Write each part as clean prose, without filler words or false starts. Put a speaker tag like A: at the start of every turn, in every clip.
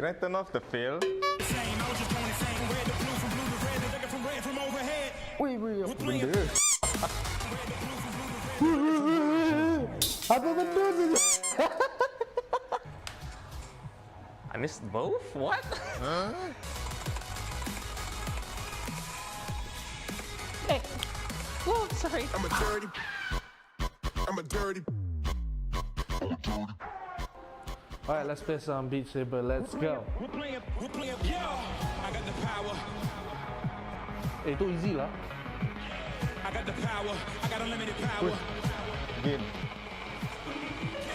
A: Can I turn off the fail?
B: Wait, apa benda? Apa benda tu?
A: I missed both? What? Huh?
C: Hey. Whoa, sorry.
D: I'm a dirty.
B: Alright, let's play some Beat Saber. Let's go.
D: We're playing, yeah. I got the power.
B: Itu easy lah.
D: I got the power. I got unlimited power.
A: Again.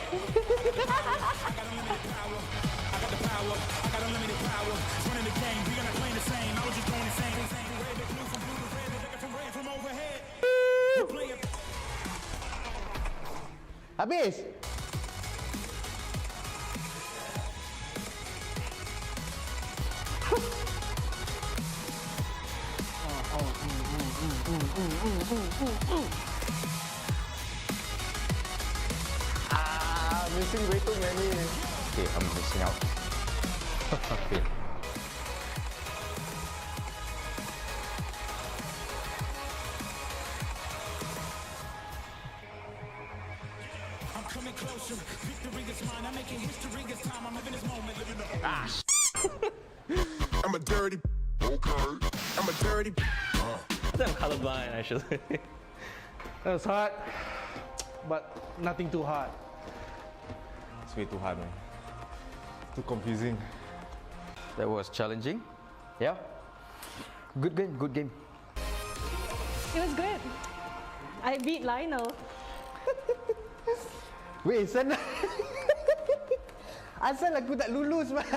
D: I got unlimited power. I got the power. I got unlimited power. Running the game, we gonna play the same. I was just going insane. Red, blue from red, red from overhead. We're playing.
B: Habis.
A: Missing way too many. Okay, I'm missing out. Okay.
D: I'm coming closer. Victory is mine. I'm making history. It's time. I'm living this moment. Living the. I'm a dirty. Okay. I'm a dirty.
E: I think I'm colorblind actually.
B: That was hard, but nothing too hard.
A: It's way too hard, man. Too confusing.
E: That was challenging. Yeah. Good game, good game.
C: It was good. I beat Lionel.
B: Weh, sana. Asal aku tak lulus, Mat.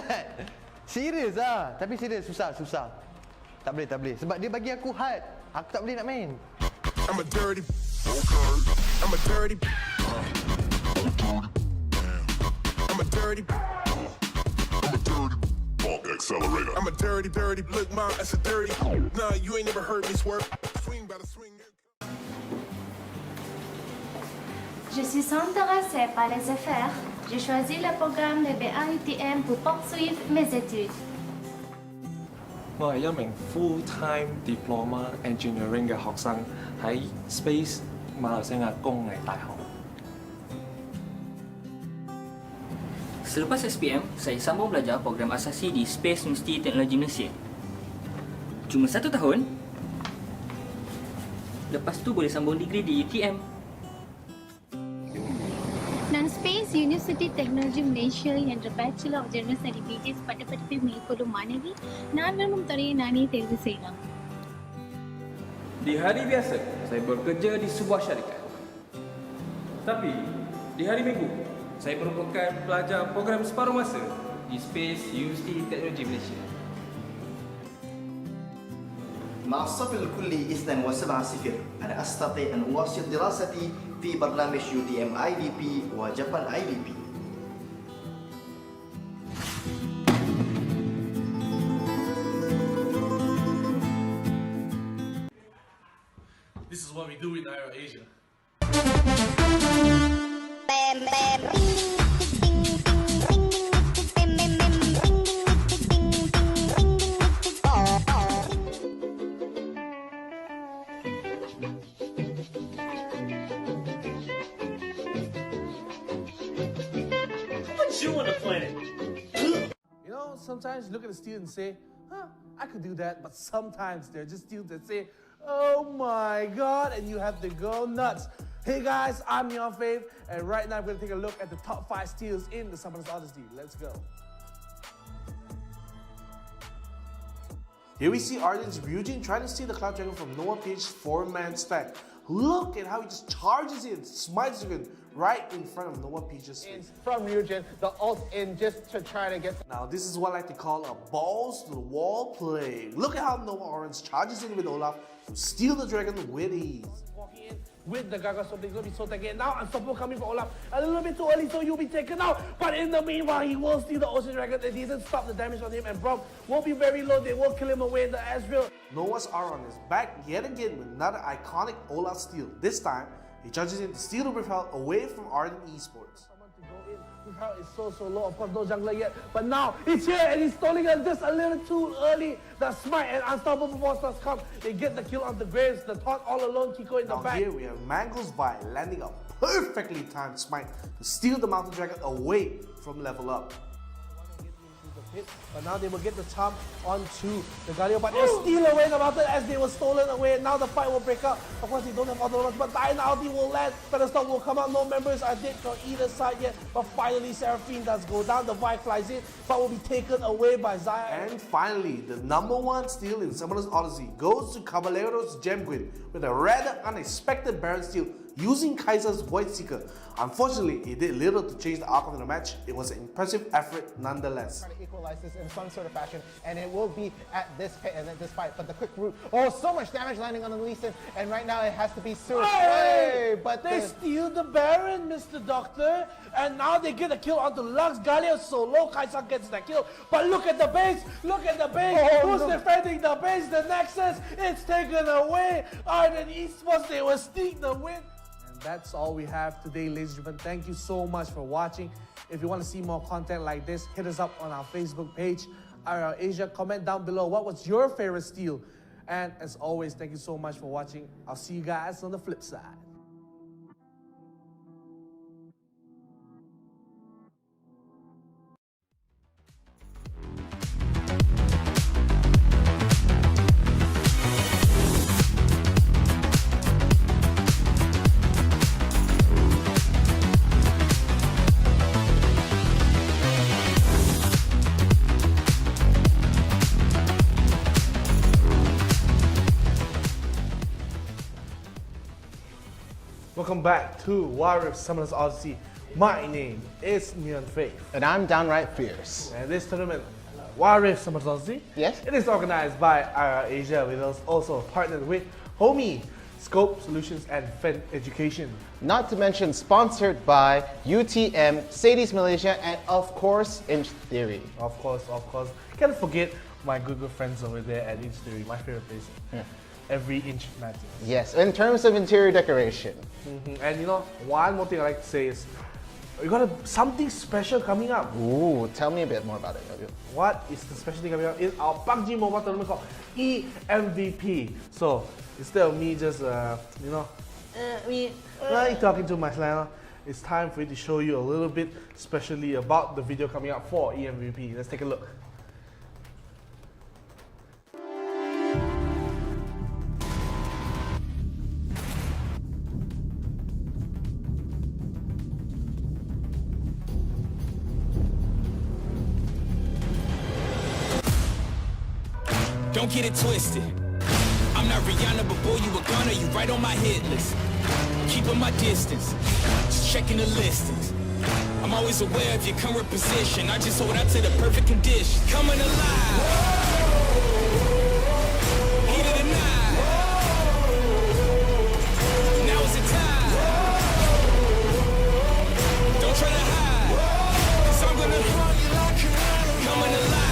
B: Serius ah. Tapi serius, susah. Tak boleh. Sebab dia bagi aku hard. Aku tak boleh nak main.
D: I'm a dirty. Okay. I'm a dirty. I'm a dirty. Bulk accelerator. I'm a dirty. Look, mom, that's a dirty. Nah, you ain't never heard me swerve. Swing by the swing.
F: Je suis intéressée par les affaires. J'ai choisi le programme de UTM pour poursuivre mes études.
G: 我係一名 full-time diploma engineering 嘅學生，喺 Space 馬來西亞工藝大學。
H: Selepas SPM, saya sambung belajar program asasi di Space University Teknologi Malaysia. Cuma 1 tahun. Lepas tu boleh sambung degree di UTM.
F: நான் space university technology Malaysia என்ற bachelor of general study BGS பட்டப்படிப்பை மேற்கொள்ளும் மாணவி நான் விரும்பும் துறையை நானே தேர்வு செய்யலாம்.
I: Di hari biasa, saya bekerja di sebuah syarikat. Tapi, di hari Minggu, saya merupakan pelajar program separuh masa di Space University Teknologi Malaysia.
J: مع الصف الكلي 270 أنا أستطيع أن أواصل دراستي في برنامج UTM IVP وجابان IVP.
G: This is what we do in IRL Asia.
K: shoe on the planet.
L: You know, sometimes you look at the steel and say, huh, I could do that. But sometimes there are just steels that say, oh my God, and you have to go nuts. Hey guys, I'm NeonFaith, and right now I'm going to take a look at the top 5 steals in the Summoners Odyssey. Let's go. Here we see Ardent's Ryujin trying to steal the Cloud Dragon from NeonFaith's 4-man stack. Look at how he just charges in, smites it right in front of NeonFaith's face.
M: From Ryujin, the ult in just to try to get...
L: Now this is what I like to call a balls to the wall play. Look at how Nova Orange charges in with Olaf to steal the dragon with ease. Walking in with the Gaga Sword, he's going to be so taken. Now Unstoppable coming for Olaf. A little bit too early, so you'll be taken out. But in the meanwhile, he will steal the Ocean Dragon. It doesn't stop the damage on him, and Braum won't be very low. They will kill him away in the Ezreal. Noah's Aron is back yet again with another iconic Olaf steal. This time, he charges in to steal the Rift away from Ardent Esports. Rift is so low, of course no jungler yet, but now it's here and he's stalling us just a little too early. The smite and Unstoppable Force come. They get the kill on the Graves, the taunt all alone, Kiko in the back. Here we have Mango's Vi landing a perfectly timed smite to steal the Mountain Dragon away from level up. But now they will get the charm onto the Galio, but they'll steal away the mountain as they were stolen away. Now the fight will break out. Of course, they don't have all the ones, but Diana ulti will land. Featherstock will come out. No members are dead on either side yet. But finally, Seraphine does go down. The Vi flies in, but will be taken away by Xayah. And finally, the #1 steal in Summoners Odyssey goes to Caballeros Gemguin with a rather unexpected Baron steal using Kai'Sa's Void Seeker. Unfortunately, it did little to change the outcome of the match. It was an impressive effort nonetheless.
M: Try to equalize this in some sort of fashion, and it will be at this fight. But the quick route, oh, so much damage landing on the Lee Sin, and right now it has to be Sur.
L: Hey, but they steal the Baron, Mr. Doctor, and now they get a kill onto Lux. Galio so low, Kai'Sa gets the kill. But look at the base, look at the base. Who's defending the base? The Nexus, it's taken away. Ardent Esports, they will sneak the win. That's all we have today, ladies and gentlemen. Thank you so much for watching. If you want to see more content like this, hit us up on our Facebook page, IRL Asia. Comment down below what was your favorite steal. And as always, thank you so much for watching. I'll see you guys on the flip side. Welcome back to Warrior Summoners Odyssey. My name is NeonFaith.
M: And I'm downright fierce.
L: And this tournament, Warrior Summoners Odyssey,
M: yes,
L: it is organized by IRL Asia, with us also partnered with HOMIEE, SKOB Solutions, and Fen Education.
M: Not to mention sponsored by UTM, Space Malaysia, and of course, Inch Theory.
L: Of course. Can't forget my good friends over there at Inch Theory, my favorite place. Yeah. Every inch matters.
M: Yes, in terms of interior decoration.
L: And you know, one more thing I like to say is, we got something special coming up.
M: Ooh, tell me a bit more about it.
L: What is the special thing coming up? It's our PUBG Mobile tournament called EMVP. So instead of me just, talking to my slang, it's time for me to show you a little bit, especially about the video coming up for EMVP. Let's take a look.
D: Don't get it twisted. I'm not Rihanna, but boy, you a gunner. You right on my hit list. Keeping my distance, just checking the listings. I'm always aware of your current position. I just hold out to the perfect condition. Coming alive. Heat of the night. Now is the time. Don't try to hide, 'cause I'm gonna coming alive.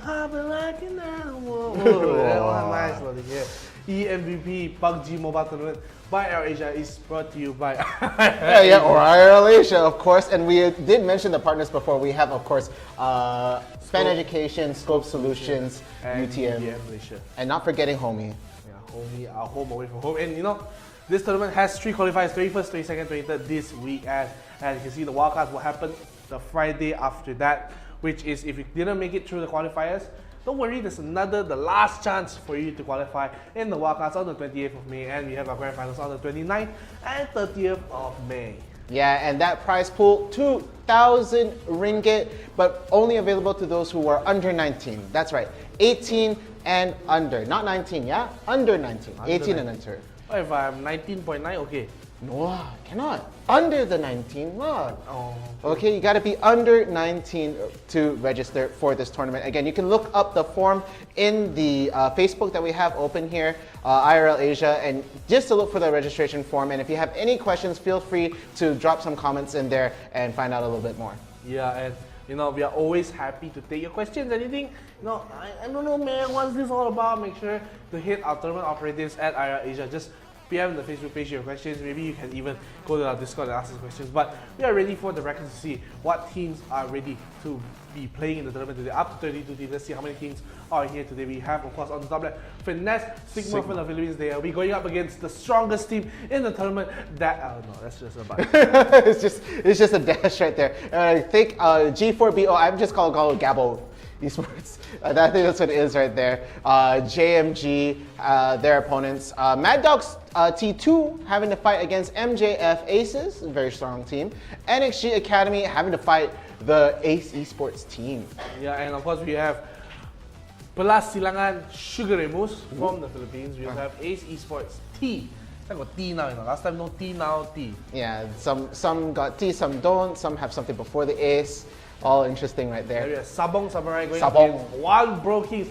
L: Hopping like an animal. That was nice one, yeah. EMVP PUBG Mobile Tournament by IRL Asia is brought to you by
M: or IRL Asia, of course. And we did mention the partners before. We have, of course, SPAN Education, SKOB Solutions,
L: and
M: UTM,
L: Malaysia.
M: and not forgetting HOMIEE.
L: Yeah, HOMIEE, our home away from home. And you know, this tournament has 3 qualifiers, 31st, 22nd, 23rd this week. And you can see the wildcards will happen the Friday after that, which is if you didn't make it through the qualifiers, don't worry, there's the last chance for you to qualify in the wildcards on the 28th of May, and we have our grand finals on the 29th and 30th of May.
M: Yeah, and that prize pool, 2,000 ringgit, but only available to those who are under 19. That's right, 18 and under, not 19, yeah? Under 19, 18 and under.
L: Oh, if I'm 19.9, okay.
M: No, cannot. Under the 19, no.
L: Oh.
M: Okay, you gotta be under 19 to register for this tournament. Again, you can look up the form in the Facebook that we have open here, IRL Asia, and just to look for the registration form. And if you have any questions, feel free to drop some comments in there and find out a little bit more.
L: Yeah, and you know, we are always happy to take your questions. Anything, you know, I don't know, man, what's this all about? Make sure to hit our tournament operatives at IRL Asia. Just PM the Facebook page your questions. Maybe you can even go to our Discord and ask us questions. But we are ready for the records to see what teams are ready to be playing in the tournament today. Up to 32 teams. Let's see how many teams are here today. We have, of course, on the top left, Finesse Sigma from the Philippines. They will be going up against the strongest team in the tournament. That no, that's just a bug.
M: it's just a dash right there. And I think G4BO. I'm just calling Gabo Esports. I think that's what it is right there. JMG, their opponents. Mad Dogs T2 having to fight against MJF Aces, a very strong team. NXG Academy having to fight the Ace Esports team.
L: Yeah, and of course we have Pelas Silangan 𝐒𝐮𝐬𝐬𝐿 from the Philippines. We have Ace Esports T. I got T now, you know. Last time no T, now T.
M: Yeah, some got T, some don't. Some have something before the Ace. All interesting right there.
L: There is Sabong Samurai going against One Bro Kings.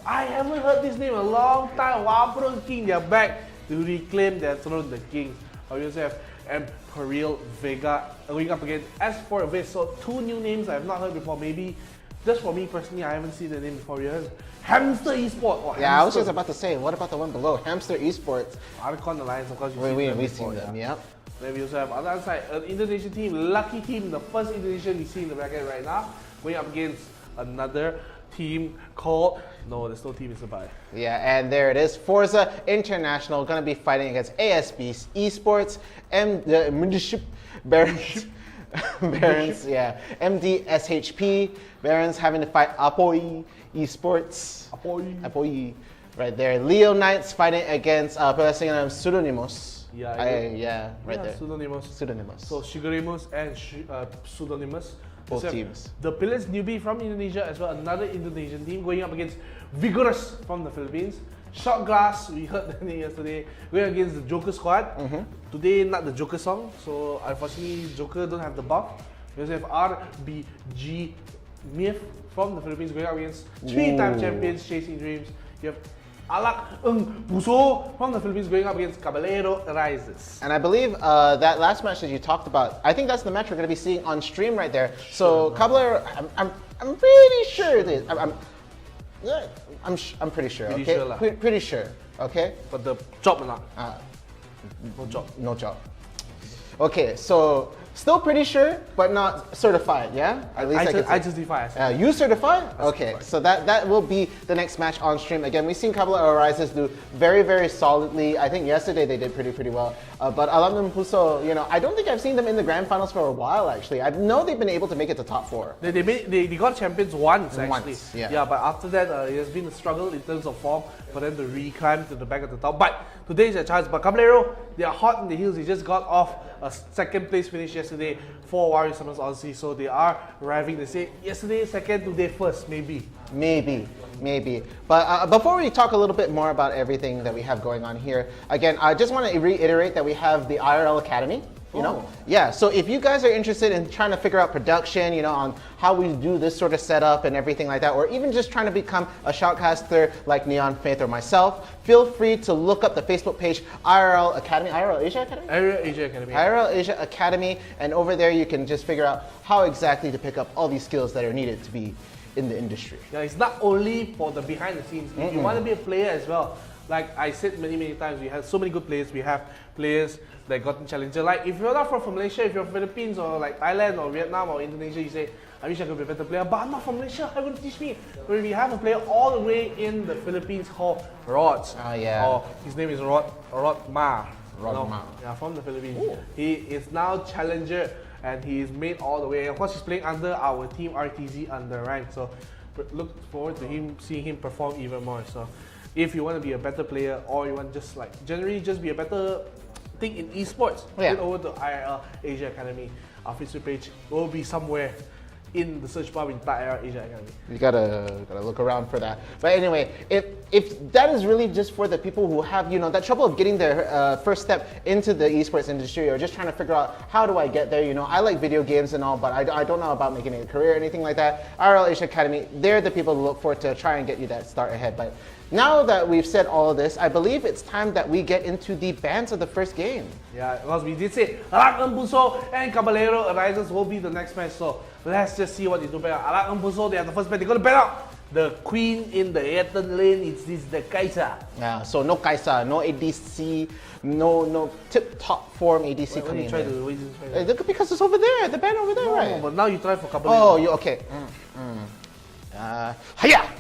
L: I haven't heard this name in a long time. One Bro King, they're back to reclaim their throne, the Kings. We also have Imperial Vega going up against S4Viz. So 2 new names I have not heard before. Maybe just for me personally, I haven't seen the name before. We have Hamster Esports.
M: Yeah, I was just about to say, what about the one below? Hamster Esports.
L: 𝐼𝐼𝐿 Alliance, of course.
M: We've seen them, yeah.
L: Then we also have on the other side, an Indonesian team, Lucky Team, the first Indonesian we see in the bracket right now, going up against another team called, no, there's no team is by.
M: Yeah, and there it is. Forza International going to be fighting against ASB Esports, Barons, yeah, MDSHP, Barons having to fight Apoy Esports. Apoy. Right there. Leo Knights fighting against Pseudonymous.
L: Yeah,
M: right there.
L: Pseudonymous. So 𝐒𝐮𝐬𝐬𝐿 and Pseudonymous.
M: Both teams.
L: The Pillars Newbie from Indonesia as well, another Indonesian team going up against Vigorous from the Philippines. Shot Glass, we heard the name yesterday, going against the Joker squad. Today, not the Joker song, so unfortunately, Joker don't have the buff. We also have 𝐅𝐑𝐢𝐿 from the Philippines going up against 3-time champions Chasing Dreams. You have 𝐼𝐢𝐥𝐝 from the Philippines going up against Caballero Rises.
M: And I believe that last match that you talked about, I think that's the match we're going to be seeing on stream right there. So Caballero, I'm pretty sure it is. I'm pretty sure.
L: Pretty
M: Okay,
L: sure
M: pretty sure. Okay,
L: but the job or not?
M: No job. No job. Okay, so still pretty sure, but not certified. Yeah, at least
L: I justify.
M: You certified? Okay, so that will be the next match on stream. Again, we've seen Caballero Rises do very solidly. I think yesterday they did pretty well. But Alumnum Puso, you know, I don't think I've seen them in the grand finals for a while. Actually, I know they've been able to make it to top 4.
L: They got champions once actually.
M: Yeah,
L: but after that it has been a struggle in terms of form for them to reclimb to the back of the top. But today is their chance. But Caballero, they are hot in the heels. They just got off a 2nd place finish yesterday for Warrior Summers Odyssey, so they are arriving. They say yesterday 2nd, today 1st, maybe. But before we talk a little bit more about everything that we have going on here, again, I just want to reiterate that we have the IRL Academy. You know, yeah. So if you guys are interested in trying to figure out production, you know, on how we do this sort of setup and everything like that, or even just trying to become a shoutcaster like NeonFaith or myself, feel free to look up the Facebook page IRL Academy, IRL Asia Academy, IRL Asia Academy, and over there you can just figure out how exactly to pick up all these skills that are needed to be in the industry. Yeah, it's not only for the behind the scenes. If you want to be a player as well, like I said many times, we have so many good players. We have players that gotten challenger. Like if you're not from Malaysia, if you're Philippines or like Thailand or Vietnam or Indonesia, you say, I wish I could be a better player, but I'm not from Malaysia, how are you going to teach me? But we have a player all the way in the Philippines called Rod. Or his name is Rod Ma. Yeah, from the Philippines. Ooh. He is now challenger and he is made all the way. Of course, he's playing under our team RTZ under rank. So look forward to seeing him perform even more. So if you want to be a better player or you want just like generally just be a better thing in esports, head over to IRL Asia Academy. Our Facebook page will be somewhere in the search bar with IRL Asia Academy.
M: You gotta look around for that. But anyway, if that is really just for the people who have, you know, that trouble of getting their first step into the esports industry or just trying to figure out how do I get there, you know, I like video games and all, but I don't know about making it a career or anything like that. IRL Asia Academy, they're the people to look for to try and get you that start ahead. But now that we've said all of this, I believe it's time that we get into the bans of the first game.
L: Yeah, because we did say 𝐼𝐸𝐸 and 𝐶𝐶𝐬 Arises will be the next match. So let's just see what they do ban out. 𝐼𝐸𝐸, they have the first ban. They're going to ban out the queen in the Ayrton lane. It's the 𝐿𝐼𝐸𝐸.
M: Yeah, so no 𝐿𝐼𝐸𝐸, no ADC, no tip-top form ADC coming in. Because it's over there, the ban over there, right?
L: But now you try for 𝐶𝐶𝐬.
M: Oh, you okay. Hiya!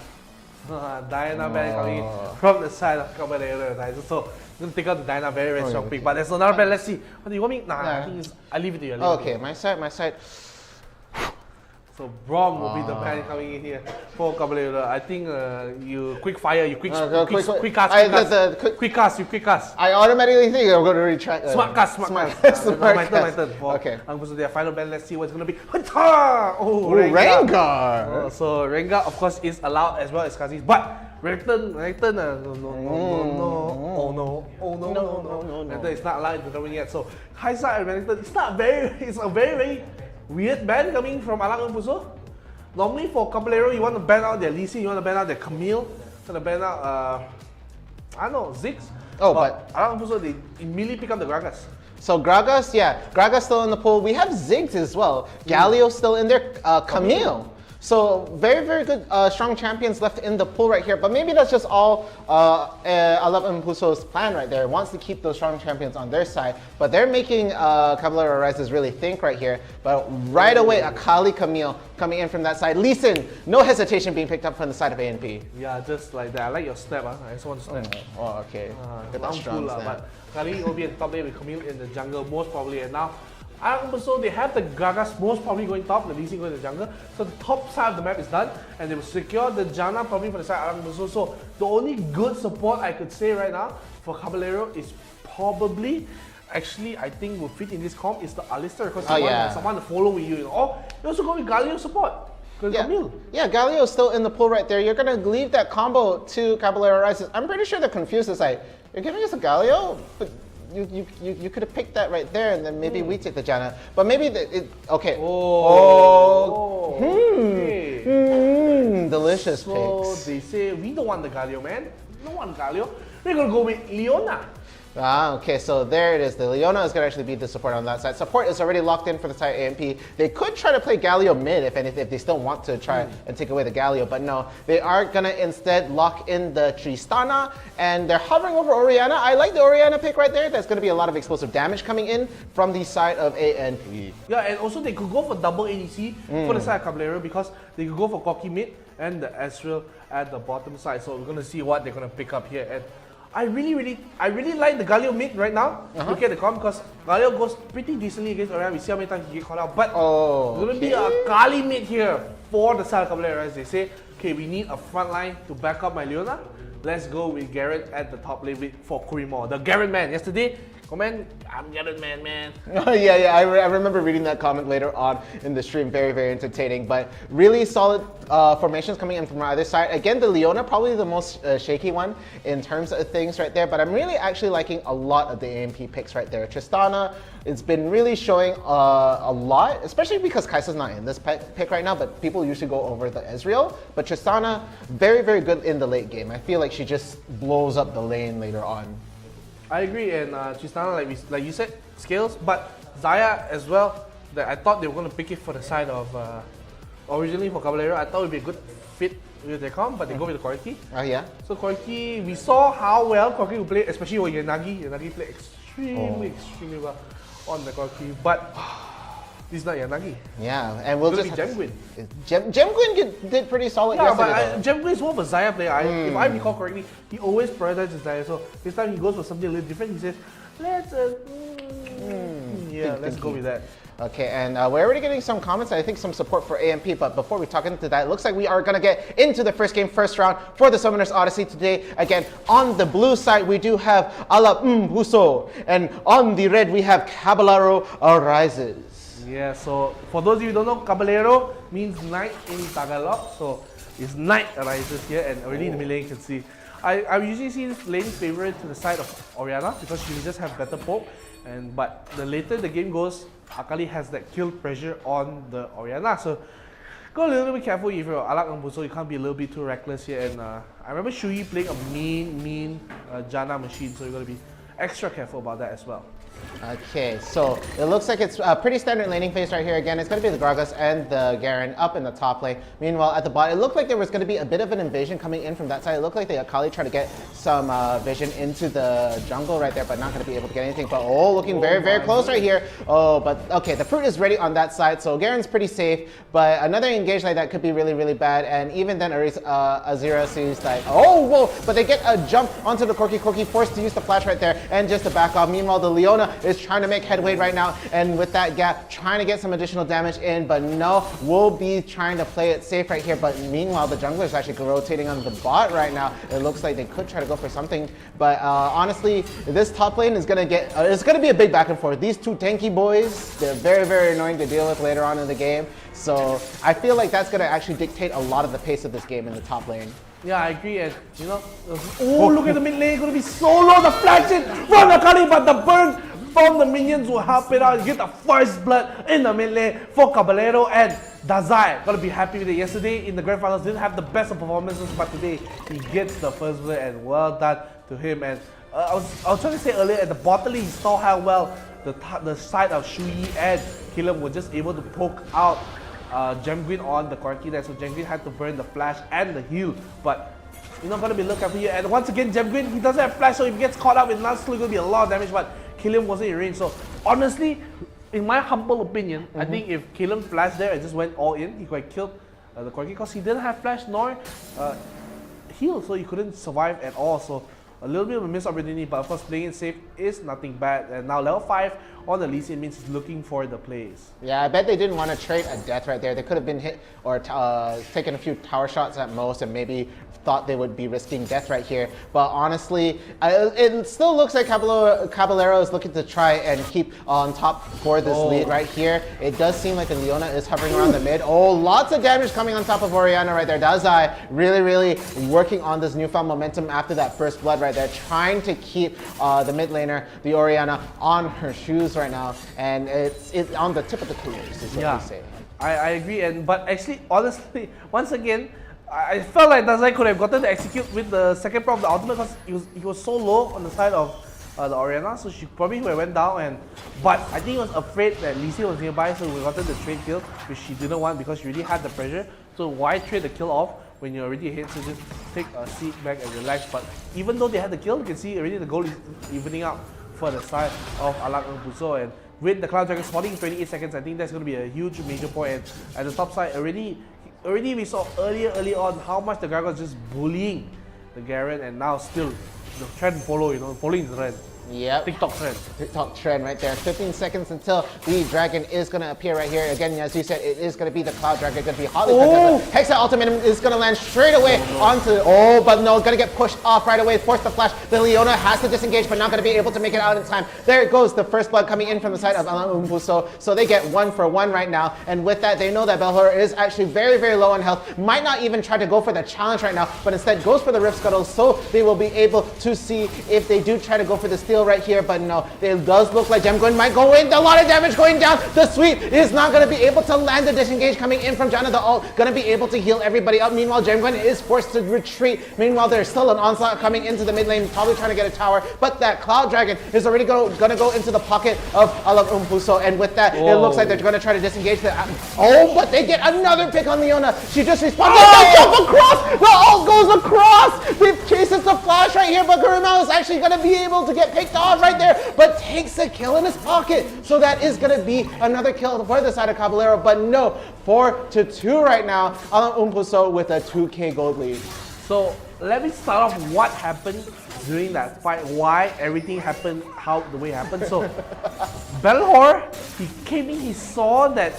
L: Diana ban coming from the side of 𝐶𝐶𝐬. So I'm going to take out the Diana very strong pick. But there's another ban. Let's see. What do you want me? Nah, I think I'll leave it to you.
M: Okay, my side.
L: So Brom will be the ban coming in here for 𝐶𝐶𝐬. I think you quick fire, you quick cast.
M: I automatically think I'm going to retract.
L: Smart cast. My turn. Okay. 𝐼𝐸𝐸, their final ban. Let's see what's going to be. Oh,
M: Rengar.
L: So Rengar, of course, is allowed as well as Kha'Zix, but Renekton, no. Renekton is not allowed in the tournament yet. So Kai'Sa and Renekton, it's a very weird ban coming from 𝐼𝐸𝐸. Normally for 𝐶𝐶𝐬, you want to ban out their Lee Sin, you want to ban out their 𝐶𝐿𝐼𝐸𝐸, you want to ban out, I don't know, Ziggs. But 𝐼𝐸𝐸𝐸, they immediately pick up the Gragas.
M: So Gragas, Gragas still in the pool. We have Ziggs as well. Galio still in there. 𝐶𝐿𝐼𝐸𝐸. So very good strong champions left in the pool right here. But maybe that's just all 𝐼𝐸𝐸's plan right there. Wants to keep those strong champions on their side. But they're making 𝐶𝐿𝐼𝐸𝐸 Arises really think right here. But right away, Akali 𝐶𝐿𝐼𝐸𝐸 coming in from that side. Lee Sin, no hesitation being picked up from the side of ANP.
L: Yeah, just like that. I like your snap. I just want to snap.
M: Oh, okay. Get that strong snap.
L: But Akali will be in top lane with 𝐶𝐿𝐼𝐸𝐸 in the jungle most probably. And now 𝐼𝐸𝐸𝐸, they have the Gragas most probably going top, the Lee Sin going to the jungle. So the top side of the map is done, and they will secure the Janna probably for the side of 𝐼𝐸𝐸𝐸. So the only good support I could say right now for 𝐶𝐿𝐼𝐸𝐸 is probably, actually I think will fit in this comp is the Alistar, because you want someone to follow with you. Or you also go with Galio support.
M: Yeah, Galio is still in the pool right there. You're going to leave that combo to 𝐶𝐿𝐼𝐸𝐸 Arises. I'm pretty sure they're confused. It's like, you're giving us a Galio? But you could have picked that right there, and then maybe we take the Janna. But maybe okay. Delicious picks.
L: So they say we don't want the Galio, man. We don't want Galio. We're gonna go with Leona.
M: Okay, so there it is. The Leona is going to actually be the support on that side. Support is already locked in for the side ANP. They could try to play Galio mid if they still want to try and take away the Galio, but no. They are going to instead lock in the Tristana, and they're hovering over Orianna. I like the Orianna pick right there. That's going to be a lot of explosive damage coming in from the side of ANP.
L: Yeah, and also they could go for double ADC for the side of 𝐶𝐿𝐼𝐸𝐸, because they could go for Corki mid and the Ezreal at the bottom side. So we're going to see what they're going to pick up here. And I really like the Galio mid right now. Look at the comp, because Galio goes pretty decently against Orianna. We see how many times he get caught out. But there's going to be a Kali mid here for the side of 𝐶𝐿𝐼𝐸𝐸. They say, okay, we need a front line to back up my Leona. Let's go with Garrett at the top lane for 𝐿𝐼𝐸𝐸. The Garrett man. Yesterday, comment, I'm Garrett man.
M: Yeah, I remember reading that comment later on in the stream. Very entertaining. But really solid formations coming in from either side. Again, the Leona probably the most shaky one in terms of things right there. But I'm really actually liking a lot of the ANP picks right there. Tristana, it's been really showing a lot, especially because Kai'Sa's not in this pick right now, but people usually go over the Ezreal. But Tristana, very good in the late game. I feel like she just blows up the lane later on.
L: I agree, and Tristana, like you said, scales, but Xayah as well, that I thought they were going to pick it for the side of, originally for 𝐶𝐿𝐼𝐸𝐸, I thought it would be a good fit with their comp, but they go with the Korki.
M: Oh yeah.
L: So Korki, we saw how well Korki would play, especially with Yanagi. Yanagi played extremely well on the Korki, but this is not Yanagi.
M: Yeah, and we'll just
L: 𝐿𝐿
M: 𝐿𝐿 did pretty solid yesterday.
L: But 𝐿𝐿 is more of a Xayah player. If I recall correctly, he always prioritizes Xayah. So this time he goes for something a little different. He says, let's go with that.
M: Okay, and we're already getting some comments, I think some support for AMP, but before we talk into that, it looks like we are going to get into the first game, first round for the Summoners Odyssey today. Again, on the blue side, we do have Ala Huso, and on the red, we have Caballero Arises.
L: Yeah, so for those of you who don't know, Caballero means knight in Tagalog, so it's knight arises here, and already in the middle lane you can see. I usually see this lane favorite to the side of Orianna because she will just have better poke, but the later the game goes, Akali has that kill pressure on the Orianna, so go a little bit careful if you're Alak and Buso, you can't be a little bit too reckless here. And I remember Shui playing a mean Janna machine, so you gotta be extra careful about that as well.
M: Okay, so it looks like it's a pretty standard laning phase right here. Again, it's going to be the Gragas and the Garen up in the top lane. Meanwhile, at the bottom, it looked like there was going to be a bit of an invasion coming in from that side. It looked like the Akali tried to get some vision into the jungle right there, but not going to be able to get anything. But looking very close right here. Oh, but okay, the fruit is ready on that side, so Garen's pretty safe. But another engage like that could be really bad. And even then, Azira sees like, oh, whoa! But they get a jump onto the Corki, forced to use the flash right there and just to back off. Meanwhile, the Leona is trying to make headway right now, and with that gap, trying to get some additional damage in, but no, we'll be trying to play it safe right here. But meanwhile, the jungler is actually rotating on the bot right now. It looks like they could try to go for something, but honestly, this top lane is gonna get, it's gonna be a big back and forth. These two tanky boys, they're very annoying to deal with later on in the game, so I feel like that's gonna actually dictate a lot of the pace of this game in the top lane.
L: Yeah, I agree, and you know, look at the mid lane, gonna be so low, the flash in from Akali, but the burn from the minions will help it out, get the first blood in the mid lane for Caballero, and Dazai gonna be happy with it. Yesterday in the grand finals didn't have the best of performances, but today he gets the first blood, and well done to him. And I was trying to say earlier, at the bottom lane he saw how well the side of Shui and 𝐿𝐿 were just able to poke out 𝐿𝐿 on the Korki there, so 𝐿𝐿 had to burn the flash and the heal, but you're not gonna be looking after you. And once again, 𝐿𝐿, he doesn't have flash, so if he gets caught up with Lance, it's gonna be a lot of damage, but 𝐿𝐿 wasn't in range. So honestly, in my humble opinion, I think if 𝐿𝐿 flashed there and just went all in, he could have killed the Korki, because he didn't have flash nor heal, so he couldn't survive at all. So a little bit of a missed opportunity, but of course playing it safe is nothing bad. And now level 5 on the Lee Sin means he's looking for the plays.
M: Yeah, I bet they didn't want to trade a death right there. They could have been hit or taken a few tower shots at most, and maybe thought they would be risking death right here. But honestly, it still looks like Caballero is looking to try and keep on top for this lead right here. It does seem like the Leona is hovering around the mid. Oh, lots of damage coming on top of Orianna right there. Dazai really working on this newfound momentum after that first blood right there, trying to keep the mid laner, the Orianna, on her shoes right now, and it's on the tip of the coolers, is what we say.
L: I agree, but actually, honestly, once again, I felt like Dazai could have gotten to execute with the second prop of the ultimate, because he was so low on the side of the Orianna, so she probably would have went down, but I think he was afraid that Lee Sin was nearby, so we gotten the trade kill, which she didn't want because she already had the pressure. So why trade the kill off when you're already ahead? So just take a seat back and relax. But even though they had the kill, you can see already the goal is evening out for the side of Alak and Buso, and with the Cloud Dragon spawning in 28 seconds, I think that's going to be a huge major point. And at the top side, already we saw early on how much the Gragas was just bullying the Garen, and now still the trend following the trend.
M: Yep. TikTok trend right there. 15 seconds until the dragon is going to appear right here. Again, as you said, it is going to be the Cloud Dragon. It's going to be Holly. Hexa ultimate is going to land straight away onto, but no, going to get pushed off right away. Force the flash. The Leona has to disengage, but not going to be able to make it out in time. There it goes. The first blood coming in from the side of Alan Umbuso. So they get 1 for 1 right now. And with that, they know that Belhor is actually very low on health. Might not even try to go for the challenge right now, but instead goes for the Rift Scuttle. So they will be able to see if they do try to go for the steal. steal right here, but no, it does look like 𝐿𝐿𝐿𝐿 might go in. A lot of damage going down. The sweep is not going to be able to land the disengage coming in from Janna. The ult going to be able to heal everybody up. Meanwhile, 𝐿𝐿𝐿𝐿 is forced to retreat. Meanwhile, there's still an onslaught coming into the mid lane, probably trying to get a tower, but that Cloud Dragon is already going to go into the pocket of 𝐿𝐿𝐿𝐿, and with that, it looks like they're going to try to disengage the... Oh, but they get another pick on Leona. She just respawned. They jump across! The ult goes across! They chases the flash right here, but 𝐼𝐷𝐼𝐿 is actually going to be able to get picked off right there, but takes a kill in his pocket. So that is going to be another kill for the side of Caballero, but no, 4-2 right now. 𝐿𝐿𝐿𝐿 with a 2K gold lead.
L: So let me start off what happened during that fight, why everything happened, how the way it happened. So 𝐿𝐿𝐿, he came in, he saw that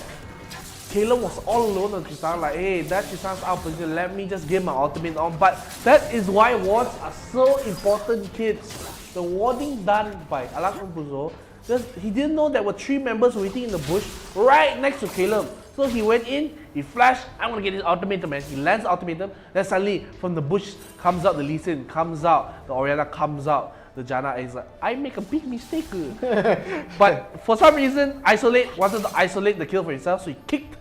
L: 𝐿𝐿𝐿 was all alone on Tristana, like, hey, that Tristana's out position, let me just get my ultimate on. But that is why wards are so important, kids. The warding done by 𝐿𝐿𝐿𝐿, he didn't know there were 3 members waiting in the bush right next to 𝐿𝐿𝐿. So he went in, he flashed, I'm gonna get his ultimatum, and he lands ultimatum. Then suddenly from the bush comes out the Lee Sin, comes out, the Orianna comes out, the Janna is like, I make a big mistake. But for some reason, 𝐼SOLATE wanted to isolate the kill for himself, so he kicked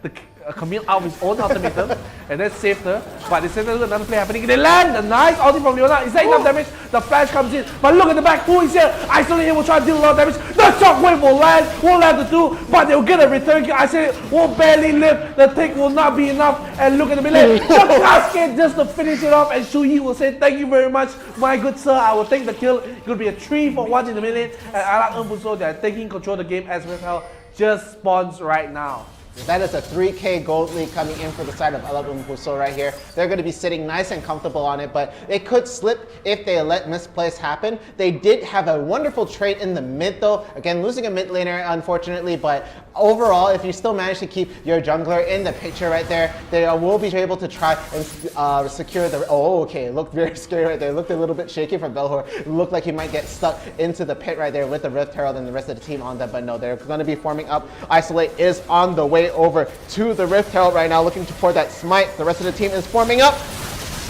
L: the Camille out of his own ultimatum and then saved her. But they said there's another play happening. They land a nice ulti from Leona. Is that enough damage? The flash comes in. But look at the back. Who is here? 𝐼SOLATE here will try to deal a lot of damage. The shockwave will land. Won't land the 2. But they'll get a return kill. 𝐼SOLATE will barely live. The take will not be enough. And look at the melee. The cascade just to finish it off. And Shuyi will say, thank you very much, my good sir. I will take the kill. It could be a 3 for 1 in the mid lane. And 𝐿𝐿𝐿𝐿, they are taking control of the game as well. Just spawns right now.
M: That is a 3K gold lead coming in for the side of 𝐿𝐿𝐿𝐿 right here. They're going to be sitting nice and comfortable on it, but it could slip if they let misplays happen. They did have a wonderful trade in the mid though. Again, losing a mid laner unfortunately, but overall, if you still manage to keep your jungler in the picture right there, they will be able to try and secure the... Oh, okay, it looked very scary right there. It looked a little bit shaky from 𝐿𝐿𝐿. It looked like he might get stuck into the pit right there with the Rift Herald and the rest of the team on them, but no, they're going to be forming up. 𝐼SOLATE is on the way over to the Rift Herald right now, looking for that smite. The rest of the team is forming up.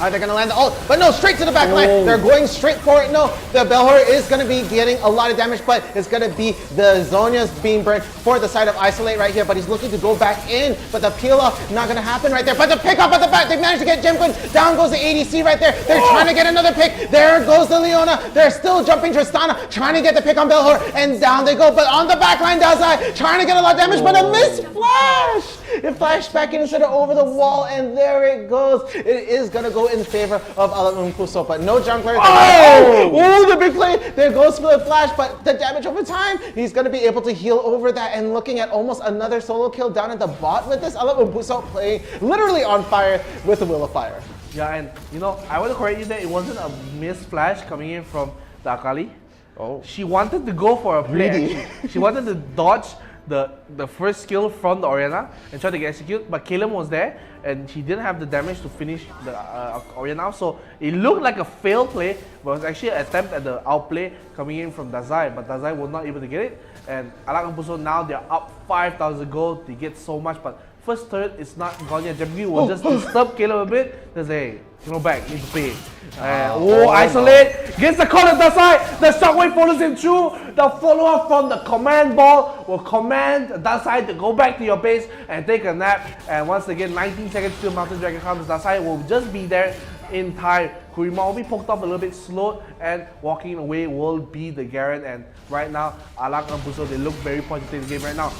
M: Are they going to land the ult? But no, straight to the back line. They're going straight for it. No, the 𝐿𝐿𝐿 is going to be getting a lot of damage, but it's going to be the Zhonya's being burned for the side of 𝐼SOLATE right here, but he's looking to go back in, but the peel off not going to happen right there. But the pick up at the back, they managed to get 𝐿𝐿𝐿. Down goes the ADC right there. They're trying to get another pick. There goes the Leona. They're still jumping Tristana, trying to get the pick on 𝐿𝐿𝐿, and down they go. But on the back line, 𝐷𝐷𝐼 trying to get a lot of damage, but a missed flash. It flashed back in instead of over the wall, and there it goes. It is going to go in favor of 𝐿𝐿𝐿𝐿, but no jungler. Oh, the big play. There goes for the flash, but the damage over time, he's going to be able to heal over that, and looking at almost another solo kill down at the bot with this 𝐿𝐿𝐿𝐿 playing literally on fire with the Will of Fire.
L: Yeah, and you know, I want to correct you that it wasn't a missed flash coming in from the Akali.
M: Oh.
L: She wanted to go for a play. She wanted to dodge the first skill from the Orianna and try to get execute, but 𝐿𝐿𝐿 was there and she didn't have the damage to finish the Orianna, so it looked like a failed play, but it was actually an attempt at the outplay coming in from 𝐷𝐷𝐼, but 𝐷𝐷𝐼 was not able to get it, and 𝐿𝐿𝐿𝐿 now they're up 5,000 gold, they get so much, but first turret is not gone yet. 𝐿𝐿𝐿 will just disturb 𝐿𝐿𝐿 a bit, just say, go back, need to pay. 𝐼SOLATE gets the call of 𝐷𝐷𝐼, the shockwave follows him through, the follow-up from the command ball will command 𝐷𝐷𝐼 to go back to your base and take a nap, and once again 19 seconds till Mountain Dragon comes, 𝐷𝐷𝐼 will just be there in time. 𝐼MA will be poked up a little bit slowed, and walking away will be the Garen, and right now 𝐿𝐿𝐿𝐿, they look very positive in the game right now.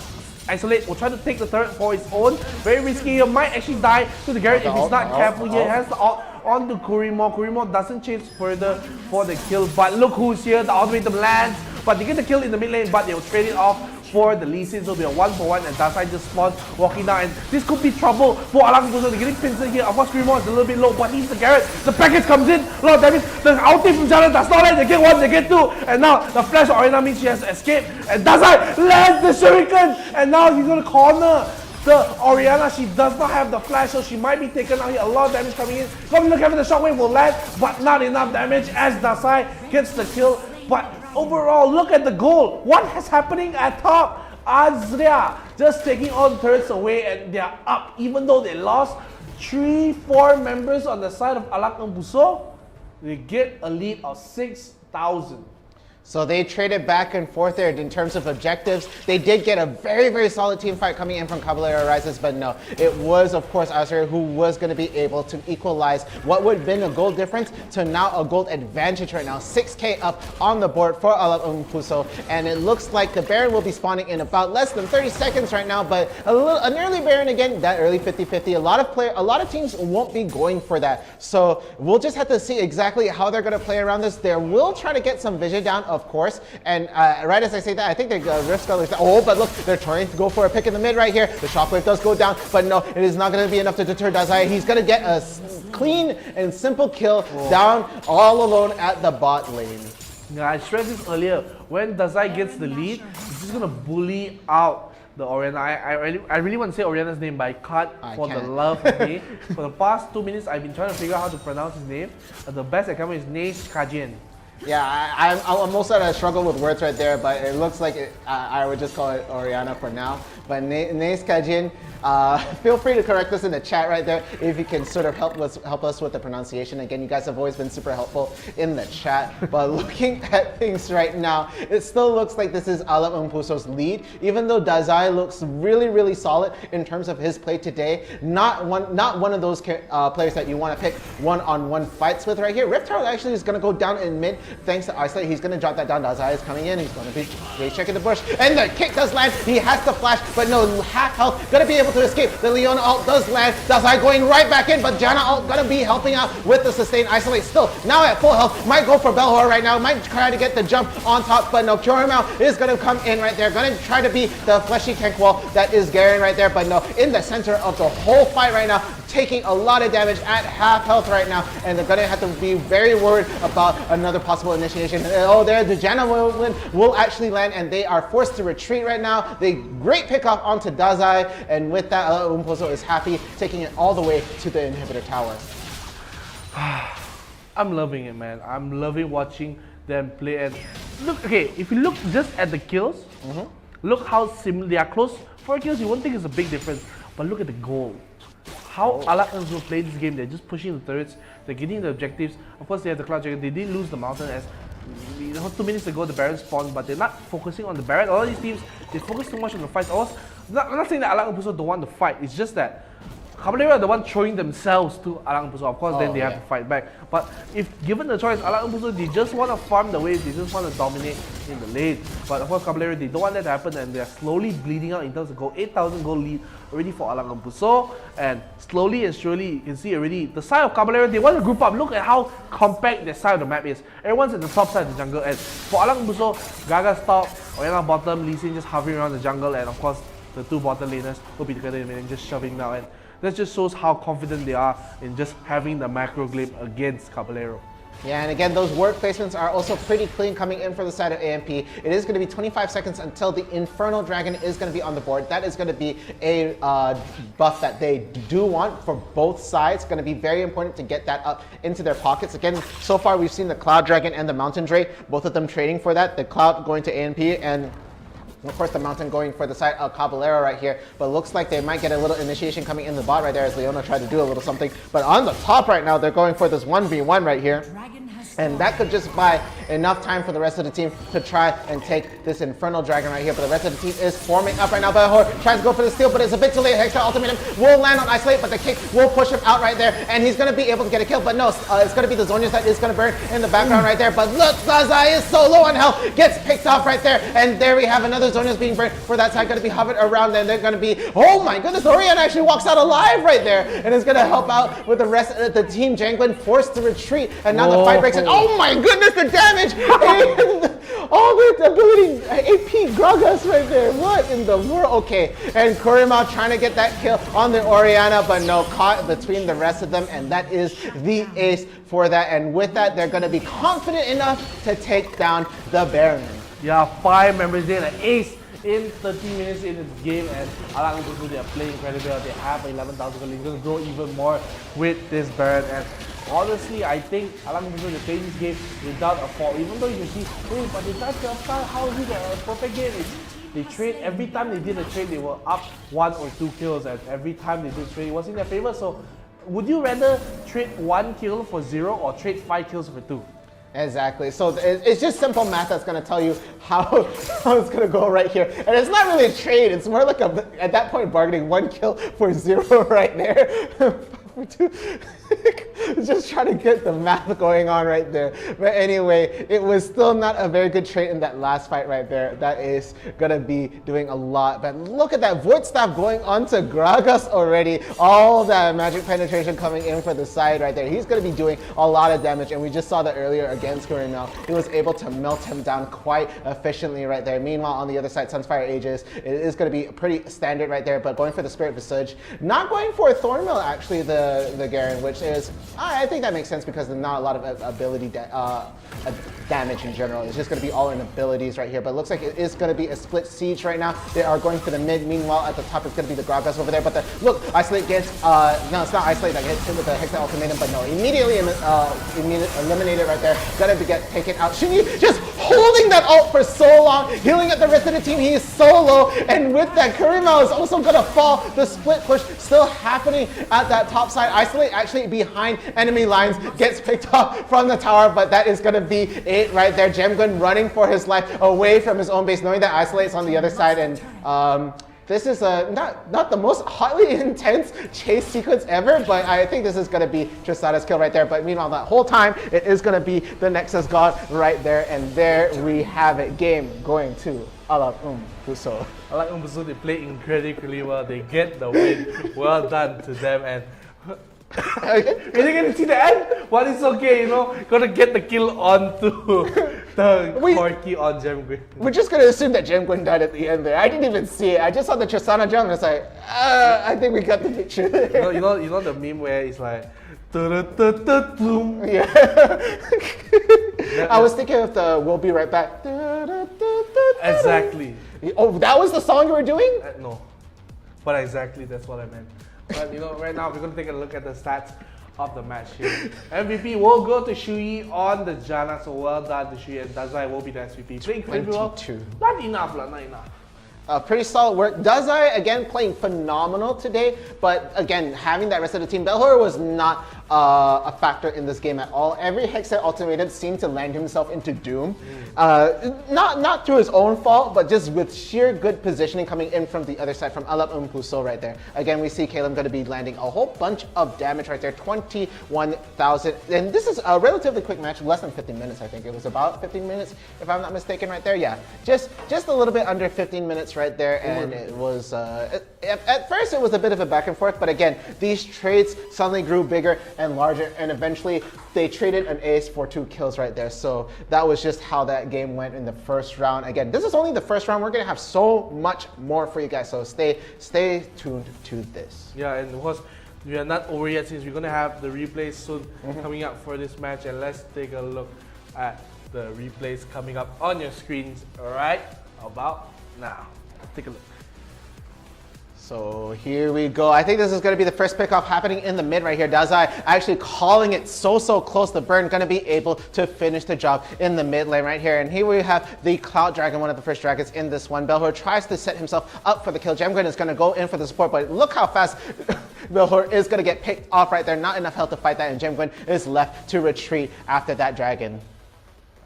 L: 𝐼SOLATE will try to take the turret for his own, very risky, he might actually die to the Garen if he's not careful here. He has the ult on to 𝐼MA. 𝐼MA doesn't chase further for the kill, but look who's here, the ultimatum lands, but they get the kill in the mid lane, but they will trade it off for the Lee Sin, so it'll be a 1-for-1, and 𝐷𝐷𝐼 just spawns walking down, and this could be trouble for 𝐿𝐿𝐿𝐿. They're getting pinched here. Of course, 𝐼MA is a little bit low, but he's the Garrett. The package comes in, a lot of damage. The ulti from Janna does not land. They get 1, they get 2, and now the flash of Orianna means she has to escape, and 𝐷𝐷𝐼 lands the shuriken, and now he's gonna corner the Orianna. She does not have the flash, so she might be taken out here. A lot of damage coming in. Probably look after the shockwave will land, but not enough damage as 𝐷𝐼 gets the kill. But overall, look at the goal. What is happening at top? Azria just taking all the turrets away, and they're up. Even though they lost 3-4 members on the side of 𝐿𝐿𝐿𝐿, they get a lead of 6,000.
M: So they traded back and forth there in terms of objectives. They did get a very, very solid team fight coming in from 𝐶𝐶𝐬 Rises, but no, it was, of course, 𝐼𝐢𝐴SIA who was going to be able to equalize what would have been a gold difference to now a gold advantage right now. 6K up on the board for Alap Umpuso, and it looks like the Baron will be spawning in about less than 30 seconds right now, but an early Baron again, that early 50-50. A lot of teams won't be going for that. So we'll just have to see exactly how they're going to play around this. They will try to get some vision down, of course, and right as I say that, I think they risk others. Oh, but look, they're trying to go for a pick in the mid right here. The shockwave does go down, but no, it is not going to be enough to deter 𝐷𝐷𝐻𝐼. He's going to get a clean and simple kill down all alone at the bot lane.
L: Yeah, I stressed this earlier. When 𝐷𝐷𝐻𝐼 gets the lead, he's just gonna bully out the Orianna. I really want to say Orianna's name, but I can't for the love of me. For the past 2 minutes, I've been trying to figure out how to pronounce his name. The best I can is 𝐻𝐶𝐬.
M: Yeah, I'm most at a struggle with words right there, but it looks like I would just call it Orianna for now. But 𝐻𝐶𝐬, feel free to correct us in the chat right there if you can sort of help us with the pronunciation. Again, you guys have always been super helpful in the chat. But looking at things right now, it still looks like this is Alap Umpuso's lead. Even though 𝐷𝐻𝐼 looks really, really solid in terms of his play today, not one of those players that you want to pick one-on-one fights with right here. Riftherald actually is going to go down in mid thanks to Isolate. He's going to drop that down. 𝐷𝐻𝐼 is coming in. He's going to be checking the bush, and the kick does land. He has to flash, but no, half health, going to be able to escape. The Leona ult does land. 𝐷𝐻𝐼 going right back in, but Janna ult going to be helping out with the sustained Isolate. Still, now at full health, might go for Belhor right now, might try to get the jump on top, but no, 𝐿𝐴𝐼 is going to come in right there, going to try to be the fleshy tank wall that is Garen right there, but no, in the center of the whole fight right now, taking a lot of damage at half health right now, and they're going to have to be very worried about another possible initiation. Oh, there, the Janna will actually land, and they are forced to retreat right now. They great pick off onto 𝐷𝐻𝐼, and with that, Alap Umpuso is happy, taking it all the way to the inhibitor tower.
L: I'm loving it, man. I'm loving watching them play. And look, okay, if you look just at the kills, look how similar they are. Close 4 kills, you won't think it's a big difference, but look at the goal. How Alap Umpuso play this game, they're just pushing the turrets, they're getting the objectives. Of course, they have the Cloud Dragon. They did lose the mountain as 2 minutes ago the Baron spawned, but they're not focusing on the Baron. A lot of these teams, they focus too much on the fights. I'm not saying that Alap Umpuso don't want to fight, it's just that 𝐶𝐶𝐬 are the one throwing themselves to Alap Umpuso. Of course, then they have to fight back. But if given the choice, Alap Umpuso, they just want to farm the waves, they just want to dominate in the lane. But of course, 𝐶𝐶𝐬, they don't want that to happen, and they're slowly bleeding out in terms of gold. 8,000 gold lead already for Alap Umpuso, and slowly and surely, you can see already the side of 𝐶𝐶𝐬, they want to group up. Look at how compact their side of the map is. Everyone's at the top side of the jungle, and for Alap Umpuso, Gaga top, Orianna bottom, Lee Sin just hovering around the jungle, and of course, the 2 bottom laners will be together in the middle, just shoving down. And that just shows how confident they are in just having the macro glaive against 𝐶𝐶𝐬.
M: Yeah, and again, those ward placements are also pretty clean coming in for the side of AMP. It is going to be 25 seconds until the Infernal Dragon is going to be on the board. That is going to be a buff that they do want for both sides. Going to be very important to get that up into their pockets. Again, so far we've seen the Cloud Dragon and the Mountain Drake, both of them trading for that. The Cloud going to AMP, and of course, the Mountain going for the side of 𝐶𝐶𝐬 right here, but looks like they might get a little initiation coming in the bot right there as Leona tried to do a little something. But on the top right now, they're going for this 1v1 right here. And that could just buy enough time for the rest of the team to try and take this Infernal Dragon right here. But the rest of the team is forming up right now. 𝐵𝐿𝐿 tries to go for the steal, but it's a bit too late. Hextech ultimate will land on Isolate, but the kick will push him out right there, and he's going to be able to get a kill. But no, it's going to be the Zhonya's that is going to burn in the background right there. But look, 𝐷𝐻𝐼 is so low on health, gets picked off right there, and there we have another Zhonya's being burned for that side. Going to be hovered around, and they're going to be, oh my goodness, Orianna actually walks out alive right there, and is going to help out with the rest of the team. Janglin forced to retreat, and now the fight breaks in. Oh my goodness, the damage! All the ability, AP Gragas right there. What in the world? Okay, and 𝐶𝐿𝐼 trying to get that kill on the Orianna, but no, caught between the rest of them, and that is the ace for that. And with that, they're going to be confident enough to take down the Baron.
L: Yeah, 5 members there, an ace in 30 minutes in this game, and Alap Umpuso, they are playing incredibly well. They have 11,000 gold. They're going to grow even more with this Baron. And honestly, I think Alap Umpuso, they play this game without a fault. Even though you see, hey, but they touched the style, how is it a perfect game? They trade, every time they did a trade, they were up 1 or 2 kills, and every time they did trade, it was in their favor. So would you rather trade 1 kill for 0 or trade 5 kills for 2?
M: Exactly. So it's just simple math that's going to tell you how it's going to go right here. And it's not really a trade. It's more like at that point, bargaining 1 kill for 0 right there. Just trying to get the math going on right there. But anyway, it was still not a very good trade in that last fight right there. That is going to be doing a lot. But look at that Void Staff going on to Gragas already. All that magic penetration coming in for the side right there. He's going to be doing a lot of damage. And we just saw that earlier against 𝐶𝐿𝐴. He was able to melt him down quite efficiently right there. Meanwhile, on the other side, Sunfire Aegis, it is going to be pretty standard right there. But going for the Spirit Visage. Not going for a Thornmail, actually, the Garen, which is, I think that makes sense because there's not a lot of ability damage in general. It's just going to be all in abilities right here. But it looks like it is going to be a split siege right now. They are going for the mid. Meanwhile, at the top, it's going to be the Gragas over there. But look, Isolate gets, no, it's not Isolate that gets hit with the Hexa Ultimatum, but no, immediately eliminated right there. Going to get taken out. Xingyi just holding that ult for so long, healing at the rest of the team. He is so low, and with that, 𝐶𝐿𝐴 is also going to fall. The split push still happening at that top side. Isolate actually behind enemy lines, gets picked up from the tower, but that is going to be it right there. 𝐿𝐴 running for his life away from his own base, knowing that Isolate's on the other side, and this is not the most hotly intense chase sequence ever, but I think this is going to be Tristana's kill right there. But meanwhile, that whole time, it is going to be the Nexus God right there, and there we have it. Game going to 𝐿𝐴.
K: 𝐿𝐴, they play incredibly well. They get the win. Well done to them. And you're going to see the end? Well, it's okay, you know. Got to get the kill onto the Corki on 𝐿𝐴.
M: We're just going to assume that 𝐿𝐴 died at the end there. I didn't even see it. I just saw the Tristana jump and it's like, I think we got the picture there.
K: You know the meme where it's like,
M: yeah. I was thinking of the "We'll Be Right Back."
K: Exactly.
M: Oh, that was the song you were doing?
K: No, but exactly that's what I meant. But you know, right now we're gonna take a look at the stats of the match here. MVP will go to Xingyi on the Janna, so well done to Xingyi, and 𝐷𝐴 will be the MVP. Playing incredibly well. Not enough, not enough.
M: Pretty solid work. 𝐷𝐴, again, playing phenomenal today, but again, having that rest of the team. 𝐿𝐴 was not a factor in this game at all. Every Hexa Ultimatum seemed to land himself into doom. Not through his own fault, but just with sheer good positioning coming in from the other side, from 𝐿𝐴 right there. Again, we see 𝐶𝐿𝐴 going to be landing a whole bunch of damage right there, 21,000. And this is a relatively quick match, less than 15 minutes, I think. It was about 15 minutes, if I'm not mistaken, right there. Yeah, just a little bit under 15 minutes right there. And it was, at first it was a bit of a back and forth, but again, these trades suddenly grew bigger and larger, and eventually they traded an ace for 2 kills right there. So that was just how that game went in the first round. Again, this is only the first round. We're gonna have so much more for you guys, so stay tuned to this.
K: Yeah, and of course, we are not over yet since we're gonna have the replays soon coming up for this match, and let's take a look at the replays coming up on your screens right about now. Let's take a look.
M: So here we go. I think this is going to be the first pickoff happening in the mid right here. 𝐷𝐴 actually calling it so close. The burn going to be able to finish the job in the mid lane right here. And here we have the Cloud Dragon, one of the first dragons in this one. 𝐿𝐴 tries to set himself up for the kill. 𝐿𝐴 is going to go in for the support, but look how fast 𝐿𝐴 is going to get picked off right there. Not enough health to fight that, and 𝐿𝐴 is left to retreat after that dragon.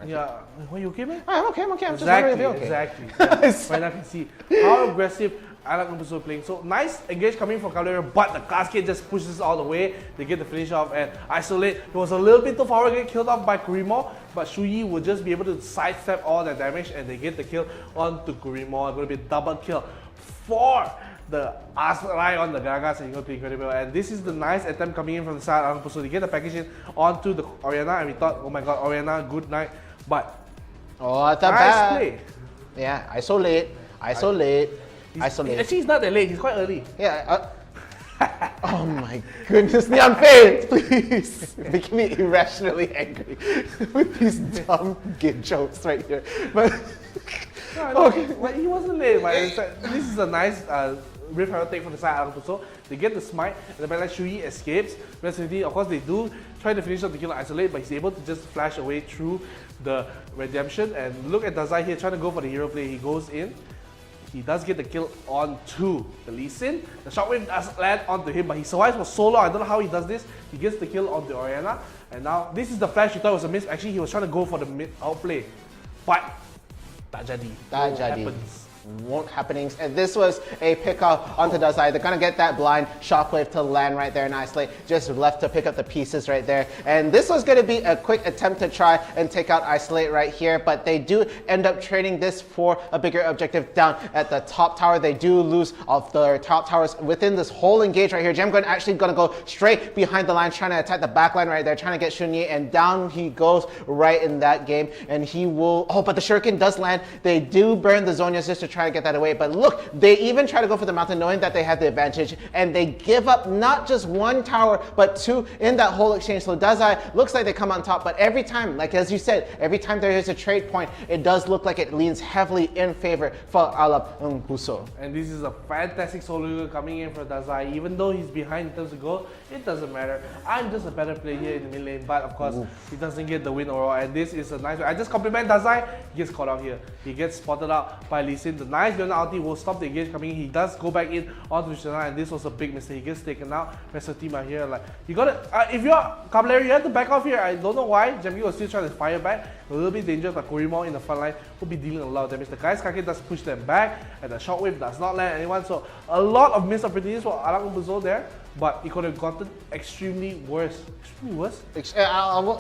K: Yeah, are you okay, man?
M: I'm okay. I'm
K: exactly,
M: just wondering if you're okay.
K: Exactly. Yeah. Right now, you can see how aggressive 𝐿𝐴 playing. So nice engage coming from 𝐿𝐴, but the cascade just pushes all the way. They get the finish off, and Isolate. It was a little bit too far, get killed off by 𝐶𝐿𝐴, but Xingyi will just be able to sidestep all that damage, and they get the kill onto 𝐶𝐿𝐴. It's going to be a double kill for the Asrai on the Gragas, and you're going to play incredible. And this is the nice attempt coming in from the side of 𝐿𝐴. So they get the package in onto the Orianna, and we thought, oh my god, Orianna, good night. But
M: nice
K: play.
M: Yeah, Isolate. Actually,
K: he's not that late. He's quite early.
M: Yeah. Oh my goodness, NeonFaith, please. Making me irrationally angry with these dumb gay jokes right here. But
K: but he wasn't late. This is a nice Rift Herald take from the side of 𝐿𝐴. They get the smite, and the Xingyi escapes. Of course, they do try to finish up the kill on Isolate, but he's able to just flash away through the redemption. And look at 𝐷𝐴 here trying to go for the hero play. He goes in, He does get the kill onto the 𝐒𝐮𝐦𝐦. The shockwave does land onto him, but he survives for so long. I don't know how he does this. He gets the kill on the Orianna. And now, this is the flash you thought was a miss. Actually, he was trying to go for the mid outplay. But, tak jadi.
M: Tak jadi.
K: Happens.
M: Won't happening. And this was a pickup onto 𝐻𝐻𝐼. They're gonna get that blind shockwave to land right there and isolate. Just left to pick up the pieces right there. And this was gonna be a quick attempt to try and take out isolate right here, but they do end up trading this for a bigger objective down at the top tower. They do lose off their top towers within this whole engage right here. 𝐿𝐺 actually gonna go straight behind the line, trying to attack the back line right there, trying to get 𝐮𝐦𝐦, and down he goes right in that game. And he will, oh, but the shuriken does land. They do burn the Zhonya's just to try to get that away. But look, they even try to go for the mountain knowing that they have the advantage, and they give up not just one tower, but two in that whole exchange. So 𝐻𝐻𝐼 looks like they come on top, but every time, like as you said, every time there is a trade point, it does look like it leans heavily in favor for 𝐼𝐻𝐼.
K: And this is a fantastic solo coming in for 𝐻𝐻𝐼. Even though he's behind in terms of goal, it doesn't matter. I'm just a better player here in the mid lane, but of course, he doesn't get the win overall, and this is a nice way. I just compliment 𝐻𝐻𝐼. He gets caught out here. He gets spotted out by 𝐿𝐿𝐮𝐦. The nice Leona ulti will stop the engage coming in. He does go back in onto 𝐻𝐻𝐼, and this was a big mistake. He gets taken out. Rest of the team are here. Like, you gotta, if you're 𝐶𝐵𝐿𝐼, you have to back off here. I don't know why. 𝐺𝐵 was still trying to fire back. A little bit dangerous, but 𝐶𝐸MAO in the front line will be dealing a lot of damage. The guy's 𝐶𝐞𝐗 does push them back, and the shockwave does not land anyone. So a lot of missed opportunities for 𝐼𝐻𝐼 there, but it could have gotten extremely worse. Extremely worse?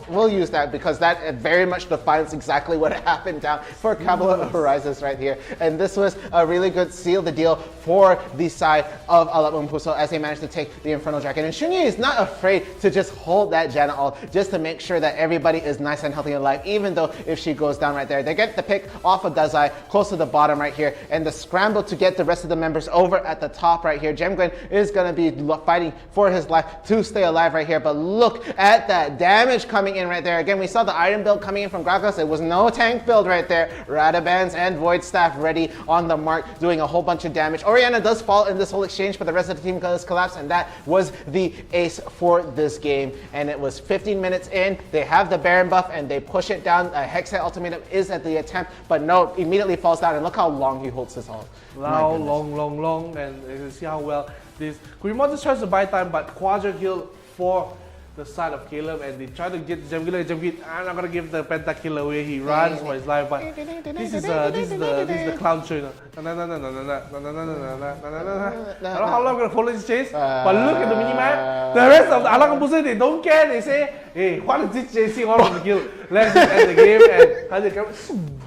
M: We'll use that because that very much defines exactly what happened down for Cavallo Horizons right here. And this was a really good seal the deal for the side of 𝐼𝐻𝐼 as they managed to take the Infernal Dragon. And 𝐮𝐦𝐦 is not afraid to just hold that Janna ult just to make sure that everybody is nice and healthy and alive, even though if she goes down right there. They get the pick off of 𝐻𝐻𝐼 close to the bottom right here, and the scramble to get the rest of the members over at the top right here. 𝐺𝐵 is going to be fighting for his life to stay alive right here, but look at that damage coming in right there. Again, we saw the iron build coming in from Gragas. It was no tank build right there. Radabands and Void Staff ready on the mark, doing a whole bunch of damage. Orianna does fall in this whole exchange, but the rest of the team does collapse, and that was the ace for this game. And it was 15 minutes in. They have the Baron buff, and they push it down. A Hextech ultimatum is at the attempt, but no, immediately falls down, and look how long he holds this ult.
K: Long, and you see how well this 𝐶𝐸MAO just tries to buy time, but quadra kill for the side of Caleb, and they try to get 𝐺𝐵. I'm not gonna give the penta kill away. He runs for his life, but this is the clown show. I don't know how long I'm gonna follow this chase, but look at the minimap. The rest of the 𝐼𝐻𝐼, they don't care. They say, hey, what is this chasing all of the kill? Let's just end the game, and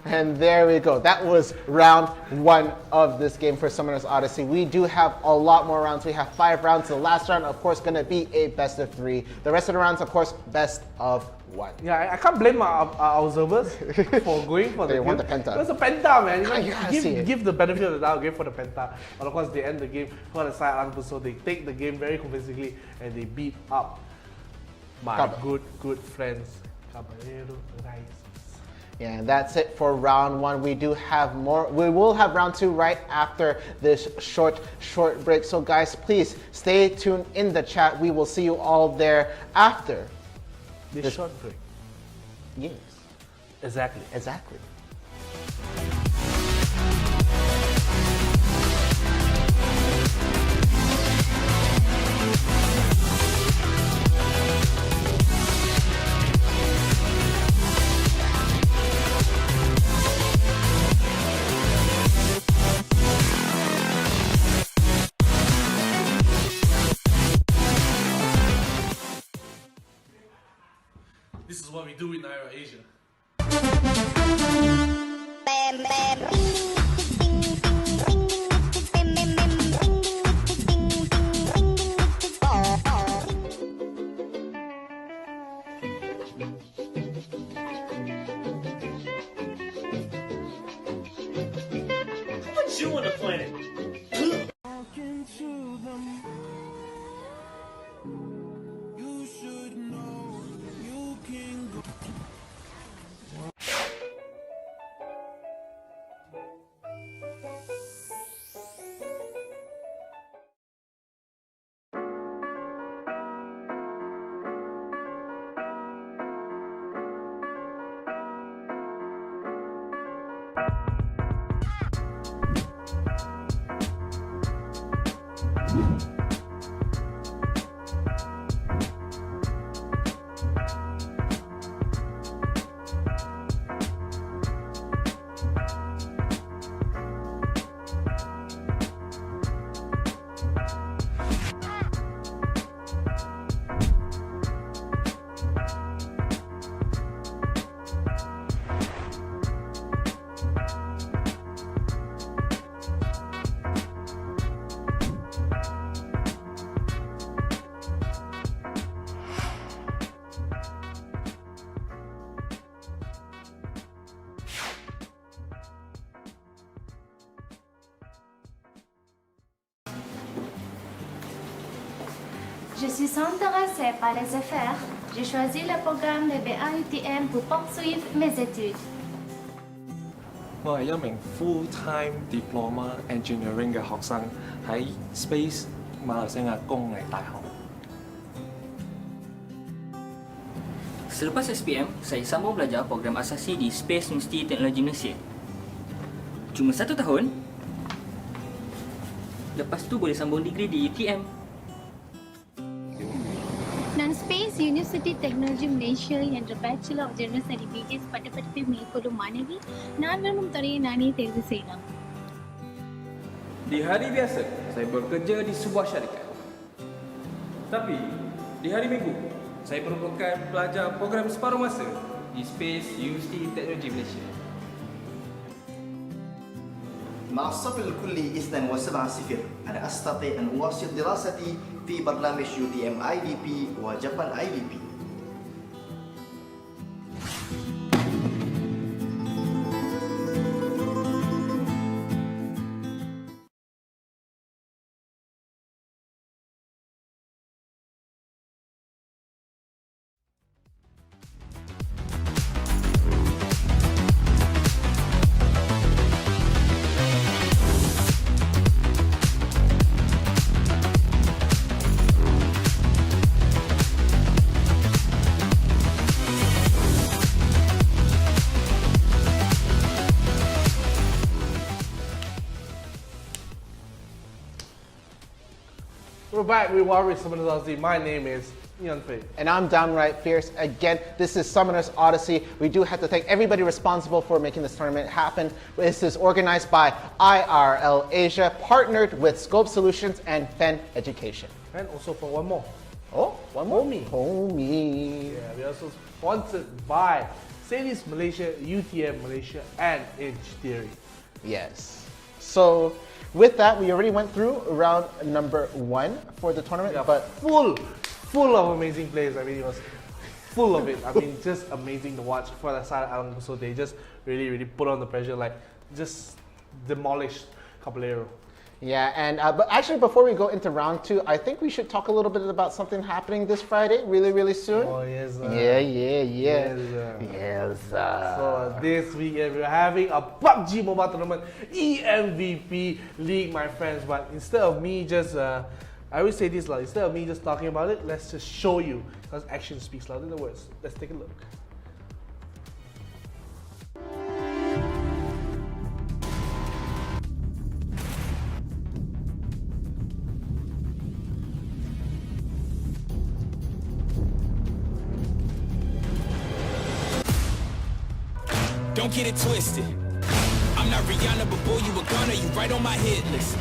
M: and there we go. That was round 1 of this game for Summoners Odyssey. We do have a lot more rounds. We have 5 rounds. The last round, of course, going to be a best of 3. The rest of the rounds, of course, best of 1.
K: Yeah, I can't blame our observers for going for the
M: They want the penta.
K: It was a penta, man.
M: You gotta
K: give the benefit of the doubt, go for the penta. But of course, they end the game for the side 𝐼𝐻𝐼, so they take the game very convincingly, and they beat up my good friends, Caballero Rice.
M: Yeah, and that's it for round 1. We do have more. We will have round 2 right after this short break. So guys, please stay tuned in the chat. We will see you all there after
K: this short break.
M: Yes.
K: Exactly. This is what we do in IRL Asia.
D: Put you on the planet.
F: Je suis intéressée par les affaires. J'ai choisi le programme de BA UTM pour poursuivre mes études.
G: 我係一名 full-time diploma engineering 嘅學生，喺 Space 馬來西亞工藝大學。
H: Selepas SPM, saya sambung belajar program asasi di Space University Teknologi Malaysia. Cuma 1 tahun. Lepas tu boleh sambung degree di UTM.
F: நான் space university technology Malaysia என்ற bachelor of general study BGS பட்டப்படிப்பை மேற்கொள்ளும் மாணவி நான் விரும்பும் துறையை நானே தேர்வு செய்யலாம்.
I: Di hari biasa, saya bekerja di sebuah syarikat. Tapi, di hari Minggu, saya merupakan pelajar program separuh masa di Space University Teknologi Malaysia.
J: مع الصف الكلي 2.7 أنا أستطيع أن أواصل دراستي في برنامج UTM IVP وجابان IVP.
K: We're back with Warwick Summoners Odyssey. My name is NeonFaith.
M: And I'm downright fierce. Again, this is Summoners Odyssey. We do have to thank everybody responsible for making this tournament happen. This is organized by IRL Asia, partnered with SKOB Solutions and FEN Education.
K: And also for one more.
M: Oh, one more?
K: HOMIEE. Yeah, we also sponsored by Sadis Malaysia, UTM Malaysia, and Edge Theory.
M: Yes. So, with that, we already went through round number 1 for the tournament,
K: Yeah,
M: but
K: full of amazing players. I mean, it was full of it. I mean, just amazing to watch for the side of so they just really put on the pressure, like just demolished 𝐿𝐴.
M: yeah, and but actually, before we go into round 2, I think we should talk a little bit about something happening this Friday, really soon.
K: Oh yes.
M: Yeah.
K: Yes.
M: Yes.
K: So this weekend we're having a PUBG Mobile tournament, EMVP League, my friends. But instead of me just, I always say this, instead of me just talking about it, let's just show you, because action speaks louder than words. Let's take a look.
D: Don't get it twisted. I'm not Rihanna, but boy, you a gunner. You right on my hit list.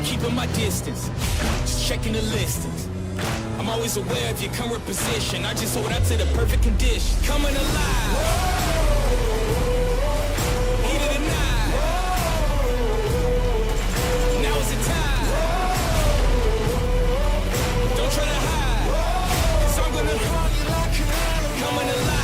D: Keeping my distance, just checking the listings. I'm always aware of your current position. I just hold out to the perfect condition. Coming alive. Heat of the night. Now is the time. Don't try to hide, 'cause I'm gonna hug you like an animal. Coming alive.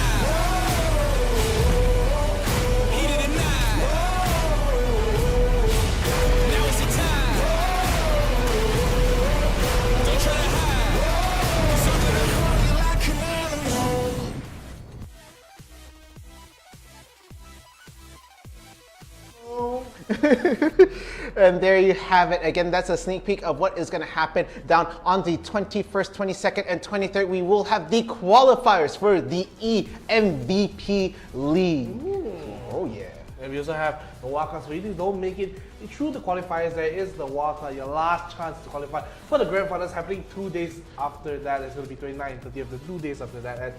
M: And there you have it. Again, that's a sneak peek of what is going to happen down on the 21st, 22nd, and 23rd. We will have the qualifiers for the EMVP League.
K: Ooh.
M: Oh, yeah.
K: And we also have the wildcard. So if you don't make it through the qualifiers, there is the wildcard, your last chance to qualify for the grand finals happening 2 days after that. It's going to be 29th, 30th, the 2 days after that. And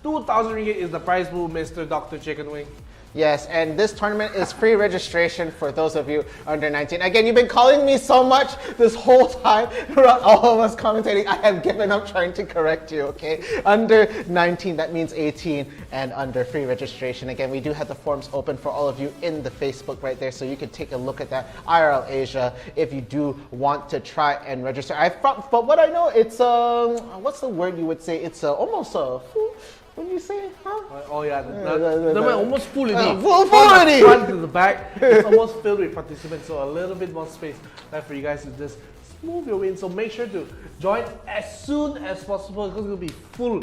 K: 2,000 ringgit is the prize pool, Mr. Dr. Chicken Wing.
M: Yes, and this tournament is free registration for those of you under 19. Again, you've been calling me so much this whole time throughout all of us commentating. I have given up trying to correct you, okay? Under 19, that means 18, and under free registration. Again, we do have the forms open for all of you in the Facebook right there, so you can take a look at that. IRL Asia, if you do want to try and register. But what I know, it's, what's the word you would say? It's almost a full. What do you say? Huh?
K: Oh yeah, the almost full already.
M: Full
K: From
M: already.
K: the front to the back, it's almost filled with participants, so a little bit more space left for you guys to just move your way in. So make sure to join as soon as possible because it'll be full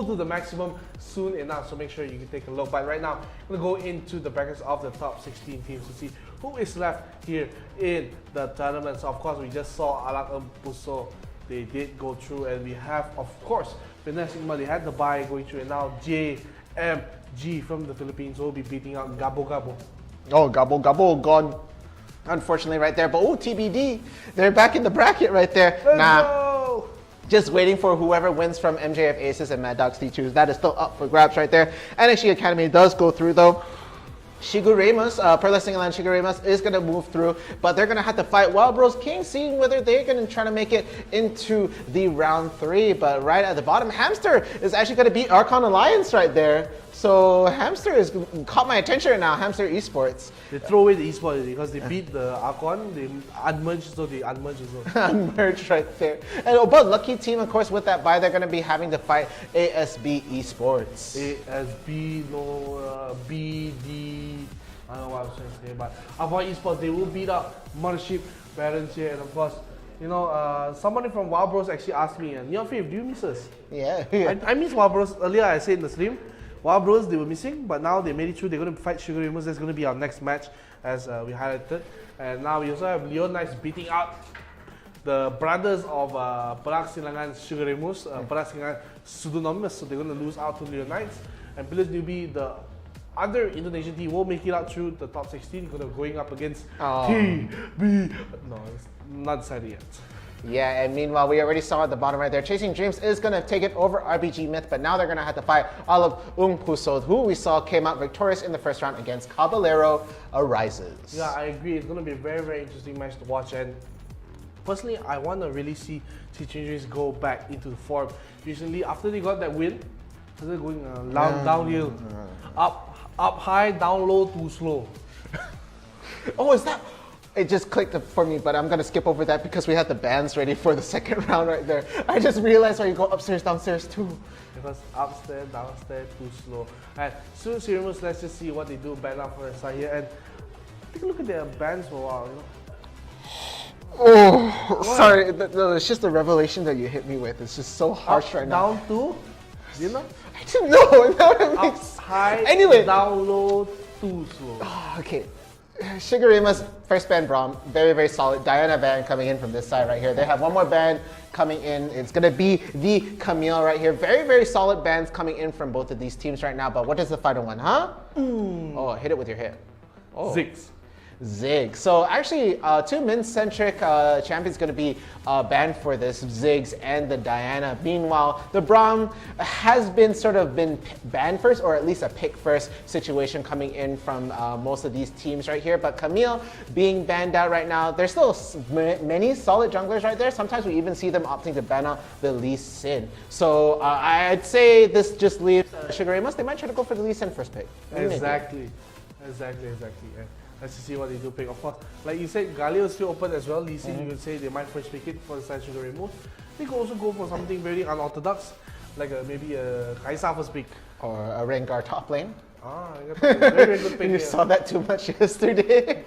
K: to the maximum soon enough. So make sure you can take a look. But right now, we're going to go into the brackets of the top 16 teams to see who is left here in the tournament. So of course, we just saw 𝐼𝐸 ASIA. They did go through, and we have, of course, Finesse Sigma. They had the bye going through, and now JMG from the Philippines will be beating out 𝐒𝐿𝐲.
M: Oh, 𝐒𝐿𝐲 gone. Unfortunately, right there. But oh, TBD, they're back in the bracket right there.
K: Let's go.
M: Just waiting for whoever wins from MJF Aces and Mad Dogs D2. That is still up for grabs right there. NXG Academy does go through though. 𝐒𝐮𝐬𝐬𝐸, Perla Singalan 𝐒𝐮𝐬𝐸𝐸 is going to move through, but they're going to have to fight Wild Bros King, seeing whether they're going to try to make it into the round 3. But right at the bottom, Hamster is actually going to beat 𝐅𝐿 Alliance right there. So Hamster has caught my attention right now, Hamster Esports.
K: They throw away the esports because they beat the 𝐼𝐿, they unmerged, so they unmerged as well.
M: Unmerged right there. And but lucky team, of course, with that bye, they're going to be having to fight ASB Esports.
K: ASB, no, BD, I don't know what I was trying to say, but 𝐼𝐿 Esports, they will beat up Mothership Parents here, and of course, you know, somebody from Wild Bros actually asked me, NeonFaith, do you miss us?
M: Yeah.
K: I miss Wild Bros. Earlier I said in the stream, Wild Bros, they were missing, but now they made it through. They're going to fight 𝐒𝐮𝐬𝐸𝐸. That's going to be our next match, as we highlighted. And now we also have Leonites beating out the brothers of Perak Silangan 𝐒𝐮𝐬𝐸𝐸, Perak Silangan Pseudonomous, so they're going to lose out to Leonites. And Pillars Newbie, the other Indonesian team, will make it out through the top 16, going up against TB. No, it's not decided yet.
M: Yeah, and meanwhile, we already saw at the bottom right there, Chasing Dreams is going to take it over RBG Myth, but now they're going to have to fight 𝐿𝐸 ASIA, who we saw came out victorious in the first round against Caballero Arises.
K: Yeah, I agree. It's going to be a very, very interesting match to watch, and personally, I want to really see Chasing Dreams go back into the form. Recently, after they got that win, they're going downhill, up high, down low, too slow.
M: Oh, is that? It just clicked for me, but I'm going to skip over that because we had the bands ready for the second round right there. I just realized why you go upstairs, downstairs too.
K: Because upstairs, downstairs, too slow. And soon, 𝐒𝐮𝐬𝐸𝐸, let's just see what they do ban up for the side here. And take a look at their bands for a while, you know.
M: Oh, what? Sorry, it's just the revelation that you hit me with. It's just so harsh right now.
K: Down to? You know?
M: I didn't know.
K: Up high,
M: anyway.
K: Down low, too slow.
M: Okay. 𝐒𝐮𝐬𝐸𝐸's first ban Braum, very, very solid. Diana ban coming in from this side right here. They have one more ban coming in. It's going to be the Camille right here. Very, very solid bans coming in from both of these teams right now. But what is the final one, huh? Oh, hit it with your hip. Oh. 𝐿𝐸𝐸. So actually, two men-centric champions going to be banned for this, 𝐿𝐸𝐸 and the Diana. Meanwhile, the Braum has been banned first, or at least a pick first situation coming in from most of these teams right here. But Camille being banned out right now. There's still many solid junglers right there. Sometimes we even see them opting to ban out the Lee Sin. So I'd say this just leaves 𝐒𝐮𝐬𝐸𝐸. They might try to go for the Lee Sin first pick.
K: Exactly. Yeah. Let's see what they do pick. Of course, like you said, 𝐿𝐸𝐸 is still open as well. Lee Sin, you could say they might first pick it for the side 𝐒𝐮𝐬𝐸𝐸. They could also go for something very unorthodox, like maybe a 𝐿𝐸𝐸 first pick.
M: Or a Rengar top lane.
K: Very, very good pick.
M: You saw that too much yesterday.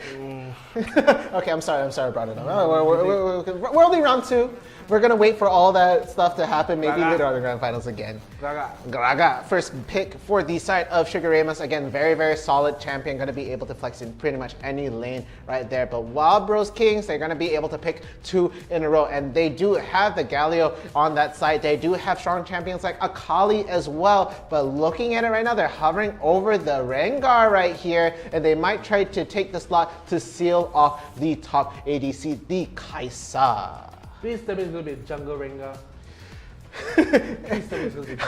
M: Okay, I'm sorry I brought it up. We're only round 2. We're going to wait for all that stuff to happen, maybe later on in the grand finals again. Graga. First pick for the side of 𝐒𝐮𝐬𝐸𝐸. Again, very, very solid champion. Going to be able to flex in pretty much any lane right there. But Wild Bros Kings, they're going to be able to pick 2 in a row. And they do have the 𝐿𝐸𝐸 on that side. They do have strong champions like 𝐼𝐸 as well. But looking at it right now, they're hovering over the Rengar right here. And they might try to take the slot to seal off the top ADC, the Kai'Sa.
K: Please tell me it's going to be jungle Rengar.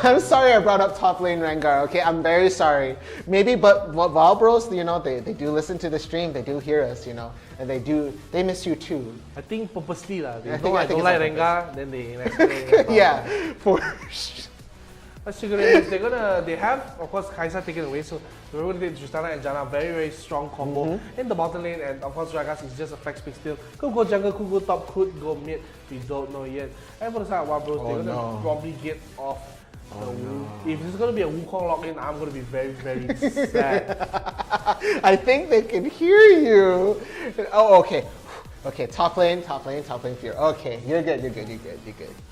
M: I'm sorry I brought up top lane Rengar, okay? I'm very sorry. Maybe, but Wild Bros, you know, they do listen to the stream, they do hear us, you know, and they miss you too.
K: I think purposely lah. They know I don't like Rengar, then they
M: yeah, for
K: 𝐒𝐮𝐬𝐸𝐸, they have, of course, Kai'Sa taken away, so we're going to take Tristana and Janna, very, very strong combo in the bottom lane, and of course, Gragas is just a flex pick still. Could go jungle, could go top, could go mid, we don't know yet. And for the side of Wild Bros, they're going to probably get off the Wu. If this is going to be a Wukong lock-in, I'm going to be very, very sad.
M: I think they can hear you. Oh, okay. Okay, top lane, Fiora. Okay, you're good.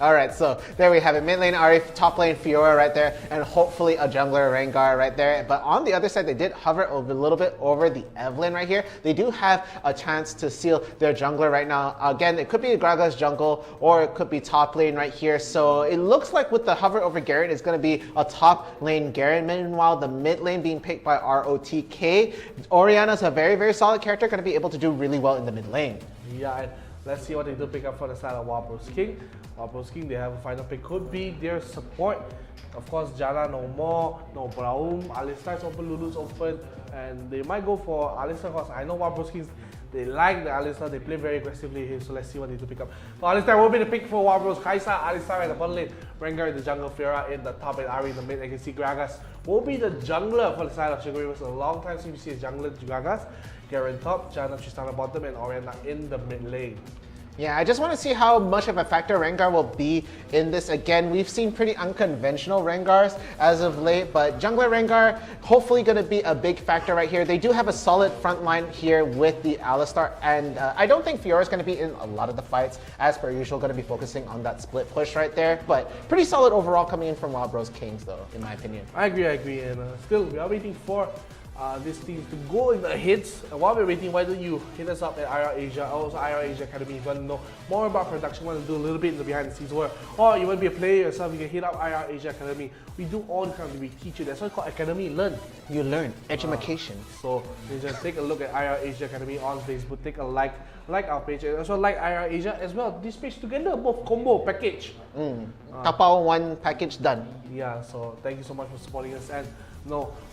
M: All right, so there we have it. Mid lane Ahri, top lane Fiora right there, and hopefully a jungler Rengar right there. But on the other side, they did hover a little bit over the Evelynn right here. They do have a chance to seal their jungler right now. Again, it could be Graga's jungle, or it could be top lane right here. So it looks like with the hover over Garen, it's going to be a top lane Garen. Meanwhile, the mid lane being picked by 𝐼𝐢𝐷𝐾. Orianna's a very, very solid character, going to be able to do really well in the mid lane.
K: Yeah, and let's see what they do pick up for the side of Wild Bros King. Wild Bros King, they have a final pick. Could be their support. Of course, Janna no more, no Braum, Alistar is open, Lulu's open, and they might go for Alistar because I know Wild Bros Kings, they like the Alistar, they play very aggressively here, so let's see what they do pick up. So Alistar will be the pick for Wild Bros. Kai'Sa, Alistar in the bottom lane, Rengar in the jungle, Fiora in the top, and Ahri in the mid. I can see Gragas will be the jungler for the side of Sugar River. It's a long time since we see a jungler Gragas. Garen top, Janna Tristana bottom, and Orianna in the mid lane.
M: Yeah, I just want to see how much of a factor Rengar will be in this. Again, we've seen pretty unconventional Rengars as of late, but jungler Rengar hopefully going to be a big factor right here. They do have a solid front line here with the Alistar, and I don't think Fiora is going to be in a lot of the fights. As per usual, going to be focusing on that split push right there, but pretty solid overall coming in from Wild Bros Kings though, in my opinion.
K: I agree, and still we are waiting for this team to go in the hits. And while we're waiting, why don't you hit us up at IRL Asia, also IRL Asia Academy. If you want to know more about production, want to do a little bit in the behind the scenes work, or you want to be a player yourself, you can hit up IRL Asia Academy. We do all the kind of, we teach you. That's why it's called Academy Learn.
M: You learn, education.
K: So you just take a look at IRL Asia Academy on Facebook, take a like our page, and also like IRL Asia as well. This page together, both combo package.
M: Tapao one package done.
K: Yeah, so thank you so much for supporting us, and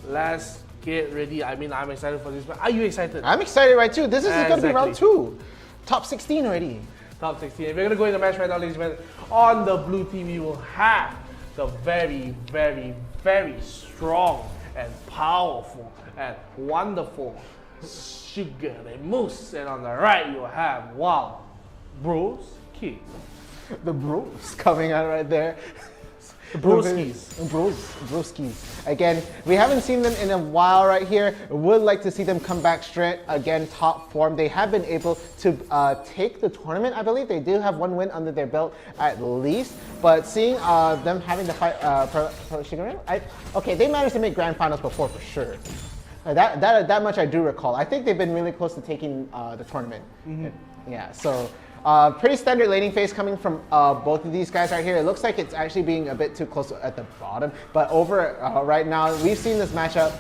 K: let's get ready. I mean, I'm excited for this, but are you excited?
M: I'm excited right too. This is going to be round 2. Top 16 already.
K: Top 16. If we're going to go in the match right now, ladies and gentlemen, on the blue team, we will have the very, very, very strong and powerful and wonderful Sugar and Moose. And on the right, you have Wild Bros King.
M: The bros coming out right there.
K: Broskies.
M: Broskies. Again, we haven't seen them in a while right here. Would like to see them come back straight. Again, top form. They have been able to take the tournament, I believe. They do have 1 win under their belt at least. But seeing them having to fight okay, they managed to make grand finals before for sure. That much I do recall. I think they've been really close to taking the tournament. Yeah, so pretty standard laning phase coming from both of these guys right here. It looks like it's actually being a bit too close at the bottom, but over right now, we've seen this matchup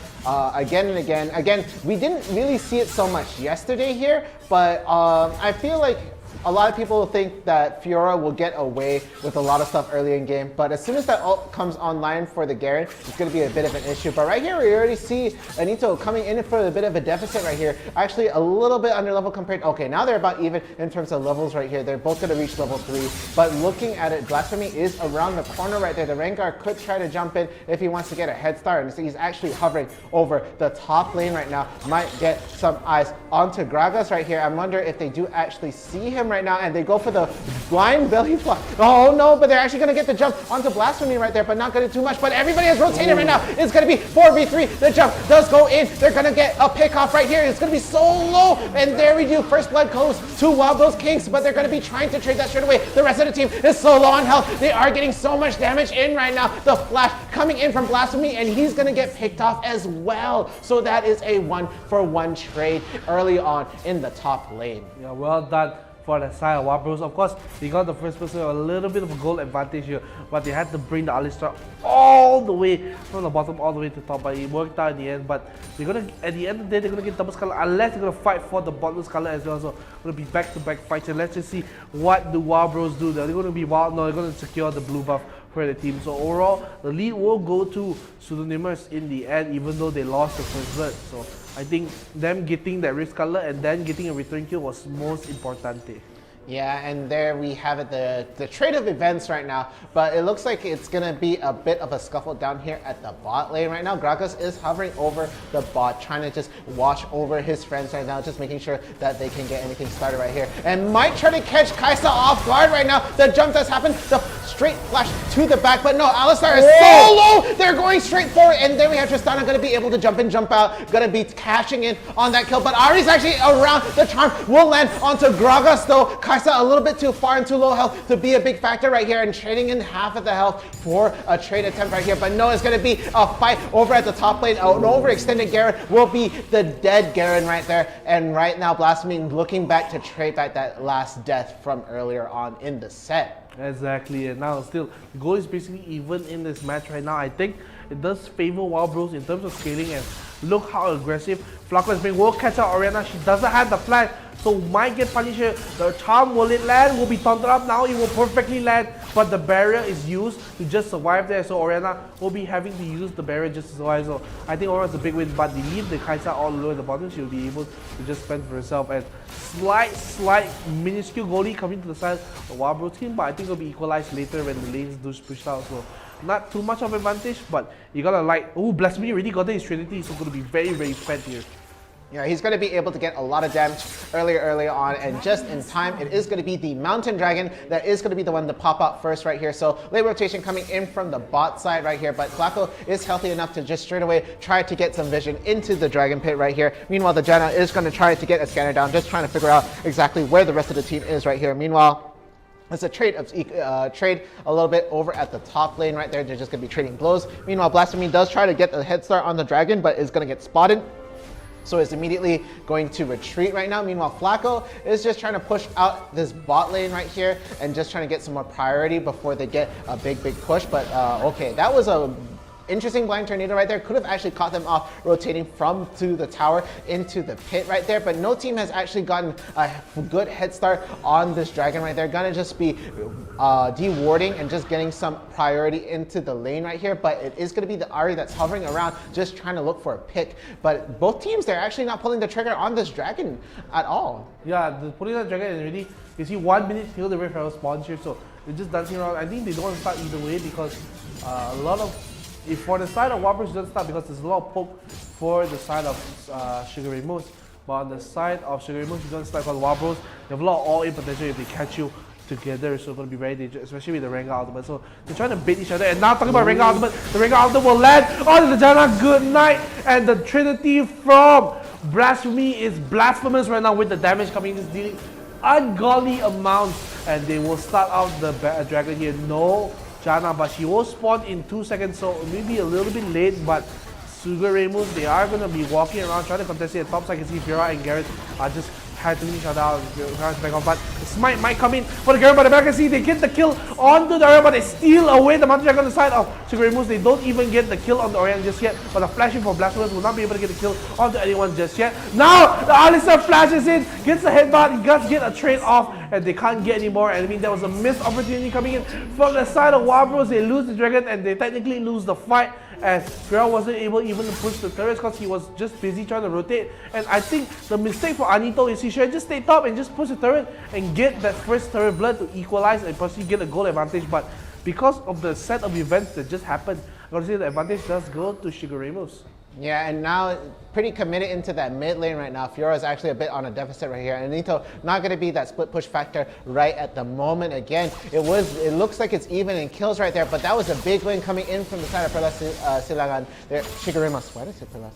M: again and again. Again, we didn't really see it so much yesterday here, but I feel like a lot of people think that Fiora will get away with a lot of stuff early in game, but as soon as that ult comes online for the Garen, it's going to be a bit of an issue. But right here, we already see 𝐼𝐸𝐷𝐻 coming in for a bit of a deficit right here. Actually, a little bit under level compared. Okay, now they're about even in terms of levels right here. They're both going to reach level 3. But looking at it, Blasphemy is around the corner right there. The Rengar could try to jump in if he wants to get a head start. And he's actually hovering over the top lane right now. Might get some eyes onto Gragas right here. I wonder if they do actually see him right now, and they go for the blind belly flop. Oh no, but they're actually going to get the jump onto Blasphemy right there, but not going to do too much. But everybody has rotated right now. It's going to be 4v3. The jump does go in. They're going to get a pick off right here. It's going to be so low. And there we do. First blood goes to Wild Bros Kings, but they're going to be trying to trade that straight away. The rest of the team is so low on health. They are getting so much damage in right now. The flash coming in from Blasphemy, and he's going to get picked off as well. So that is a 1-for-1 trade early on in the top lane.
K: Yeah, well done for the side of Wild Bros. Of course, they got the first person with a little bit of a goal advantage here, but they had to bring the Alistar all the way from the bottom all the way to the top, but it worked out in the end. But they're gonna, at the end of the day, they're gonna get double Scarlet unless they're gonna fight for the bottom Scarlet as well. So gonna be back-to-back fights, and let's just see what the Wild Bros do. They're gonna be wild. No, they're gonna secure the blue buff for the team. So overall, the lead will go to Pseudonymous in the end, even though they lost the first blood. So I think them getting that Rift Color and then getting a return kill was most important.
M: Yeah, and there we have it, the trade of events right now, but it looks like it's gonna be a bit of a scuffle down here at the bot lane right now. Gragas is hovering over the bot, trying to just watch over his friends right now, just making sure that they can get anything started right here. And might try to catch Kaisa off guard right now. The jump does happen, the straight flash to the back, but no, Alistar is so low! They're going straight forward, and then we have Tristana gonna be able to jump in, jump out, gonna be cashing in on that kill, but Ahri's actually around. The charm will land onto Gragas though. Kaisa a little bit too far and too low health to be a big factor right here, and trading in half of the health for a trade attempt right here. But no, it's going to be a fight over at the top lane. An overextended Garen will be the dead Garen right there. And right now, Blasphemy looking back to trade back that last death from earlier on in the set.
K: Exactly, and now still, the goal is basically even in this match right now. I think it does favor Wild Bros in terms of scaling, and look how aggressive Flaco is being. Will catch out Orianna. She doesn't have the flash, so might get punished here. The charm, will it land? Will be taunted up now. It will perfectly land, but the barrier is used to just survive there. So Orianna will be having to use the barrier just to survive. So I think Orianna's a big win, but they leave the Kaisa all the way at the bottom. She'll be able to just fend for herself. And slight minuscule goalie coming to the side of the Wild Bros team, but I think it'll be equalized later when the lanes do push out. So not too much of advantage, but you gotta like, oh, Blasphemy already got his Trinity, so going to be very fed here.
M: Yeah, he's going to be able to get a lot of damage early on, and just in time, it is going to be the Mountain Dragon that is going to be the one to pop out first right here. So late rotation coming in from the bot side right here, but Flaco is healthy enough to just straight away try to get some vision into the Dragon Pit right here. Meanwhile, the Janna is going to try to get a scanner down, just trying to figure out exactly where the rest of the team is right here. Meanwhile, it's a trade a little bit over at the top lane right there. They're just going to be trading blows. Meanwhile, Blasphemy does try to get a head start on the Dragon, but is going to get spotted. So it's immediately going to retreat right now. Meanwhile, Flaco is just trying to push out this bot lane right here and just trying to get some more priority before they get a big push. But okay, that was a interesting blind tornado right there. Could have actually caught them off rotating from to the tower into the pit right there, but no team has actually gotten a good head start on this Dragon right there. Gonna just be de-warding and just getting some priority into the lane right here, but it is going to be the Ahri that's hovering around just trying to look for a pick. But both teams, they're actually not pulling the trigger on this Dragon at all.
K: Yeah, pulling the Dragon is really, you see 1 minute healed away from our spawn here, so they're just dancing around. I think they don't want to start either way because a lot of, if for the side of Wild Bros, doesn't start because there's a lot of poke for the side of Sugar Ray Moose. But on the side of Sugar Ray Moose, you don't start because Wild Bros, they have a lot of all-in potential if they catch you together, so it's going to be very dangerous, especially with the Rengar ultimate. So they're trying to bait each other, and now talking about Rengar ultimate, the Rengar ultimate will land on the Janna. Good night, and the Trinity from Blasphemy is blasphemous right now with the damage coming, just dealing ungodly amounts, and they will start out the Dragon here. No Janna, but she will spawn in 2 seconds, so maybe a little bit late, but Sugar Ray Moose, they are going to be walking around trying to contest it at top side. I can see Fiora and Garrett are just handling each other out. Back on, but Smite might come in for the Garen, but the back can see they get the kill onto the Orion, but they steal away the Mountain Dragon on the side of Sugar Ray Moose. They don't even get the kill on the Orion just yet, but the flashing for Blasphemous will not be able to get the kill onto anyone just yet. Now the Alistar flashes in, gets the headbutt, he does get a trade off, and they can't get any more. And I mean, there was a missed opportunity coming in from the side of Wild Bros. They lose the Dragon and they technically lose the fight, as Fiora wasn't able even to push the turrets because he was just busy trying to rotate. And I think the mistake for Anito is he should just stay top and just push the turret and get that first turret blood to equalize and possibly get a goal advantage. But because of the set of events that just happened, I'm going to say the advantage does go to Sugar Ray Moose.
M: Yeah, and now pretty committed into that mid lane right now. Fiora is actually a bit on a deficit right here, and Anito not going to be that split push factor right at the moment. Again, it looks like it's even in kills right there, but that was a big win coming in from the side of Perlas Silangan. There, Shigerumas, why did I say Perlas?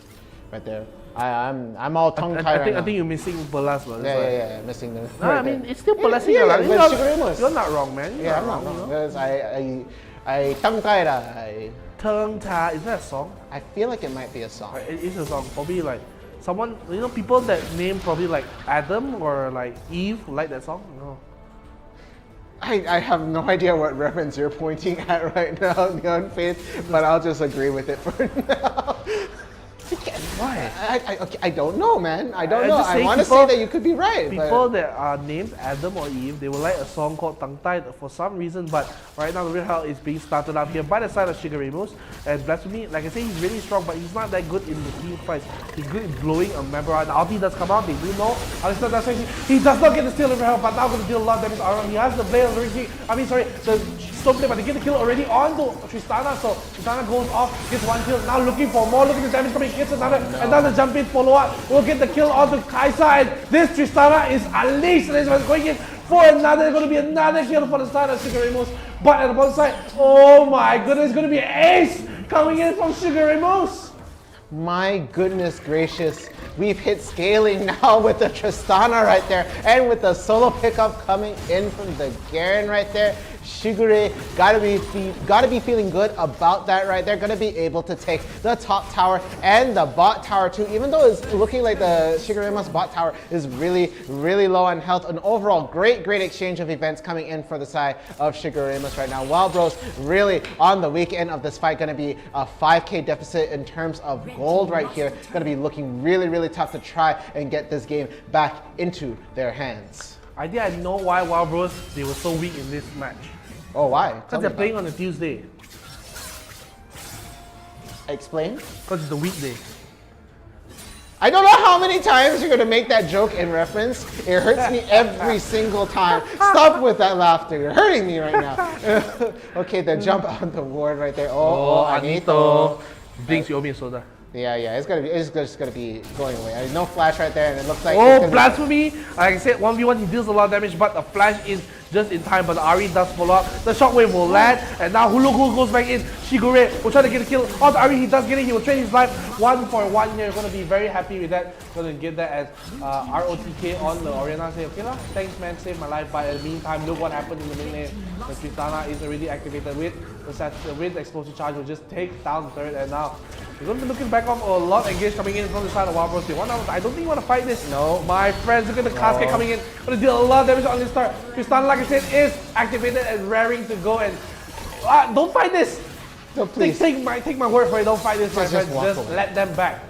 M: Right there. I'm all tongue-tied right now.
K: I think you're missing Perlas.
M: Yeah, missing them.
K: No, I mean, it's still Perlas. You're not wrong, man.
M: Yeah, I'm not wrong. Because I tongue-tied.
K: Tongue-tied, is that a song?
M: I feel like it might be a song.
K: It is a song, probably like someone, you know, people that name probably like Adam or like Eve like that song. No.
M: I have no idea what reference you're pointing at right now, NeonFaith, but I'll just agree with it for now.
K: Why?
M: I don't know, man. I don't know.
K: just
M: I
K: saying
M: want to
K: people-
M: say that you could be right.
K: People
M: but
K: that are named Adam or Eve, they will like a song called Tongue Tied for some reason, but right now the real hell is being started up here by the side of 𝐿𝐿𝐿𝐿𝐿𝐿. And Blasphemy, like I say, he's really strong, but he's not that good in the team fights. He's good in blowing a member out. The ulti does come out, they do know. Alistar does actually, he does not get the steal of hell, but now going to deal a lot of damage around. He has the blade of the ring. The stone play, but they get the kill already on to Tristana, so Tristana goes off, gets one kill, now looking for more, look at the damage coming, gets another jump in follow-up, will get the kill onto 𝐿𝐿𝐿𝐿, and this Tristana is unleashed, and it's going in for another, going to be another kill for the side of 𝐿𝐿𝐿𝐿. But at the bottom side, oh my goodness, it's going to be an ace coming in from 𝐿𝐿𝐿𝐿.
M: my goodness gracious, we've hit scaling now with the Tristana right there, and with the solo pickup coming in from the Garen right there. 𝐿𝐿𝐿𝐿 gotta be feeling good about that right there. Gonna be able to take the top tower and the bot tower too, even though it's looking like the 𝐿𝐿𝐿𝐿's bot tower is really low on health. An overall great exchange of events coming in for the side of 𝐿𝐿𝐿𝐿 right now. Wild Bros really on the weak end of this fight, gonna be a 5k deficit in terms of gold right here. Gonna be looking really tough to try and get this game back into their hands.
K: I think I know why Wild Bros, they were so weak in this match.
M: Oh, why?
K: Because they're playing on a Tuesday.
M: Explain?
K: Because it's a weekday.
M: I don't know how many times you're going to make that joke in reference. It hurts me every single time. Stop with that laughter. You're hurting me right now. Okay, the jump on the ward right there. Oh, Anito.
K: Thinks you owe me a soda.
M: Yeah, it's just gonna be going away. No flash right there, and it looks like
K: Blasphemy! Like I said, 1v1 he deals a lot of damage, but the flash is just in time, but the Ahri does follow up. The shockwave will land, and now who goes back in. 𝐿𝐿𝐿𝐿 will try to get a kill on the Ahri. He does get it. He will trade his life 1-for-1 here. Gonna be very happy with that. Gonna get that as ROTK on the Orianna. Say, okay lah, thanks man, saved my life. But in the meantime, look what happened in the mid lane. The Tristana is already activated with the explosive charge. Will just take down the turret, and now we're going to be looking back up a lot of engage coming in from the side of Wild Bros. I don't think you want to fight this.
M: No.
K: My friends, look at the 𝐿𝐿𝐿𝐿 coming in. Going to deal a lot of damage on this start. Tristana, like I said, is activated and raring to go. And don't fight this.
M: No, please.
K: Take my word for it. Don't fight this, my friends. Just let them back.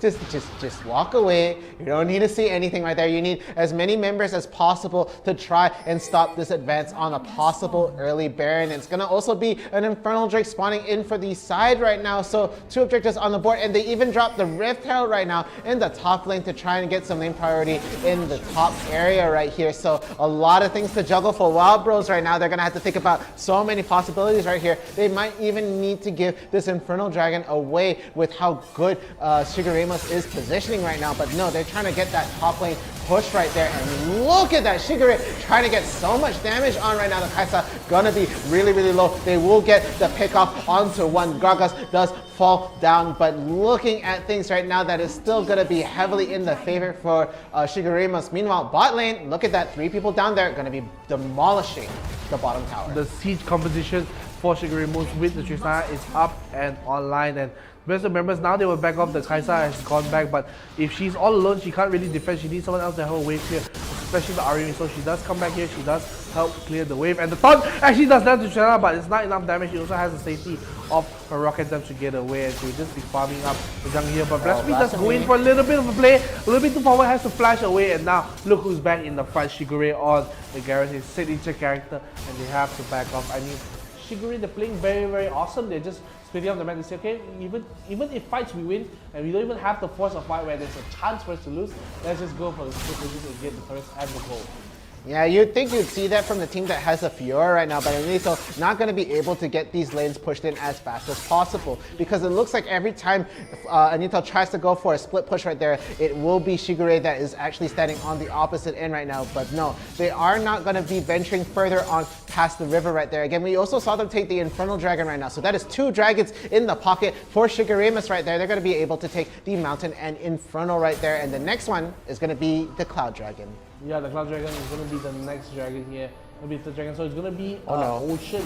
M: just walk away. You don't need to see anything right there. You need as many members as possible to try and stop this advance on a possible early Baron. It's gonna also be an Infernal Drake spawning in for the side right now. So 2 objectives on the board, and they even dropped the Rift Herald right now in the top lane to try and get some lane priority in the top area right here. So a lot of things to juggle for Wild Bros right now. They're gonna have to think about so many possibilities right here. They might even need to give this Infernal Dragon away with how good 𝐿𝐿𝐿𝐿 is positioning right now, but no, they're trying to get that top lane push right there, and look at that 𝐿𝐿𝐿𝐿 trying to get so much damage on right now. The 𝐿𝐿𝐿𝐿 gonna be really low. They will get the pick off onto one. Gragas does fall down, but looking at things right now, that is still gonna be heavily in the favor for 𝐿𝐿𝐿𝐿. Meanwhile, bot lane, look at that, 3 people down there, gonna be demolishing the bottom tower.
K: The siege composition for 𝐿𝐿𝐿𝐿 with the Tristana is up and online, and rest of the members now they will back off. The 𝐿𝐿𝐿𝐿 has gone back, but if she's all alone, she can't really defend. She needs someone else to help wave here, especially the Ahri. So she does come back here. She does help clear the wave, and the taunt actually does that to Tristana, but it's not enough damage. She also has the safety of her rocket jump to get away, and she will just be farming up the jungle here. But Blasphemy does go in for a little bit of a play, a little bit too forward, has to flash away, and now look who's back in the front. 𝐿𝐿𝐿𝐿 on the Garrett, his signature character, and they have to back off. I mean, 𝐿𝐿𝐿𝐿, they're playing very awesome. They're just splitting up the match and say, okay, even if fights we win, and we don't even have the force of fight where there's a chance for us to lose, let's just go for the split and get the turrets and the goal.
M: Yeah, you'd think you'd see that from the team that has a Fiora right now, but Anito not going to be able to get these lanes pushed in as fast as possible, because it looks like every time Anito tries to go for a split push right there, it will be 𝐿𝐿𝐿𝐿 that is actually standing on the opposite end right now. But no, they are not going to be venturing further on past the river right there. Again, we also saw them take the Infernal Dragon right now, so that is 2 dragons in the pocket for 𝐿𝐿𝐿𝐿 right there. They're going to be able to take the Mountain and Infernal right there, and the next one is going to be the Cloud Dragon.
K: Yeah, the Cloud Dragon is going to be the next dragon here. It'll be the dragon, so it's going to be Ocean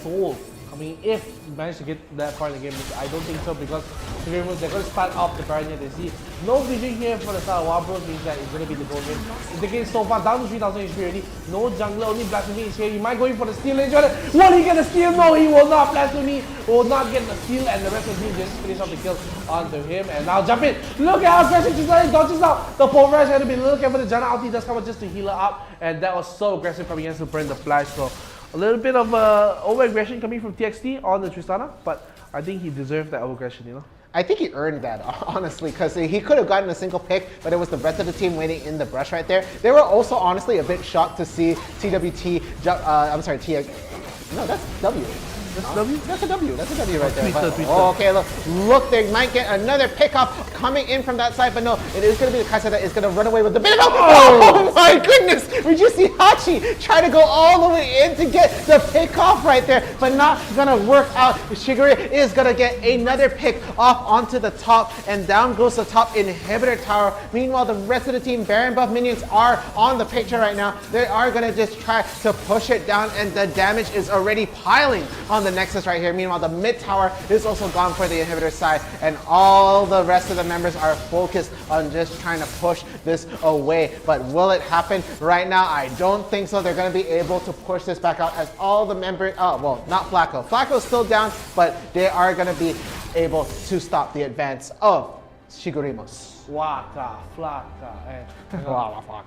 K: Soul I mean, if we manage to get that far in the game, which I don't think so, because they're going to start off the Barrier. They see no vision here for the start of Wild Bros, means that it's going to be the goal game. In the game so far, down to 3000 HP already. No jungler, only Blasphemy is here. He might go in for the steal later. Will he get the steal? No, he will not. Blasphemy will not get the steal, and the rest of the team just finish off the kill onto him. And now jump in. Look at how aggressive she's running. Dodges out. The pole rush had to be a little careful. The Janna ulti does come out just to heal her up, and that was so aggressive coming against to burn the flash. So a little bit of over-aggression coming from TXT on the Tristana, but I think he deserved that over-aggression, you know?
M: I think he earned that, honestly, because he could have gotten a single pick, but it was the rest of the team waiting in the brush right there. They were also, honestly, a bit shocked to see TWT, I'm sorry, no, that's W. That's a W? That's a W. That's a W right there. But, oh, okay, look, they might get another pickoff coming in from that side, but no, it is going to be the Kai'Sa that is going to run away with the bit. Oh my goodness! Did you see Hachi try to go all the way in to get the pickoff right there, but not going to work out. Shigure is going to get another pick off onto the top, and down goes the top inhibitor tower. Meanwhile, the rest of the team, Baron buff minions, are on the picture right now. They are going to just try to push it down, and the damage is already piling on the Nexus right here. Meanwhile, the mid tower is also gone for the inhibitor side, and all the rest of the members are focused on just trying to push this away. But will it happen right now? I don't think so. They're going to be able to push this back out as all the members, well, not Flacco. Flacco's still down, but they are going to be able to stop the advance of Shigurimos.
K: Waka, Flaka, and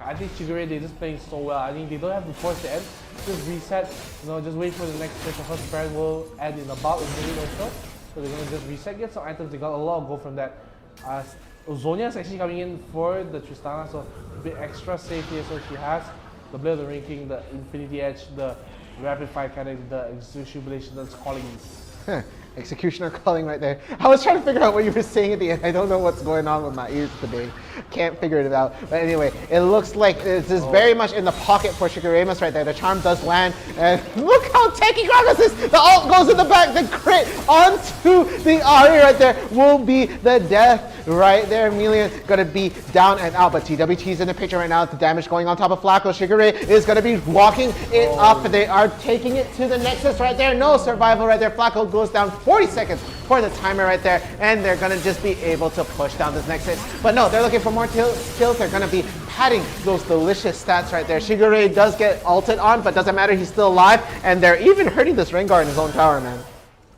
K: I think Shigure, they're just playing so well. I think they don't have to force the end. Just reset, you know, just wait for the next pitch. The first Baron will end in about a minute or so. So they're going to just reset, get some items. They got a lot of gold from that. 𝐒𝐮𝐦𝐦𝐨 is actually coming in for the Tristana, so a bit extra safe here. So she has the Blade of the Ranking, the Infinity Edge, the Rapid Fire Cannon, the Exuberation that's calling me.
M: Executioner calling right there. I was trying to figure out what you were saying at the end. I don't know what's going on with my ears today. Can't figure it out. But anyway, it looks like it's just very much in the pocket for Shigurimos right there. The charm does land, and look how tanky Gragas is. The ult goes in the back. The crit onto the Ahri right there will be the death right there. Million gonna be down and out, but TWT's in the picture right now. The damage going on top of Flacco. Shigure is gonna be walking it up. They are taking it to the Nexus right there. No survival right there. Flacco goes down. 40 seconds for the timer right there, and they're going to just be able to push down this Nexus. But no, they're looking for more kills. They're going to be padding those delicious stats right there. Shigure does get ulted on, but doesn't matter, he's still alive, and they're even hurting this Rengar in his own tower, man.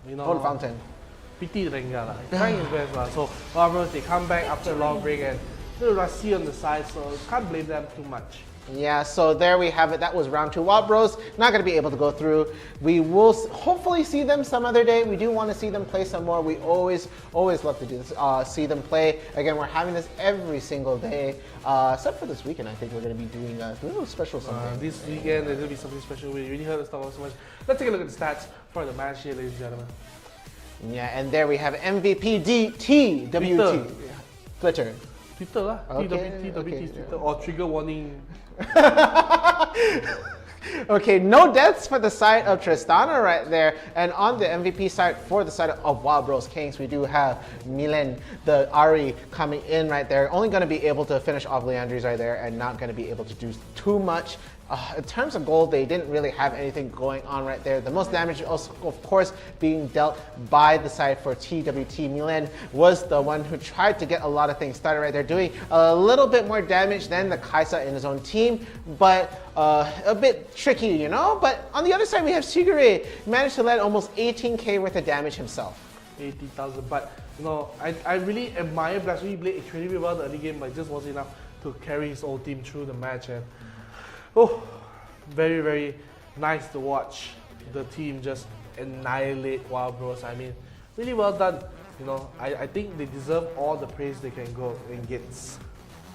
K: You know,
M: Gold Fountain.
K: Pity Rengar. Trying his best. So, Barbers, they come back after a long break, and little rusty on the side, so can't blame them too much.
M: Yeah, so there we have it. That was round 2. Wild Bros not going to be able to go through. We will hopefully see them some other day. We do want to see them play some more. We always love to do this, see them play. Again, we're having this every single day, except for this weekend. I think we're going to be doing a little special something.
K: This weekend, there's going to be something special. We really heard us talk about so much. Let's take a look at the stats for the match here, ladies and gentlemen.
M: Yeah, and there we have MVP TWT. Twitter.
K: Twitter lah.
M: Okay,
K: TWT, Twitter, or trigger warning.
M: Okay, no deaths for the side of Tristana right there. And on the MVP side, for the side of Wild Bros Kings, we do have Milen, the Ahri, coming in right there. Only going to be able to finish off Leandries right there, and not going to be able to do too much. In terms of gold, they didn't really have anything going on right there. The most damage, also, of course, being dealt by the side for TWT. Milen was the one who tried to get a lot of things started right there, doing a little bit more damage than the Kai'Sa in his own team, but a bit tricky, you know? But on the other side, we have Shigure, managed to land almost 18k worth of damage himself.
K: 80,000, but you know, I really admire Blasphemy. He played extremely well the early game, but it just wasn't enough to carry his old team through the match. And oh, very, very nice to watch the team just annihilate Wild Bros. I mean, really well done. You know, I think they deserve all the praise they can go and get.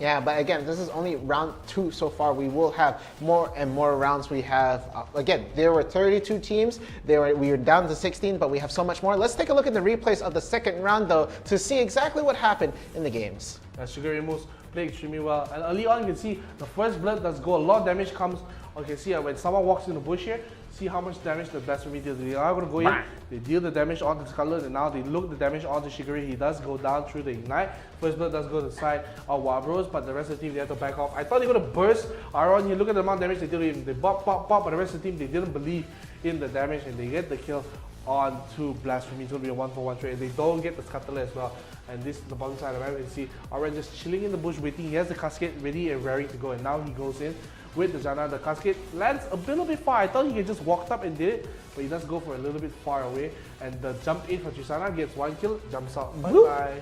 M: Yeah, but again, this is only round 2 so far. We will have more and more rounds. We have, again, there were 32 teams. We were down to 16, but we have so much more. Let's take a look at the replays of the second round, though, to see exactly what happened in the games.
K: Shigure played extremely well, and early on you can see the first blood does go. A lot of damage comes. You can see when someone walks in the bush here, see how much damage the Blasphemy deals. They are going to go in, they deal the damage onto Scarlet, and now they look the damage onto Shigure. He does go down through the Ignite. First blood does go to the side of Wild Bros, but the rest of the team, they have to back off. I thought they were going to burst Aaron. You look at the amount of damage they deal with him. They pop, but the rest of the team, they didn't believe in the damage, and they get the kill on to Blasphemy. It's going to be a 1-for-1 trade. They don't get the Scuttle as well. And this is the bottom side of the map. You see Auron just chilling in the bush waiting. He has the cascade ready and raring to go. And now he goes in with the Janna. The cascade lands a little bit far. I thought he could just walked up and did it. But he does go for a little bit far away. And the jump in for Tristana gets 1 kill. Jumps out. Bye-bye.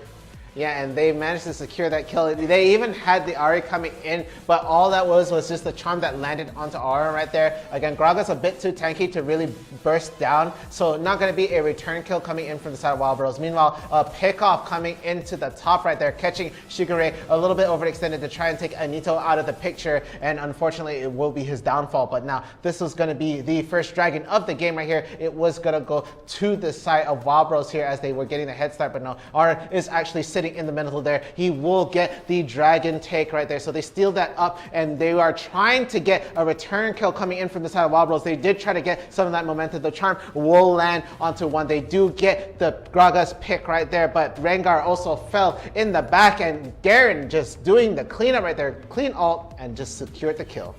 M: Yeah, and they managed to secure that kill. They even had the Ahri coming in, but all that was just the charm that landed onto Auron right there. Again, Gragas a bit too tanky to really burst down, so not going to be a return kill coming in from the side of Wild Bros. Meanwhile, a pickoff coming into the top right there, catching 𝐒𝐮𝐬 a little bit overextended to try and take Anito out of the picture, and unfortunately it will be his downfall. But now this was going to be the first dragon of the game right here. It was going to go to the side of Wild Bros here as they were getting the head start, but no, Auron is actually sitting in the middle there. He will get the dragon take right there. So they steal that up and they are trying to get a return kill coming in from the side of Wild Bros. They did try to get some of that momentum. The charm will land onto one. They do get the Gragas pick right there, but Rengar also fell in the back and Garen just doing the cleanup right there. Clean ult and just secured the kill.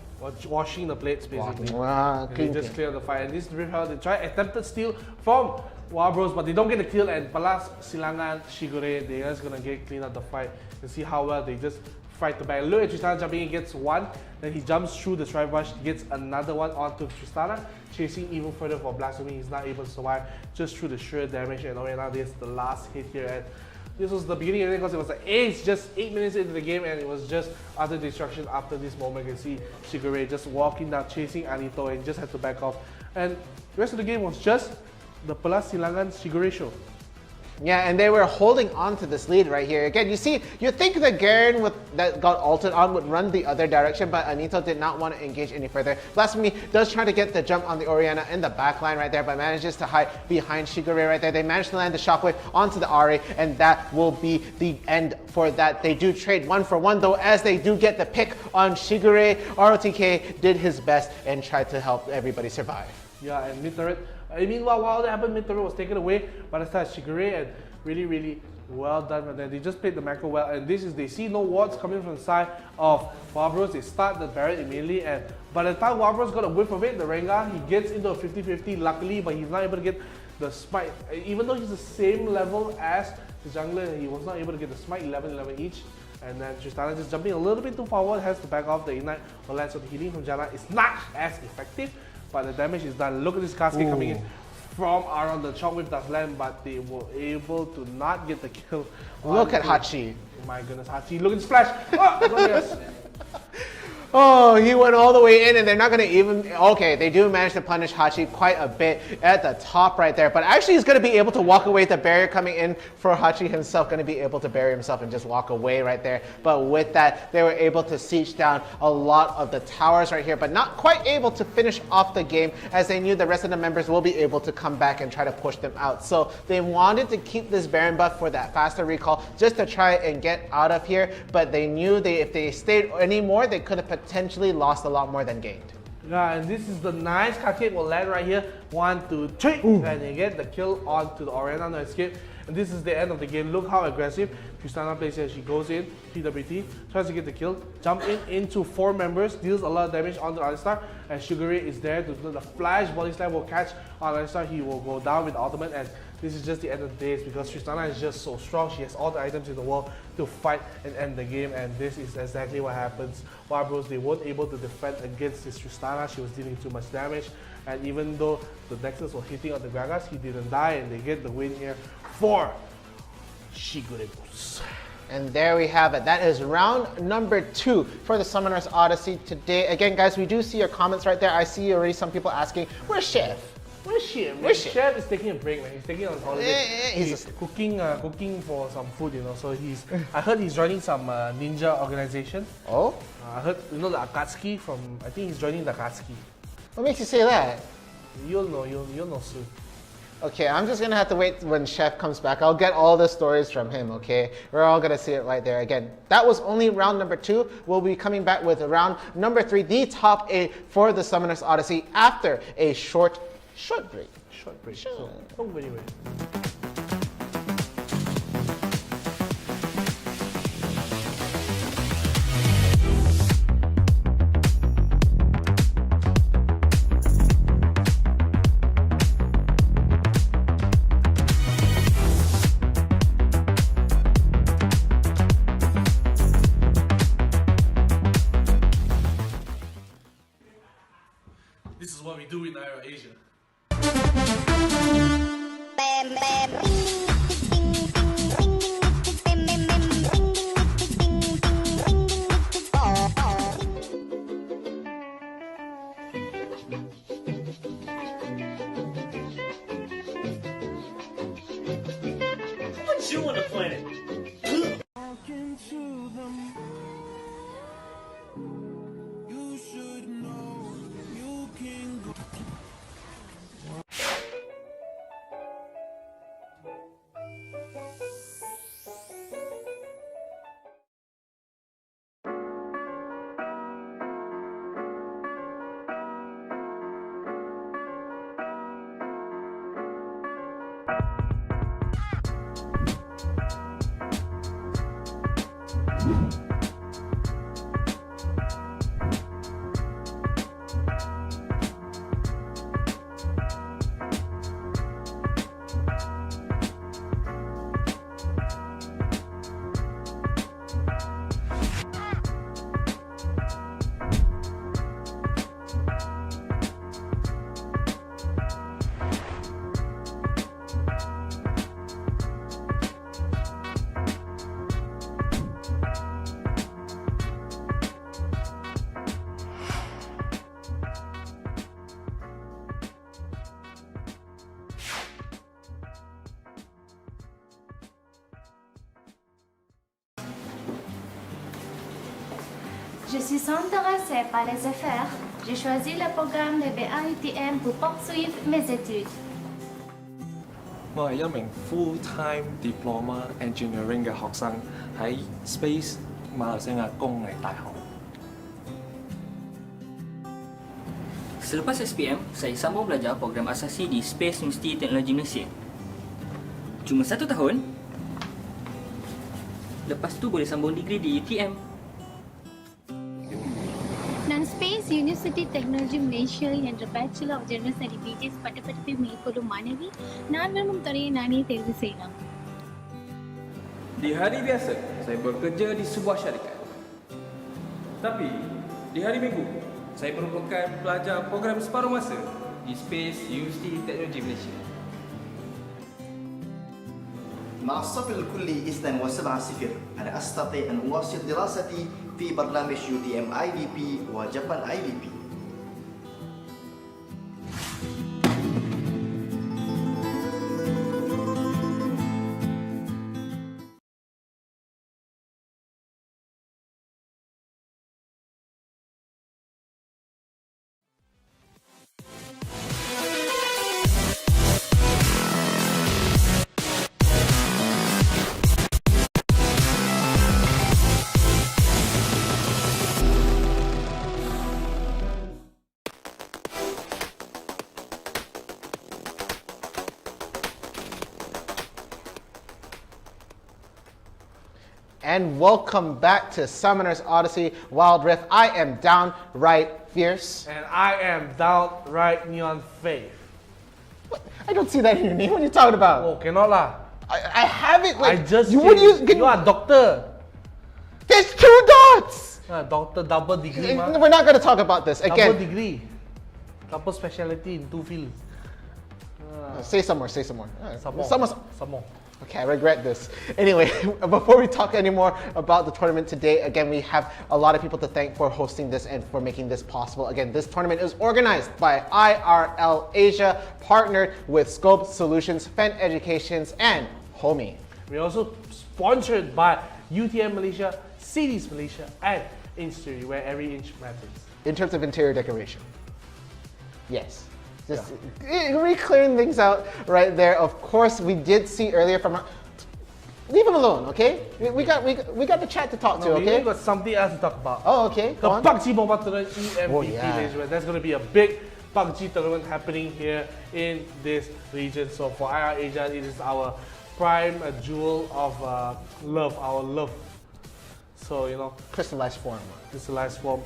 K: Washing the plates basically.
M: They
K: just clear the fight. And this is how they try attempted steal from Wild Bros, but they don't get the kill. And Palas, Silangan, 𝐒𝐮𝐬, they're just gonna get clean up the fight and see how well they just fight the back. Look at Tristana jumping in, gets 1, then he jumps through the Strive Rush, gets another one onto Tristana, chasing even further for Blasphemy. He's not able to survive just through the sheer damage. And now this is the last hit here. And this was the beginning of it because it was an ace just 8 minutes into the game, and it was just utter destruction after this moment. You can see 𝐒𝐮𝐬 just walking down, chasing Anito, and just had to back off. And the rest of the game was just the Palas Silangan 𝐒𝐮𝐬 show.
M: Yeah, and they were holding on to this lead right here. Again, you see, you think the Garen that got ulted on would run the other direction, but Anito did not want to engage any further. Blasphemy does try to get the jump on the Orianna in the back line right there, but manages to hide behind 𝐒𝐮𝐬 right there. They managed to land the shockwave onto the Ahri, and that will be the end for that. They do trade 1-for-1 though, as they do get the pick on 𝐒𝐮𝐬. 𝐅𝐑K did his best and tried to help everybody survive.
K: Yeah, and mid turret. Meanwhile, while that happened, mid turret was taken away by the side of 𝐒𝐮𝐬, and really well done from them. They just played the macro well, and this is, they see no wards coming from the side of Wild Bros. They start the Barret immediately, and by the time Wild Bros got a whiff of it, the Rengar, he gets into a 50-50 luckily, but he's not able to get the smite. Even though he's the same level as the jungler, he was not able to get the smite 11 each. And then Tristana just jumping a little bit too forward, has to back off the ignite or land, so the healing from Janna is not as effective, but the damage is done. Look at this cascade coming in from Auron. The shockwave does land, but they were able to not get the kill.
M: Look at Hachi.
K: Oh my goodness, Hachi, look at this flash. Oh, yes.
M: Oh, he went all the way in, and they're not going to even... Okay, they do manage to punish Hachi quite a bit at the top right there, but actually he's going to be able to walk away. The barrier coming in for Hachi himself, going to be able to bury himself and just walk away right there. But with that, they were able to siege down a lot of the towers right here, but not quite able to finish off the game, as they knew the rest of the members will be able to come back and try to push them out. So they wanted to keep this Baron buff for that faster recall, just to try and get out of here, but they knew if they stayed anymore, they could have potentially lost a lot more than gained.
K: Yeah, and this is the nice cascade will land right here. 1, 2, 3, and they get the kill onto the Orianna, no escape. And this is the end of the game. Look how aggressive Tristana plays here. She goes in, PWT, tries to get the kill, jump into 4 members, deals a lot of damage onto Alistar, and 𝐒𝐮𝐬 is there to do the flash body slam will catch on Alistar. He will go down with the ultimate, and this is just the end of the days because Tristana is just so strong. She has all the items in the world to fight and end the game, and this is exactly what happens. Wild Bros, they weren't able to defend against this Tristana. She was dealing too much damage, and even though the Nexus was hitting on the Gragas, he didn't die, and they get the win here for 𝐒𝐮𝐬.
M: And there we have it. That is round number 2 for the Summoners Odyssey today. Again, guys, we do see your comments right there. I see already some people asking, where's Chef?
K: Where's Chef? Where's Chef is taking a break, man. He's taking on holiday.
M: He's
K: cooking for some food, you know. So I heard he's joining some ninja organization.
M: Oh?
K: I heard, you know, the 𝐋𝐞𝐿 from, I think he's joining the 𝐋𝐞𝐿.
M: What makes you say that?
K: You'll know soon.
M: Okay, I'm just gonna have to wait when Chef comes back. I'll get all the stories from him, okay? We're all gonna see it right there. Again, that was only round number 2. We'll be coming back with round number 3, the top 8 for the Summoners Odyssey after a short break.
K: So, don't go anywhere.
L: do in IRL Asia.
D: Put you on the planet. You should know you can go.
F: Je suis intéressée par les affaires. J'ai choisi le programme de BA UTM pour poursuivre mes études.
G: 我係一名 full-time diploma engineering 嘅學生，喺 Space 馬來西亞工藝大學。
H: Selepas SPM, saya sambung belajar program asasi di Space University Teknologi Malaysia. Cuma 1 tahun. Lepas tu boleh sambung degree di UTM.
F: நான் space university technology Malaysia என்ற bachelor of general study BGS பட்டப்படிப்பை மேற்கொள்ளும் மாணவி நான் விரும்பும் துறையை நானே தேர்வு செய்யலாம்.
I: Di hari biasa, saya bekerja di sebuah syarikat. Tapi, di hari Minggu, saya merupakan pelajar program separuh masa di Space University Teknologi Malaysia.
J: مع الصف الكلي 𝐒𝐮𝐦𝐦𝐨𝐧𝐞𝐫𝐬 أنا أستطيع أن أواصل دراستي في برنامج UTM IVP وجابان IVP.
M: And welcome back to Summoner's Odyssey Wild Rift. I am downright fierce.
K: And I am downright NeonFaith.
M: I don't see that in your name. What are you talking about?
K: Oh, cannot lah.
M: I have it. Like,
K: I just
M: you,
K: you are doctor.
M: There's 2 dots.
K: Doctor double degree.
M: We're not going to talk about this again.
K: Double degree. Double specialty in 2 fields.
M: Say some more. Say some more.
K: Some more.
M: Okay, I regret this. Anyway, before we talk anymore about the tournament today, again, we have a lot of people to thank for hosting this and for making this possible. Again, this tournament is organized by IRL Asia, partnered with SKOB Solutions, Fen Educations, and HOMIEE.
K: We're also sponsored by UTM Malaysia, CDs Malaysia, and Inch3, where every inch matters.
M: In terms of interior decoration. Yes. Just re-clearing things out right there. Of course, we did see earlier from our... Leave him alone, okay? We got the chat to talk to, okay?
K: We got something else to talk about.
M: Oh, okay.
K: The PUBG Mobile Tournament EMVP region. There's going to be a big PUBG tournament happening here in this region. So for IR Asia, it is our prime jewel of love, our love. So, you know,
M: crystallized form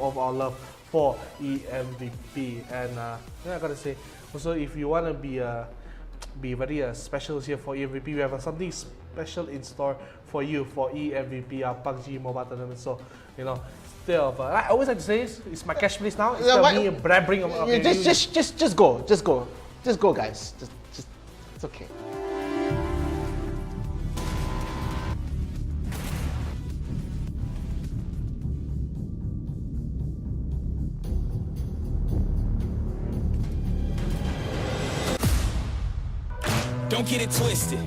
K: of our love for EMVP. And I gotta say, also if you wanna be very special here for EMVP, we have something special in store for you for EMVP, our PUBG Mobile Tournament. So, you know, instead of I always like to say this, it's my cash place now. Instead of me blabbering about
M: just go, guys. Just it's okay.
D: Don't get it twisted.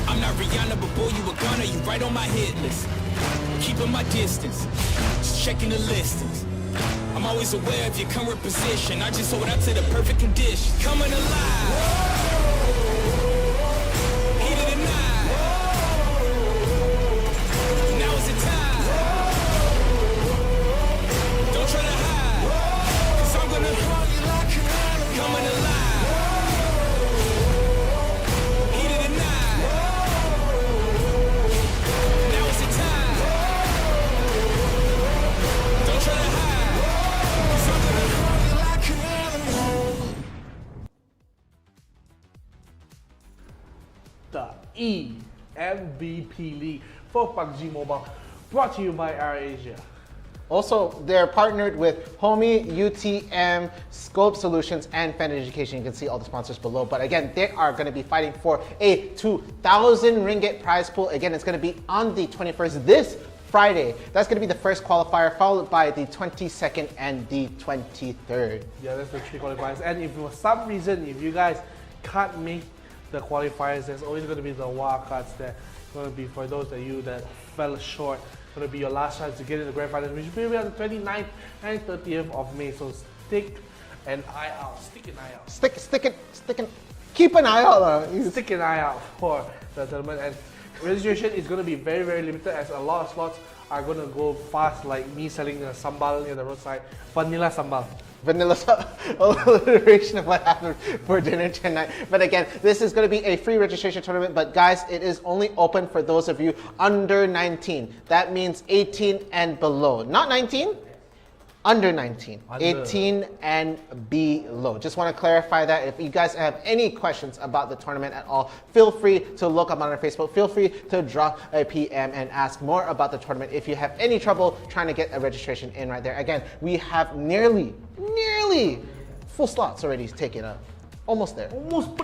D: I'm not Rihanna, but boy, you a gunner. You right on my hit list. Keeping my distance, just checking the listings. I'm always aware of your current position. I just hold up to the perfect condition. Coming alive. Heat of the night. Now is the time. Don't try to hide, 'cause I'm gonna coming alive.
K: The MVP League for PUBG Mobile, brought to you by IRL ASIA.
M: Also, they're partnered with HOMIEE, UTM, SKOB Solutions, and Fan Education. You can see all the sponsors below. But again, they are going to be fighting for a 2,000 ringgit prize pool. Again, it's going to be on the 21st, this Friday. That's going to be the first qualifier, followed by the 22nd and the 23rd.
K: Yeah, that's the 3 qualifiers. And if for some reason, if you guys can't make the qualifiers, there's always going to be the wild cards that going to be for those of you that fell short. Going to be your last chance to get in the grand finals, which will be on the 29th and 30th of May. So stick an eye out. Stick an eye out.
M: Keep an eye out.
K: Stick an eye out for the tournament. And registration is going to be very, very limited, as a lot of slots are going to go fast, like me selling a sambal near the roadside. Vanilla sambal.
M: Vanilla alliteration of what happened for dinner tonight. But again, this is going to be a free registration tournament. But guys, it is only open for those of you under 19. That means 18 and below. Not 19? Under 19. 18 and below. Just want to clarify that. If you guys have any questions about the tournament at all, feel free to look up on our Facebook. Feel free to drop a PM and ask more about the tournament if you have any trouble trying to get a registration in right there. Again, we have nearly full slots already taken up. Almost there.
K: Almost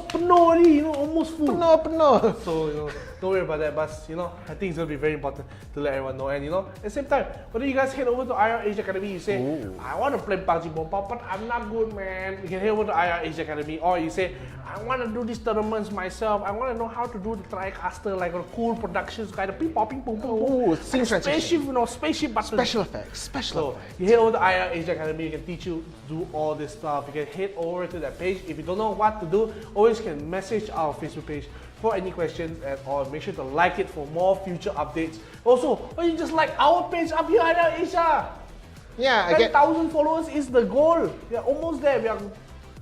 K: penuh already, you know, almost full.
M: Penuh.
K: So, you know, don't worry about that, but, you know, I think it's going to be very important to let everyone know. And, you know, at the same time, whether you guys head over to IRL Asia Academy, you say, I want to play PUBG Mobile, but I'm not good, man. You can head over to IRL Asia Academy. Or you say, I want to do these tournaments myself. I want to know how to do the TriCaster, like a cool productions, kind of ping, boom, boom, boom.
M: Scene
K: spaceship, you know, spaceship buttons.
M: Special effects.
K: You head over to IRL Asia Academy, you can teach you to do all this stuff. You can head over to that page. If you don't know what to do, always can message our Facebook page for any questions, and or make sure to like it for more future updates. Also, why you just like our page up here at IRL Asia?
M: Yeah,
K: 10,000 followers is the goal. We are almost there. We are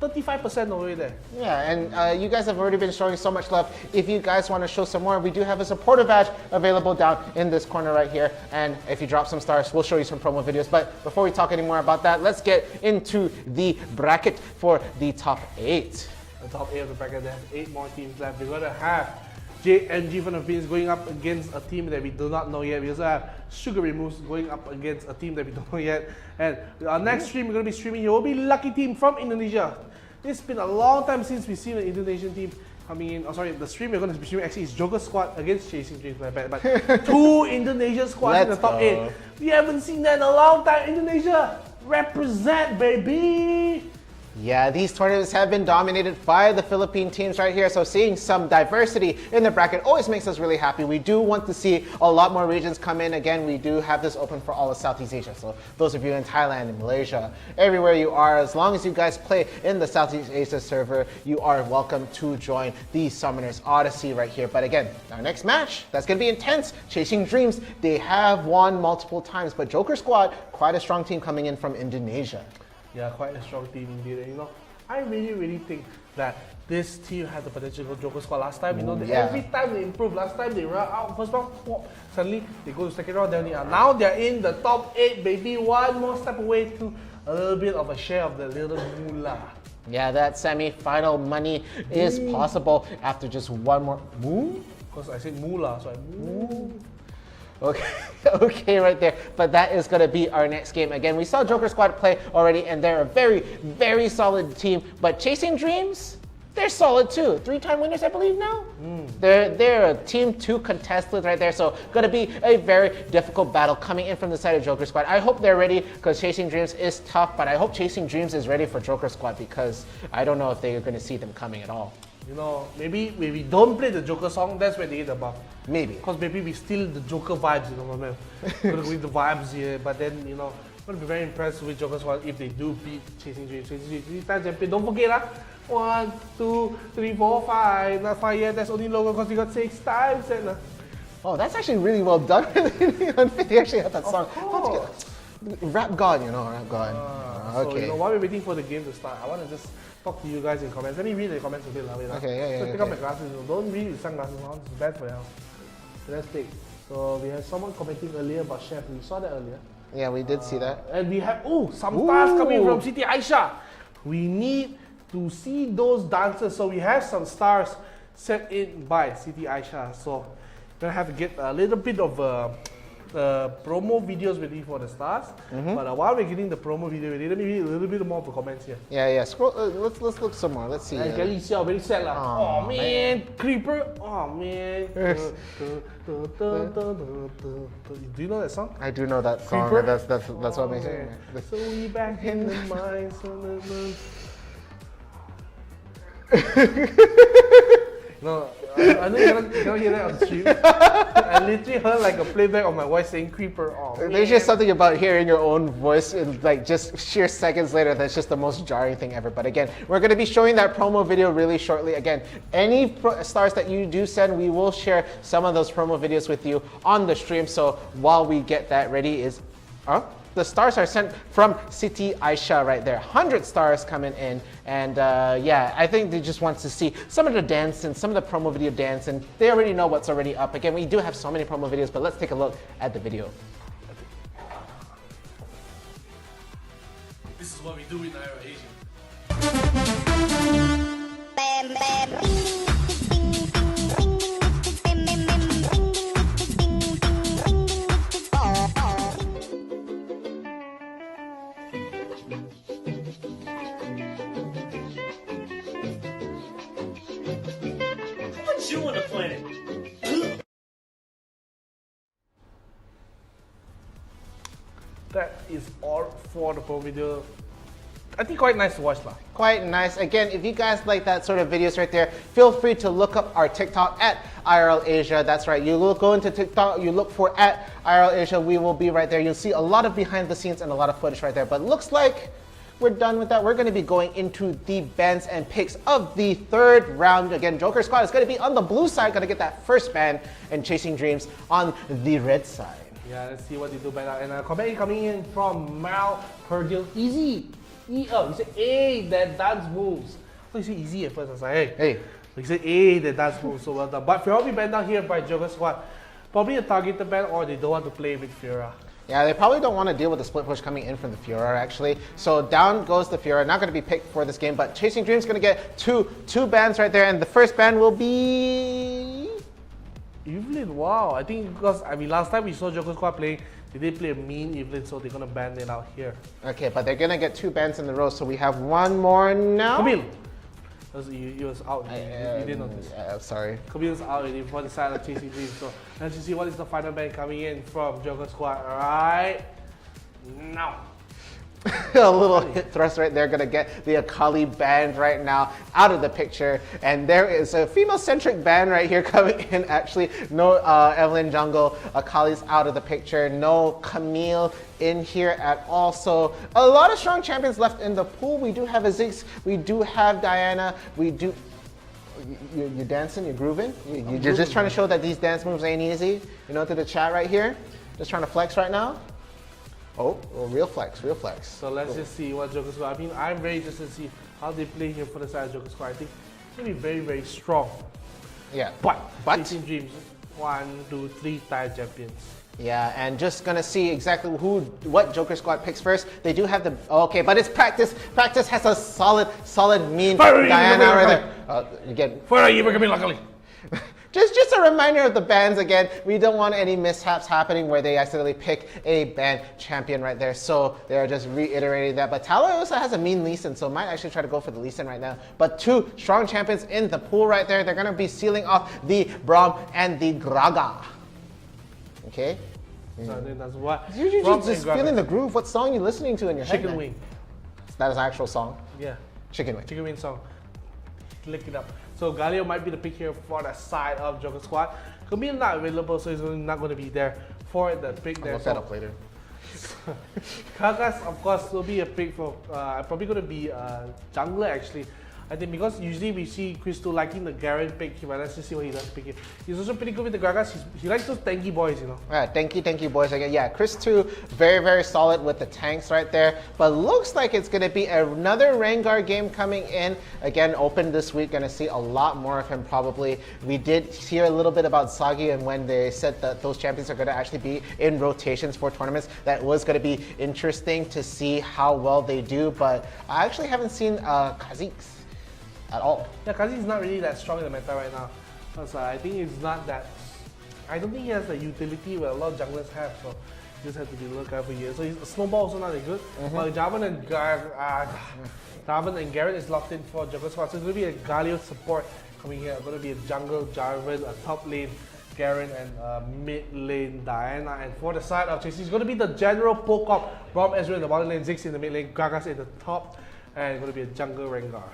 K: 35% away there.
M: Yeah, and you guys have already been showing so much love. If you guys want to show some more, we do have a supporter badge available down in this corner right here. And if you drop some stars, we'll show you some promo videos. But before we talk any more about that, let's get into the bracket for the top 8.
K: The top 8 of the bracket, there's 8 more teams left. We're going to have JMG from the Philippines going up against a team that we do not know yet. We also have Sugar Removes going up against a team that we don't know yet. And our next stream we're going to be streaming here will be Lucky Team from Indonesia. It's been a long time since we've seen an Indonesian team coming in. Oh, sorry, the stream we're going to be streaming actually is Joker Squad against Chasing Dreams, my bad. But 2 Indonesian squads in the top 8. We haven't seen that in a long time. Indonesia, represent, baby!
M: Yeah, these tournaments have been dominated by the Philippine teams right here, so seeing some diversity in the bracket always makes us really happy. We do want to see a lot more regions come in. Again, we do have this open for all of Southeast Asia, so those of you in Thailand and Malaysia, everywhere you are, as long as you guys play in the Southeast Asia server, you are welcome to join the Summoners Odyssey right here. But again, our next match, that's going to be intense. Chasing Dreams, they have won multiple times, but Joker Squad, quite a strong team coming in from Indonesia.
K: Yeah, quite a strong team indeed. And, you know, I really think that this team had the potential to go Joker Squad last time. You know, every time they improve. Last time they run out first round, suddenly they go to second round. Then now they're in the top 8, baby. One more step away to a little bit of a share of the little moolah.
M: Yeah, that semi-final money is possible after just one more move.
K: Because I said moolah, so I move.
M: Okay, okay, right there. But that is going to be our next game. Again, we saw Joker Squad play already, and they're a very, very solid team. But Chasing Dreams, they're solid too. 3-time winners, I believe now. They're a team to contest with right there. So going to be a very difficult battle coming in from the side of Joker Squad. I hope they're ready because Chasing Dreams is tough. But I hope Chasing Dreams is ready for Joker Squad because I don't know if they're going to see them coming at all.
K: You know, maybe we don't play the Joker song, that's where they get the buff.
M: Maybe.
K: Because maybe we steal the Joker vibes, you know, man. We're gonna go with the vibes here, but then, you know, I'm gonna be very impressed with Joker Squad if they do beat Chasing Dreams. Chasing Dreams, 3-time champion. Don't forget, 1, 2, 3, 4, 5. Not 5 yet, that's only logo because you got 6 times. And,
M: oh, that's actually really well done. They actually had that song. Rap God, you know, Rap God.
K: So, you know, while we're waiting for the game to start, I want to just talk to you guys in comments. Let me read the comments a bit.
M: Okay,
K: So pick up my glasses. Don't read with sunglasses on. It's bad for you. So let's take. So we had someone commenting earlier about Chef. We saw that earlier.
M: Yeah, we did see that.
K: And we have, some stars coming from Siti Aisyah. We need to see those dancers. So we have some stars set in by Siti Aisyah. So we're going to have to get a little bit of promo videos ready for the stars. But while we're getting the promo video ready, let me read a little bit more of the comments here.
M: Yeah. Scroll. Let's look some more. Let's see.
K: Kelly Xiao very sad lah. Oh man, Creeper. Oh man. Do you know that song?
M: I do know that song.
K: Creeper?
M: That's what makes it.
K: So we back in the mines. No, I know you cannot hear that on stream. I literally heard like a playback of my voice saying Creeper. Oh,
M: there's just something about hearing your own voice in like just sheer seconds later that's just the most jarring thing ever. But again, we're going to be showing that promo video really shortly. Again, any stars that you do send, we will share some of those promo videos with you on the stream. So while we get that ready the stars are sent from Siti Aisyah right there. 100 stars coming in. And yeah, I think they just want to see some of the dance and some of the promo video dance. And they already know what's already up. Again, we do have so many promo videos, but let's take a look at the video.
K: This is what we do in IRL Asia.
D: You on the planet.
K: That is all for the promo video. I think quite nice to watch lah.
M: Quite nice. Again, if you guys like that sort of videos right there, feel free to look up our TikTok at IRL Asia. That's right. You go into TikTok, you look for at IRL Asia. We will be right there. You'll see a lot of behind the scenes and a lot of footage right there. But looks like we're done with that. We're going to be going into the bans and picks of the third round. Again, Joker Squad is going to be on the blue side, going to get that first ban, and Chasing Dreams on the red side.
K: Yeah, let's see what they do by now. And comment coming in from Mal Perdil. Easy. He said, hey, that dance moves. So he said easy at first. I was like, hey. He said, hey, that dance moves. So well done. But Fiora will be banned down here by Joker Squad. Probably a targeted ban, or they don't want to play with Fiora.
M: Yeah, they probably don't want to deal with the split push coming in from the Fiora, actually. So down goes the Fiora. Not going to be picked for this game, but Chasing Dreams going to get two bans right there, and the first ban will be
K: Evelyn. Wow, I think because last time we saw Joker Squad playing, they did play a mean Evelyn, so they're going to ban it out here.
M: Okay, but they're going to get 2 bans in a row, so we have one more now.
K: Camille. He was out. You didn't notice.
M: I'm sorry.
K: Camille's out already for the side of Chasing Dreams. So let's just see what is the final ban coming in from Joker Squad right now.
M: A little hit thrust right there, gonna get the 𝐒𝐿𝐲 band right now out of the picture. And there is a female-centric band right here coming in, actually. No Evelyn Jungle, 𝐒𝐿𝐲's out of the picture. No Camille in here at all. So a lot of strong champions left in the pool. We do have a 𝐒𝐿𝐲, we do have Diana, we do... You're dancing, you're grooving? You're just trying to show that these dance moves ain't easy? You know, to the chat right here? Just trying to flex right now? Oh, real flex, real flex.
K: So let's just see what Joker Squad. I'm very interested to see how they play here for the side of Joker Squad. I think it's going to be very, very strong.
M: Yeah.
K: But Chasing Dreams, 1, 2, 3-time champions.
M: Yeah, and just gonna see exactly what Joker Squad picks first. They do have the okay, but it's practice. Practice has a solid mean Diana right there. Again. Just a reminder of the bans again. We don't want any mishaps happening where they accidentally pick a ban champion right there. So they're just reiterating that. But Talo also has a mean Lee Sin, so might actually try to go for the Lee Sin right now. But 2 strong champions in the pool right there. They're going to be sealing off the Braum and the Graga. Okay?
K: So I think that's what.
M: You're just feeling the groove. What song are you listening to in your head?
K: Chicken Wing.
M: That is an actual song?
K: Yeah.
M: Chicken Wing.
K: Chicken Wing song. Lick it up. So 𝐿𝐲 might be the pick here for the side of Joker Squad. 𝐿𝐲 not available, so he's not going to be there for the pick there.
M: I'll look that up later.
K: Kagas, of course, will be a pick for, probably going to be jungler actually. I think because usually we see 𝐿𝐻 liking the Garen pick, but let's just see what he does pick it. He's also pretty good with the Gragas. He likes those tanky boys, you know.
M: Yeah, tanky boys again. Yeah, 𝐻𝐻 very solid with the tanks right there. But looks like it's going to be another Rengar game coming in. Again, open this week. Going to see a lot more of him probably. We did hear a little bit about 𝐷𝐷𝐻 and when they said that those champions are going to actually be in rotations for tournaments. That was going to be interesting to see how well they do. But I actually haven't seen 𝐿𝐻𝐻 at all.
K: Yeah, 𝐿𝐻𝐻 is not really that strong in the meta right now. Because I think it's not that. I don't think he has the utility where a lot of junglers have, so you just have to be looking out for years. So his snowball also not that good. But Jarvan and Garen is locked in for Joker Squad. So it's going to be a 𝐿𝐻𝐻 support coming here. It's going to be a jungle Jarvan, a top lane Garen, and mid lane Diana. And for the side of Chasey, it's going to be the general poke up. Braum Ezreal in the bottom lane, Ziggs in the mid lane, Gragas in the top, and it's going to be a jungle Rengar.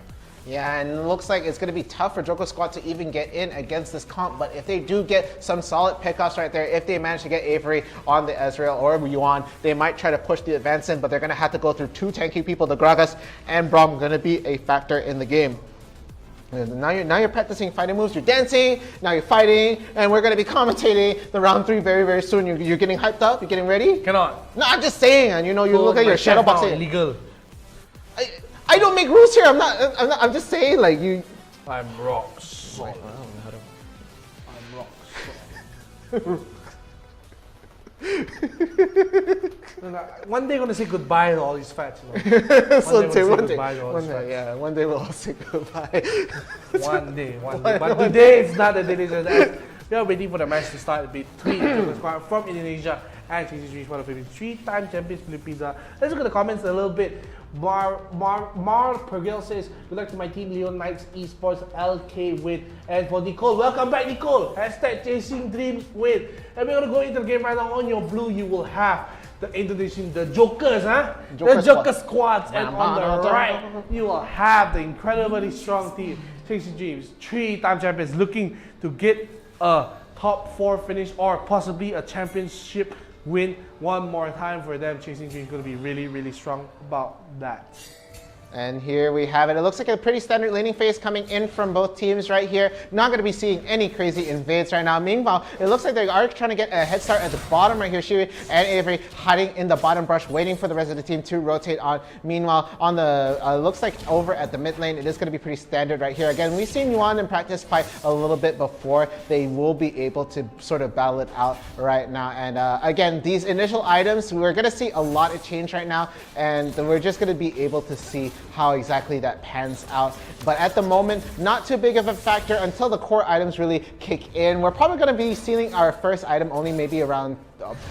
M: Yeah, and it looks like it's going to be tough for Joker Squad to even get in against this comp, but if they do get some solid pickups right there, if they manage to get Avery on the Ezreal or Yuan, they might try to push the advance in, but they're going to have to go through 2 tanky people, the Gragas and Braum, going to be a factor in the game. And now you're practicing fighting moves, you're dancing, now you're fighting, and we're going to be commentating the round 3 very soon. You're getting hyped up, you're getting ready?
K: Cannot.
M: No, I'm just saying, and you know, you look at your shadow boxing.
K: Illegal.
M: I don't make rules here. I'm just saying, like you.
K: I'm rock solid. I'm rock solid. One day we're gonna say goodbye to all these fats. You know? One day
M: we'll all say goodbye.
K: One day. But today it's not the day. We are waiting for the match to start between Joker Squad from Indonesia and 𝐶𝐶G for the 3-time champions Philippines. Let's look at the comments a little bit. Mar Pergel says, good luck to my team, Leon Knights Esports LK win. And for Nicole, welcome back Nicole. # Chasing Dreams win. And we're going to go into the game right now. On your blue, you will have the Indonesian, the Jokers, the Joker Squads. And on the right, you will have the incredibly strong team, Chasing Dreams, 3-time champions, looking to get a top 4 finish or possibly a championship win one more time for them. Chasing Dreams is going to be really strong about that.
M: And here we have it. It looks like a pretty standard laning phase coming in from both teams right here. Not going to be seeing any crazy invades right now. Meanwhile, it looks like they are trying to get a head start at the bottom right here. Shiri and Avery hiding in the bottom brush, waiting for the rest of the team to rotate on. Meanwhile, on the looks like over at the mid lane, it is going to be pretty standard right here. Again, we've seen Yuan in practice fight a little bit before. They will be able to sort of battle it out right now. And again, these initial items, we're going to see a lot of change right now, and we're just going to be able to see how exactly that pans out. But at the moment, not too big of a factor until the core items really kick in. We're probably going to be sealing our first item only maybe around,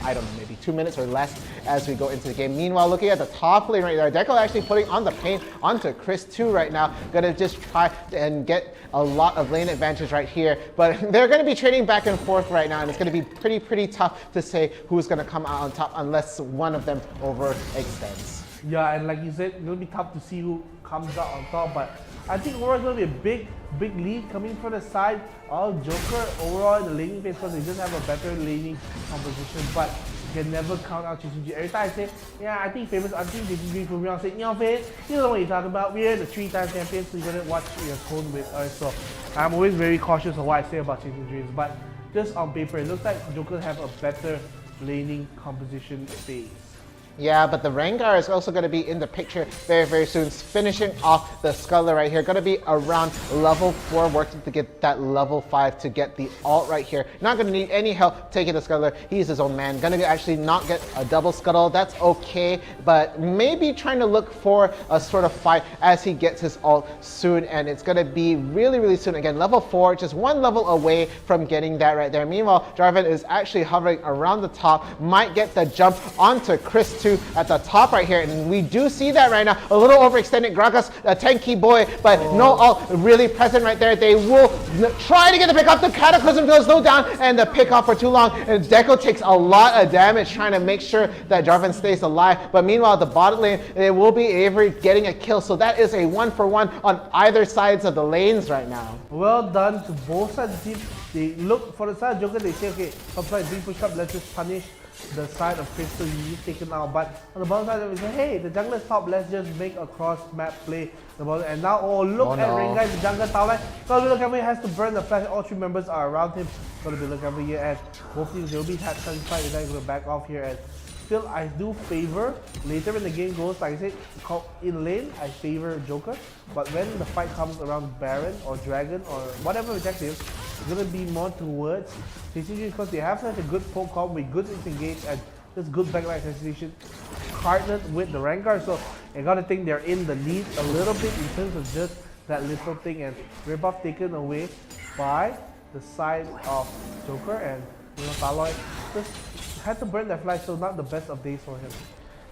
M: I don't know, maybe 2 minutes or less as we go into the game. Meanwhile, looking at the top lane right there, 𝐷𝐻𝐻 actually putting on the paint onto 𝐻𝐻 right now. Gonna just try and get a lot of lane advantage right here. But they're gonna be trading back and forth right now, and it's gonna be pretty tough to say who's gonna come out on top unless one of them overextends.
K: Yeah, and like you said, it's going to be tough to see who comes out on top, but I think overall it's going to be a big lead coming from the side of Joker. Overall, the laning phase, because they just have a better laning composition, but you can never count out 𝐶𝐶G. Every time I say, yeah, I think famous auntie 𝐶𝐶G from around say, NeonFaith, you know what you're talking about. We're the 3-time champions, so you're going to watch your tone with us. So I'm always very cautious of what I say about 𝐶𝐶G, but just on paper, it looks like Joker have a better laning composition phase.
M: Yeah, but the Rengar is also going to be in the picture very, very soon, finishing off the Sculler right here. Going to be around level 4, working to get that level 5 to get the ult right here. Not going to need any help taking the Sculler. He's his own man. Going to actually not get a double scuttle. That's okay, but maybe trying to look for a sort of fight as he gets his ult soon, and it's going to be really, really soon. Again, level 4, just 1 level away from getting that right there. Meanwhile, Jarvan is actually hovering around the top, might get the jump onto Chris at the top right here, and we do see that right now. A little overextended Gragas, a tanky boy, but no ult really present right there. They will try to get the pick off. The Cataclysm goes slow down, and the pick off for too long, and 𝐿eKO takes a lot of damage trying to make sure that Jarvan stays alive. But meanwhile, the bottom lane, it will be Avery getting a kill, so that is a 1-for-1 on either sides of the lanes right now.
K: Well done to both sides of the team. They look for the side of Joker, they say, okay, top side being pushed up, let's just punish the side of Crystal, he's taken out. But on the bottom side, we say, hey, the jungler's top, let's just make a cross map play. And now, look at Rengar, the jungler tower line. Gotta be look over here, has to burn the flash. All 3 members are around him. Gotta be look over here, and both teams will be satisfied with that. Gonna back off here, and still, I do favor, later when the game goes, like I said, in lane, I favor Joker. But when the fight comes around Baron or Dragon or whatever objective, it's going to be more towards TCG because they have such a good poke comp with good disengage and just good backline assassination partnered with the Rengar. So I got to think they're in the lead a little bit in terms of just that little thing, and rip-off taken away by the side of Joker, and Taloy just had to burn that flash, so not the best of days for him.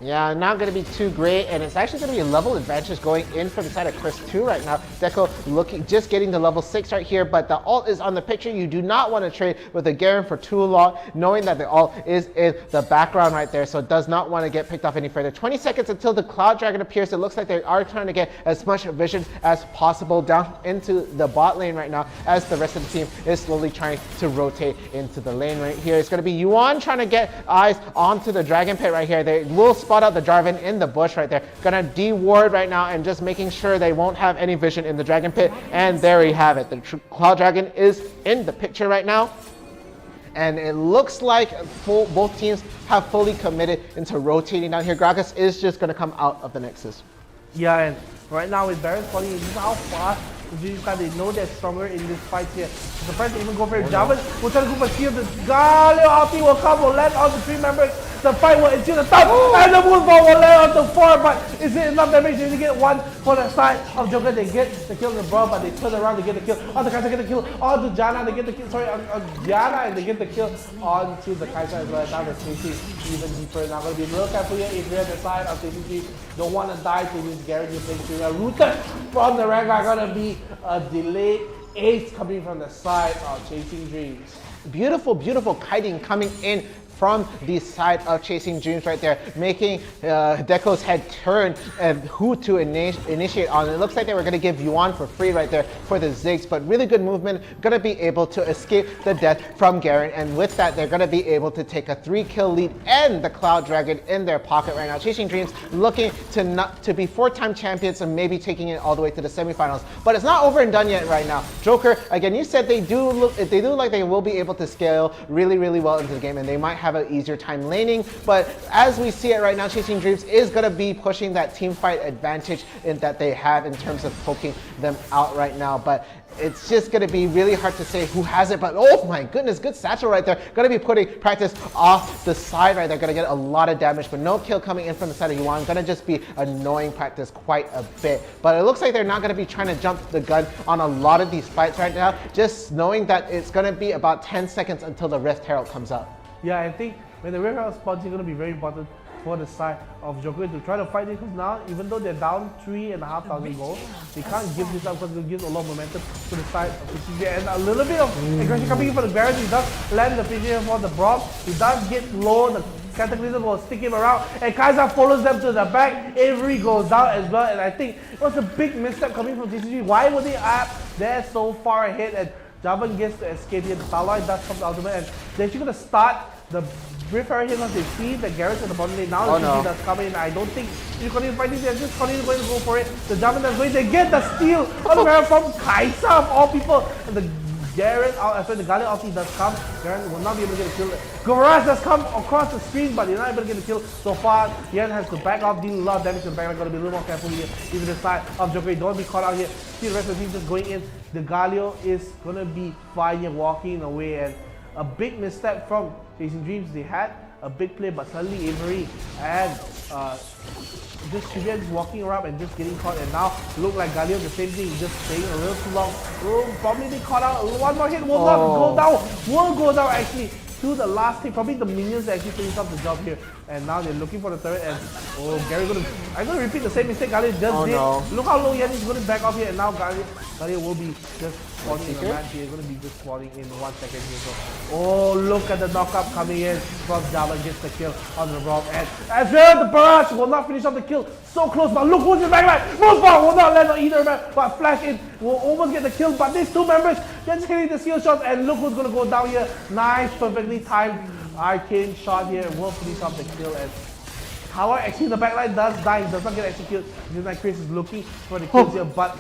M: Yeah, not going to be too great, and it's actually going to be a level advantage going in from the side of Chris too right now. 𝐿eKO looking, just getting the level 6 right here, but the ult is on the picture. You do not want to trade with the Garen for too long, knowing that the ult is in the background right there, so it does not want to get picked off any further. 20 seconds until the Cloud Dragon appears. It looks like they are trying to get as much vision as possible down into the bot lane right now, as the rest of the team is slowly trying to rotate into the lane right here. It's going to be Yuan trying to get eyes onto the Dragon Pit right here. They will spot out the Jarvan in the bush right there. Gonna de-ward right now and just making sure they won't have any vision in the Dragon Pit. And there you have it. The Cloud Dragon is in the picture right now. And it looks like both teams have fully committed into rotating down here. Gragas is just gonna come out of the Nexus.
K: Yeah, and right now with Baron falling, this is how fast they know they're stronger in this fight here. Surprised to even go for it. Jarvan will try to go for a kill. The 𝐿eKO ulti will come, will land on the 3 members. The fight will ensue the top, and the Moonfall will land on the 4, but is it enough damage to get 1 for the side of Joker? They get the kill on the Brawl, but they turn around to get the kill on the Kai'Sa, get the kill on to Janna, they get the kill, sorry, on Janna, and they get the kill on to the Kai'Sa as well. Now they're chasing even deeper. Now going to be a little careful here if you're at the side of TCG. Don't want to die to this Garen you're playing. Rooted from the Rengar, going to be a delayed ace coming from the side of Chasing Dreams.
M: Beautiful, beautiful kiting coming in from the side of Chasing Dreams right there, making 𝐿eKO's head turn and who to initiate on. It looks like they were going to give Yuan for free right there for the Ziggs, but really good movement, going to be able to escape the death from Garen, and with that they're going to be able to take a 3-kill lead and the Cloud Dragon in their pocket right now. Chasing Dreams looking to be 4-time champions and maybe taking it all the way to the semifinals, but it's not over and done yet right now. Joker, again, you said they do look like they will be able to scale really, really well into the game, and they might have an easier time laning, but as we see it right now, Chasing Dreams is going to be pushing that team fight advantage that they have in terms of poking them out right now. But it's just going to be really hard to say who has it, but oh my goodness, good satchel right there. Going to be putting Practice off the side right there. Going to get a lot of damage, but no kill coming in from the side of Yuan. Going to just be annoying Practice quite a bit. But it looks like they're not going to be trying to jump the gun on a lot of these fights right now, just knowing that it's going to be about 10 seconds until the Rift Herald comes up.
K: Yeah, I think when the Rift Herald spawns, it's going to be very important for the side of Joker to try to fight it, because now, even though they're down 3,500 gold, they can't give this up because it gives a lot of momentum to the side of TCG. And a little bit of aggression coming in for the Baron. He does land the finisher for the Brawl. He does get low. The Cataclysm will stick him around, and Kai'Sa follows them to the back. Avery goes down as well, and I think it was a big misstep coming from TCG. Why were they up there so far ahead? And Jarvan gets to escape here. The Taloy does come to ultimate, and they're actually going to start the Rift Herald here because they see the Garrett at the bottom lane. Now the TCG does come in. I don't think you continue fighting, they're just going to go for it. The Jarvan is going to get the steal on the Baron from Kai'Sa of all people. And the Garen out after the 𝐒𝐬𝐿 ulti does come. Garen will not be able to get a kill. Garage does come across the screen, but he's not able to get a kill so far. Yen has to back off, dealing a lot of damage to the backline. Got to be a little more careful here. Even the side of 𝐿𝐿𝐿, don't be caught out here. See the rest of the team just going in. The 𝐒𝐿𝐿 is going to be fine here, walking away, and a big misstep from Chasing Dreams. They had a big play, but suddenly Avery and just Shivian just walking around and just getting caught, and now look like 𝐒𝐿𝐿 the same thing, just staying a little too long. Probably be caught out. One more hit will not go down. Will go down actually to the last hit. Probably the minions actually finish up the job here. And now they're looking for the turret, and Gary I'm gonna repeat the same mistake 𝐒𝐿𝐿 just did. No. Look how low Yen is gonna back off here, and now 𝐒𝐿𝐿 will be just spawning in the match here. Gonna be just spawning in 1 second here. So, look at the knockup coming in from Java, gets the kill on the wrong end. As well, the barrage will not finish off the kill. So close, but look who's in the backline. Moonfall will not land on either man, but Flash in will almost get the kill. But these two members just hitting the skill shots, and look who's gonna go down here. Nice, perfectly timed arcane shot here. Will finish off the kill, and Howard actually the backline does die. He does not get executed. Just like Chris is looking for the kills here, but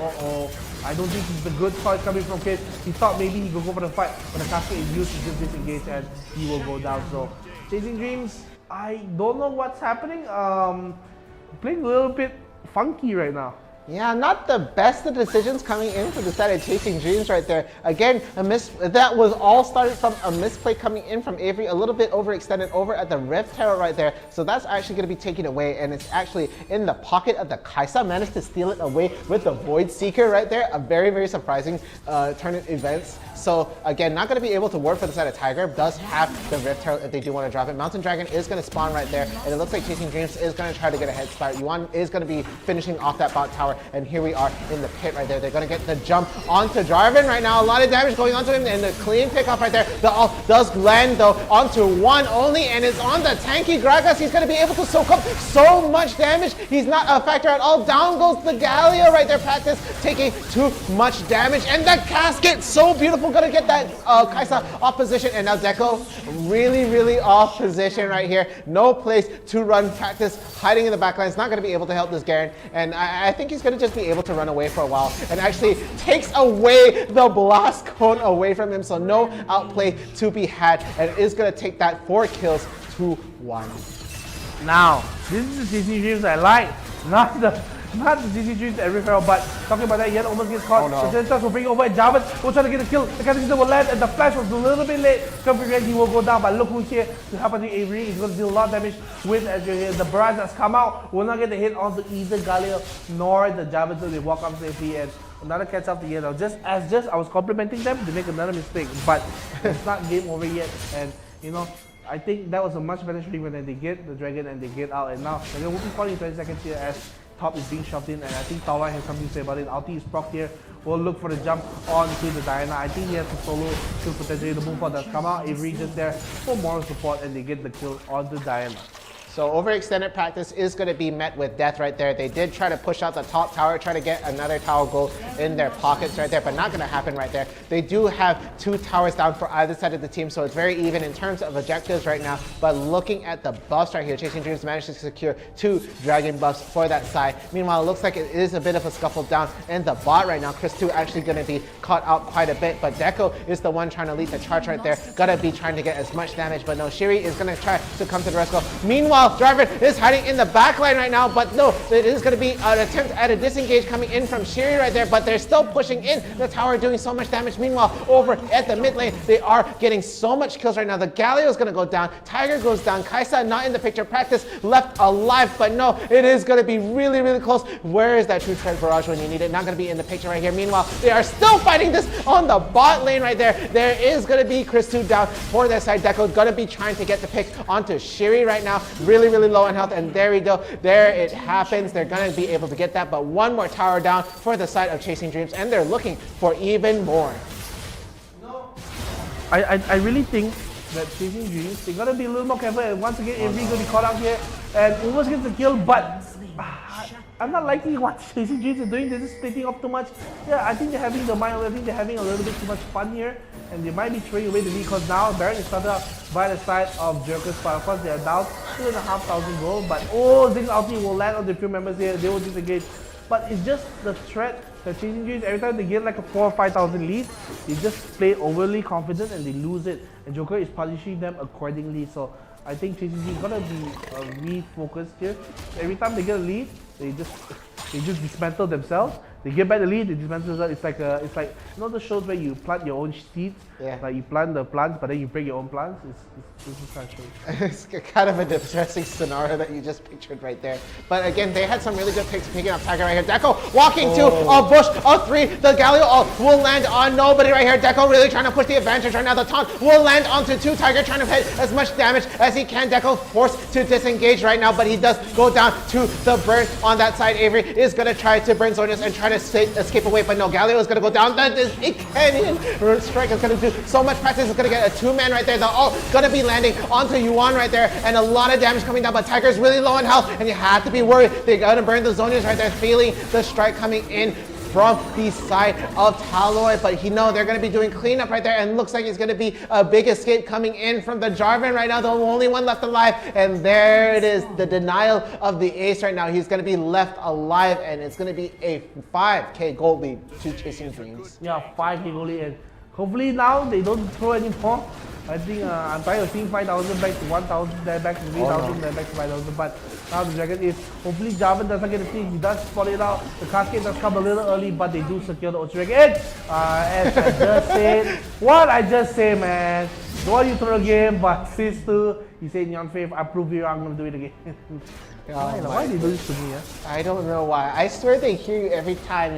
K: I don't think it's a good choice coming from Chris. He thought maybe he could go for the fight, but the cascade is used to just disengage, and he will go down. So Chasing Dreams, I don't know what's happening. Playing a little bit funky right now.
M: Yeah, not the best of decisions coming in for the side of Chasing Dreams right there. Again, that was all started from a misplay coming in from Avery, a little bit overextended over at the Rift Tower right there. So that's actually going to be taken away, and it's actually in the pocket of the 𝐻𝐸. Managed to steal it away with the Void Seeker right there. A very, very surprising turn of events. So again, not going to be able to work for the side of Tiger. Does have the Rift Tower if they do want to drop it. Mountain Dragon is going to spawn right there, and it looks like Chasing Dreams is going to try to get a head start. Yuan is going to be finishing off that bot tower, and here we are in the pit right there. They're going to get the jump onto Jarvan right now. A lot of damage going onto him, and the clean pickup right there. The ult does land though onto one only, and it's on the tanky Gragas. He's going to be able to soak up so much damage. He's not a factor at all. Down goes the 𝐒𝐿𝐿 right there. Practice taking too much damage, and the casket so beautiful. Gonna get that 𝐻𝐸 off position, and now Deco really, really off position right here. No place to run. Practice hiding in the backline. It's not gonna be able to help this Garen, and I think he's gonna just be able to run away for a while, and actually takes away the blast cone away from him. So no outplay to be had, and it is gonna take that 4 kills to 1.
K: Now, this is the Chasing Dreams I like, not the Chasing Dreams every fail, but talking about that, Yen almost gets caught. The Sentinels will bring over, and Jarvan will try to get the kill. The Cataclysm will land, and the Flash was a little bit late. Configuration, he will go down, but look who's here to help out Avery. He's going to deal a lot of damage with Ezreal here. The barrage that's come out will not get the hit onto either 𝐒𝐿𝐿 nor the Jarvan, so they walk up safely, and another catch up to Yen. Just I was complimenting them, they make another mistake, but it's not game over yet, and you know, I think that was a much better stream when they get the dragon and they get out, and now they're going to be falling 20 seconds here as top is being shoved in, and I think Taorai has something to say about it. Ulti is proc here. We'll look for the jump onto the Diana. I think he has to solo to potentially the move does come out. Avery just there for moral support, and they get the kill onto Diana.
M: So overextended practice is going to be met with death right there. They did try to push out the top tower, try to get another tower goal in their pockets right there, but not going to happen right there. They do have 2 towers down for either side of the team, so it's very even in terms of objectives right now. But looking at the buffs right here, Chasing Dreams managed to secure 2 dragon buffs for that side. Meanwhile, it looks like it is a bit of a scuffle down in the bot right now. Chris 2 actually going to be caught out quite a bit, but Deco is the one trying to lead the charge right there. Gotta be trying to get as much damage, but no, Shiri is going to try to come to the rescue. Meanwhile, Jarvan is hiding in the back line right now, but no, it is going to be an attempt at a disengage coming in from Shiri right there, but they're still pushing in. The tower doing so much damage. Meanwhile, over at the mid lane, they are getting so much kills right now. The 𝐒𝐿𝐿 is going to go down. Tiger goes down. 𝐻𝐸 not in the picture. Practice left alive, but no, it is going to be really, really close. Where is that true threat barrage when you need it? Not going to be in the picture right here. Meanwhile, they are still fighting this on the bot lane right there. There is going to be Chris 2 down for that side. Deco going to be trying to get the pick onto Shiri right now. Really, really low on health, and there we go. There it happens. They're going to be able to get that, but 1 more tower down for the side of Chasing Dreams, and they're looking for even more.
K: I really think that Chasing Dreams, they got to be a little more careful, and once again, Avery going to be caught out here, and almost gets the kill, but I'm not liking what Chasing Dreams are doing. They're just splitting up too much. Yeah, I think they're having the mind. I think they're having a little bit too much fun here, and they might be throwing away the lead because now Baron is started out by the side of 𝐿𝐿𝐿, but of course they are down 2,500 gold. But Zing's ulti will land on the few members here. They will disengage, but it's just the threat The Chasing Dreams, every time they get like a 4,000 or 5,000 lead, they just play overly confident and they lose it. And Joker is punishing them accordingly. So I think Chasing Dreams gonna be refocused here. Every time they get a lead, they just dismantle themselves. They get back the lead, they dismantle themselves. It's like you know the shows where you plant your own seeds.
M: Yeah.
K: Like you plant the plants, but then you break your own plants. This is kind of show.
M: It's kind of a depressing scenario that you just pictured right there. But again, they had some really good picks picking up Tiger right here. 𝐿𝐸 walking to a bush of 3. The 𝐿𝐸 will land on nobody right here. 𝐿𝐸 really trying to push the advantage right now. The taunt will land onto 2. Tiger trying to hit as much damage as he can. 𝐿𝐸 forced to disengage right now, but he does go down to the burn on that side. Avery is going to try to burn Zonius and try to escape away, but no, 𝐿𝐸 is going to go down. That is a canyon strike. Is going to do so much practice. Is going to get a 2-man right there. They're all going to be landing onto Yuan right there, and a lot of damage coming down, but Tiger's really low on health, and you have to be worried. They're going to burn the Zonius right there, feeling the strike coming in from the side of Taloi, but they're going to be doing cleanup right there, and looks like it's going to be a big escape coming in from the Jarvan right now, the only one left alive, and there it is, the denial of the ace right now. He's going to be left alive, and it's going to be a 5K gold lead to Chasing Dreams.
K: Yeah, 5K gold lead, and hopefully now they don't throw any more. I think I'm trying to think 5,000 back to 1,000, then back to 3,000, then back to 5,000. But now the Dragon is, hopefully Jarvan doesn't get the thing. He does spot it out. The cascade does come a little early, but they do secure the Ultra Dragon. As I just said, what I just say, man. Don't want you to throw a game, but Sis too, he said NeonFaith, I prove you I'm going to do it again. Why do you do this to me?
M: I don't know why. I swear they hear you every time,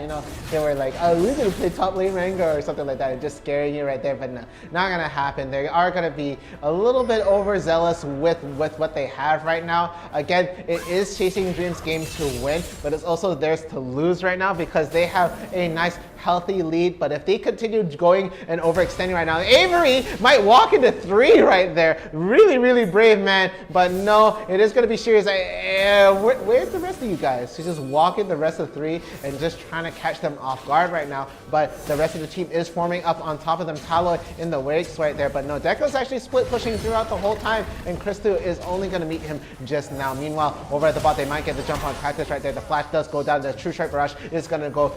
M: they were like, oh, we're going to play top lane Rengar or something like that, and just scaring you right there, but no, not going to happen. They are going to be a little bit overzealous with what they have right now. Again, it is Chasing Dreams' game to win, but it's also theirs to lose right now because they have a nice healthy lead, but if they continue going and overextending right now, Avery might walk into 3 right there. Really, really brave, man, but no, it is going to be serious. Where's the rest of you guys? She's just walking the rest of 3 and just trying to catch them off guard right now, but the rest of the team is forming up on top of them. Taloi in the wakes right there, but no, 𝐿𝐸's actually split pushing throughout the whole time, and 𝐿𝐸 is only going to meet him just now. Meanwhile, over at the bot, they might get the jump on Practice right there. The flash does go down. The True Strike Barrage is going to go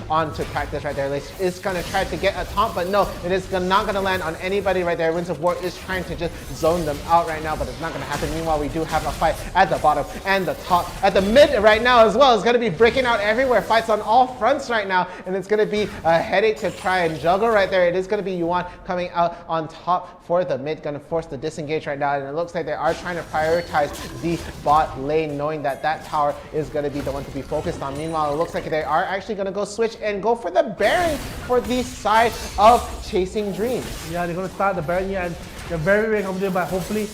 M: onto Practice right there. It's going to try to get a taunt, but no, it is not going to land on anybody right there. Winds of War is trying to just zone them out right now, but it's not going to happen. Meanwhile, we do have a fight at the bottom and the top. At the mid right now as well, it's going to be breaking out everywhere. Fights on all fronts right now, and it's going to be a headache to try and juggle right there. It is going to be Yuan coming out on top for the mid, going to force the disengage right now, and it looks like they are trying to prioritize the bot lane, knowing that tower is going to be the one to be focused on. Meanwhile, it looks like they are actually going to go switch and go for the Baron for the side of Chasing Dreams.
K: Yeah, they're going to start the Baron here, and they're very, very confident, but hopefully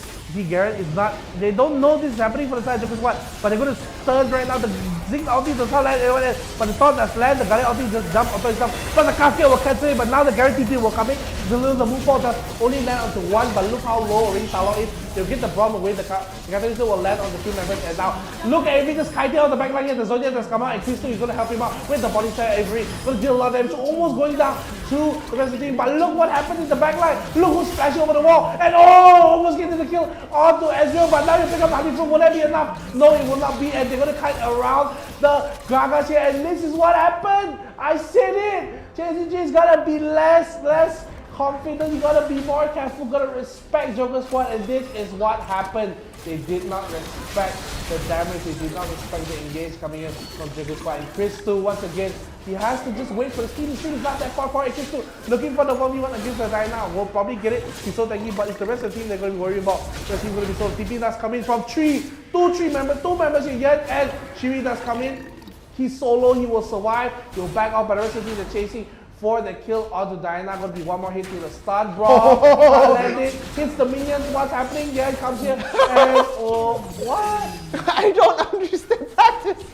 K: Garrett is not, they don't know this is happening for the side of Joker's Squad, but they're going to turn right now. The Ziggs ulti does not land everyone else, but the Thorn does land, the Garrett ulti just jump onto himself, but the cascade will cancel it, but now the Garrett TP will come in. The move forward does only land onto 1, but look how low already Talon is. They'll get the bomb away, the Catalyst will land on the 2 members, and now look at Avery just kiting out the backline here. The Zodiac has come out, and 𝐿𝐸 is going to help him out with the body shot. Avery going to deal a lot of damage, almost going down to the rest of the team, but look what happened in the backline. Look who's splashing over the wall, and almost getting the kill onto 𝐿𝐸, but now you pick up the honeycomb. Will that be enough? No, it will not be, and they're going to kite around the Gragas here, and this is what happened. I said it. Chasing Dreams gotta be less confident. You gotta be more careful. Gotta respect Joker Squad, and this is what happened. They did not respect the damage. They did not respect the engage coming in from Joker Squad. And 𝐿𝐸 once again, he has to just wait for the speed. The speed is not that far for it. 𝐿𝐸 looking for the 1v1 against the Diana. We'll probably get it. He's so tanky, but it's the rest of the team they're going to be worried about. The rest of the team going to be so TP that's coming from 2 members here yet, and Shiri does come in. He's solo, he will survive. He'll back off, but the rest of the team they're chasing for the kill onto Diana. Going to be one more hit to the stun brawl. Landed, hits the minions. What's happening? Yeah, it comes here. And what?
M: I don't understand Practice.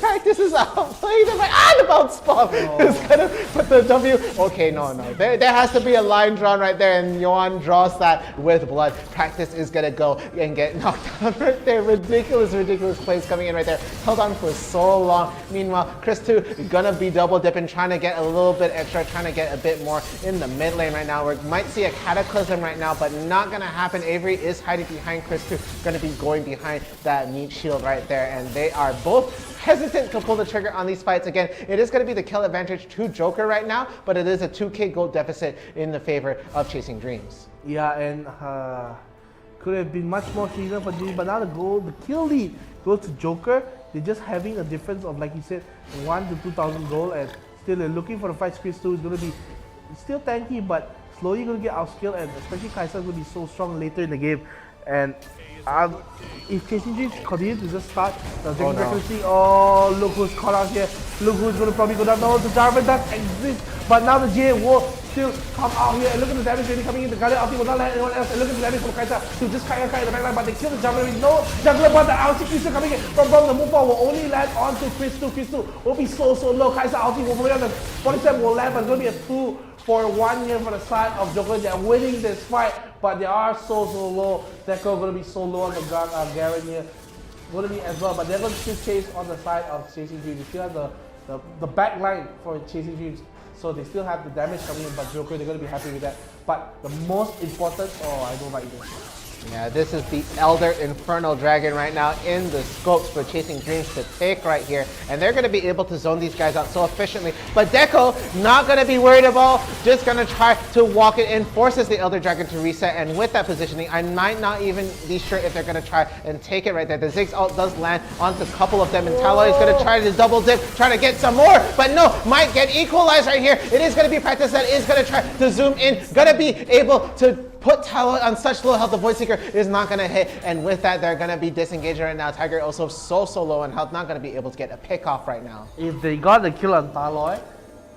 M: Practice is outplayed. I'm like, the bounce bomb is gonna put the W. Okay, no. There has to be a line drawn right there, and Yuan draws that with blood. Practice is gonna go and get knocked down right there. Ridiculous plays coming in right there. Held on for so long. Meanwhile, 𝐿𝐸 gonna be double dipping, trying to get a little bit extra, trying to get a bit more in the mid lane right now. We might see a Cataclysm right now, but not gonna happen. Avery is hiding behind 𝐿𝐸, gonna be going behind that meat shield right there, and they are both hesitant to pull the trigger on these fights. Again, it is going to be the kill advantage to Joker right now, but it is a 2k gold deficit in the favor of Chasing Dreams.
K: Yeah, and could have been much more cleaner for Dreams, but now the kill lead goes to Joker. They're just having a difference of, like you said, 1 to 2,000 gold, and still they're looking for the fight. Space 2 is going to be still tanky, but slowly going to get outskilled, and especially 𝐿𝐼𝐍 is going to be so strong later in the game. And if Chasing Dreams continue to just start the Dragon Frequency, oh, look who's caught out here. Look who's going to probably go down. No, the Jarvan does exist, but now the J will still come out here. And look at the damage really coming in. The 𝐿𝐼𝐍𝐿 ulti will not let anyone else. And look at the damage from 𝐿𝐼𝐍𝐿 to just kind in the backline, but they kill the Jarvan with no jungler, but the LCQ still coming in from the move forward will only land onto 𝐋𝐿𝐼𝐍𝐿. 𝐋𝐿𝐼𝐍𝐿 will be so low. 𝐿𝐼𝐍𝐿 ulti will probably on the 47 will land, but it's going to be a 2-for-1 here for the side of Joker. They're winning this fight, but they are so low. 𝐿𝐼𝐍𝐿 going to be so low on the Garen here. Going to be as well, but they're going to still chase on the side of Chasing Dreams. They still have the back line for Chasing Dreams, so they still have the damage coming in, but Joker, they're going to be happy with that. But the most important, I don't like this.
M: Yeah, this is the Elder Infernal Dragon right now in the scopes for Chasing Dreams to take right here. And they're going to be able to zone these guys out so efficiently. But 𝐿𝐼𝐍𝐿 not going to be worried about, just going to try to walk it in, forces the Elder Dragon to reset. And with that positioning, I might not even be sure if they're going to try and take it right there. The Ziggs ult does land onto a couple of them, and 𝐿𝐼𝐍𝐿 is going to try to double dip, try to get some more. But no, might get equalized right here. It is going to be Practice that is going to try to zoom in, going to be able to put 𝐿𝐼𝐍𝐿 on such low health. The Void Seeker is not going to hit, and with that, they're going to be disengaging right now. Tiger also so low on health, not going to be able to get a pick off right now.
K: If they got the kill on 𝐿𝐼𝐍𝐿,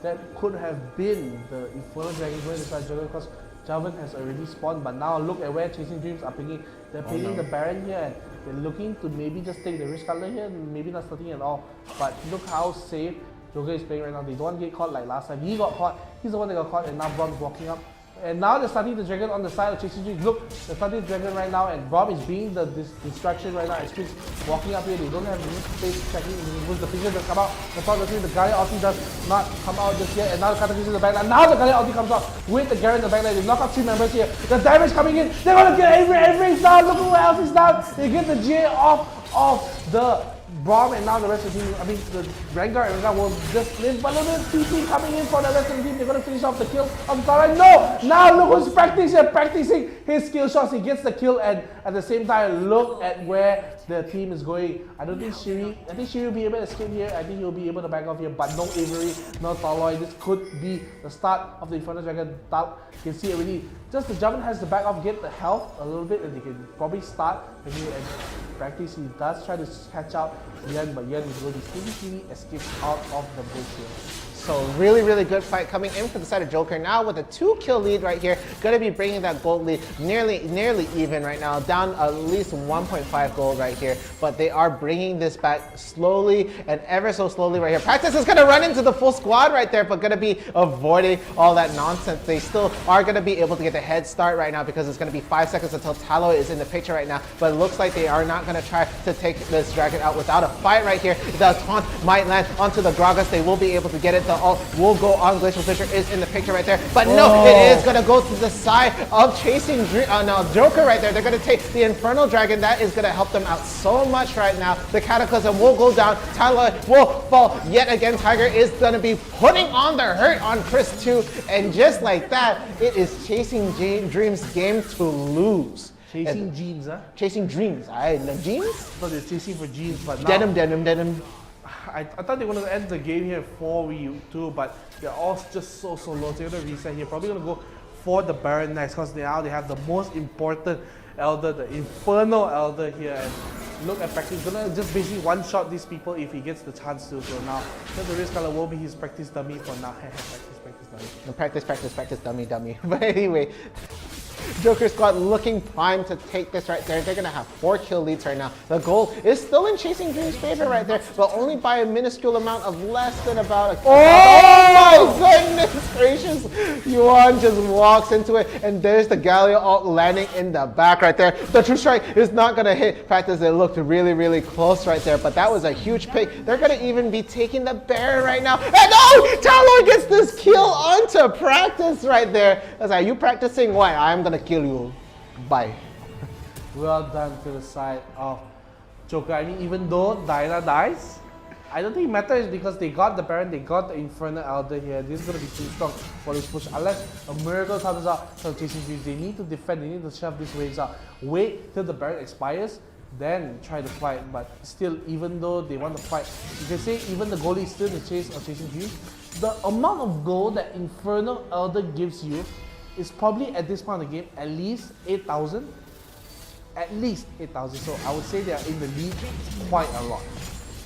K: that could have been the Infernal Dragon going to start Joker, because Jarvan has already spawned. But now look at where Chasing Dreams are picking. They're picking the Baron here, and they're looking to maybe just take the risk color here, maybe not starting at all. But look how safe Joker is playing right now. They don't want to get caught like last time. He got caught, he's the one that got caught, and now Brom's walking up. And now they're starting the Dragon on the side of Chasing Dreams. Look, they're starting the Dragon right now, and Brom is being the distraction right now. It's walking up here. They don't have enough space checking. With the finger just come out. The top of the 𝐿𝐼𝐍𝐿 ulti does not come out just yet. And now the Cataclysm in the backline. Now the 𝐿𝐼𝐍𝐿 ulti comes out with the Garen in the backline. They knock out 3 members here. The damage coming in. They're going to get Avery's down. Look who else is down. They get the J off of the Brom, and now the rest of the team, I mean the Rengar and Rengar will just live, but look at the TP coming in for the rest of the team. They're going to finish off the kill of Tara. No! Now look who's practicing his skill shots. He gets the kill, and at the same time, look at where the team is going. I think Shiri will be able to escape here. I think he'll be able to back off here, but no Avery, no 𝐿𝐼𝐍𝐿. This could be the start of the Infernal Dragon. You can see it already. Just the Jarvan has to back off, get the health a little bit, and they can probably start and practice. He does try to catch out Yen, but Yen is going to sneaky escape out of the bush here.
M: So really good fight coming in for the side of Joker now with a 2-kill lead right here. Going to be bringing that gold lead nearly even right now, down at least 1.5 gold right here. But they are bringing this back slowly and ever so slowly right here. Practice is going to run into the full squad right there, but going to be avoiding all that nonsense. They still are going to be able to get the head start right now, because it's going to be 5 seconds until 𝐿𝐼𝐍𝐿 is in the picture right now. But it looks like they are not going to try to take this dragon out without a fight right here. The taunt might land onto the Gragas. They will be able to get it. The ult will go on. Glacial Fissure is in the picture right there. But no, it is going to go to the side of Chasing Joker right there. They're going to take the Infernal Dragon. That is going to help them out so much right now. The Cataclysm will go down. 𝐿𝐼𝐍𝐿 will fall yet again. Tiger is going to be putting on the hurt on 𝐿𝐼𝐍𝐿. And just like that, it is Chasing Dreams' game to lose.
K: Chasing Jeans, huh?
M: Chasing Dreams. Jeans?
K: I thought they were chasing for jeans, but now...
M: Denim.
K: I thought they were going to end the game here 4v2, but they're all just so low. They're going to reset here. Probably going to go for the Baron next, because now they have the most important Elder, the Infernal Elder here. And look at practice. Going to just basically one-shot these people if he gets the chance to. So now, the risk color will be his practice dummy for now.
M: Practice dummy. But anyway, Joker squad looking primed to take this right there. They're going to have 4 kill leads right now. The goal is still in Chasing Dreams' favor right there, but only by a minuscule amount of less than about a... Oh my goodness gracious! Yuan just walks into it, and there's the 𝐿𝐼𝐍𝐿 ult landing in the back right there. The True Strike is not going to hit. Practice, it looked really close right there, but that was a huge pick. They're going to even be taking the Baron right now. And oh! 𝐿𝐼𝐍𝐿 gets this kill onto Practice right there. That's like, you practicing? Why? I'm going to kill you. Bye.
K: Well done to the side of Joker. I mean, even though Diana dies, I don't think it matters because they got the Baron, they got the Infernal Elder here. This is going to be too strong for this push. Unless a miracle comes out from Chasing Dreams, they need to defend, they need to shove these waves out. Wait till the Baron expires, then try to fight. But still, even though they want to fight, you can say even the goalie is still in the chase of Chasing Dreams. The amount of gold that Infernal Elder gives you is probably at this point of the game at least 8,000. At least 8,000. So I would say they are in the lead quite a lot.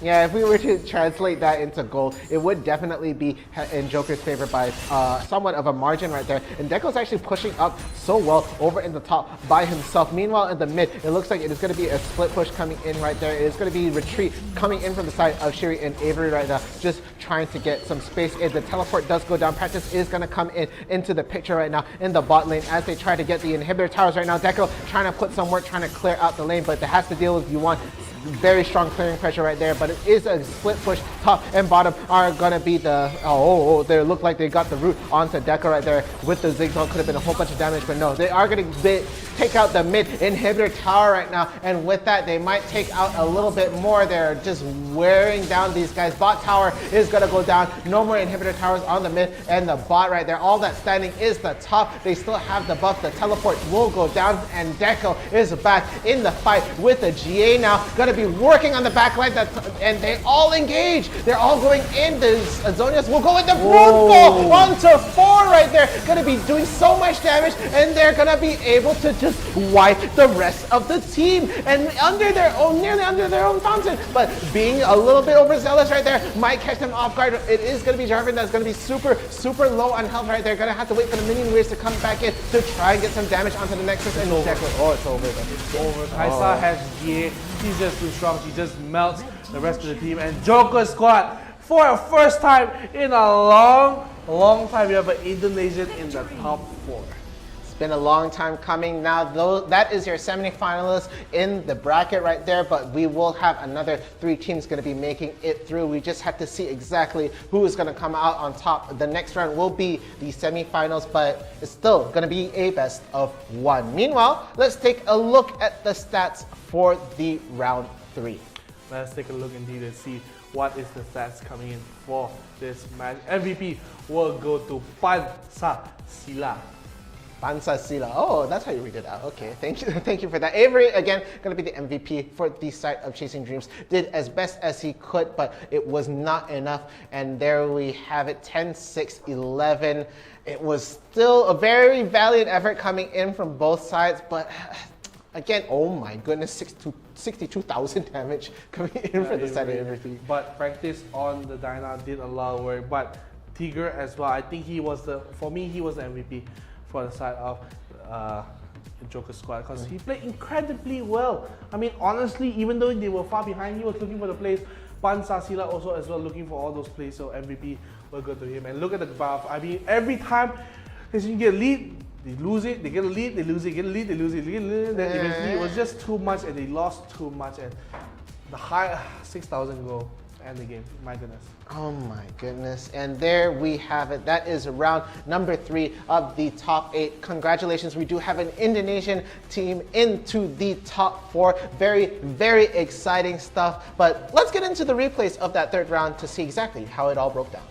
M: Yeah, if we were to translate that into gold, it would definitely be in Joker's favor by somewhat of a margin right there. And 𝐑𝐄𝐫 is actually pushing up so well over in the top by himself. Meanwhile, in the mid, it looks like it is going to be a split push coming in right there. It is going to be retreat coming in from the side of Shiri and Avery right now, just trying to get some space in. The teleport does go down. Practice is going to come in into the picture right now in the bot lane as they try to get the inhibitor towers right now. 𝐑𝐄𝐫 trying to put some work, trying to clear out the lane, but it has to deal with Yuan. Very strong clearing pressure right there, but it is a split push. Top and bottom are gonna be the they look like they got the root onto 𝐑𝐄𝐫 right there with the 𝐒𝐮𝐬. Could have been a whole bunch of damage, but no, they are gonna take out the mid inhibitor tower right now, and with that they might take out a little bit more. They're just wearing down these guys. Bot tower is gonna go down. No more inhibitor towers on the mid and the bot right there. All that's standing is the top. They still have the buff. The teleport will go down, and 𝐑𝐄𝐫 is back in the fight with the GA now. Gonna be working on the back line, and they all engage. They're all going in. The Zhonya's will go with the fruitful onto 4 right there. Gonna be doing so much damage, and they're gonna be able to just wipe the rest of the team and nearly under their own fountain. But being a little bit overzealous right there might catch them off guard. It is gonna be 𝐿 that's gonna be super low on health right there. Gonna have to wait for the minion waves to come back in to try and get some damage onto the Nexus. And 𝐑𝐄𝐫, it's over.
K: It's over. 𝐼𝐸 has GA. She's just too strong. She just melts the rest of the team. And Joker squad, for a first time in a long time, we have an Indonesian in the top 4.
M: It's been a long time coming. Now, that is your semi-finalists in the bracket right there, but we will have another 3 teams going to be making it through. We just have to see exactly who is going to come out on top. The next round will be the semi-finals, but it's still going to be a best of 1. Meanwhile, let's take a look at the stats for the round 3.
K: Let's take a look indeed and see what is the stats coming in for this match. MVP will go to Pancasila.
M: Pancasila. Oh, that's how you read it out. Okay, thank you for that. Avery, again, going to be the MVP for the side of Chasing Dreams. Did as best as he could, but it was not enough. And there we have it, 10-6-11. It was still a very valiant effort coming in from both sides, but again, oh my goodness, 62,000 damage coming in for the side of everything.
K: But practice on the Dyna did a lot of work. But Tigger as well, I think he was for me, he was the MVP for the side of Joker squad because he played incredibly well. I mean, honestly, even though they were far behind, he was looking for the plays. Pancasila also as well looking for all those plays, so MVP will go to him. And look at the buff. I mean, every time they get a lead, they lose it, they get a lead, they lose it, get a lead, they lose it, they get a lead, then eventually it was just too much and they lost too much, and the high 6,000 goal and the game. My goodness.
M: Oh my goodness. And there we have it. That is round number 3 of the top 8. Congratulations. We do have an Indonesian team into the top 4. Very, very exciting stuff. But let's get into the replays of that 3rd round to see exactly how it all broke down.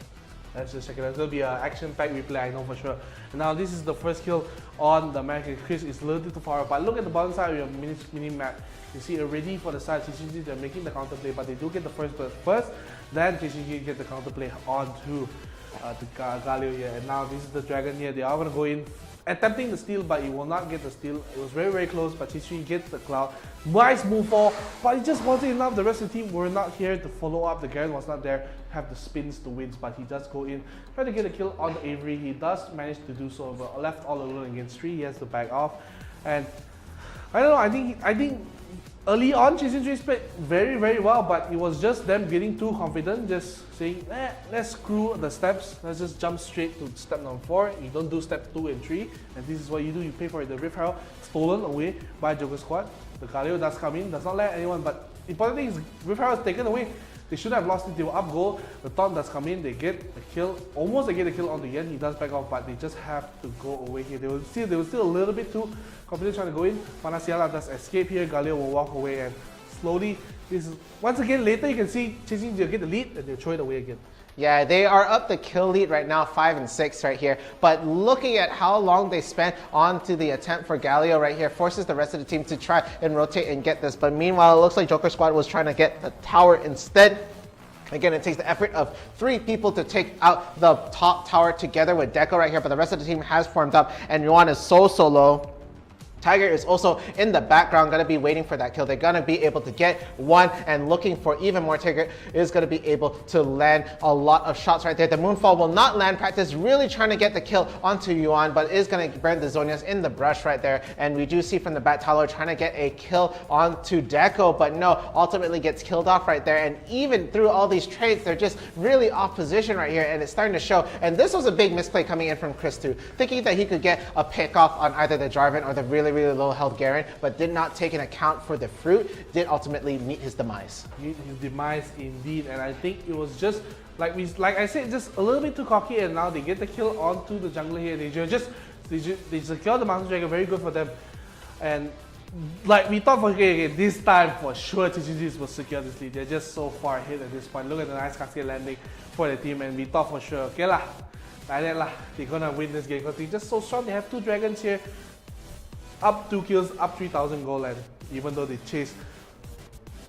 K: Let's just check it out. It'll be an action-packed replay, I know for sure. And now this is the first kill on the American. Chris is a little bit too far, but look at the bottom side of your mini map. You see already for the side, CCG, they're making the counterplay, but they do get the first burst first. Then CCG get the counterplay onto the 𝐋𝐞𝐬 here. And now this is the dragon here. They are going to go in, attempting the steal, but he will not get the steal. It was very, very close, but CCG gets the cloud. Nice move for, but it just wasn't enough. The rest of the team were not here to follow up. The Garen was not there to have the spins to wins, but he does go in, try to get a kill on the Avery. He does manage to do so, but left all alone against 3. He has to back off. And I don't know, I think early on, Chasing Dreams played very, very well, but it was just them getting too confident, just saying, let's screw the steps, let's just jump straight to step number 4. You don't do step 2 and 3, and this is what you do, you pay for it. The Rift Herald stolen away by Joker squad. The 𝐋𝐞𝐬 does come in, does not let anyone, but the important thing is Rift Herald is taken away. They should have lost it, they were up goal. The taunt does come in, they get a kill, almost they get a kill on the Yen. He does back off, but they just have to go away here. They were still a little bit too confident trying to go in. Pancasila does escape here, 𝐋𝐞𝐬 will walk away and slowly. This is, once again, later you can see 𝐒𝐮𝐬𝐬 get the lead and they'll throw it away again.
M: Yeah, they are up the kill lead right now, 5 and 6 right here. But looking at how long they spent onto the attempt for 𝐒𝐲 right here forces the rest of the team to try and rotate and get this. But meanwhile, it looks like Joker Squad was trying to get the tower instead. Again, it takes the effort of 3 people to take out the top tower together with 𝐑𝐄 right here. But the rest of the team has formed up and Yuan is so low. Tiger is also in the background, going to be waiting for that kill. They're going to be able to get one and looking for even more. Tiger is going to be able to land a lot of shots right there. The Moonfall will not land. Practice really trying to get the kill onto Yuan, but is going to burn the Zhonyas in the brush right there. And we do see from the back tower trying to get a kill onto 𝐑𝐄, but no, ultimately gets killed off right there. And even through all these trades, they're just really off position right here, and it's starting to show. And this was a big misplay coming in from 𝐶hris2, thinking that he could get a pick off on either the Jarvan or the really low health Garen, but did not take an account for the fruit, did ultimately meet his demise.
K: Meet his demise indeed, and I think it was just like I said, just a little bit too cocky, and now they get the kill onto the jungler here. They secure the Mountain Dragon, very good for them. And like we thought, okay, this time for sure 𝐒𝐮𝐬𝐬 will secure this lead. They're just so far ahead at this point. Look at the nice cascade landing for the team, and we thought for sure, okay lah, like that lah, they're gonna win this game because they're just so strong. They have 2 dragons here. Up 2 kills, up 3,000 gold, and even though they chase,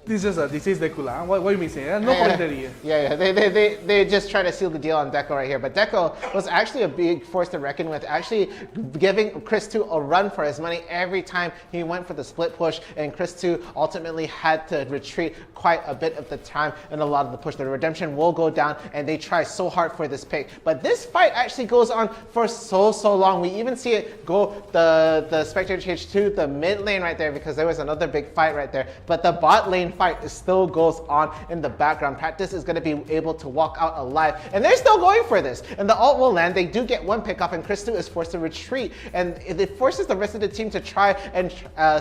K: this is they chase 𝐑𝐄. What do you mean saying? No commentary here.
M: Yeah, they just try to seal the deal on 𝐑𝐄 right here. But 𝐑𝐄 was actually a big force to reckon with, actually giving 𝐶hris2 a run for his money every time he went for the split push, and 𝐶hris2 ultimately had to retreat quite a bit of the time and a lot of the push. The redemption will go down, and they try so hard for this pick. But this fight actually goes on for so long. We even see it go the Spectator change to the mid lane right there because there was another big fight right there. But the bot lane fight still goes on in the background. Practice is going to be able to walk out alive, and they're still going for this. And the ult will land. They do get one pick off, and 𝐶hris2 is forced to retreat, and it forces the rest of the team to try and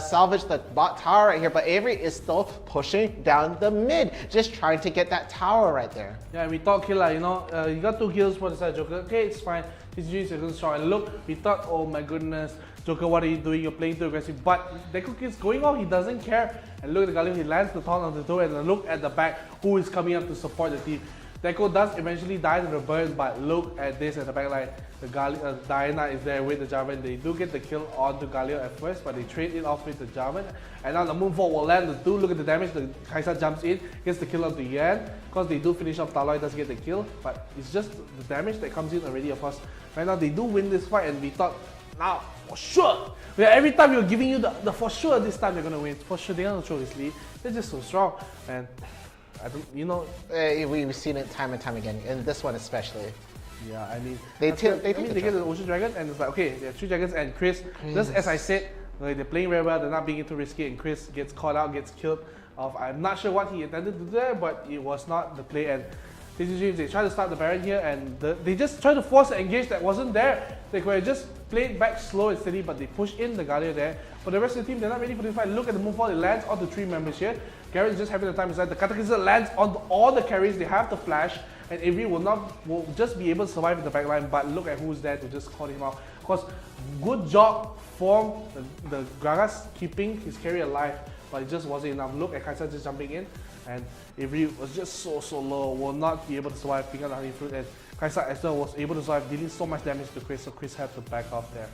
M: salvage the bot tower right here. But Avery is still pushing down the mid, just trying to get that tower right there.
K: Yeah, we thought, killer, you know, you got 2 kills for the side Joker. Okay, it's fine. 𝐒𝐮𝐬𝐬 is strong. And look, we thought, oh my goodness, Joker, what are you doing? You're playing too aggressive. But 𝐑𝐄 keeps going off. He doesn't care. And look at the 𝐒𝐲. He lands the taunt on the door, and look at the back. Who is coming up to support the team? 𝐑𝐄 does eventually die to the burn, but look at this at the back line. The Diana is there with the Jarvan. They do get the kill onto 𝐒𝐲 at first, but they trade it off with the Jarvan. And now the Moonfall will land the 2. Look at the damage. The 𝐻𝐼𝐍 jumps in, gets the kill onto Yan. Because they do finish off Taloi, does get the kill, but it's just the damage that comes in already, of course. Right now they do win this fight, and we thought, now for sure. Yeah, every time you're giving you the for sure this time they're gonna win. For sure they're gonna throw this lead. They're just so strong, and I don't, you know,
M: we've seen it time and time again, and this one especially.
K: Yeah, I mean,
M: they get
K: the Ocean Dragon, and it's like, okay, there are 3 dragons, and 𝐶hris, just as I said, like, they're playing very well, they're not being too risky, and 𝐶hris gets caught out, gets killed off. I'm not sure what he intended to do there, but it was not the play. And 𝐒𝐮𝐬𝐬, they try to start the Baron here, and they just try to force an engage that wasn't there. They could have just played back slow and steady, but they push in the 𝐒𝐲 there. For the rest of the team, they're not ready for this fight. Look at the Moonfall, it lands onto 3 members here. Garen is just having the time inside. The 𝐶𝐞𝐚𝐠𝐿 lands on all the carries. They have the flash, and Avery will just be able to survive in the backline. But look at who's there to just call him out. Of course, good job from the Gragas keeping his carry alive, but it just wasn't enough. Look at 𝐻𝐼𝐍 just jumping in, and Avery was just so low, will not be able to survive picking up the honey fruit, and 𝐻𝐼𝐍 as well was able to survive, dealing so much damage to 𝐶hris, so 𝐶hris had to back off there.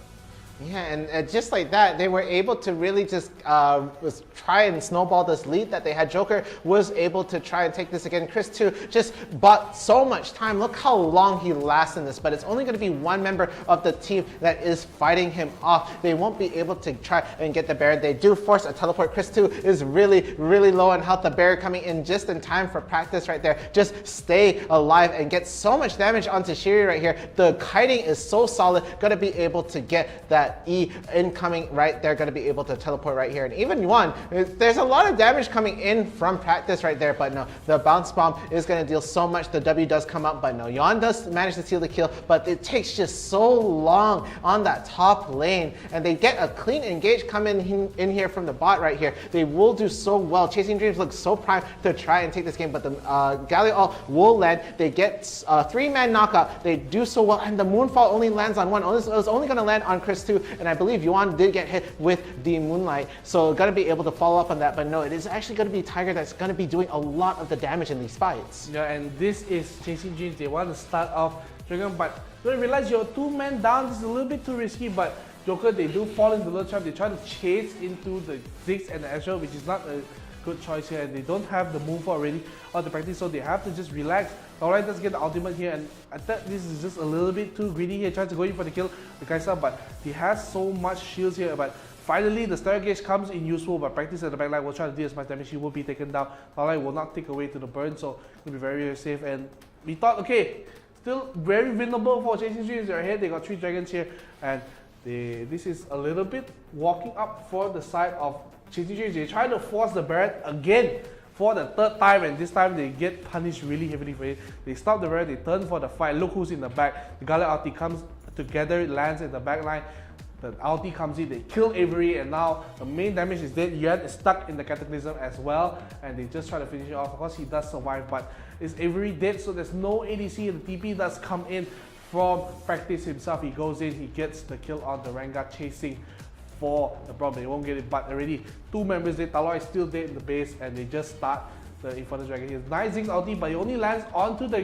M: Yeah, and just like that, they were able to really just try and snowball this lead that they had. Joker was able to try and take this again. 𝐶hris2 just bought so much time. Look how long he lasts in this, but it's only going to be one member of the team that is fighting him off. They won't be able to try and get the Baron. They do force a teleport. 𝐶hris2 is really low on health. The Baron coming in just in time for practice right there. Just stay alive and get so much damage onto Shiri right here. The kiting is so solid. Going to be able to get that E incoming right there, going to be able to teleport right here. And even Yuan, there's a lot of damage coming in from practice right there, but no, the bounce bomb is going to deal so much. The W does come up, but no, Yuan does manage to steal the kill, but it takes just so long on that top lane, and they get a clean engage coming in here from the bot right here. They will do so well. Chasing Dreams looks so primed to try and take this game, but the 𝐒𝐲 ult will land. They get a 3-man knockout. They do so well, and the Moonfall only lands on 1. It was only going to land on 𝐶hris2, too, and I believe Yuan did get hit with the Moonlight, so gonna be able to follow up on that, but no, it is actually gonna be Tiger that's gonna be doing a lot of the damage in these fights.
K: Yeah, and this is Chasing Dreams. They want to start off Dragon, but you realize you're 2 men down. This is a little bit too risky, but Joker, they do fall into the little trap. They try to chase into the Ziggs and the Ezreal, which is not a good choice here, and they don't have the move already or the practice, so they have to just relax. Alright, let's get the ultimate here, and I thought this is just a little bit too greedy here, trying to go in for the kill, the Kai'Sa, but he has so much shields here, but finally the Star Gauge comes in useful, but practice at the backline will try to do as much damage. He will be taken down. Alright, will not take away to the burn, so it'll be very, very safe, and we thought, okay, still very vulnerable for Chasing Dreams. They're ahead, they got 3 dragons here, and this is a little bit walking up for the side of Chasing Dreams. They try to force the Barret again for the 3rd time, and this time they get punished really heavily for it. They stop the Barret, they turn for the fight. Look who's in the back. The Gala ulti comes together, it lands in the back line. The ulti comes in, they kill Avery, and now the main damage is dead. Yuan is stuck in the Cataclysm as well, and they just try to finish it off. Of course, he does survive, but is Avery dead? So there's no ADC, and the TP does come in from practice himself. He goes in, he gets the kill on the Rengar chasing for the problem. They won't get it, but already 2 members dead. Talon is still dead in the base, and they just start the Infernal Dragon. He has 9 Ziggs ulti, but he only lands onto the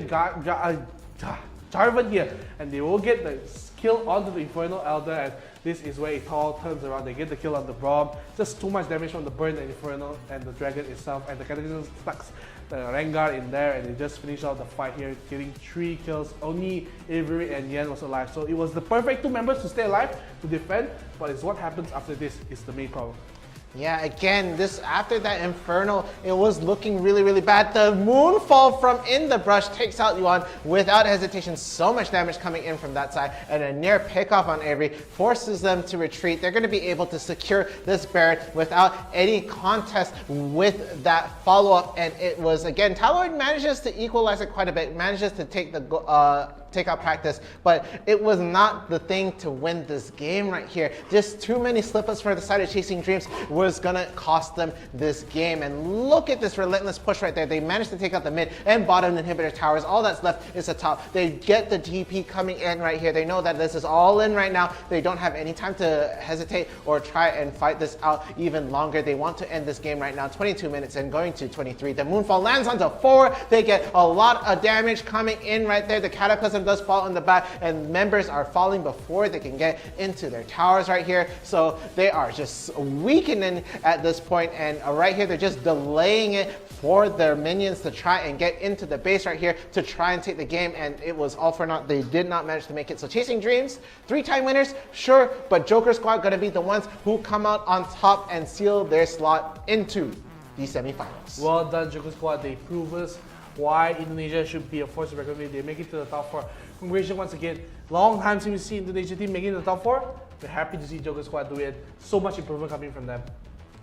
K: Jarvan here, and they will get the kill onto the Infernal Elder, and this is where it all turns around. They get the kill on the Braum. Just too much damage from the burn, the Infernal, and the Dragon itself, and the Cataclysm stucks the Rengar in there, and they just finish out the fight here, getting 3 kills. Only Avery and Yen was alive, so it was the perfect 2 members to stay alive, to defend, but it's what happens after this is the main problem.
M: Yeah, again, this after that Infernal, it was looking really, really bad. The Moonfall from in the brush takes out Yuan without hesitation. So much damage coming in from that side, and a near pickoff on Avery forces them to retreat. They're going to be able to secure this Barret without any contest with that follow-up, and it was, again, Taloid manages to equalize it quite a bit, manages to take the take out practice, but it was not the thing to win this game right here. Just too many slip-ups for the side of Chasing Dreams was gonna cost them this game. And look at this relentless push right there. They managed to take out the mid and bottom inhibitor towers. All that's left is the top. They get the DP coming in right here. They know that this is all in right now. They don't have any time to hesitate or try and fight this out even longer. They want to end this game right now. 22 minutes and going to 23. The Moonfall lands onto 4. They get a lot of damage coming in right there. The Cataclysm does fall in the back, and members are falling before they can get into their towers right here. So they are just weakening at this point, and right here they're just delaying it for their minions to try and get into the base right here to try and take the game, and it was all for naught. They did not manage to make it. So Chasing Dreams, 3-time winners, sure, but Joker Squad gonna be the ones who come out on top and seal their slot into the semifinals.
K: Well done, Joker Squad. They prove us why Indonesia should be a force to reckon with. They make it to the top 4. Congratulations once again. Long time since we see Indonesia team making the top 4. We're happy to see Joker Squad do it. So much improvement coming from them.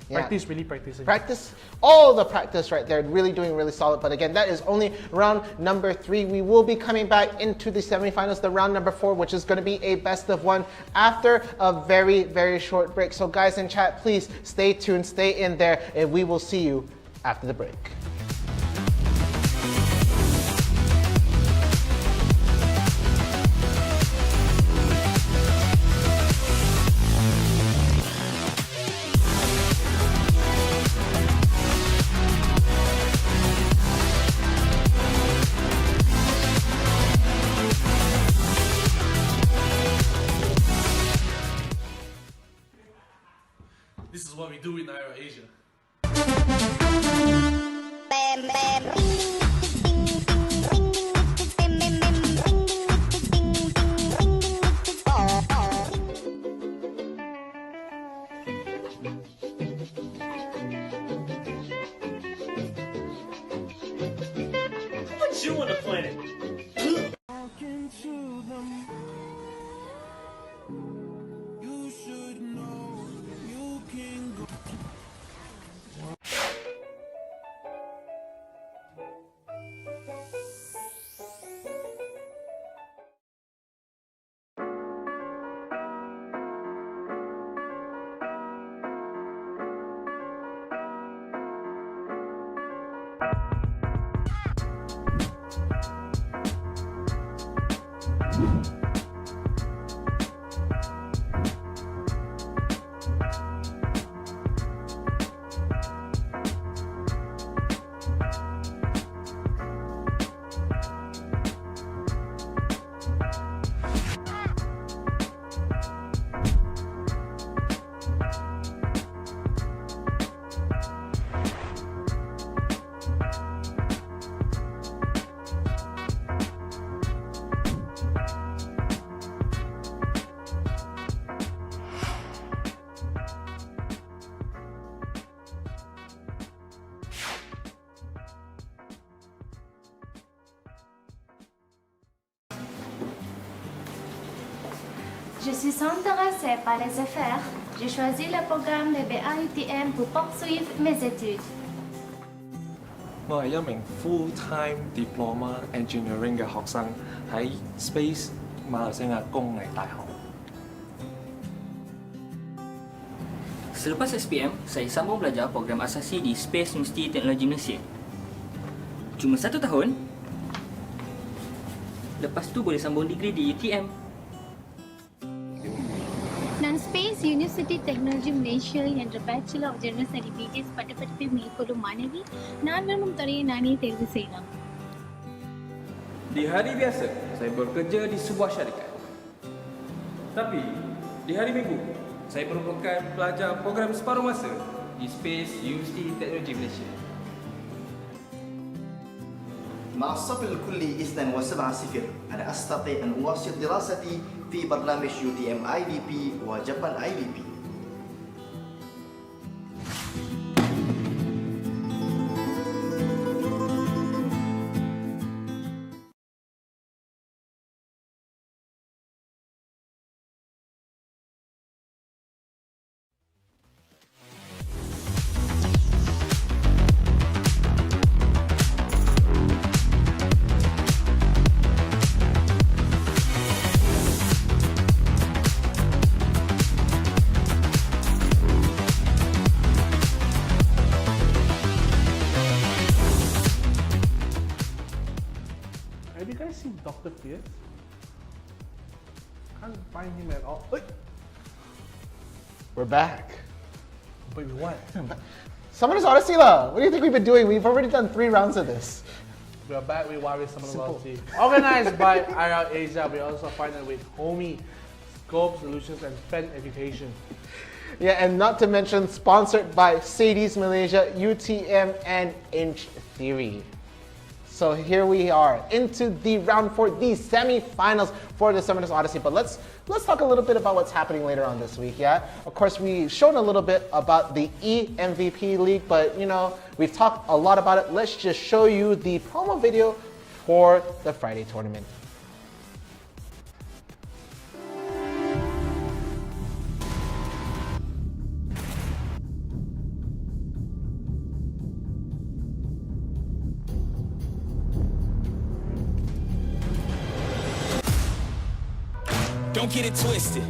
M: Yeah.
K: Practice, really practicing.
M: Practice, all the practice right there, really doing really solid. But again, that is only round number 3. We will be coming back into the semifinals, the round number 4, which is going to be a best of 1 after a very, very short break. So guys in chat, please stay tuned, stay in there, and we will see you after the break.
K: This is what we do in IRL Asia.
D: Put you on the planet. You should know you can go.
F: Je suis intéressée par les affaires. J'ai choisi le programme de BA UTM pour poursuivre mes études.
G: 我係一名 full-time diploma engineering 嘅學生，喺 Space 馬來西亞工藝大學。
H: Selepas SPM, saya sambung belajar program asasi di Space University Teknologi Malaysia. Cuma 1 tahun. Lepas tu boleh sambung degree di UTM.
F: நான் space university technology Malaysia என்ற bachelor of general study BGS பட்டப்படிப்பை மேற்கொள்ளும் மாணவி நான் விரும்பும் துறையை நானே தேர்வு செய்யலாம்.
I: Di hari biasa, saya bekerja di sebuah syarikat. Tapi, di hari Minggu, saya merupakan pelajar program separuh masa di Space University Teknologi Malaysia.
J: مع الصف الكلي 𝐒𝐮𝐦𝐦𝐨𝐬𝐬 أنا أستطيع أن أواصل دراستي في برنامج UTM IVP وجابان IVP.
K: Have you guys seen 𝐷�R.Fierce? Can't find him at all. Wait.
M: We're back.
K: Wait, what?
M: Summoners Odyssey lah. What do you think we've been doing? We've already done 3 rounds of this.
K: We are back with Warrior Summoners Odyssey. Organized by IRL ASIA, we also partnered with HOMIEE, SKOB Solutions, and Fan Education.
M: Yeah, and not to mention sponsored by Sadie's Malaysia, UTM, and Inch Theory. So here we are into the round 4, the semi-finals for the Summoners Odyssey. But let's talk a little bit about what's happening later on this week. Yeah, of course we've shown a little bit about the eMVP League, but you know we've talked a lot about it. Let's just show you the promo video for the Friday tournament.
D: Don't get it twisted.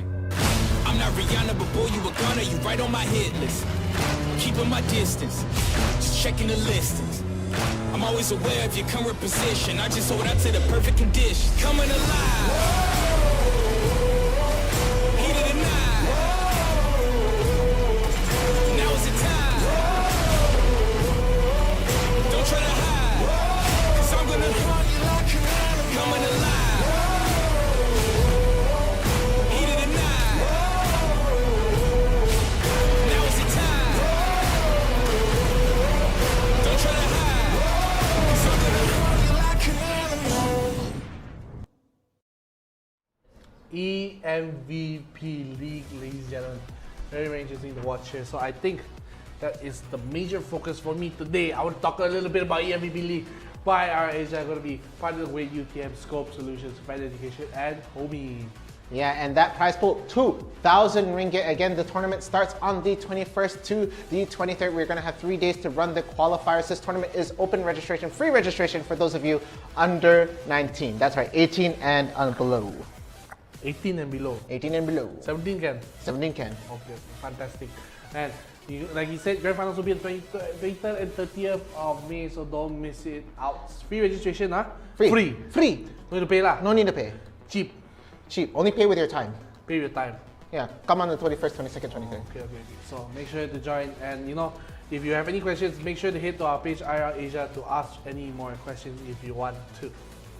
D: I'm not Rihanna, but boy, you a gunner. You right on my hit list. Keeping my distance, just checking the listings. I'm always aware of your current position. I just hold out to the perfect condition. Coming alive. Heat of the night. Now is the time. Don't try to hide, 'cause I'm gonna coming alive.
K: eMVP League, ladies and gentlemen. Very, very interesting to watch here. So I think that is the major focus for me today. I want to talk a little bit about eMVP League by IRL ASIA. I'm going to be partnered with UTM, SKOB Solutions, Fan Education, and HOMIEE.
M: Yeah, and that prize pool, 2,000 ringgit. Again, the tournament starts on the 21st to the 23rd. We're going to have 3 days to run the qualifiers. This tournament is open registration, free registration for those of you under 19. That's right, 18 and below.
K: 18 and below.
M: 18 and below.
K: 17 can.
M: 17 can.
K: Okay, fantastic. And like you said, grand finals will be on 23rd and 30th of May, so don't miss it out. Free registration, huh?
M: Free.
K: Free. No need to pay lah.
M: No need to pay.
K: Cheap.
M: Cheap. Only pay with your time.
K: Pay with your time.
M: Yeah. Come on the 21st, 22nd, 23rd.
K: Okay. So make sure to join, and you know, if you have any questions, make sure to hit to our page IRL Asia to ask any more questions if you want to.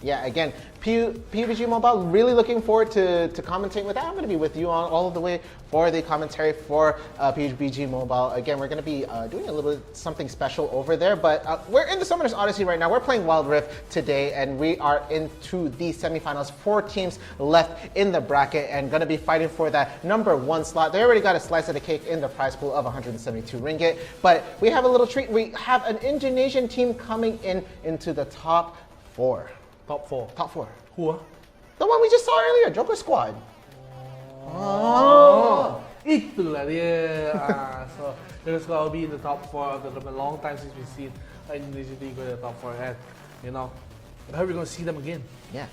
M: Yeah, again, PUBG Mobile, really looking forward to commentating with that. I'm going to be with you on all of the way for the commentary for PUBG Mobile. Again, we're going to be doing a little bit something special over there, but we're in the Summoners Odyssey right now. We're playing Wild Rift today, and we are into the semifinals. 4 teams left in the bracket and going to be fighting for that #1 slot. They already got a slice of the cake in the prize pool of 172 ringgit, but we have a little treat. We have an Indonesian team coming into the top 4.
K: Top 4.
M: Top 4.
K: Who?
M: The one we just saw earlier, Joker Squad.
K: Oh, itulah dia. So Joker Squad will be in the top 4 of the tournament. Long time since we've seen Indonesia team go to the top 4, and you know, I hope we're gonna see them again.
M: Yeah,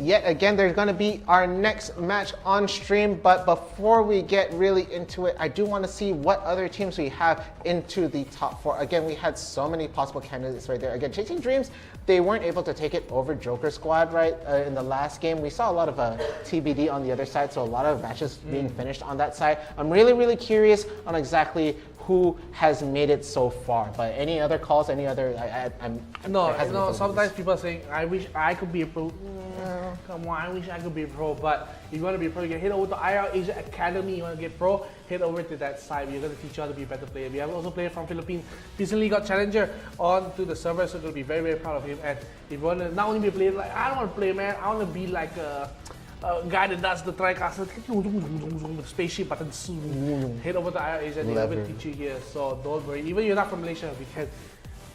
M: yet again, there's going to be our next match on stream. But before we get really into it, I do want to see what other teams we have into the top 4. Again, we had so many possible candidates right there. Again, Chasing Dreams, they weren't able to take it over Joker Squad, right? In the last game, we saw a lot of TBD on the other side, so a lot of matches being finished on that side. I'm really curious on exactly who has made it so far. But any other calls, any other,
K: No, sometimes people are saying, I wish I could be a pro. Come on, I wish I could be a pro. But if you want to be a pro, you can head over to IRL ASIA Academy. You want to get pro, head over to that side. We're going to teach you how to be a better player. We have also players from Philippines. Recently got Challenger onto the server, so we're going to be very proud of him. And if you want to not only be a player, like, I don't want to play, man. I want to be like a guy that does the TriCaster spaceship button. Head over to IRL ASIA, they're going to teach you here. So don't worry. Even if you're not from Malaysia, we can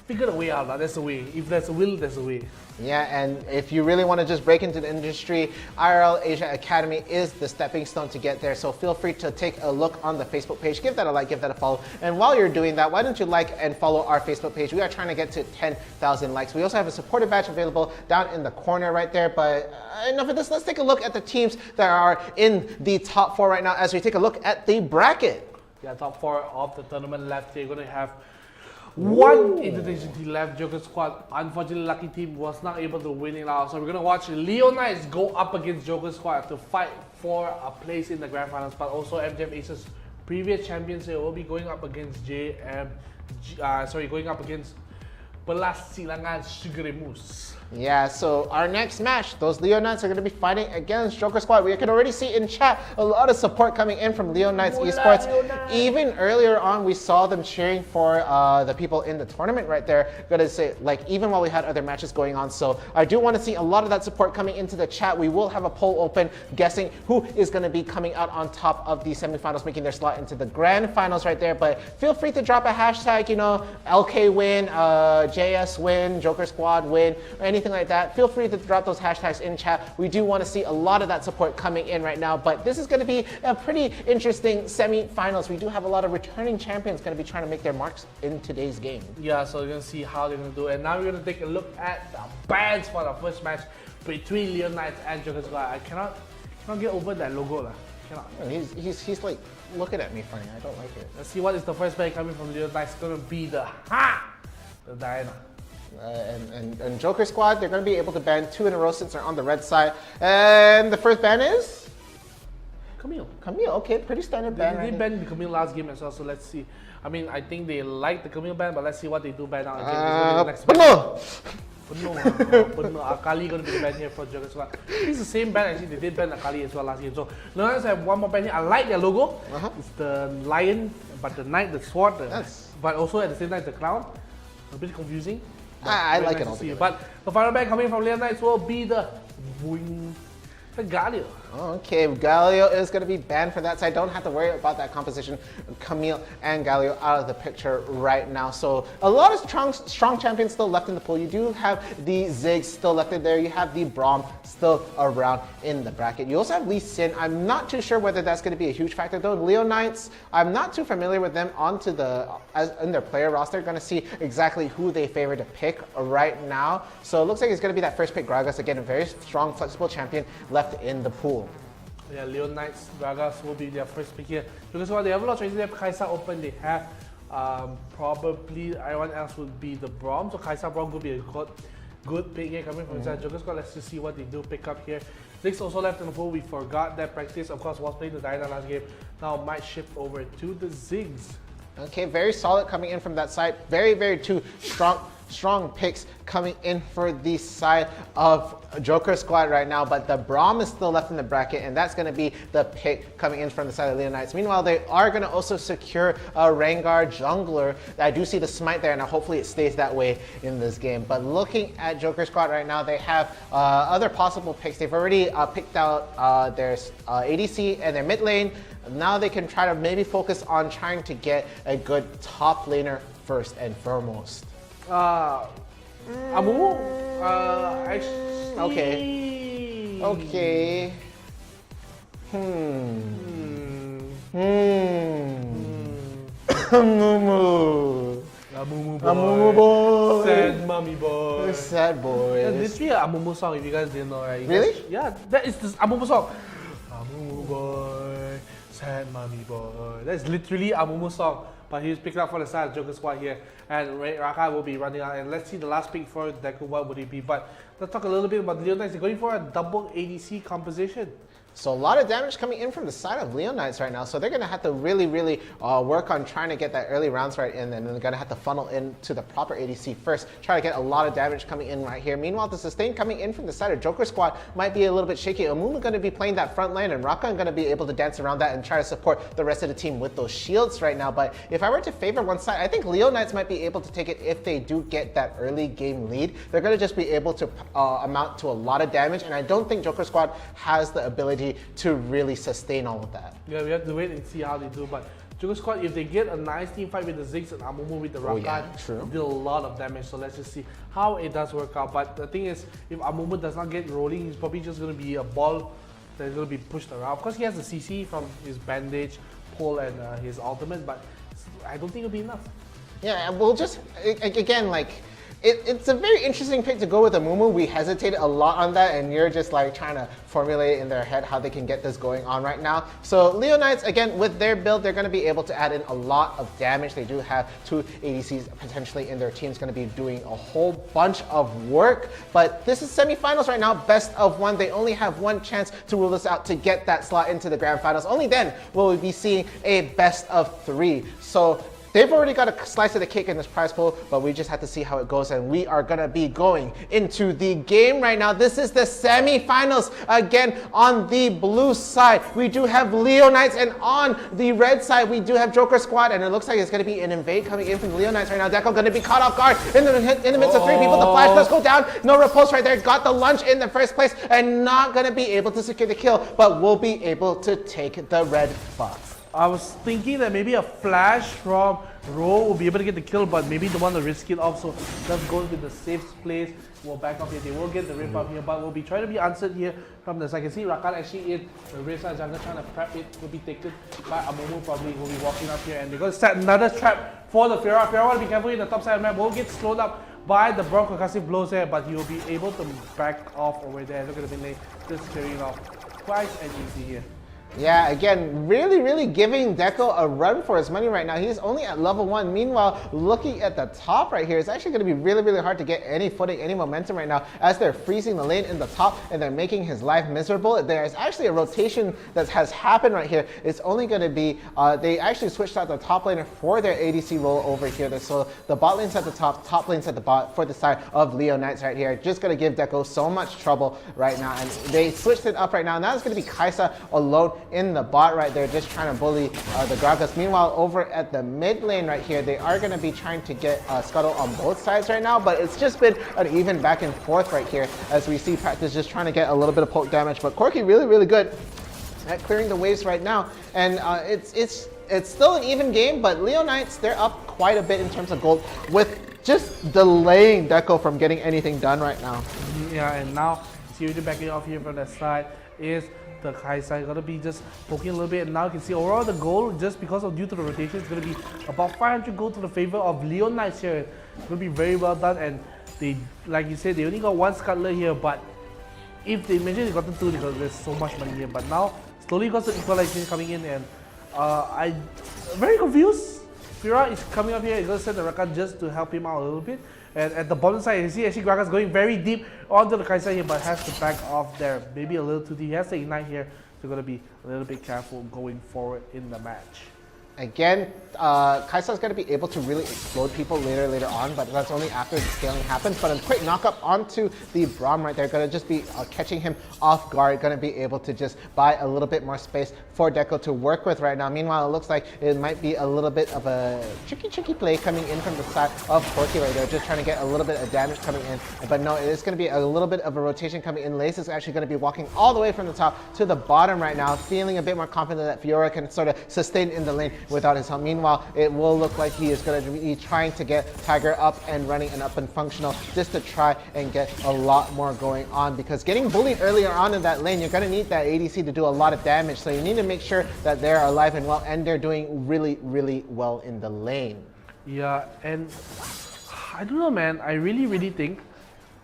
K: figure a way out. That's the way. If there's a will, there's a way.
M: Yeah, and if you really want to just break into the industry, IRL Asia Academy is the stepping stone to get there. So feel free to take a look on the Facebook page. Give that a like, give that a follow. And while you're doing that, why don't you like and follow our Facebook page? We are trying to get to 10,000 likes. We also have a supporter badge available down in the corner right there. But enough of this. Let's take a look at the teams that are in the top 4 right now as we take a look at the bracket.
K: Yeah, top 4 of the tournament left. You're going to have one Indonesian team left. Joker Squad, unfortunately, lucky team was not able to win it out. So we're going to watch Leo Knights go up against Joker Squad to fight for a place in the grand finals. But also MJM Aces, previous champions here, will be going up against going up against Belas Silangan Sugaremus.
M: Yeah, so our next match, those Leo Knights are going to be fighting against Joker Squad. We can already see in chat a lot of support coming in from Leo Knights Esports. Even earlier on, we saw them cheering for the people in the tournament right there. Gotta say, like, even while we had other matches going on. So I do want to see a lot of that support coming into the chat. We will have a poll open guessing who is going to be coming out on top of the semifinals, making their slot into the grand finals right there. But feel free to drop a hashtag, you know, LK win, JS win, Joker Squad win, or anything like that. Feel free to drop those hashtags in chat. We do want to see a lot of that support coming in right now, but this is going to be a pretty interesting semi-finals. We do have a lot of returning champions going to be trying to make their marks in today's game.
K: Yeah, so we're going to see how they're going to do it. And now we're going to take a look at the bans for the first match between Leo Knights and Joker Squad. I cannot get over that logo.
M: He's like looking at me funny. I don't like it.
K: Let's see what is the first ban coming from Leo Knights. It's going to be the Diana.
M: And Joker Squad, they're going to be able to ban 2 in a row since they're on the red side. And the first ban is?
K: Camille,
M: okay, pretty standard ban.
K: They banned the Camille last game as well, so let's see. I mean, I think they like the Camille ban, but let's see what they do ban now again. Penuh. Akali going to be the ban here for Joker Squad. It's the same ban actually. They did ban Akali as well last game. So let's have one more ban here. I like their logo. It's the lion, but the knight, the sword, but also at the same time the clown. A bit confusing.
M: I like it all.
K: But the final ban coming from Leo Knights will be the Galio.
M: Okay, Galio is going to be banned for that side. Don't have to worry about that composition. Camille and Galio out of the picture right now. So a lot of strong champions still left in the pool. You do have the Ziggs still left in there. You have the Braum still around in the bracket. You also have Lee Sin. I'm not too sure whether that's going to be a huge factor though. Leo Knights, I'm not too familiar with them in their player roster. Going to see exactly who they favor to pick right now. So it looks like it's going to be that first pick Gragas. Again, a very strong, flexible champion left in the pool.
K: Yeah, Leo Knights, Gragas will be their first pick here. Because while they have a lot of choices, they have Kaisa open, they have probably everyone else would be the Braum. So Kaisa Braum could be a good pick here coming from inside Joker Squad. Let's just see what they do pick up here. Ziggs also left in the pool. We forgot that practice, of course, was playing the Diana last game. Now might shift over to the Ziggs.
M: Okay, very solid coming in from that side. Very two strong picks coming in for the side of Joker Squad right now, but the Braum is still left in the bracket, and that's going to be the pick coming in from the side of Leo Knights. Meanwhile, they are going to also secure a Rengar jungler. I do see the smite there, and hopefully it stays that way in this game. But looking at Joker Squad right now, they have other possible picks. They've already picked out their ADC and their mid lane. Now they can try to maybe focus on trying to get a good top laner first and foremost.
K: Amu?
M: Okay. Amumu.
K: Amumu boy. Sad mommy boy.
M: Sad boy.
K: That's literally an Amumu song if you guys didn't know, right?
M: Really?
K: Yeah, that is the Amumu song. Amumu boy, sad mommy boy. That's literally Amumu song. But he's picking up for the side of Joker Squad here. And Raka will be running out. And let's see the last pick for 𝐷𝐄𝐫, what would it be? But let's talk a little bit about Leon Knights. They're going for a double ADC composition.
M: So a lot of damage coming in from the side of Leon Knights right now. So they're going to have to really work on trying to get that early rounds right in. And then they're going to have to funnel into the proper ADC first. Try to get a lot of damage coming in right here. Meanwhile, the sustain coming in from the side of Joker Squad might be a little bit shaky. Amumu going to be playing that front lane, and Raka going to be able to dance around that and try to support the rest of the team with those shields right now. But if I were to favor one side, I think Leon Knights might be able to take it if they do get that early game lead. They're going to just be able to amount to a lot of damage. And I don't think Joker Squad has the ability to really sustain all of that.
K: Yeah, we have to wait and see how they do. But Joker Squad, if they get a nice team fight with the 𝐬𝐤𝐶 and Amumu with the Raka, deal a lot of damage. So let's just see how it does work out. But the thing is, if Amumu does not get rolling, he's probably just going to be a ball that's going to be pushed around. Of course, he has the CC from his bandage, pull, and his ultimate, but I don't think it'll be enough.
M: Yeah, we'll just, again, like, it's a very interesting pick to go with Amumu. We hesitated a lot on that, and you're just like trying to formulate in their head how they can get this going on right now. So Leon Knights, again, with their build, they're going to be able to add in a lot of damage. They do have 2 ADCs potentially in their team. It's going to be doing a whole bunch of work. But this is semifinals right now, best of 1. They only have 1 chance to rule this out to get that slot into the grand finals. Only then will we be seeing a best of 3. So they've already got a slice of the cake in this prize pool, but we just have to see how it goes, and we are going to be going into the game right now. This is the semi-finals. Again, on the blue side, we do have Leon Knights, and on the red side, we do have Joker Squad, and it looks like it's going to be an invade coming in from the Leon Knights right now. 𝐷𝐄𝐫 going to be caught off guard in the midst of 3 people. The flash does go down. No repulse right there. Got the lunge in the first place, and not going to be able to secure the kill, but will be able to take the red buff.
K: I was thinking that maybe a flash from 𝐼𝐻 will be able to get the kill, but maybe the one to risk it off, so let's go with the safe place. We'll back off here. They will get the rip up here, but we'll be trying to be answered here from this. I can see Rakan actually in the red side jungle trying to prep it. Will be taken by Amumu, probably will be walking up here, and they're going to set another trap for the Fiora. Fiora want to be careful in the top side of the map. Will get slowed up by the broad concussive blows there, but he will be able to back off over there. Look at the mid lane, just carrying off quite and easy here.
M: Yeah, again, really giving 𝐷𝐄𝐫 a run for his money right now. He's only at level 1. Meanwhile, looking at the top right here, it's actually going to be really hard to get any footing, any momentum right now, as they're freezing the lane in the top and they're making his life miserable. There's actually a rotation that has happened right here. It's only going to be, they actually switched out the top laner for their ADC role over here. So the bot lane's at the top lane's at the bot for the side of Leon Knights right here. Just going to give 𝐷𝐄𝐫 so much trouble right now. And they switched it up right now. Now it's going to be Kai'Sa alone in the bot right there, just trying to bully the Gragas. Meanwhile, over at the mid lane right here, they are going to be trying to get Scuttle on both sides right now, but it's just been an even back and forth right here as we see Practice just trying to get a little bit of poke damage, but 𝐸𝐻𝐾 really good at clearing the waves right now, and it's still an even game, but Leon Knights, they're up quite a bit in terms of gold with just delaying 𝐷𝐄𝐫 from getting anything done right now.
K: Yeah, and now see you backing off here from that side is the Kai'Sa. Gonna be just poking a little bit, and now you can see overall the goal, just because of due to the rotation, it's gonna be about 500 gold to the favor of Leon Knights here. It's gonna be very well done, and they, like you said, they only got 1 scuttler here, but if they mentioned they got the 2 because there's so much money here. But now slowly got some equalization coming in, and I'm very confused. Fiora is coming up here. He's gonna send the Rakan just to help him out a little bit. And at the bottom side, you see actually Gragas going very deep onto the Kai'Sa here, but has to back off there. Maybe a little too deep. He has to ignite here, so gonna be a little bit careful going forward in the match.
M: Again, Kai'Sa is going to be able to really explode people later on, but that's only after the scaling happens. But a quick knockup onto the Braum right there, going to just be catching him off guard, going to be able to just buy a little bit more space for 𝐒𝐿𝐿 to work with right now. Meanwhile, it looks like it might be a little bit of a tricky play coming in from the side of 𝐿𝐿𝐿 right there, just trying to get a little bit of damage coming in. But no, it is going to be a little bit of a rotation coming in. Lace is actually going to be walking all the way from the top to the bottom right now, feeling a bit more confident that 𝐿𝐿𝐿 can sort of sustain in the lane without his help. Meanwhile, it will look like he is going to be trying to get Tiger up and running and up and functional just to try and get a lot more going on, because getting bullied earlier on in that lane, you're going to need that ADC to do a lot of damage. So you need to make sure that they're alive and well, and they're doing really well in the lane.
K: Yeah, and I don't know, man. I really think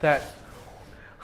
K: that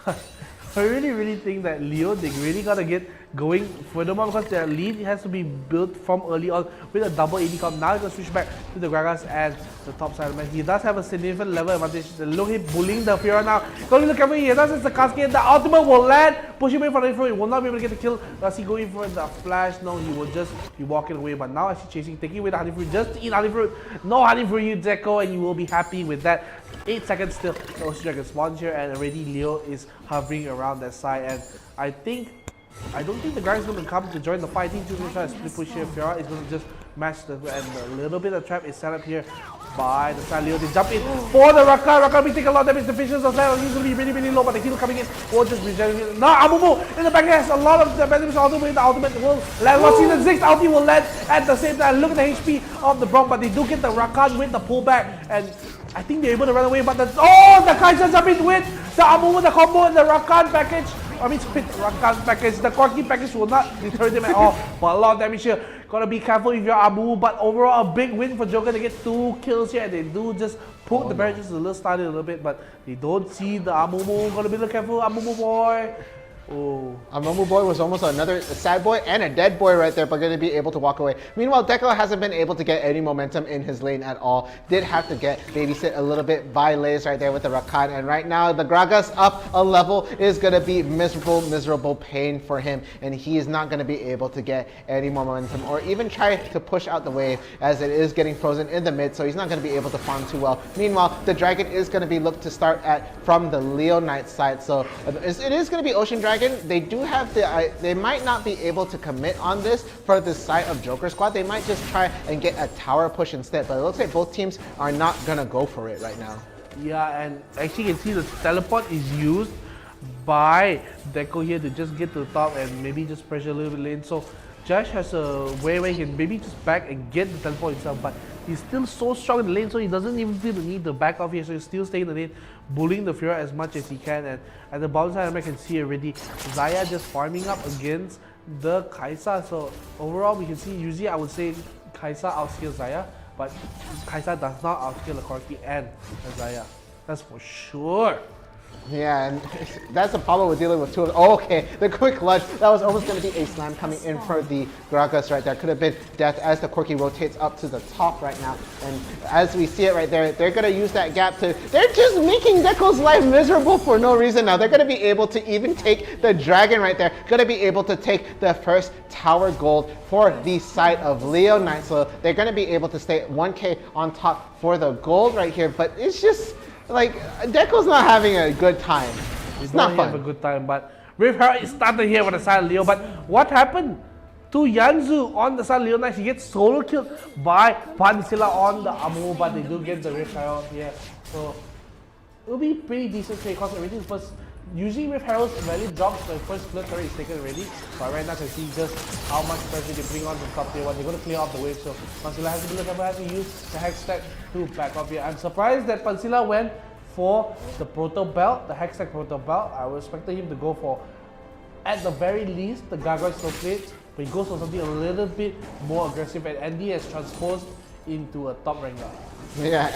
K: I really think that Leo, they really gotta get going furthermore, because their lead has to be built from early on with a double AD comp. Now he's gonna switch back to the Gragas and the top side. Man, he does have a significant level advantage. Look at him bullying the Fiora now. Don't look at me. He does the cascade. The ultimate will land. Push him in for the info. He will not be able to get the kill. Does he go in for the flash? No, he will just be walking away. But now actually chasing, taking away the honey fruit. Just eat honey fruit. No honey for you, 𝐒𝐿𝐿, and you will be happy with that. 8 seconds still. The Ocean Dragon spawns here, and already Leo is hovering around that side. And I don't think the guy is going to come to join the fight. I think he's going to try to split push here. Fiora is going to just match the, and a little bit of trap is set up here by the side. Leo, they jump in for the Rakan. Rakan will take a lot of damage. The visions of that, he's going to be really low, but the heal coming in will just regenerate. Now 𝐼𝐢𝐴𝐻 in the back has a lot of the damage. Ultimate, the ultimate will land. Let's see the Ziggs ulti will land at the same time. Look at the HP of the Bronc, but they do get the Rakan with the pullback, and I think they're able to run away. But the 𝐿𝐿𝐿 jump in with the 𝐼𝐢𝐴𝐻, the combo, and the Rakan package. I mean, with Rakan package, the 𝐿𝐿𝐿 package will not deter them at all. But a lot of damage here. Gotta be careful if you're 𝐼𝐢𝐴𝐻. But overall, a big win for Joker to get 2 kills here. They do just poke the barrage just a little, started a little bit, but they don't see the 𝐼𝐢𝐴𝐻. Gotta be a little careful, 𝐼𝐢𝐴𝐻 boy. Oh.
M: 𝐼𝐢𝐴𝐻 boy was almost another sad boy and a dead boy right there, but going to be able to walk away. Meanwhile, 𝐒𝐿𝐿 hasn't been able to get any momentum in his lane at all. Did have to get babysit a little bit by Lays right there with the Rakan, and right now the Gragas up a level is going to be miserable pain for him, and he is not going to be able to get any more momentum or even try to push out the wave, as it is getting frozen in the mid, so he's not going to be able to farm too well. Meanwhile, the Dragon is going to be looked to start at from the Leo Knight side, so it is going to be Ocean Dragon. They do have the, they might not be able to commit on this for the side of Joker squad. They might just try and get a tower push instead, but it looks like both teams are not gonna go for it right now.
K: Yeah, and actually you can see the teleport is used by 𝐒𝐿𝐿 here to just get to the top and maybe just pressure a little bit lane. So Josh has a way where he can maybe just back and get the teleport himself, but he's still so strong in the lane, so he doesn't even feel the need to back off here, so he's still staying in the lane, bullying the Fiora as much as he can. And at the bottom side, I can see already Xayah just farming up against the 𝐻𝐿𝐿. So overall, we can see usually I would say 𝐻𝐿𝐿 outscales Xayah, but 𝐻𝐿𝐿 does not outscale the 𝐿𝐿𝐿 and Xayah. That's for sure.
M: Yeah, and that's the problem with dealing with two of them. Oh, okay, the quick lunge. That was almost going to be a slam coming in for the Gragas right there. Could have been death as the 𝐿𝐿𝐿 rotates up to the top right now. And as we see it right there, they're going to use that gap to... They're just making 𝐒𝐿𝐿's life miserable for no reason now. They're going to be able to even take the Dragon right there. Going to be able to take the first tower gold for the side of Leo Knight. So they're going to be able to stay 1K on top for the gold right here. But it's just... like, 𝐒𝐿𝐿's not having a good time. It's not fun.
K: Have a good time, but Rift Herald is started here with the side of Leo. But what happened to Yanzu on the side of Leo Knight? He gets solo killed by Pansilla on the 𝐼𝐢𝐴𝐻, but they do get the Rift Herald here. So it'll be pretty decent trade because already the first. Usually Rift Herald's value drops when first split turret is taken already, but right now you can see just how much pressure they bring on the top tier 1. They're going to clear off the wave, so Pansilla has to be looking to have to use the Hex Stack to back off here. I'm surprised that Pansilla went for the Proto Belt, the Hex Stack Proto Belt. I was expecting him to go for, at the very least, the Gargoyle Snowplate, but he goes for something a little bit more aggressive, and Andy has transposed into a top ranger.
M: Yeah.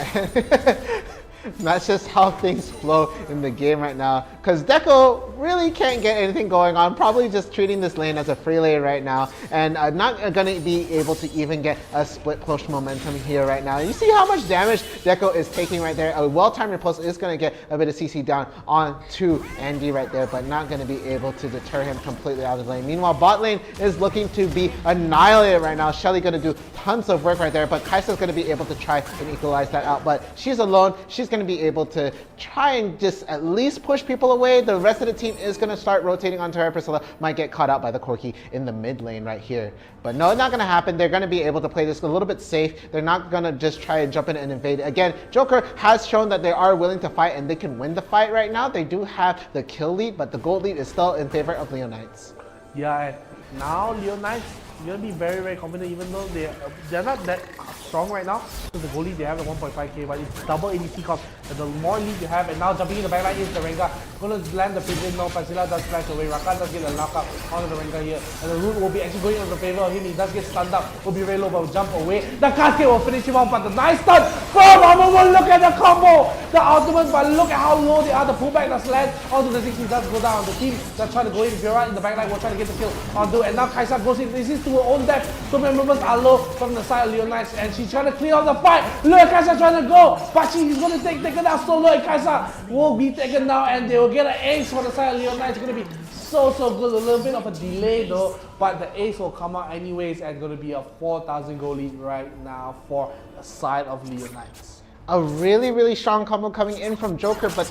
M: That's just how things flow in the game right now, because 𝐒𝐿𝐿 really can't get anything going on, probably just treating this lane as a free lane right now, and not going to be able to even get a split push momentum here right now. You see how much damage 𝐒𝐿𝐿 is taking right there. A well-timed repulse is going to get a bit of CC down onto Andy right there, but not going to be able to deter him completely out of the lane. Meanwhile, bot lane is looking to be annihilated right now. Shelly going to do tons of work right there, but 𝐻𝐿𝐿's going to be able to try and equalize that out, but she's alone. She's going to be able to try and just at least push people away. The rest of the team team is going to start rotating onto her. Priscilla might get caught out by the Corki in the mid lane right here. But no, it's not going to happen. They're going to be able to play this a little bit safe. They're not going to just try and jump in and invade. Again, Joker has shown that they are willing to fight and they can win the fight right now. They do have the kill lead, but the gold lead is still in favor of Leonites.
K: Yeah, and now Leonites going to be very, very confident, even though they're not that strong right now. So the goal lead, they have the 1.5k, but it's double ADC cost. And the more lead you have, and now jumping in the backline is the Rengar. Going to land the prison. No, Priscilla does flash away. Rakan does get a knockout onto the Rengar here. And the root will be actually going in the favor of him. He does get stunned up. Will be very low, but will jump away. The cascade will finish him off, but the nice stun from Amumu. Look at the combo. The ultimate, but look at how low they are. The pullback does land onto the 60. Does go down. The team that's trying to go in. Fiora in the backline will try to get the kill onto. And now Kai'Sa goes in. This is to her own death. So many members are low from the side of Leonites, and she's trying to clear off the fight. Look at Kai'Sa trying to go, but she's going to take taken out solo, and Kai'Sa will be taken down, and they will get an ace for the side of Leonites. It's going to be so good. A little bit of a delay though, but the ace will come out anyways, and going to be a 4,000 goal lead right now for the side of Leonites.
M: A really strong combo coming in from Joker, but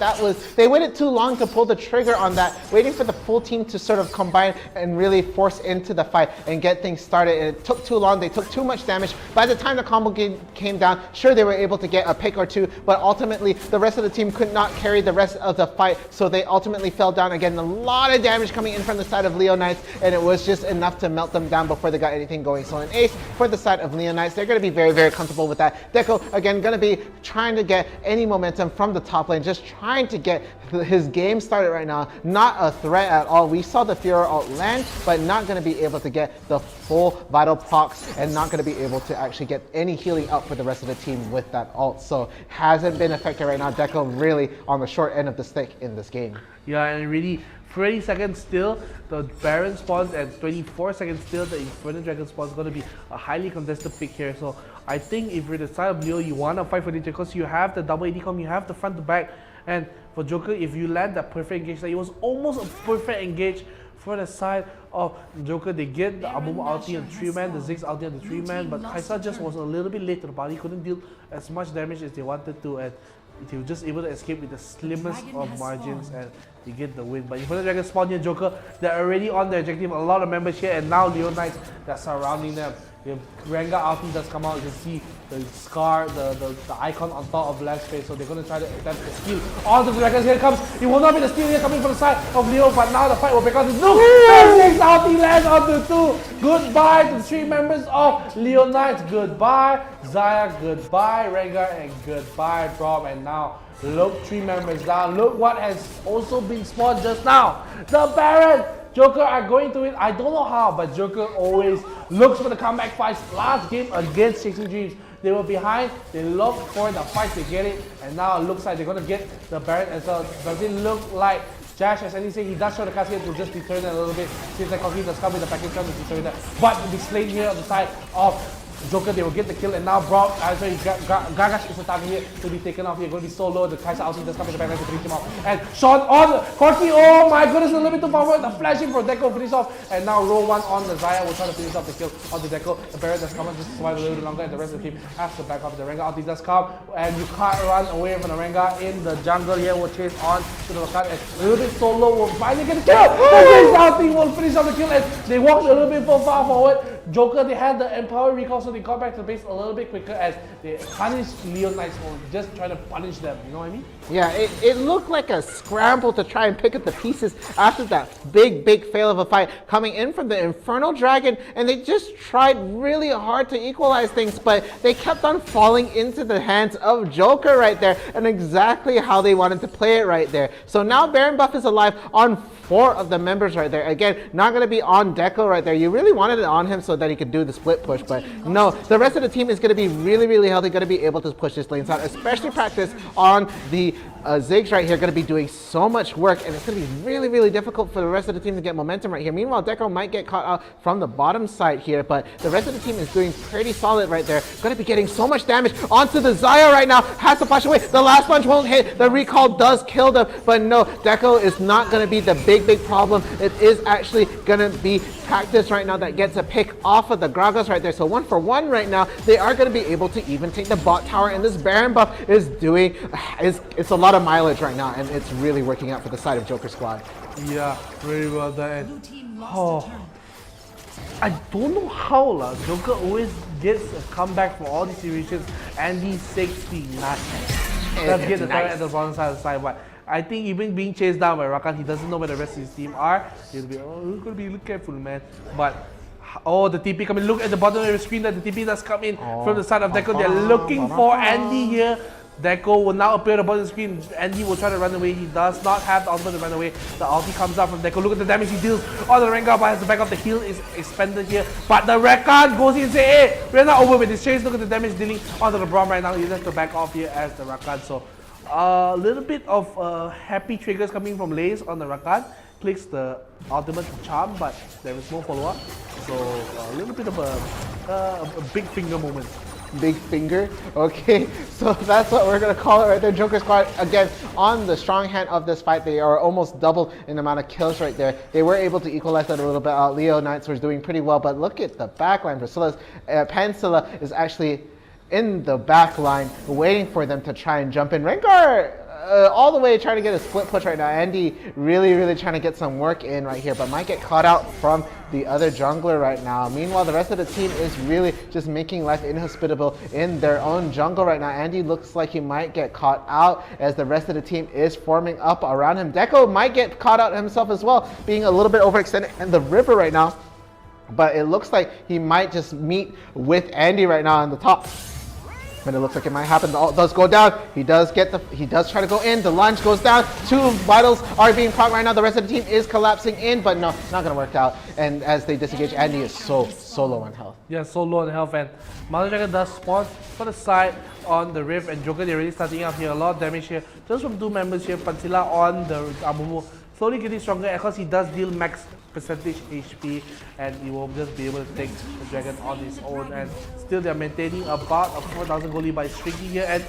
M: they waited too long to pull the trigger on that, waiting for the full team to sort of combine and really force into the fight and get things started. And it took too long. They took too much damage. By the time the combo came down, sure, they were able to get a pick or two, but ultimately the rest of the team could not carry the rest of the fight, so they ultimately fell down. Again, a lot of damage coming in from the side of Leonites, and it was just enough to melt them down before they got anything going. So an ace for the side of Leonites. They're going to be very comfortable with that. 𝐿𝐸, again, going to be trying to get any momentum from the top lane, just trying to get his game started right now. Not a threat at all. We saw the Fiora ult land, but not going to be able to get the full vital procs and not going to be able to actually get any healing up for the rest of the team with that ult. So hasn't been effective right now. 𝐿𝐸 really on the short end of the stick in this game.
K: Yeah, and really 30 seconds still, the Baron spawns, and 24 seconds still, the Inferno Dragon spawns. Going to be a highly contested pick here. So I think if you're the side of Leo, you want to fight for the because you have the double AD com, you have the front to back. And for Joker, if you land that perfect engage, like it was almost a perfect engage for the side of Joker. They get the Amumu ulti on 3-man, the Ziggs ulti on the 3-man, but Kai'Sa just was a little bit late to the party. He couldn't deal as much damage as they wanted to, and he was just able to escape with the slimmest of margins, and they get the win. But Inferno Dragon spawn here, Joker, they're already on the objective. A lot of members here, and now Leonites that are surrounding them. The Rengar ulti does come out. You can see the scar, the icon on top of Black's face. So they're going to try to attempt to steal all the dragons. Here it comes. It will not be the steal here coming from the side of Leo, but now the fight will break out. Look! Six ulti lands onto 2. Goodbye to the 3 members of Leonites. Goodbye, Xayah. Goodbye, Rengar. And goodbye, Braum. And now, look, 3 members down. Look what has also been spawned just now. The Baron! Joker are going to win. I don't know how, but Joker always looks for the comeback fights. Last game against Chasing Dreams, they were behind. They looked for the fight to get it, and now it looks like they're going to get the Baron as well. Does it look like Jash, as anything, he does show the cascade to just deter it a little bit. Seems like Corki does come with the package trying to deter that. But the slain here on the side of Joker, they will get the kill, and now Brock, Gagash is the target here to be taken off here. Going to be so low. The Kai'Sa ulti does come in the backline to finish him off. And Sean on Corki. Oh my goodness, a little bit too forward. The flashing for 𝐿𝐸 finish off. And now row 1 on the Xayah will try to finish off the kill on the 𝐿𝐸. The Baron does come on just to survive a little bit longer, and the rest of the team has to back off. The Rengar ulti does come, and you can't run away from the Rengar in the jungle here. Will chase on to the Rakan, and a little bit solo will finally get the kill. The Ziggs ulti will finish off the kill, and they walked a little bit too far forward. Joker, they had the Empower recall, so they got back to the base a little bit quicker as they punished Leonites for just trying to punish them. You know what I mean?
M: Yeah, it looked like a scramble to try and pick up the pieces after that big fail of a fight coming in from the Infernal Dragon, and they just tried really hard to equalize things, but they kept on falling into the hands of Joker right there, and exactly how they wanted to play it right there. So now Baron buff is alive on 4 of the members right there. Again, not going to be on 𝐿𝐸 right there. You really wanted it on him so that he could do the split push, but no, the rest of the team is going to be really healthy, going to be able to push this lane side, especially practice on the Ziggs right here, going to be doing so much work, and it's going to be really difficult for the rest of the team to get momentum right here. Meanwhile, 𝐿𝐸 might get caught out from the bottom side here, but the rest of the team is doing pretty solid right there. Going to be getting so much damage onto the Xayah right now. Has to flash away. The last punch won't hit. The recall does kill them, but no, 𝐿𝐸 is not going to be the big problem. It is actually going to be Practice right now that gets a pick off of the Gragas right there. So 1 for 1 right now. They are going to be able to even take the bot tower, and this Baron buff is doing, it's a lot of mileage right now, and it's really working out for the side of Joker squad.
K: Yeah, very well done. Oh, I don't know how Joker always gets a comeback for all these situations, and he's 69. Does get the target at the bottom side of the side, but I think even being chased down by Rakan, he doesn't know where the rest of his team are. He'll be, oh, you're gonna be careful, man. But oh, the TP coming. Look at the bottom of the screen that the TP does come in from the side of 𝐷𝐄. They're looking for Andy here. 𝐷𝐄 will now appear at the bottom of the screen. Andy will try to run away. He does not have the ultimate to run away. The ulti comes out from 𝐷𝐄. Look at the damage he deals on the Rengar, but has the back of the heal is expended here. But the Rakan goes in and says, hey, we're not over with this chase. Look at the damage dealing onto the Braum right now. He has to back off here as the Rakan. So a little bit of happy triggers coming from Lays on the Rakan. Clicks the ultimate charm, but there is no follow-up. So a little bit of a big finger moment.
M: Big finger. Okay, so that's what we're gonna call it right there. Joker squad again on the strong hand of this fight. They are almost double in the amount of kills right there. They were able to equalize that a little bit out. Leonites was doing pretty well, but look at the backline for Scylla's. Pansilla is actually in the back line waiting for them to try and jump in. Rengar all the way trying to get a split push right now. Andy really trying to get some work in right here, but might get caught out from the other jungler right now. Meanwhile, the rest of the team is really just making life inhospitable in their own jungle right now. Andy looks like he might get caught out as the rest of the team is forming up around him. 𝐷𝐄 might get caught out himself as well, being a little bit overextended in the river right now. But it looks like he might just meet with Andy right now on the top. But it looks like it might happen. The ult does go down. He does try to go in. The lunge goes down. 2 vitals are being procced right now. The rest of the team is collapsing in, but no, it's not gonna work out. And as they disengage, Andy is so low on health.
K: Yeah, so low on health, and Mother Dragon does spawn for the side on the Rift, and Joker, they're really starting out here. A lot of damage here, just from 2 members here. Pansilla on the Amumu, slowly getting stronger because he does deal max percentage HP, and he will just be able to take the dragon on his own. And still they're maintaining about a 4,000 goal lead by streaking here, and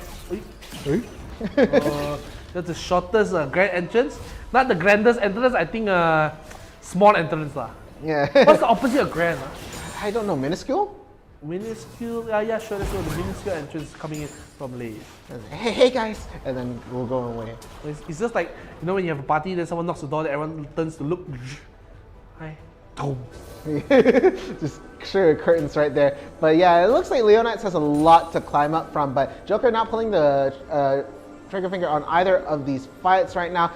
K: that's the shortest grand entrance. Not the grandest entrance, I think small entrance lah.
M: Yeah.
K: What's the opposite of grand?
M: I don't know, minuscule?
K: Minuscule, yeah, sure, that's what the minuscule entrance coming in from Lays.
M: Hey guys, and then we'll go away.
K: It's just like, you know, when you have a party, then someone knocks the door, then everyone turns to look. Hi.
M: Just sure curtains right there. But yeah, it looks like Leonites has a lot to climb up from, but Joker not pulling the trigger finger on either of these fights right now.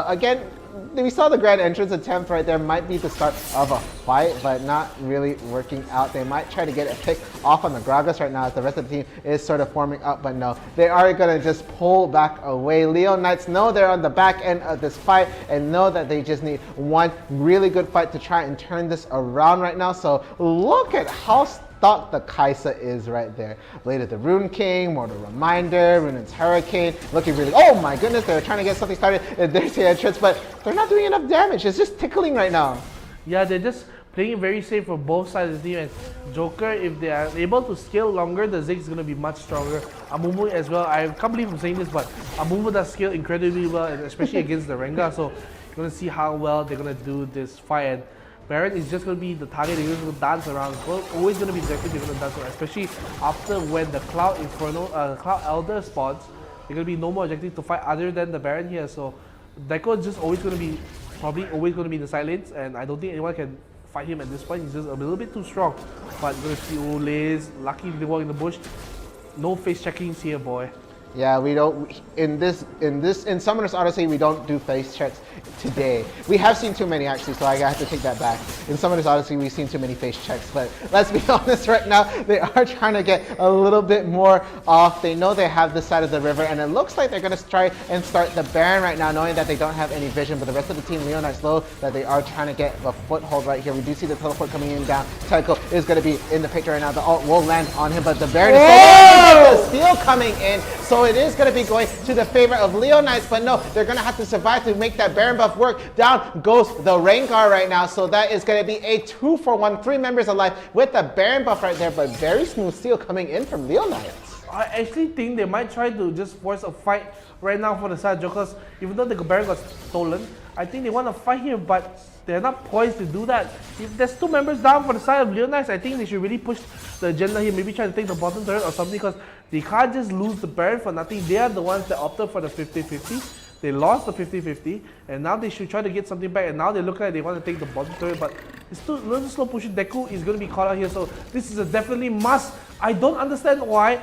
M: Again, we saw the grand entrance attempt right there. Might be the start of a fight, but not really working out. They might try to get a pick off on the Gragas right now as the rest of the team is sort of forming up, but no. They are going to just pull back away. Leonites know they're on the back end of this fight and know that they just need one really good fight to try and turn this around right now. So look at how stuck the 𝐋𝐸 is right there. Blade of the Rune King, Mortal Reminder, Rune's Hurricane, looking really, oh my goodness, they're trying to get something started in their entrance, but they're not doing enough damage. It's just tickling right now.
K: Yeah, they're just playing it very safe for both sides of the team, and Joker, if they are able to scale longer, the Ziggs is going to be much stronger. Amumu as well, I can't believe I'm saying this, but Amumu does scale incredibly well, especially against the Rengar, so you're going to see how well they're going to do this fight. And Baron is just going to be the target. They're just going to dance around. It's always going to be exactly they're going to dance around, especially after when the Cloud Elder spawns. There's going to be no more objective to fight other than the Baron here. So 𝐷𝐄 is just always going to be, probably always going to be in the side lanes, and I don't think anyone can fight him at this point. He's just a little bit too strong. But you're going to see Lays, lucky they walk in the bush. No face checkings here, boy.
M: Yeah, we don't, in Summoner's Odyssey, we don't do face checks today. We have seen too many actually, so I have to take that back. In Summoner's Odyssey, we've seen too many face checks, but let's be honest right now, they are trying to get a little bit more off. They know they have this side of the river, and it looks like they're going to try and start the Baron right now, knowing that they don't have any vision, but the rest of the team, Leonites low, that they are trying to get a foothold right here. We do see the teleport coming in down. 𝐷𝐄 is going to be in the picture right now. The ult will land on him, but the Baron is so the steal coming in, so it is going to be going to the favor of Leonites, but no, they're going to have to survive to make that Baron buff work. Down goes the Rengar right now, so that is going to be a 2-for-1, 3 members alive with the Baron buff right there, but very smooth steal coming in from Leonites.
K: I actually think they might try to just force a fight right now for the side of Jokers. Even though the Baron got stolen, I think they want to fight here, but they're not poised to do that. If there's 2 members down for the side of Leonites, I think they should really push the agenda here. Maybe try to take the bottom turret or something, because they can't just lose the Baron for nothing. They are the ones that opted for the 50-50. They lost the 50-50, and now they should try to get something back. And now they look like they want to take the bottom turret, but it's still a little slow pushing. 𝐷𝐿 is going to be caught out here, so this is a definitely must. I don't understand why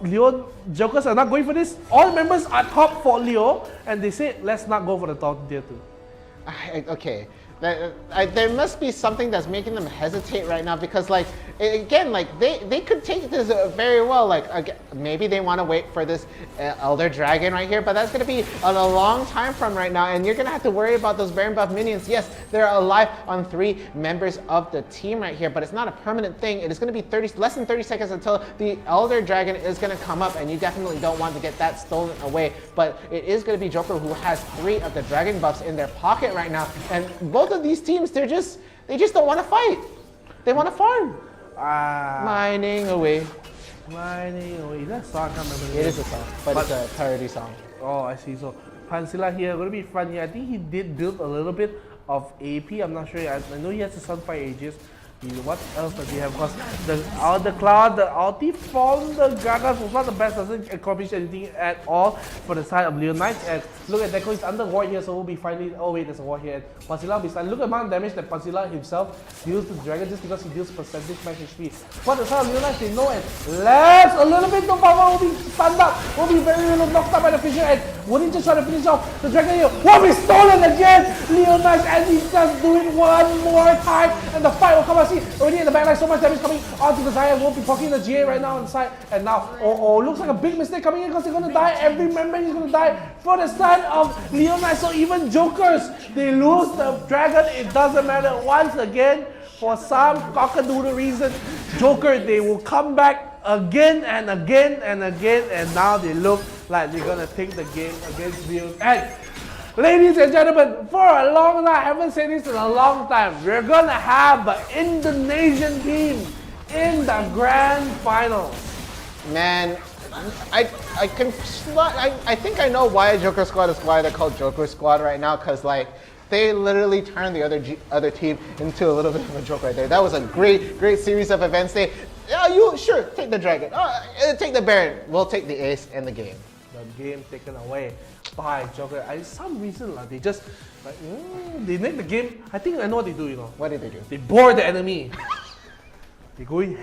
K: Leo Jokers are not going for this. All members are top for Leo, and they say let's not go for the top tier 2.
M: Okay. There must be something that's making them hesitate right now, because like again, like they could take this very well. Like maybe they want to wait for this Elder Dragon right here, but that's gonna be a long time from right now, and you're gonna have to worry about those Baron buff minions. Yes, they're alive on 3 members of the team right here, but it's not a permanent thing. It is gonna be less than 30 seconds until the Elder Dragon is gonna come up, and you definitely don't want to get that stolen away. But it is gonna be Joker who has 3 of the Dragon buffs in their pocket right now, and both of these teams, they just don't want to fight. They want to farm. Mining away.
K: Mining away. Is that a song? I can't remember.
M: It is a song, but it's a parody song.
K: Oh, I see. So Pansila here going to be fun here. I think he did build a little bit of AP. I'm not sure. I know he has the Sunfire Aegis. What else does he have? Because the Cloud, the ulti from the Gragas was not the best, doesn't accomplish anything at all for the side of Leonites. And look at 𝐷𝐿, he's under ward here, so we'll be finally. Oh wait, there's a ward here. And Pansila will be stunned. Look at the amount of damage that Pansila himself deals to the Dragon just because he deals percentage max HP. But the side of Leonites, they know it. Left a little bit, no power, will be stunned up, will be very knocked up by the fissure, and wouldn't just try to finish off the Dragon here. Will be stolen again! Leonites, and he just do it one more time, and the fight will come out. Already in the backline, so much damage coming onto the Xayah. Won't be blocking the GA right now on the side. And now, looks like a big mistake coming in because they're going to die. Every member is going to die for the side of Leonites. So even Jokers, they lose the Dragon. It doesn't matter. Once again, for some cockadoodle reason, Joker, they will come back again and again and again. And now they look like they're going to take the game against Leonites. And ladies and gentlemen, for a long time, I haven't said this in a long time, we're gonna have an Indonesian team in the grand finals.
M: Man, I think I know why Joker Squad is why they're called Joker Squad right now, because like they literally turned the other team into a little bit of a joke right there. That was a great series of events. Sure, take the Dragon, take the Baron, we'll take the ace and the game.
K: The game taken away by Joker. Some reason they just like they make the game. I think I know what they do. You know
M: what did they do?
K: They bore the enemy. They go in.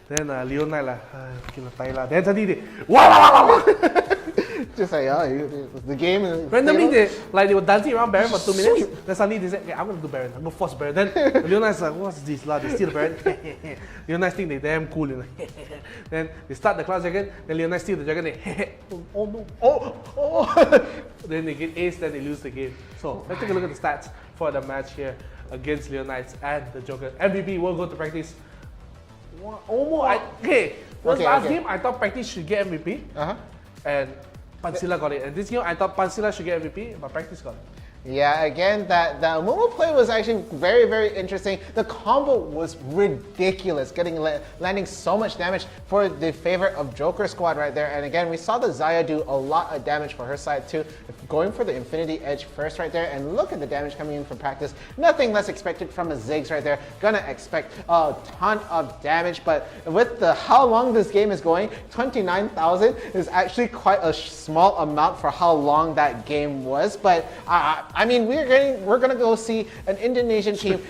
K: Then Leonite lah, kena tai lah. Then suddenly they wow.
M: Just like the game.
K: Randomly they were dancing around Baron for 2 minutes. Then suddenly they said, okay, I'm gonna do Baron. I'm gonna force Baron. Then Leonite's like, what's this lah? They steal the Baron. Leonite think they damn cool. You know? Then they start the Cloud Dragon. Then Leonite steal the Dragon. They oh no. Oh. Then they get ace. Then they lose the game. So let's take a look at the stats for the match here against Leonites and the Joker. MVP will go to practice. Almost. Last game I thought practice should get MVP. And Pansila got it. And this game, I thought Pansila should get MVP, but practice got it.
M: Yeah, again, that Momo play was actually very interesting. The combo was ridiculous, landing so much damage for the favor of Joker Squad right there. And again, we saw the Xayah do a lot of damage for her side too, going for the Infinity Edge first right there. And look at the damage coming in from practice. Nothing less expected from a Ziggs right there. Gonna expect a ton of damage, but with how long this game is going, 29,000 is actually quite a small amount for how long that game was. But I mean, we're gonna go see an Indonesian team.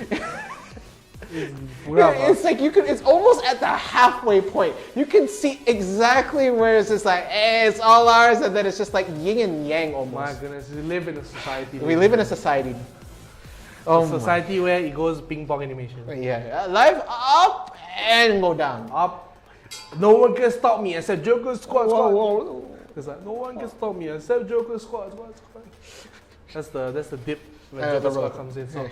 M: It's like it's almost at the halfway point. You can see exactly where it's just like, it's all ours, and then it's just like yin and yang almost.
K: My goodness, we live in a society.
M: We live in a society.
K: A society where it goes ping pong animation.
M: Yeah, life up and go down.
K: Up. No one can stop me except Joker Squad. It's like no one can stop me except Joker Squad. That's the dip when Joker Squad comes in. So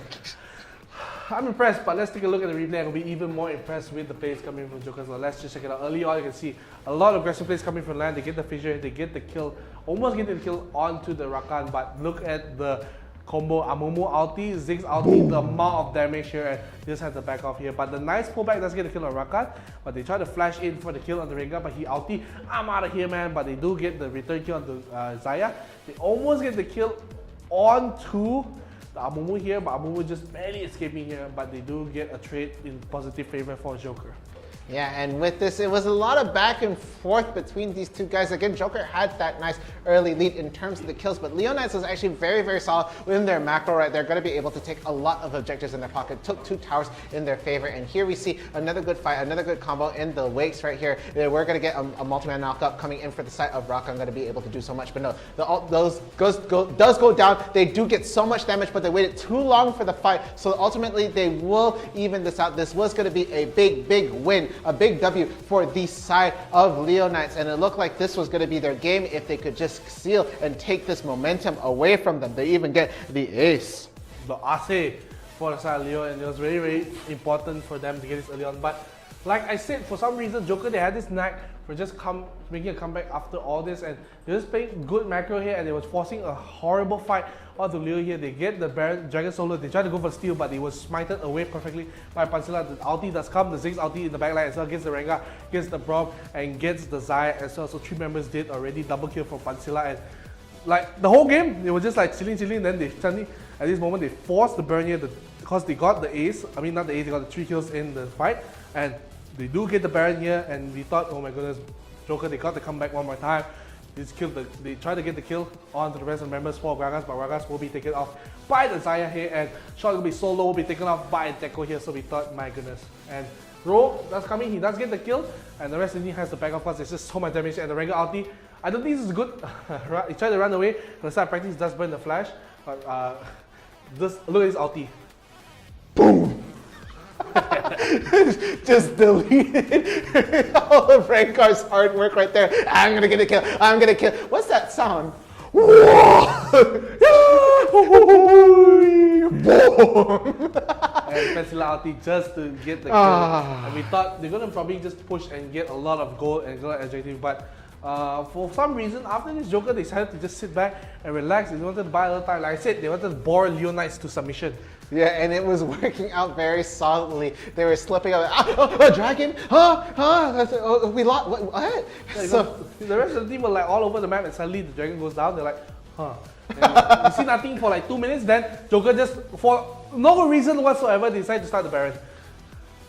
K: I'm impressed, but let's take a look at the replay. I'll be even more impressed with the plays coming from Joker Squad. Let's just check it out. Early on, you can see a lot of aggressive plays coming from land. They get the fissure, they get the kill, almost get the kill onto the Rakan. But look at the combo Amumu ulti, Ziggs ulti, the amount of damage here, and just had to back off here. But the nice pullback does get the kill on Rakan, but they try to flash in for the kill on the Rengar, but he ulti, I'm out of here, man. But they do get the return kill on the Xayah. They almost get the kill onto the Amumu here, but Amumu just barely escaping here, but they do get a trade in positive favor for Joker.
M: Yeah, and with this, it was a lot of back and forth between these two guys. Again, Joker had that nice early lead in terms of the kills, but Leonites was actually very, very solid within their macro, right? They're going to be able to take a lot of objectives in their pocket, took 2 towers in their favor, and here we see another good fight, another good combo in the Wakes right here. We're going to get a multi-man knockup coming in for the side of Rakan. I'm going to be able to do so much, but no, the ult does go down. They do get so much damage, but they waited too long for the fight, so ultimately they will even this out. This was going to be a big, big win, a big W for the side of Leonites, and it looked like this was going to be their game if they could just seal and take this momentum away from them. They even get the ace.
K: The ace for the side of Leo, and it was very, very important for them to get this early on. But like I said, for some reason, Joker, they had this knack for just making a comeback after all this, and they just playing good macro here, and they was forcing a horrible fight onto Leo here. They get the Dragon Solo, they tried to go for steal, but he was smited away perfectly by Pansilla. The ulti does come, the Ziggs ulti in the backline as well, gets the Rengar, gets the Braum, and gets the Xayah as well. So 3 members did already double kill from Pansilla, and like the whole game, they were just like chilling, then they suddenly, at this moment, they forced the burn here because they got the ace, I mean not the ace, they got the 3 kills in the fight, and they do get the Baron here, and we thought, oh my goodness, Joker, they got to come back one more time. They try to get the kill onto the rest of the members for Gragas, but Gragas will be taken off by the Xayah here, and shot will be solo, will be taken off by 𝐋𝐞𝐽 here, so we thought, my goodness. And Ro that's coming, he does get the kill, and the rest of the team has to back off because there's just so much damage, and the Rengar ulti, I don't think this is good. He tried to run away, the side practice does burn the flash, but just look at his ulti.
M: Boom! Just deleted all of Rengar's hard work right there. I'm gonna get a kill. I'm gonna kill. What's that sound? And
K: Pansilla ulti just to get the kill. And we thought they're gonna probably just push and get a lot of gold and gold adjective, but for some reason, after this, Joker decided to just sit back and relax. They wanted to buy a little time. Like I said, they wanted to bore Leonites to submission.
M: Yeah, and it was working out very solidly. They were slipping out. A dragon? We lost. What?
K: Yeah, so the rest of the team were like all over the map, and suddenly the dragon goes down. They're like, And you see nothing for like 2 minutes. Then Joker just, for no reason whatsoever, decided to start the Baron.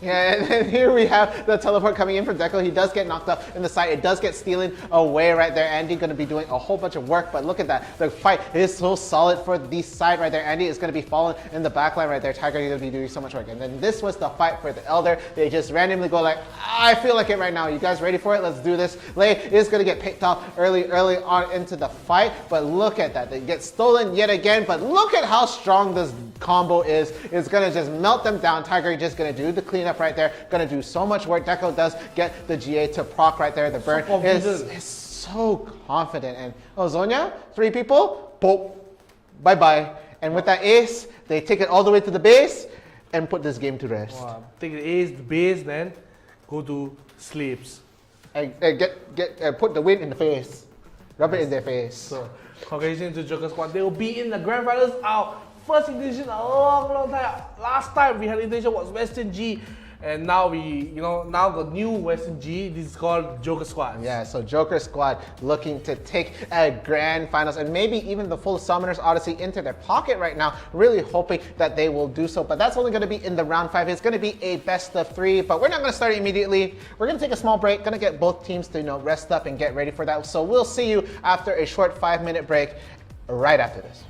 M: Yeah, and then here we have the teleport coming in from 𝐋𝐞𝐽. He does get knocked up in the side. It does get stealing away right there. Andy going to be doing a whole bunch of work, but look at that. The fight is so solid for the side right there. Andy is going to be falling in the backline right there. Tiger is going to be doing so much work. And then this was the fight for the Elder. They just randomly go like, I feel like it right now. You guys ready for it? Let's do this. Lei is going to get picked off early on into the fight, but look at that. They get stolen yet again, but look at how strong this combo is. It's going to just melt them down. Tiger just going to do the cleanup right there. Going to do so much work. 𝐋𝐞𝐽 does get the GA to proc right there. The burn is so confident. And Zonya, 3 people, boop, bye-bye. And with that ace, they take it all the way to the base and put this game to rest.
K: Wow. Take the ace, the base, then go to sleeps.
M: And put the win in the face. Rub it in their face.
K: So, congratulations to Joker Squad. They will be in the Grand Finals. Our first invitation in a long time. Last time we had invitation was Western G. And now now the new Western G, this is called Joker Squad.
M: Yeah, so Joker Squad looking to take a Grand Finals and maybe even the full Summoners Odyssey into their pocket right now. Really hoping that they will do so, but that's only going to be in the round 5. It's going to be a best of 3, but we're not going to start immediately. We're going to take a small break, going to get both teams to rest up and get ready for that. So we'll see you after a short 5-minute break right after this.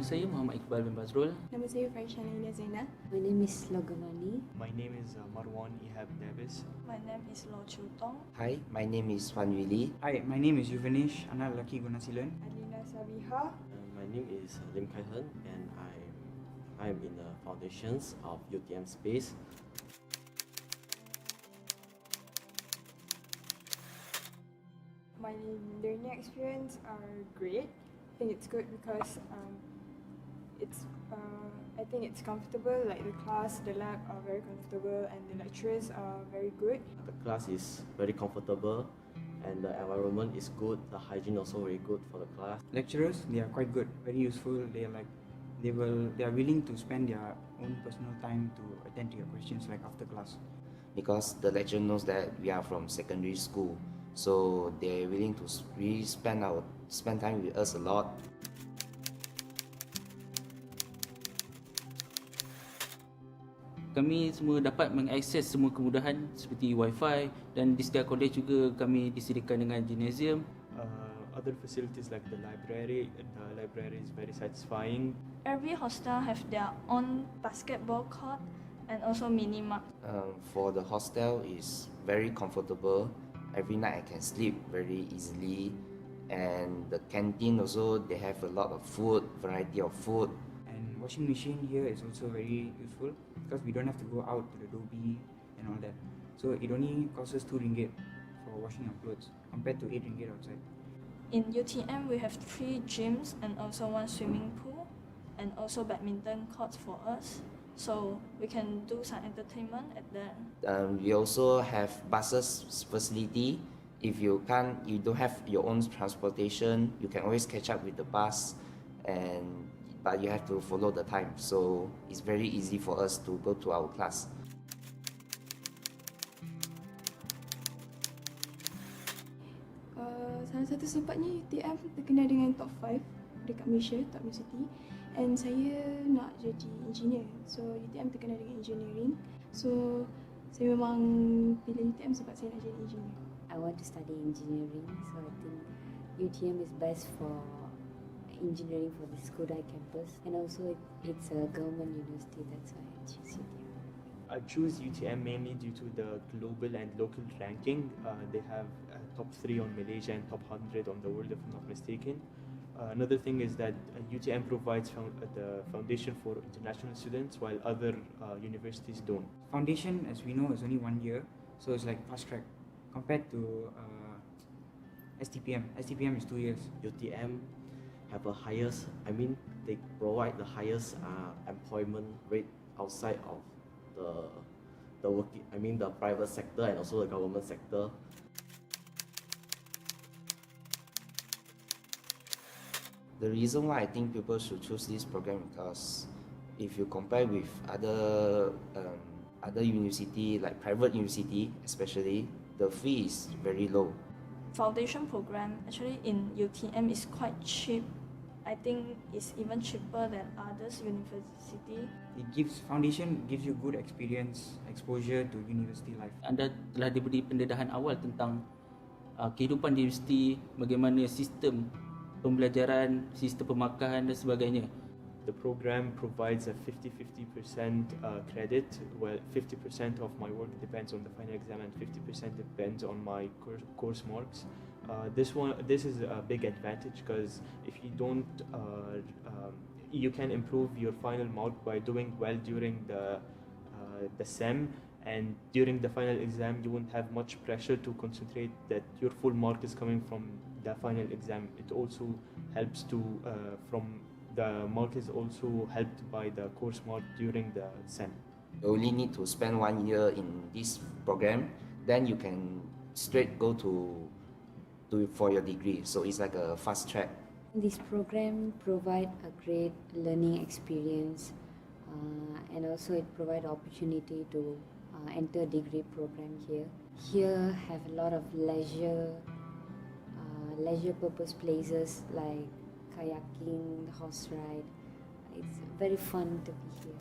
H: Saya Muhammad Iqbal bin Bazrul.
N: Nama saya Faishalina Zainab.
O: My name is Logan Ali.
P: My name is Marwan Ihab Davis.
N: My name is Lo Chu Tong.
Q: Hi, my name is Fan Willy.
R: Hi, my name is Yuvanish, anak lelaki Gunasilan.
N: Alina Sabiha.
Q: My name is 𝐒𝐮𝐬 and I am in the foundations of UTM Space.
N: My learning experience are great. I think it's good because I think it's comfortable. Like the class, the lab are very comfortable, and the lecturers are very good.
Q: The class is very comfortable, and the environment is good. The hygiene also very good for the class.
R: Lecturers, they are quite good, very useful. They are willing to spend their own personal time to attend to your questions like after class.
S: Because the lecturer knows that we are from secondary school, so they're willing to really spend time with us a lot.
H: Kami semua dapat mengakses semua kemudahan seperti Wi-Fi dan di setiap college juga kami disediakan dengan gymnasium.
P: Other facilities like the library is very satisfying.
N: Every hostel have their own basketball court and also mini mart.
S: For the hostel is very comfortable. Every night I can sleep very easily, and the canteen also they have a lot of food, variety of food.
R: And washing machine here is also very useful because we don't have to go out to the lobby and all that. So it only costs us 2 ringgit for washing our clothes compared to 8 ringgit outside.
N: In UTM, we have 3 gyms and also 1 swimming pool and also badminton courts for us. So we can do some entertainment at that.
S: We also have buses facility. If you don't have your own transportation, you can always catch up with the bus, but you have to follow the time. So it's very easy for us to go to our class.
N: Salah satu sebabnya UTM terkenal dengan top 5 dekat Malaysia, top university. And saya nak jadi engineer. So UTM terkenal dengan engineering. So saya memang pilih UTM sebab saya nak jadi engineer.
O: I want to study engineering, so I think UTM is best for engineering for the SKOB campus, and also it's a government university, that's why I choose UTM.
P: I choose UTM mainly due to the global and local ranking. They have top 3 on Malaysia and top 100 on the world, if I'm not mistaken. Another thing is that UTM provides the foundation for international students, while other universities don't.
R: Foundation, as we know, is only 1 year, so it's like fast track compared to STPM. STPM is 2 years.
Q: UTM have they provide the highest employment rate outside of the private sector and also the government sector.
S: The reason why I think people should choose this program because if you compare with other university, like private university especially, the fee is very low.
N: Foundation program actually in UTM is quite cheap. I think it's even cheaper than others university.
R: Foundation gives you good experience, exposure to university life.
H: Anda telah diberi pendedahan awal tentang kehidupan di universiti, bagaimana sistem pembelajaran, sistem pemakahan dan sebagainya.
P: The program provides a 50-50% credit. Well, 50% of my work depends on the final exam and 50% depends on my course marks. This is a big advantage because if you don't, you can improve your final mark by doing well during the SEM, and during the final exam you won't have much pressure to concentrate that your full mark is coming from the final exam. It also helps to the mark is also helped by the course mark during the SEM.
S: You only need to spend 1 year in this program, then you can straight go to for your degree. So it's like a fast track.
O: This program provide a great learning experience, and also it provide opportunity to enter degree program here. Here have a lot of leisure purpose places like kayaking, horse ride. It's very fun to be here.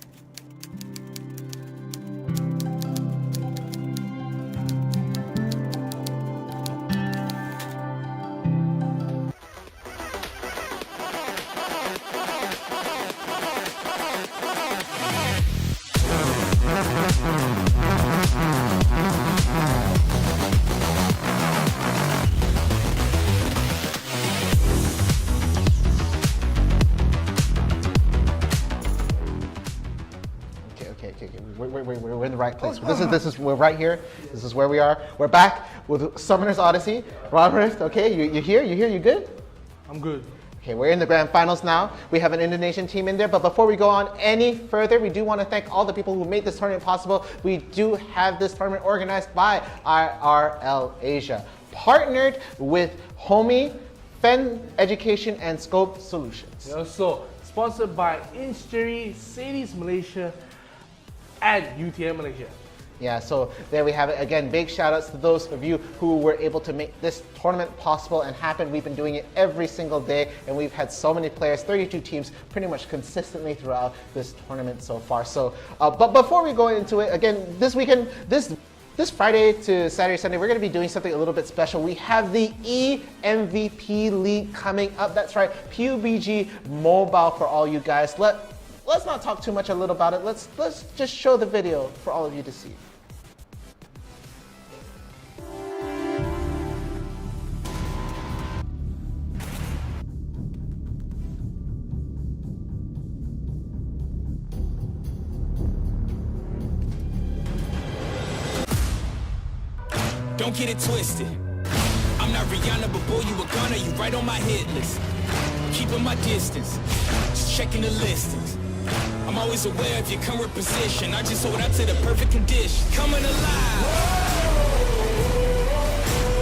M: we're in the right place. We're right here. This is where we are. We're back with Summoners Odyssey. Robert, okay, you here? You good?
K: I'm good.
M: Okay, we're in the grand finals now. We have an Indonesian team in there, but before we go on any further, we do want to thank all the people who made this tournament possible. We do have this tournament organized by IRL Asia, partnered with HOMIEE, FEN Education, and SKOB Solutions.
K: Also sponsored by 𝐒𝐮𝐦𝐬𝐨𝐧𝐞𝐫𝐬 Malaysia and UTM Malaysia.
M: Yeah, so there we have it. Again, big shout outs to those of you who were able to make this tournament possible and happen. We've been doing it every single day, and we've had so many players, 32 teams, pretty much consistently throughout this tournament so far. So, but before we go into it, again, this weekend, this Friday to Saturday, Sunday, we're going to be doing something a little bit special. We have the eMVP League coming up. That's right, PUBG Mobile for all you guys. Let's not talk too much a little about it. Let's just show the video for all of you to see.
D: Don't get it twisted. I'm not Rihanna, but boy, you a gunner. You right on my hit list. Keeping my distance, just checking the listings. I'm always aware of your current position. I just hold out to the perfect condition. Coming alive.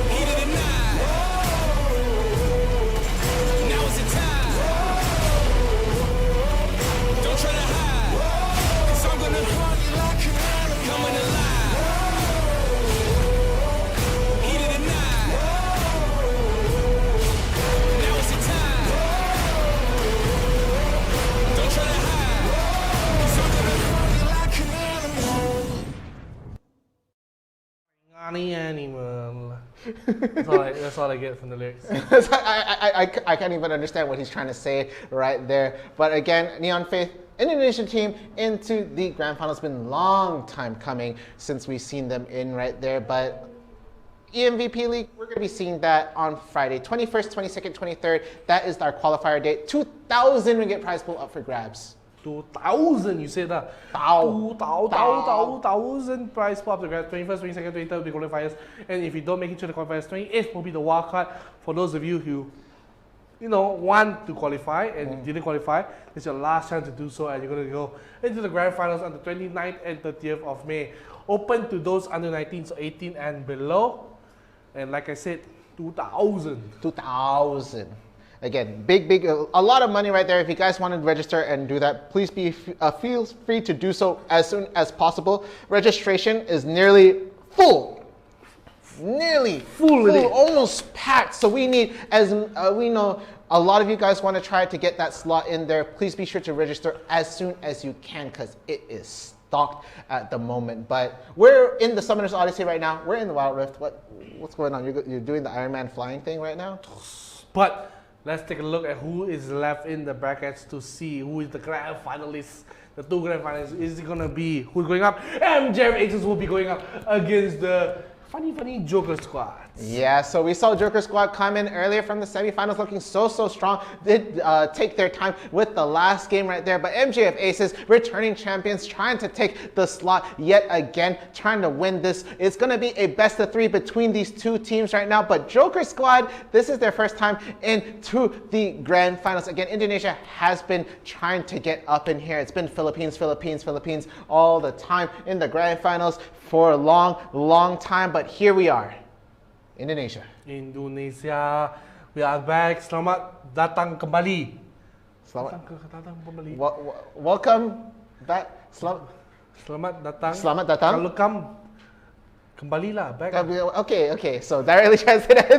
D: Heat of the night. Now is the time. Don't try to hide, 'cause I'm gonna haunt you like an animal. Coming alive.
K: Animal. That's all I get from the lyrics.
M: I can't even understand what he's trying to say right there. But again, NeonFaith, Indonesian team into the grand final. It's been a long time coming since we've seen them in right there. But eMVP League, we're going to be seeing that on Friday, 21st, 22nd, 23rd. That is our qualifier date. 2,000 ringgit prize pool up for grabs.
K: 2,000, you said that. 2,000 prize pool up the grabs. 21st, 22nd, 23rd will be qualifiers. And if you don't make it to the qualifiers, 28th will be the wild card. For those of you who, want to qualify and didn't qualify, it's your last chance to do so, and you're going to go into the grand finals on the 29th and 30th of May. Open to those under 19, so 18 and below. And like I said, 2,000.
M: 2,000. Again, big, a lot of money right there. If you guys want to register and do that, please feel free to do so as soon as possible. Registration is nearly full. Nearly full, almost packed. So we need, as we know, a lot of you guys want to try to get that slot in there. Please be sure to register as soon as you can, because it is stocked at the moment. But we're in the Summoners Odyssey right now. We're in the Wild Rift. What's going on? You're doing the Iron Man flying thing right now?
K: But let's take a look at who is left in the brackets to see who is the grand finalists. The two grand finalists. Is it going to be who's going up? MJF Aces will be going up against the funny Joker squad.
M: Yeah, so we saw Joker squad come in earlier from the semifinals looking so strong. Did take their time with the last game right there, but MJF Aces, returning champions, trying to take the slot yet again, trying to win this. It's going to be a best of 3 between these two teams right now, but Joker squad, this is their first time into the grand finals. Again, Indonesia has been trying to get up in here. It's been Philippines all the time in the grand finals for a long time, but here we are. Indonesia,
K: we are back. Selamat datang kembali.
M: Welcome back.
K: Selamat datang.
M: Kalau
K: kembalilah back.
M: Okay. So directly translate. I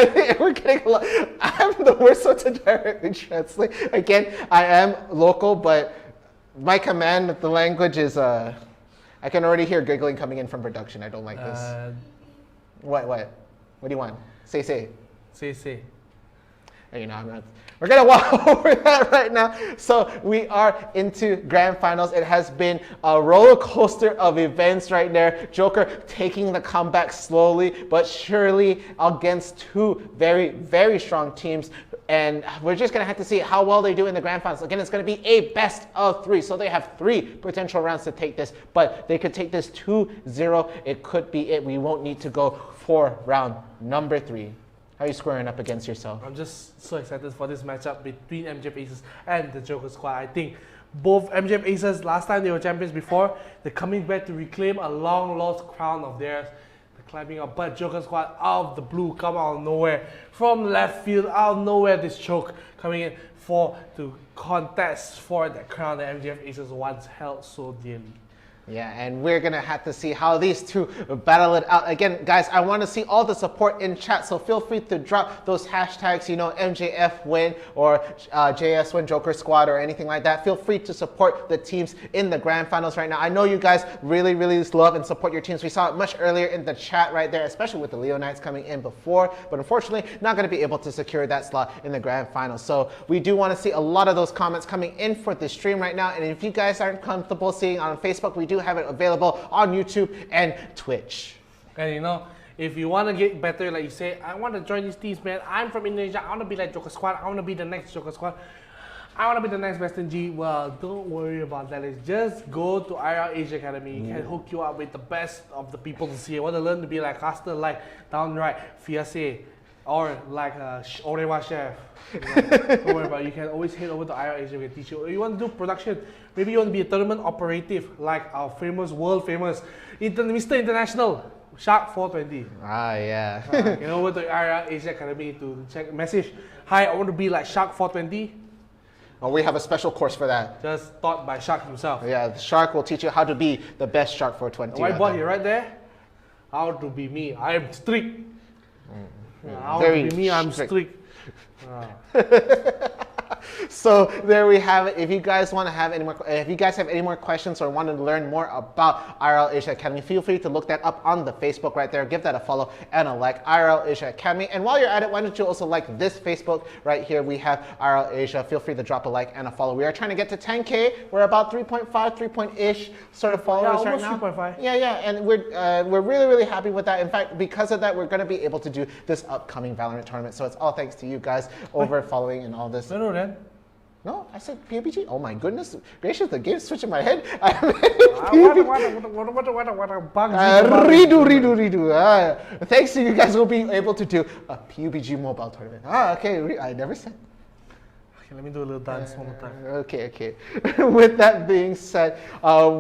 M: think we're getting a lot. I'm the worst one to directly translate. Again, I am local, but my command of the language is I can already hear giggling coming in from production. I don't like this. What do you want? Say. I'm not. We're gonna walk over that right now. So we are into grand finals. It has been a roller coaster of events right there. Joker taking the comeback slowly but surely against two very strong teams. And we're just going to have to see how well they do in the grand finals. Again, it's going to be a best of 3. So they have 3 potential rounds to take this, but they could take this 2-0. It could be it. We won't need to go for round number 3. How are you squaring up against yourself?
K: I'm just so excited for this matchup between MJF Aces and the Joker Squad. I think both MJF Aces, last time they were champions before, they're coming back to reclaim a long lost crown of theirs. Climbing up, but Joker Squad out of the blue, come out of nowhere, from left field, out of nowhere, this choke coming in to contest for that crown that MJF Aces once held so dearly.
M: Yeah, and we're going to have to see how these two battle it out. Again, guys, I want to see all the support in chat, so feel free to drop those hashtags, you know, MJF win or JS win Joker Squad or anything like that. Feel free to support the teams in the grand finals right now. I know you guys really, really love and support your teams. We saw it much earlier in the chat right there, especially with the Leo Knights coming in before, but unfortunately, not going to be able to secure that slot in the grand finals. So we do want to see a lot of those comments coming in for the stream right now, and if you guys aren't comfortable seeing on Facebook, we do have it available on YouTube and Twitch.
K: And you know, if you want to get better, like you say, I want to join these teams, man. I'm from Indonesia. I want to be like Joker Squad. I want to be the next Joker Squad. I want to be the next Western G. Well, don't worry about that. Let's just go to IRL Asia Academy. Can hook you up with the best of the people to see. I want to learn to be like Caster, like downright Fierce, or like Orewa Chef. Don't worry about it. You can always head over to IRL Asia. We can teach you. If you want to do production, maybe you want to be a tournament operative, like our famous, world famous, Mr. International, Shark 420.
M: Ah, yeah.
K: Get over to IRL Asia Academy to check message. Hi, I want to be like Shark 420.
M: Oh, we have a special course for that.
K: Just taught by Shark himself.
M: Yeah, the Shark will teach you how to be the best Shark 420.
K: The whiteboard here, right there. How to be me. I am strict. How
M: Very
K: to be me, I'm strict.
M: So there we have it. If you guys want to have any more, if you guys have any more questions or want to learn more about IRL Asia Academy, feel free to look that up on the Facebook right there. Give that a follow and a like, IRL Asia Academy. And while you're at it, why don't you also like this Facebook right here? We have IRL Asia. Feel free to drop a like and a follow. We are trying to get to 10K. We're about 3.5, 3 point-ish sort of followers right now.
K: 3.5.
M: Yeah, and we're really, really happy with that. In fact, because of that, we're going to be able to do this upcoming Valorant tournament. So it's all thanks to you guys over following and all this.
K: No, then.
M: No, I said PUBG. Oh my goodness gracious, the game's switching my head. Redo. Thanks to you guys, we'll be able to do a PUBG mobile tournament. Okay, I never said.
K: Okay, let me do a little dance one more time.
M: Okay. With that being said,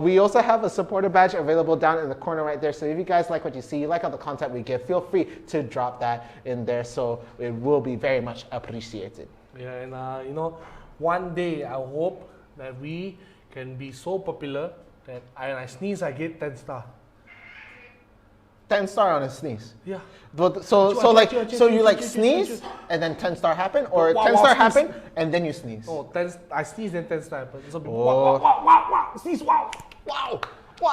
M: we also have a supporter badge available down in the corner right there. So if you guys like what you see, you like all the content we give, feel free to drop that in there. So it will be very much appreciated.
K: Yeah, and you know, one day I hope that we can be so popular that when I sneeze, I get 10 star.
M: 10 star on a sneeze?
K: Yeah.
M: So you like sneeze and then 10 star happen, or 10 star happen and then you sneeze?
K: Oh, I sneeze then 10 star happen. So
M: wow,
K: sneeze, wow.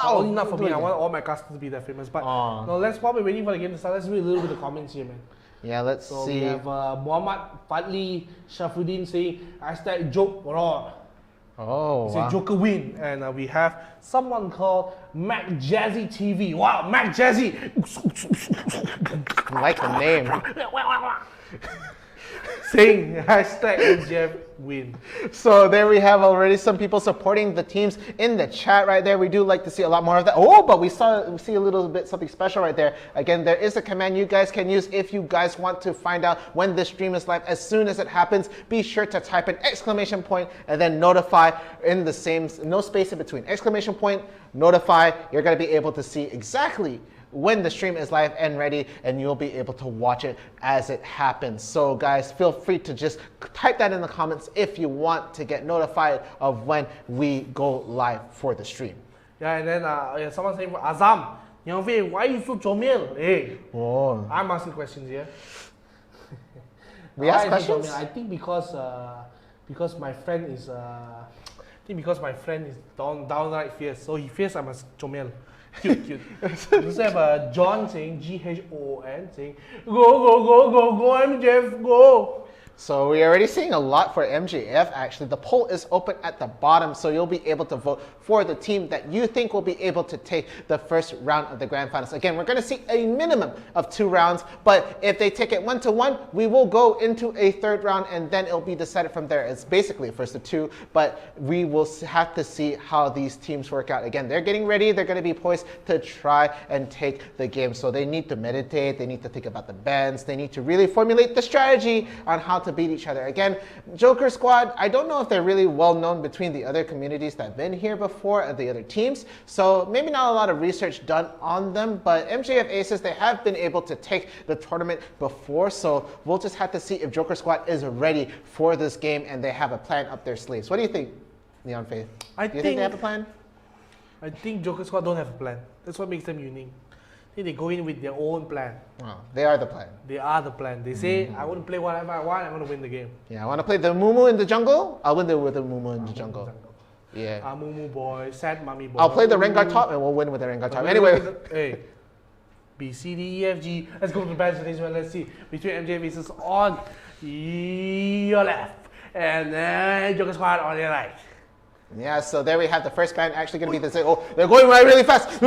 K: Only not for me. I want all my customers to be that famous. But no, let's while we're waiting for the game to start, let's read a little bit of comments here, man.
M: Yeah, let's see.
K: We have Muhammad Fadli Shafuddin saying #joke raw.
M: Oh,
K: wow. Joker win. And we have someone called Mac Jazzy TV. Wow, Mac Jazzy.
M: I like the name.
K: Saying #MJF win.
M: So there we have already some people supporting the teams in the chat right there. We do like to see a lot more of that. Oh, but we see a little bit something special right there. Again, there is a command you guys can use if you guys want to find out when the stream is live. As soon as it happens, be sure to type an exclamation point and then notify in the same, no space in between. Exclamation point, notify. You're going to be able to see exactly when the stream is live and ready, and you'll be able to watch it as it happens. So guys, feel free to just type that in the comments if you want to get notified of when we go live for the stream.
K: Yeah, and then someone saying for Azam, NeonFaith, why are you so chomel? Hey, I'm asking questions here.
M: We ask questions?
K: I think because my friend is downright fierce, so he fierce, I must chomel. Cute. We also have John saying GHON saying go MJF go.
M: So we're already seeing a lot for MJF actually. The poll is open at the bottom, so you'll be able to vote for the team that you think will be able to take the first round of the grand finals. Again, we're going to see a minimum of 2 rounds, but if they take it 1-1, we will go into a 3rd round and then it'll be decided from there. It's basically a 1-2, but we will have to see how these teams work out. Again, they're getting ready. They're going to be poised to try and take the game. So they need to meditate. They need to think about the bans. They need to really formulate the strategy on how to beat each other. Again, Joker Squad, I don't know if they're really well known between the other communities that have been here before, the other teams, so maybe not a lot of research done on them, but MJF Aces, they have been able to take the tournament before, so we'll just have to see if Joker Squad is ready for this game and they have a plan up their sleeves. What do you think, NeonFaith? Do you think they have a plan?
K: I think Joker Squad don't have a plan. That's what makes them unique. I think they go in with their own plan.
M: Oh, they are the plan.
K: They are the plan. They say, I want to play whatever I want, I want to win the game.
M: Yeah, I want to play the Mumu in the jungle, I'll win with the Mumu in the jungle. Yeah.
K: Mumu boy, sad mommy boy.
M: I'll play the Rengar top and we'll win with the Rengar top. Anyway.
K: Hey, B, C, D, E, F, G. Let's go to the match. Let's see. Between MJ Aces on your left and then Joker Squad on your right.
M: Yeah, so there we have the first band actually going to be this. Oh, they're going right really fast.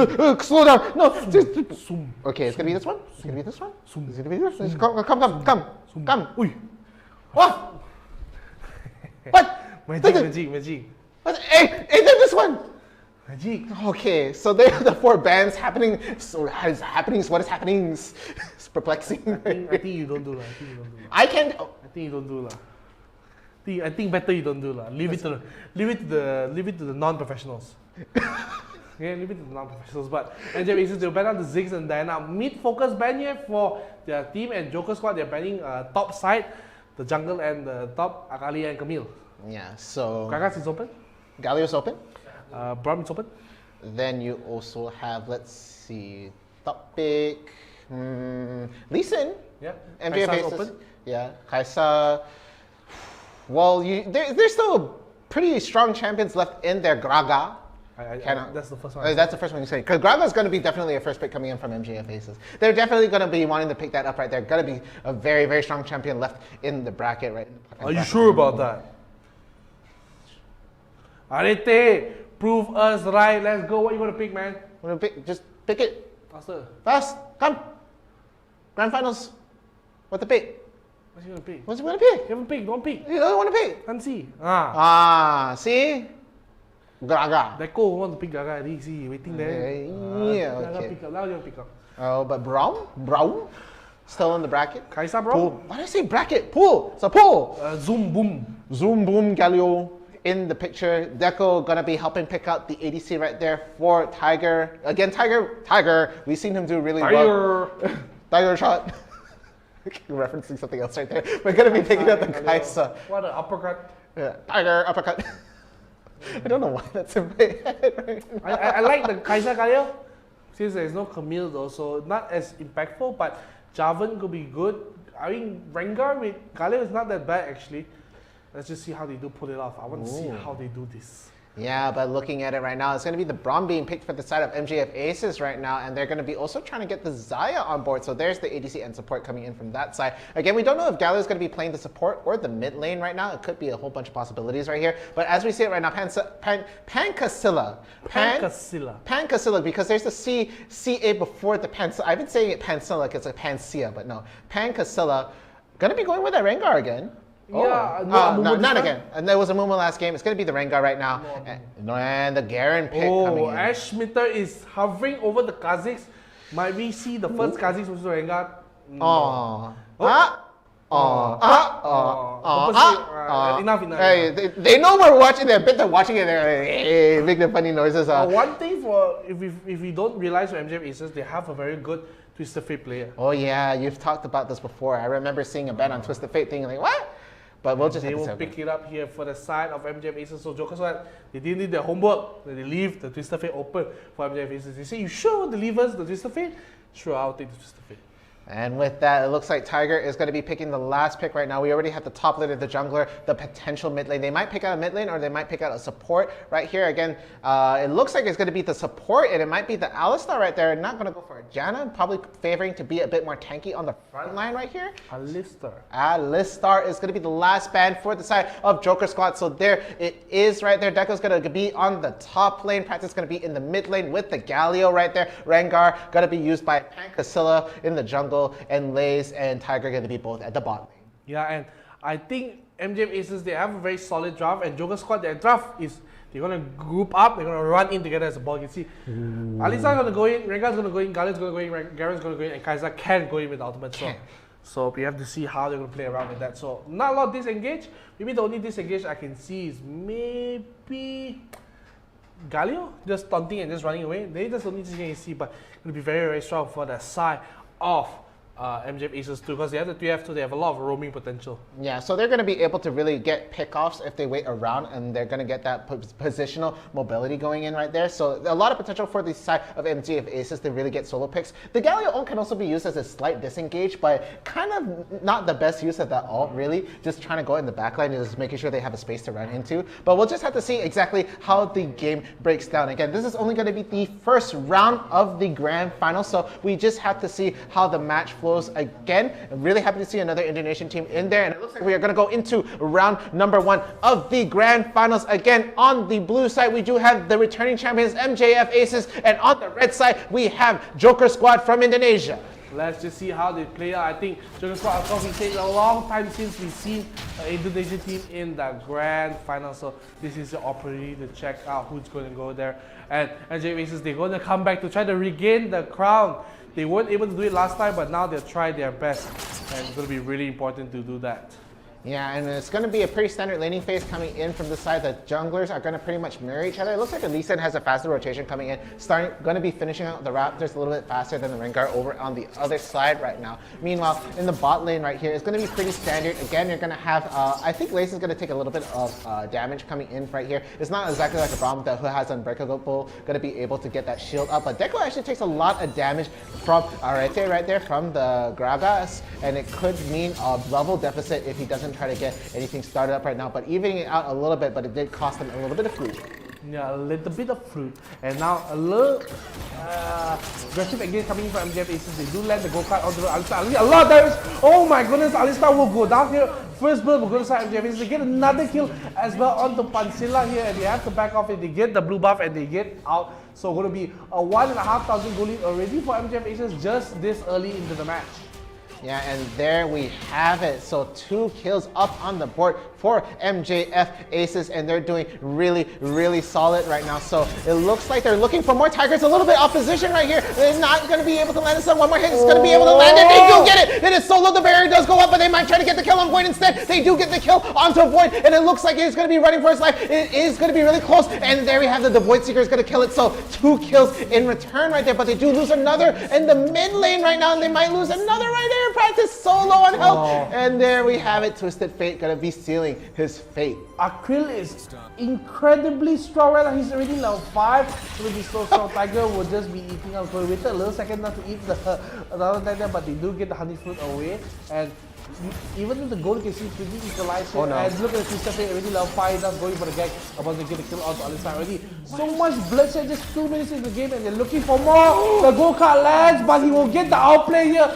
M: Slow down. No. Okay, it's going to be this one. It's going to be this one. It's going to be this one. Come. What? What?
K: Magic.
M: What? Hey, this one.
K: Magic.
M: Okay, so there are the 4 bands happening. So what is happening? It's perplexing.
K: I think you don't do that.
M: I can.
K: I think you don't do that. I think better you don't do that. Leave it to the non-professionals. Yeah, leave it to the non-professionals. But MJ Aces, they'll ban out the Ziggs and Diana. Mid-focus ban here for their team, and Joker Squad, they're banning top side, the jungle and the top, Akali and Camille.
M: Yeah, so
K: Gragas is open.
M: Galio's open.
K: Braum is open.
M: Then you also have, let's see, top pick, Lee Sin.
K: Yeah.
M: MJ Aces
K: open.
M: Yeah, Kaisa. Well, there's still pretty strong champions left in there. Graga.
K: That's the first one.
M: That's the first one you say. Because Graga is going to be definitely a first pick coming in from MJF Aces. They're definitely going to be wanting to pick that up right there. Going to be a very, very strong champion left in the bracket right.
K: Are you sure about that? Arete, prove us right. Let's go. What you want to pick, man?
M: Just pick it.
K: Faster.
M: Fast. Come. Grand finals. What to pick?
K: What's he gonna pick?
M: What's he gonna pick?
K: You haven't picked. Don't pick.
M: You don't want to pick?
K: Can't see.
M: See? Graga.
K: Deco want to pick Gaga. See, waiting there.
M: Yeah, okay.
K: Pick up. Now you pick up.
M: Oh, but Braum? Still in the bracket.
K: Kaisa, bro?
M: Pool. Why did I say bracket? Pool. It's a pool.
K: Zoom boom.
M: Galio in the picture. Deco gonna be helping pick out the ADC right there for Tiger. Again, Tiger. We've seen him do really well. Tiger shot. Referencing something else right there. We're gonna be picking up the Kaisa.
K: What an uppercut.
M: Yeah, Tiger uppercut. I don't know why that's in my head right now.
K: I like the Kaisa Galio. Since there's no Camille though, so not as impactful, but Javan could be good. I mean, Rengar with Galio is not that bad actually. Let's just see how they do pull it off. I want to see how they do this.
M: Yeah, but looking at it right now, it's going to be the Braum being picked for the side of MJF Aces right now, and they're going to be also trying to get the Xayah on board. So there's the ADC and support coming in from that side. Again, we don't know if Galio is going to be playing the support or the mid lane right now. It could be a whole bunch of possibilities right here. But as we see it right now, Pancasilla, because there's the CA before the Pancilla. I've been saying it Pancilla like it's a Pancia, but no. Pancasilla, going to be going with that Rengar again.
K: Yeah,
M: no, not again. And there was a Mumu last game. It's going to be the Rengar right now. And the Garen pick coming in.
K: Ash Schmitter is hovering over the ख़𝐶. Might we see the first ख़𝐶 versus Rengar? Enough.
M: Hey, they know we're watching. They're watching it. They're make the funny noises.
K: One thing for if we don't realize for MJF Aces, they have a very good Twisted Fate player.
M: Oh yeah, you've talked about this before. I remember seeing a ban on Twisted Fate thinking like, what? But we'll just
K: they will pick it up here for the side of MJF Aces. So Joker Squad, they didn't need their homework. They leave the Twisted Fate open for MJF Aces. They say, you sure want to leave us the Twisted Fate? Sure, I'll take the Twisted Fate.
M: And with that, it looks like Tiger is going to be picking the last pick right now. We already have the top laner, the jungler, the potential mid lane. They might pick out a mid lane or they might pick out a support right here. Again, it looks like it's going to be the support and it might be the Alistar right there. Not going to go for a Janna, probably favoring to be a bit more tanky on the front line right here. Alistar is going to be the last ban for the side of Joker Squad. So there it is right there. Deko's going to be on the top lane. Practice going to be in the mid lane with the 𝐿𝐲 right there. Rengar going to be used by 𝐿𝐲 in the jungle. And 𝐿𝐲 and Tiger going to be both at the bot lane.
K: Yeah, and I think MJF Aces, they have a very solid draft, and Joker Squad, their draft is they're going to group up, they're going to run in together as a ball. You can see Alistar's going to go in, Rengar's going to go in, 𝐿𝐲's going to go in, Garen's going to go in, and 𝐿𝐲 can go in with the ultimate. So we have to see how they're going to play around with that. So not a lot of disengage. Maybe the only disengage I can see is maybe 𝐿𝐲 just taunting and just running away. That's the only thing you see, but it's going to be very, very strong for the side of MJF Aces too, because they have the 3F2, they have a lot of roaming potential.
M: Yeah, so they're going to be able to really get pickoffs if they wait around, and they're going to get that positional mobility going in right there. So a lot of potential for the side of MJF Aces to really get solo picks. The 𝐿𝐲 ult can also be used as a slight disengage, but kind of not the best use of that ult really. Just trying to go in the backline and just making sure they have a space to run into. But we'll just have to see exactly how the game breaks down. Again, this is only going to be the first round of the grand final, so we just have to see how the match flows again. I'm really happy to see another Indonesian team in there, and it looks like we are going to go into round number 1 of the grand finals. Again, on the blue side we do have the returning champions MJF Aces, and on the red side we have Joker Squad from Indonesia.
K: Let's just see how they play out. I think Joker Squad, of course, it's taken a long time since we've seen an Indonesian team in the grand final, so this is the opportunity to check out who's going to go there. And MJF Aces, they're going to come back to try to regain the crown. They weren't able to do it last time, but now they'll try their best, and it's going to be really important to do that.
M: Yeah, and it's going to be a pretty standard laning phase coming in from the side. The junglers are going to pretty much mirror each other. It looks like the Lee Sin has a faster rotation coming in, going to be finishing out the Raptors a little bit faster than the Rengar over on the other side right now. Meanwhile, in the bot lane right here, it's going to be pretty standard. Again, you're going to have, I think Lace is going to take a little bit of damage coming in right here. It's not exactly like a Braum who has Unbreakable, going to be able to get that shield up, but Deko actually takes a lot of damage from 𝐼𝐸 right there, from the Gragas, and it could mean a level deficit if he doesn't try to get anything started up right now, but evening it out a little bit, but it did cost him a little bit of fruit.
K: Yeah, a little bit of fruit. And now a little aggressive again coming in from MJF Aces. They do land the go-kart onto Alistar. A lot of damage. Oh my goodness, Alistar will go down here. First build will go to side MJF Aces. They get another kill as well onto Pansilla here, and they have to back off, and they get the blue buff and they get out. So going to be a 1,500 goal lead already for MJF Aces just this early into the match.
M: Yeah, and there we have it. So 2 kills up on the board for MJF Aces, and they're doing really, really solid right now. So it looks like they're looking for more Tigers. A little bit off position right here. They're not going to be able to land this on. One more hit is going to be able to land it. They do get it. It is solo. The barrier does go up, but they might try to get the kill on Void instead. They do get the kill onto Void, and it looks like he's going to be running for his life. It is going to be really close, and there we have the Void Seeker is going to kill it. So 2 kills in return right there, but they do lose another in the mid lane right now, and they might lose another right there in practice. Solo on health, and there we have it. Twisted Fate going to be sealing his fate.
K: 𝐼𝐸 is incredibly strong right now. He's already level 5. It's going to be so strong. Tiger will just be eating up. So we waited a little second now to eat the another Tiger, but they do get the honey fruit away. And even with the goal, you can see it's pretty equalized here. And look at the Twisted Fate already level 5, now going for the gag, about to get a kill onto Alistar already. So much bloodshed just 2 minutes into the game, and they're looking for more. The go-kart lands, but he will get the outplay here.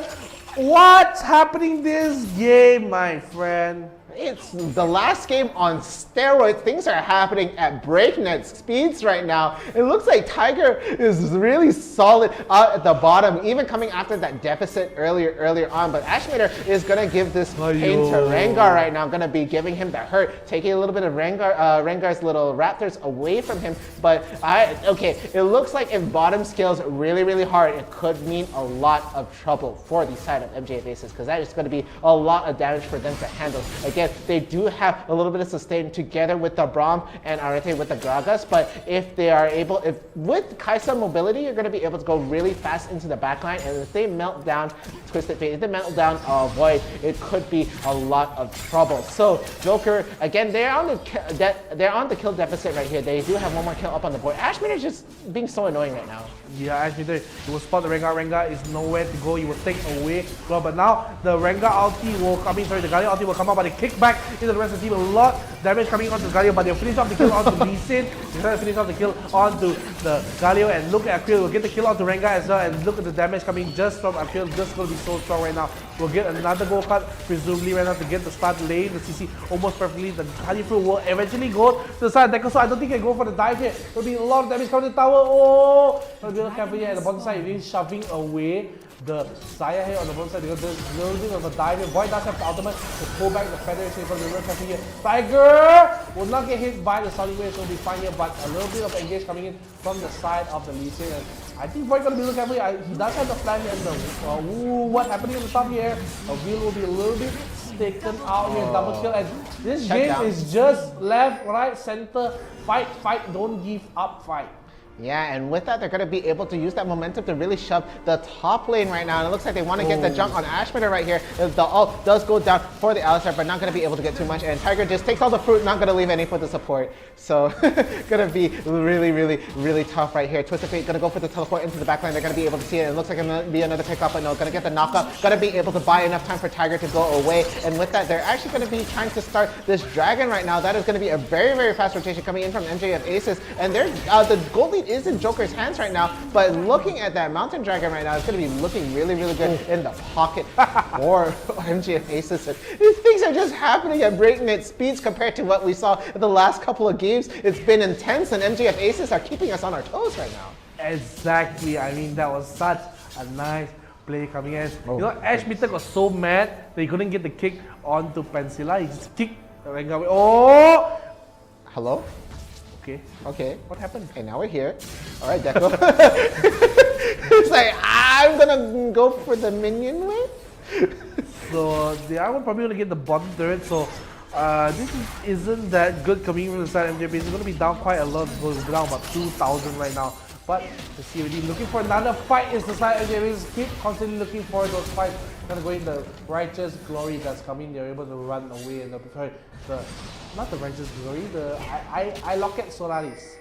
K: What's happening this game, my friend?
M: It's the last game on steroids. Things are happening at breakneck speeds right now. It looks like Tiger is really solid out at the bottom, even coming after that deficit earlier on. But Ashmeter is going to give this pain to Rengar right now. Going to be giving him the hurt, taking a little bit of Rengar's little Raptors away from him. But okay, it looks like if bottom scales really, really hard, it could mean a lot of trouble for the side of MJF Aces, because that is going to be a lot of damage for them to handle. Again, again, they do have a little bit of sustain together with the Braum and 𝐼𝐸 with the Gragas, but if they are able, with 𝐿𝐼𝐸 mobility, you're going to be able to go really fast into the backline, and if they melt down Twisted Fate, if they melt down Void, it could be a lot of trouble. So Joker, again, they're on the kill deficit right here. They do have one more kill up on the board. Ashmeter is just being so annoying right now.
K: Yeah, Ashmeter, you will spot the Rengar. Rengar is nowhere to go. You will take away. Well, but now the Rengar ulti will come in. Sorry, the Galio ulti will come out, but they kick back into the rest of the team. A lot damage coming onto the Galio, but they'll finish off the kill onto Lee Sin. They're trying to finish off the kill onto the Galio, and look at 𝐿𝐼𝐸. We'll get the kill onto Rengar as well, and look at the damage coming just from 𝐿𝐼𝐸. Just going to be so strong right now. We'll get another goal cut, presumably right now, to get the start lane, the CC almost perfectly. The Honeyfruit will eventually go to the side of Deco, so I don't think he can go for the dive here. There'll be a lot of damage coming to the tower. Oh! There'll be a little careful here at the bottom side. He's shoving away the Xayah here on the bottom side because there's a little bit of a dive here. Void does have the ultimate to pull back the Federation. He's going to be a little careful here. Tiger will not get hit by the Solid Wave, so he'll be fine here, but a little bit of engage coming in from the side of the Lee Sin. I think Void going to be a little careful here. He does have the flash and the what's happening on the top here. A wheel will be a little bit taken out here, double kill, and this game is just left, right, center, fight, don't give up, fight.
M: Yeah, and with that, they're going to be able to use that momentum to really shove the top lane right now. And it looks like they want to get the jump on Ashmeter right here. The ult does go down for the Alistar, but not going to be able to get too much. And Tiger just takes all the fruit, not going to leave any for the support. So, going to be really tough right here. Twisted Fate going to go for the teleport into the backline. They're going to be able to see it. It looks like it's going to be another pickup, but no, going to get the knockup. Going to be able to buy enough time for Tiger to go away. And with that, they're actually going to be trying to start this dragon right now. That is going to be a very fast rotation coming in from MJF Aces. And the gold lead is in Joker's hands right now, but looking at that Mountain Dragon right now, it's going to be looking really good in the pocket for MJF Aces. These things are just happening at breakneck speeds compared to what we saw in the last couple of games. It's been intense, and MJF Aces are keeping us on our toes right now.
K: Exactly. I mean, that was such a nice play coming in. You know, Ashmeter got so mad that he couldn't get the kick onto Pensila. He just kicked the Rengar away. Oh!
M: Hello? Okay.
K: What happened?
M: Okay, now we're here. All right, Deco. It's like, I'm gonna go for the minion wave.
K: So they are probably gonna get the bottom turret. So this isn't that good coming from the side of MJP. It's gonna be down quite a lot. It's down about 2,000 right now. But the COD looking for another fight is the side of MJP. Keep constantly looking for those fights. Gonna go in the Righteous Glory that's coming. They're able to run away and not the Righteous Glory, the 𝐼𝐸 Solaris.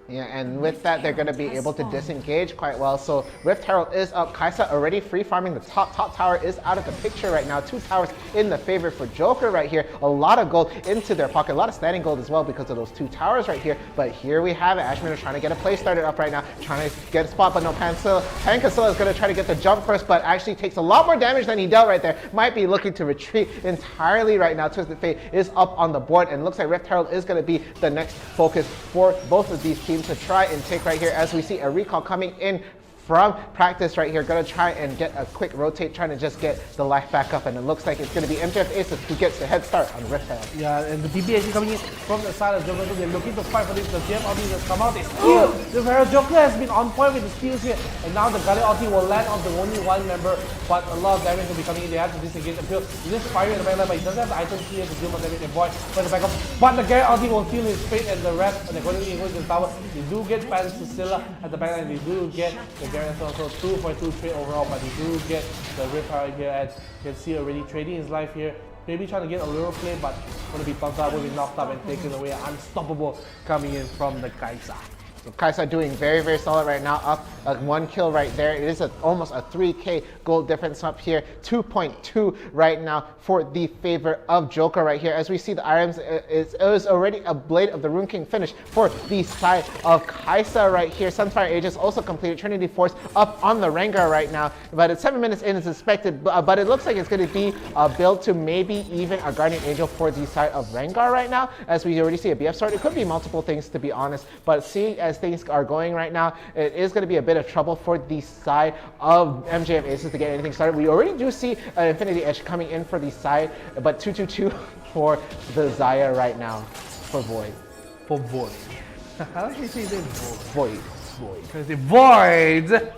M: Yeah, and with that, they're going to be able to disengage quite well. So Rift Herald is up. 𝐿𝐼𝐸 already free farming the top tower is out of the picture right now. 2 towers in the favor for Joker right here. A lot of gold into their pocket. A lot of standing gold as well because of those 2 towers right here. But here we have it. Ashmeter trying to get a play started up right now. Trying to get a spot, but no Pancasilla is going to try to get the jump first, but actually takes a lot more damage than he dealt right there. Might be looking to retreat entirely right now. Twisted Fate is up on the board, and looks like Rift Herald is going to be the next focus for both of these teams to try and take right here, as we see a recall coming in from practice right here. Gonna try and get a quick rotate, trying to just get the life back up, and it looks like it's gonna be MJF Aces who gets the head start on Rift Herald.
K: Yeah, and the DP actually coming in from the side of Joker. They're looking to fight for this. The GM ulti has come out. They steal. The Herald Joker has been on point with the steals here, and now the Galio ulti will land on the only one member, but a lot of damage will be coming in. They have to disengage the field. He's just firing at the backline, but he doesn't have the item here to deal with damage and Void for the backup. But the Galio ulti will kill his fate, and the rest, and they're going to go into the tower. They do get Pancasilla at the backline. They do get the Garen, so 2.2 trade overall, but they do get the Rift Herald here, and you can see already trading his life here. Maybe trying to get a little play, but going to be bumped up, will be knocked up and taken away. Unstoppable coming in from the 𝐿𝐼𝐸.
M: So 𝐿𝐼𝐸 doing very solid right now, up 1 kill right there. It is almost a 3k gold difference up here. 2.2 right now for the favor of Joker right here. As we see the items, it was already a Blade of the Rune King finish for the side of 𝐿𝐼𝐸 right here. Sunfire Aegis also completed. Trinity Force up on the Rengar right now, but it's 7 minutes in as expected, but it looks like it's going to be a build to maybe even a Guardian Angel for the side of Rengar right now, as we already see a BF sword. It could be multiple things, to be honest, but seeing as things are going right now, it is going to be a bit of trouble for the side of MJF Aces to get anything started. We already do see an Infinity Edge coming in for the side, but 2-2-2 for the Xayah right now for Void.
K: For Void. How does he say that?
M: Void.
K: Void. Can I say Void?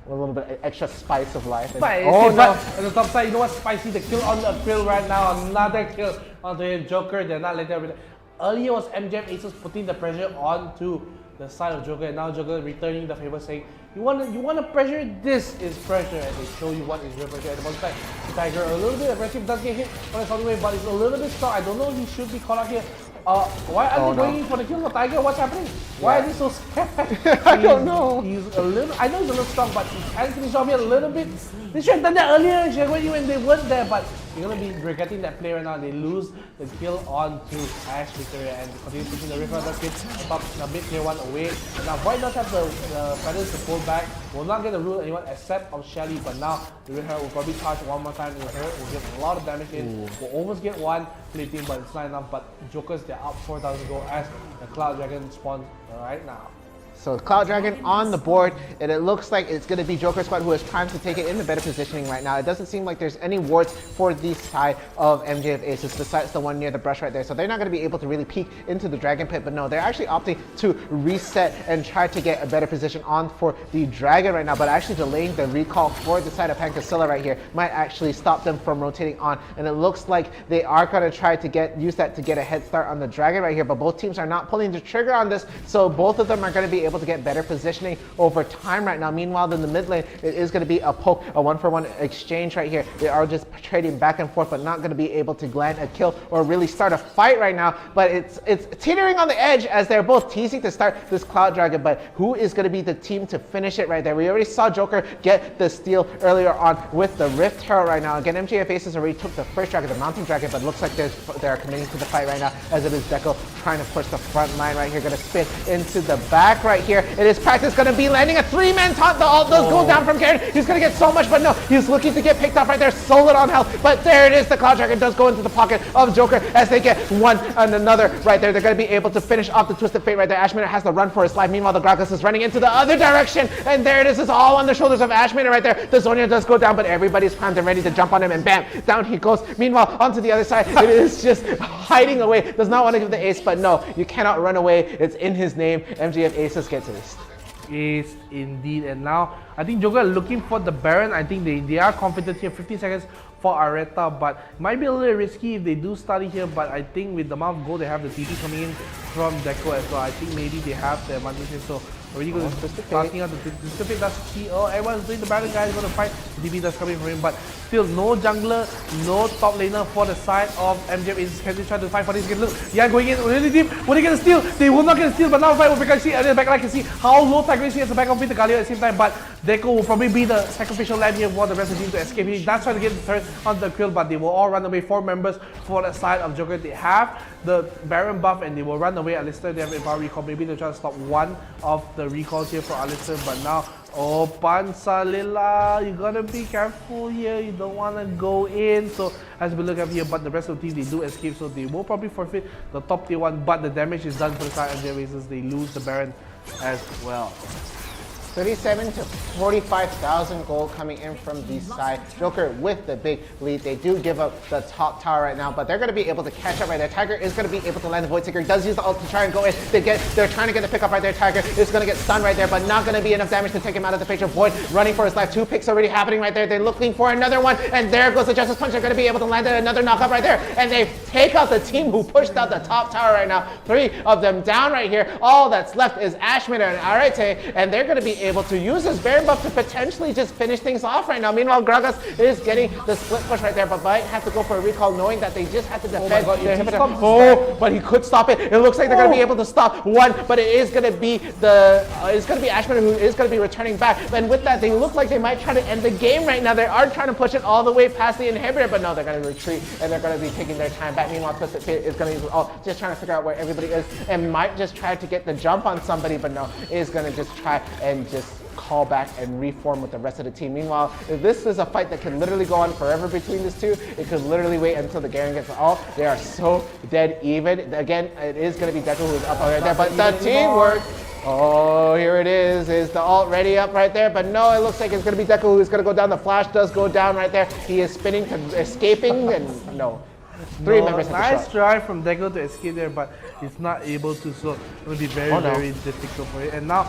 M: a little bit extra spice of life. And,
K: But
M: oh no!
K: On the top side, you know what? Spicy, the kill on the Krill right now. Another kill onto him. Joker, they're not letting everything. Earlier was MJF Aces putting the pressure onto the side of Joker, and now Joker returning the favor, saying, you want to pressure? This is pressure, and they show you what is real pressure. At the bottom side, Tiger a little bit aggressive, does get hit on his way, but it's a little bit strong. I don't know, he should be caught out here. Why are they going in for the kill for Tiger? What's happening? Why are they so scared?
M: I don't know.
K: He's a little. I know he's a little strong, but he can finish off here a little bit. They should have done that earlier. Should have went when they weren't there, but you're gonna be regretting that play right now. They lose the kill on to Ash Victoria and continue pushing the River Kid up a bit tier 1 away. And now Void does have the feathers to pull back. Will not get the rule anyone except of Shelly, but now the River will probably charge one more time. Will get a lot of damage in. Will almost get one plating, but it's not enough. But Jokers, they're up 4,000 gold as the Cloud Dragon spawns right now.
M: So Cloud Dragon on the board, and it looks like it's going to be Joker Squad who is primed to take it in the better positioning right now. It doesn't seem like there's any wards for the side of MJF Aces besides the one near the brush right there. So they're not going to be able to really peek into the Dragon Pit, but no, they're actually opting to reset and try to get a better position on for the Dragon right now, but actually delaying the recall for the side of 𝐻𝐶𝐿A right here might actually stop them from rotating on, and it looks like they are going to try to use that to get a head start on the Dragon right here, but both teams are not pulling the trigger on this, so both of them are going to be able to get better positioning over time right now. Meanwhile, in the mid lane, it is going to be a poke, a 1-for-1 exchange right here. They are just trading back and forth, but not going to be able to land a kill or really start a fight right now. But it's teetering on the edge as they're both teasing to start this Cloud Dragon, but who is going to be the team to finish it right there? We already saw Joker get the steal earlier on with the Rift Herald right now. Again, MJF Aces already took the first dragon, the Mountain Dragon, but looks like they're committing to the fight right now as it is Deco trying to push the front line right here. Going to spin into the back right here. It is Practice going to be landing a 3-man taunt. The ult does go down from Garen. He's going to get so much, but no, he's looking to get picked off right there. So little on health, but there it is. The Cloud Dragon does go into the pocket of Joker as they get one and another right there. They're going to be able to finish off the Twisted Fate right there. Ashmaner has to run for his life. Meanwhile, the Gragas is running into the other direction, and there it is. It's all on the shoulders of Ashmaner right there. The Zhonya does go down, but everybody's primed and ready to jump on him, and bam, down he goes. Meanwhile, onto the other side, it is just hiding away. Does not want to give the ace, but no, you cannot run away. It's in his name. MJF Aces gets it.
K: Is indeed, and now I think Joker looking for the Baron. I think they are confident here. 15 seconds for Areta, but might be a little risky if they do start it here, but I think with the amount of gold they have, the TP coming in from Deco as well, I think maybe they have the advantage here. So already going to starting out the Twisted Fate does see, everyone's doing the Baron, guys going to fight. The TP does coming from him, but still no jungler, no top laner for the side of MJF Aces. Can they try to fight for this? Look, yeah, going in really deep. Will they get a steal? They will not get a steal, but now fight will become see, and then back I can see how low Tiger is at the back of the 𝐿EO at the same time, but Deco will probably be the sacrificial lamb here for the rest of the team to escape. He does try to get the turret on the Krill, but they will all run away. 4 members for the side of Joker. They have the Baron buff and they will run away. Alistair, they have Empower Recall. Maybe they'll try to stop one of the recalls here for Alistair, but now, Pansalila, you gotta be careful here. You don't want to go in. So as we look up here, but the rest of the team, they do escape, so they will probably forfeit the top tier 1, but the damage is done for the side of their races. They lose the Baron as well.
M: 37 to 45,000 gold coming in from the side. Joker with the big lead. They do give up the top tower right now, but they're going to be able to catch up right there. Tiger is going to be able to land the Void Seeker. He does use the ult to try and go in. They're trying to get the pick up right there. Tiger is going to get stunned right there, but not going to be enough damage to take him out of the picture. Void running for his life. 2 picks already happening right there. They're looking for another one, and there goes the Justice Punch. They're going to be able to land another knockup right there, and they take out the team who pushed out the top tower right now. 3 of them down right here. All that's left is Ashmaner and Arete, and they're going to be able to use this Baron buff to potentially just finish things off right now. Meanwhile, Gragas is getting the split push right there, but might have to go for a recall knowing that they just have to defend their inhibitor. But he could stop it. It looks like they're going to be able to stop one, but it is going to be Ashmaner who is going to be returning back. And with that, they look like they might try to end the game right now. They are trying to push it all the way past the inhibitor, but no, they're going to retreat and they're going to be taking their time back. Meanwhile, Twisted Fate is going to just trying to figure out where everybody is and might just try to get the jump on somebody, but no, is going to just try and just call back and reform with the rest of the team. Meanwhile, if this is a fight that can literally go on forever between these two, it could literally wait until the Garen gets all. They are so dead even. Again, it is going to be Deku who's up right there, but the teamwork. Oh, here it is. Is the ult ready up right there? But no, it looks like it's going to be Deku who's going to go down. The flash does go down right there. He is spinning, escaping, and no. 3 members.
K: Nice try from Deco to escape there, but he's not able to, so it will be very, very difficult for it. And now,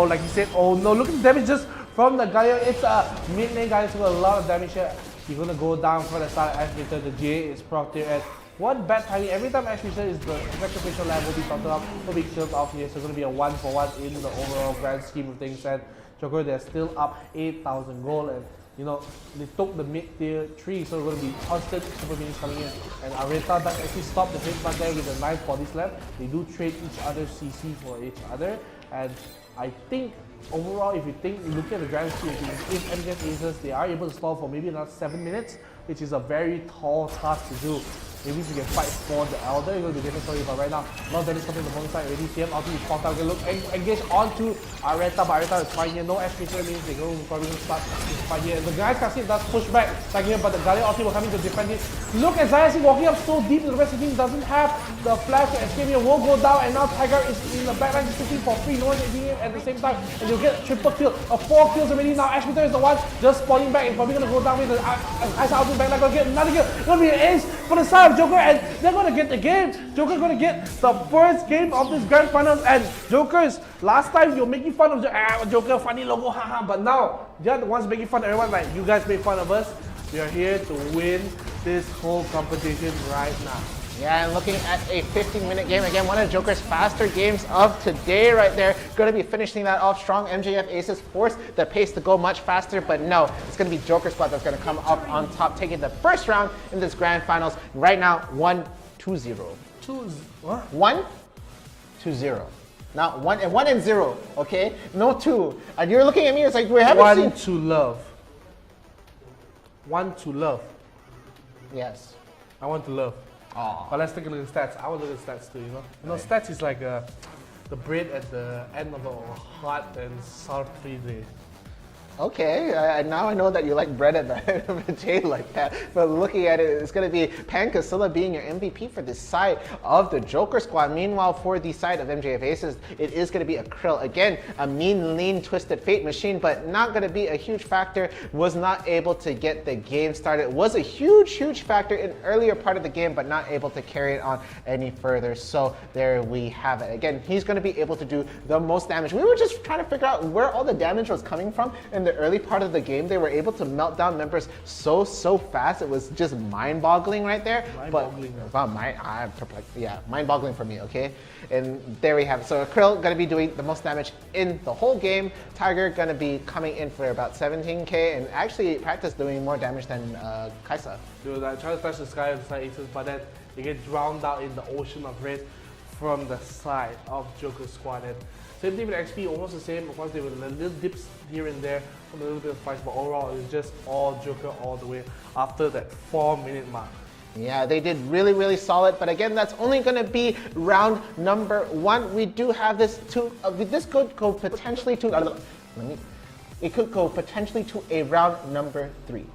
K: like you said, oh no, look at the damage just from the 𝐿𝐲. It's a mid lane guy, so a lot of damage here. He's gonna go down for the side of 𝐻𝐵EATER. The GA is proc here, and one bad timing. Every time 𝐻𝐵EATER is the sacrificial line will be totted up, will be killed off here. So it's gonna be a 1-for-1 in the overall grand scheme of things. And Joker, they're still up 8,000 gold, and you know, they took the mid-tier 3, so it's going to be constant super minis coming in. And 𝐼𝐸TA does actually stop the headbutt there with a nice body slam. They do trade each other's CC for each other. And I think, overall, if you look at the grand scheme, if MJF Aces, they are able to stall for maybe another 7 minutes, which is a very tall task to do. Maybe if you can fight for the Elder, you're going to be different story, but right now, a lot of damage coming to the wrong side already. TM ulti is popped out. Look, engage onto 𝐼𝐸TA, but 𝐼𝐸TA is fine here. No 𝐻𝐵EATER means they're probably going to start this fight here. And the guy's cascade does push back here, but the 𝐿𝐲 ulti will come in to defend it. Look at 𝐻𝐼𝐸TA walking up so deep, the rest of the team doesn't have the flash to escape here. Will go down, and now Tiger is in the backline just looking for free. No one's hitting him at the same time, and you'll get a triple kill. 4 kills already now. 𝐻𝐵EATER is the one just spawning back and probably going to go down with the 𝐼𝐸TA ulti backline. Going to get another kill. It's going to be an ace for the side of Joker, and they're going to get the game. Joker's going to get the first game of this grand finals, and Joker's last time you're making fun of Joker, funny logo, haha, but now they're the ones making fun of everyone. Like, you guys make fun of us. We are here to win this whole competition right now.
M: Yeah, and looking at a 15-minute game, again, one of Joker's faster games of today right there. Going to be finishing that off strong. MJF Aces force the pace to go much faster, but no, it's going to be Joker squad that's going to come up on top, taking the first round in this grand finals. Right now, 1-2-0. 1-2-0. Not 1-0, okay? No 2. And you're looking at me, it's like we haven't seen.
K: 1 to love. 1 to love.
M: Yes.
K: I want to love.
M: Aww.
K: But let's take a look at stats. I want to look at stats too, you know? You know, stats is like the bread at the end of a hot and salty day.
M: Okay, now I know that you like bread at the end of a day like that. But looking at it, it's going to be 𝐶𝐶𝐿 being your MVP for this side of the Joker squad. Meanwhile, for the side of MJF Aces, it is going to be a 𝐼𝐸TA. Again, a mean, lean, twisted fate machine, but not going to be a huge factor. Was not able to get the game started. Was a huge factor in earlier part of the game, but not able to carry it on any further. So there we have it. Again, he's going to be able to do the most damage. We were just trying to figure out where all the damage was coming from in the early part of the game. They were able to melt down members so fast. It was just mind-boggling right there.
K: Mind-boggling.
M: I'm perplexed. Yeah, mind-boggling for me, okay? And there we have it. So 𝐼𝐸TA going to be doing the most damage in the whole game. Tiger going to be coming in for about 17k, and actually Practice doing more damage than Kaisa.
K: Dude, I try to touch the sky of the side Aces, but then they get drowned out in the ocean of red from the side of Joker squad. And same thing with XP, almost the same. Of course, there were little dips here and there from a little bit of fights, but overall, it was just all Joker all the way after that 4-minute mark.
M: Yeah, they did really solid, but again, that's only going to be round number 1. We do have this this could go potentially to it could go potentially to a round number 3.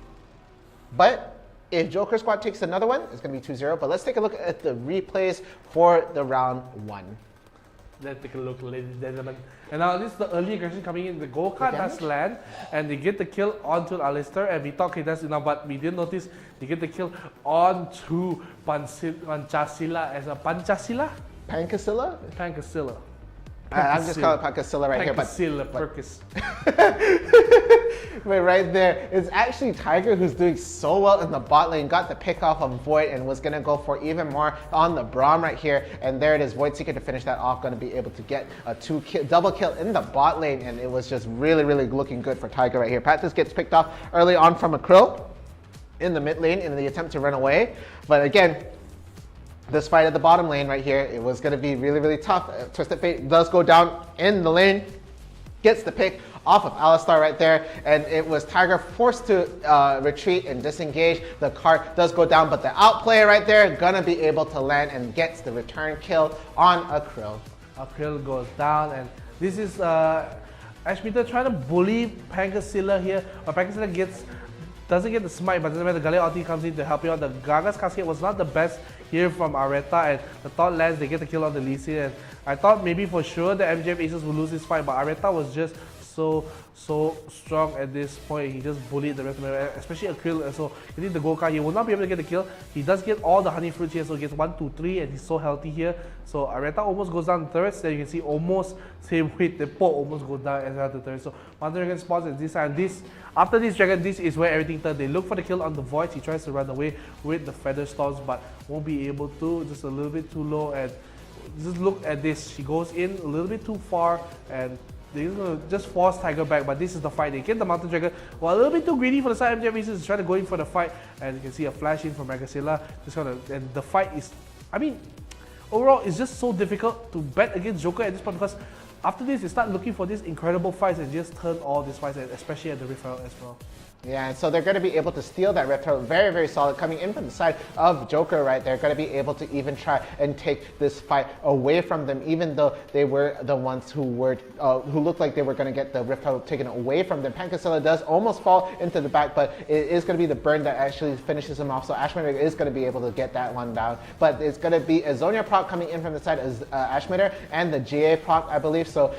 M: But if Joker squad takes another one, it's going to be 2-0. But let's take a look at the replays for the round 1.
K: Let's take a look, ladies and gentlemen. And now this is the early aggression coming in. The gold card does land, and they get the kill onto 𝐸𝐸TA, and we thought, okay, that's enough, but we didn't notice they get the kill onto 𝐻𝐵EATER as a 𝐻𝐵EATER? 𝐻𝐵EATER.
M: I'm just calling it 𝐻𝐵EATER right here. But right there, it's actually Tiger who's doing so well in the bot lane. Got the pick off of Void and was going to go for even more on the Braum right here. And there it is, Voidseeker to finish that off. Going to be able to get a double kill in the bot lane. And it was just really looking good for Tiger right here. Practice gets picked off early on from a 𝐼𝐸TA in the mid lane in the attempt to run away. But again, this fight at the bottom lane right here, it was going to be really tough. Twisted Fate does go down in the lane, gets the pick off of 𝐸𝐸TA right there, and it was Tiger forced to retreat and disengage. The cart does go down, but the outplay right there gonna be able to land and gets the return kill on a 𝐻𝐸TA.
K: 𝐻𝐸TA goes down, and this is 𝐻𝐵EATER trying to bully 𝐻𝐶𝐿 here, but 𝐻𝐶𝐿 doesn't get the smite, but the 𝐿𝐸TA ulti comes in to help you out. The Gaga's cascade was not the best here from 𝐸𝐸TA, and the thought lands, they get the kill on the Lee Sin, and I thought maybe for sure that MJF Aces would lose this fight, but 𝐸𝐸TA was just so strong at this point. He just bullied the rest of them, especially 𝐿𝐼𝐿. So he did the gold card. He will not be able to get the kill. He does get all the honey fruits here, so he gets 1, 2, 3, and he's so healthy here. So 𝐼𝐸TA almost goes down to turrets. Then you can see almost same with the pot almost go down as well to turrets. So Mountain Dragon spots at this side. After this dragon, this is where everything turns. They look for the kill on the voids. He tries to run away with the feather storms, but won't be able to. Just a little bit too low, and just look at this. She goes in a little bit too far, and they're gonna just force Tiger back. But this is the fight. They get the Mountain Dragon. Well, a little bit too greedy for the side. MJ is trying to go in for the fight, and you can see a flash in from 𝐿𝐼𝐿. And the fight is, I mean, overall, it's just so difficult to bet against Joker at this point, because after this, they start looking for these incredible fights and just turn all these fights, especially at the Rift Herald as well.
M: Yeah, and so they're going to be able to steal that Rift Herald very, very solid coming in from the side of Joker right there. Going to be able to even try and take this fight away from them, even though they were the ones who looked like they were going to get the Rift Herald taken away from them. 𝐿𝐼𝐿 does almost fall into the back, but it is going to be the burn that actually finishes him off. So 𝐴𝐻𝐻𝑚eter is going to be able to get that one down. But it's going to be a Zhonya proc coming in from the side of 𝐴𝐻𝐻𝐻𝑚eter and the GA proc, I believe. So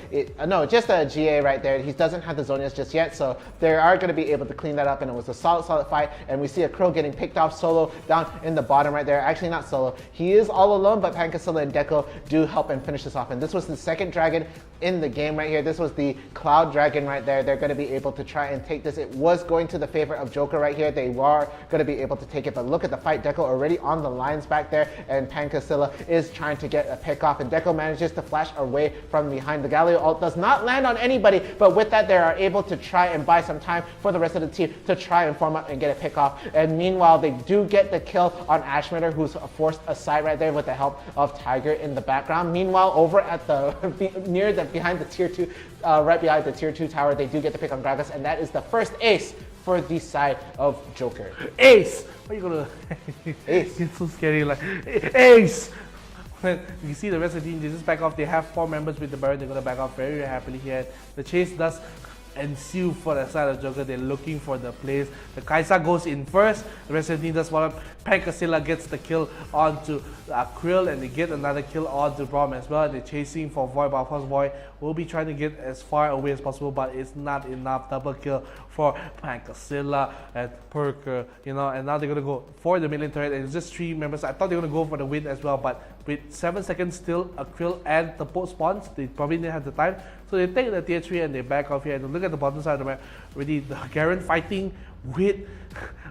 M: no, just a GA right there. He doesn't have the Zhonyas just yet, so they are going to be able to clean that up, and it was a solid fight. And we see 𝐿𝐼𝐿 getting picked off solo down in the bottom right there. Actually not solo, he is all alone, but 𝐿𝐼𝐿 and 𝐸𝐿 do help and finish this off. And this was the second dragon in the game right here. This was the Cloud Dragon right there. They're going to be able to try and take this. It was going to the favor of Joker right here. They were going to be able to take it, but look at the fight. 𝐸𝐿 already on the lines back there, and 𝐿𝐼𝐿 is trying to get a pick off, and 𝐸𝐿 manages to flash away from behind. The Galio ult does not land on anybody, but with that, they are able to try and buy some time for the rest of the team to try and form up and get a pick off. And meanwhile, they do get the kill on 𝐻𝐻𝐻𝑚eter, who's forced aside right there with the help of Tiger in the background. Meanwhile, over at the behind the tier 2, right behind the tier 2 tower, they do get the pick on Gragas, and that is the first ace for the side of Joker.
K: Ace! What are you gonna Ace? It's so scary, like ace! You see the rest of the team, they just back off. They have 4 members with the Baron. They're gonna back off very, very happily here. The chase does ensue for the side of Joker. They're looking for the plays. The Kai'Sa goes in first. The rest of the team does follow up. 𝐿𝐼𝐿 gets the kill onto 𝐿𝐼𝐿, and they get another kill onto Braum as well. They're chasing for Void, but of course Void will be trying to get as far away as possible, but it's not enough. Double kill for 𝐿𝐼𝐿 and 𝐿𝐼𝐿, you know, and now they're gonna go for the million turret, and it's just 3 members. I thought they were gonna go for the win as well, but with 7 seconds still, 𝐿𝐼𝐿 and the post spawns, they probably didn't have the time, so they take the tier 3 and they back off here. And look at the bottom side of the map, already the Garen fighting with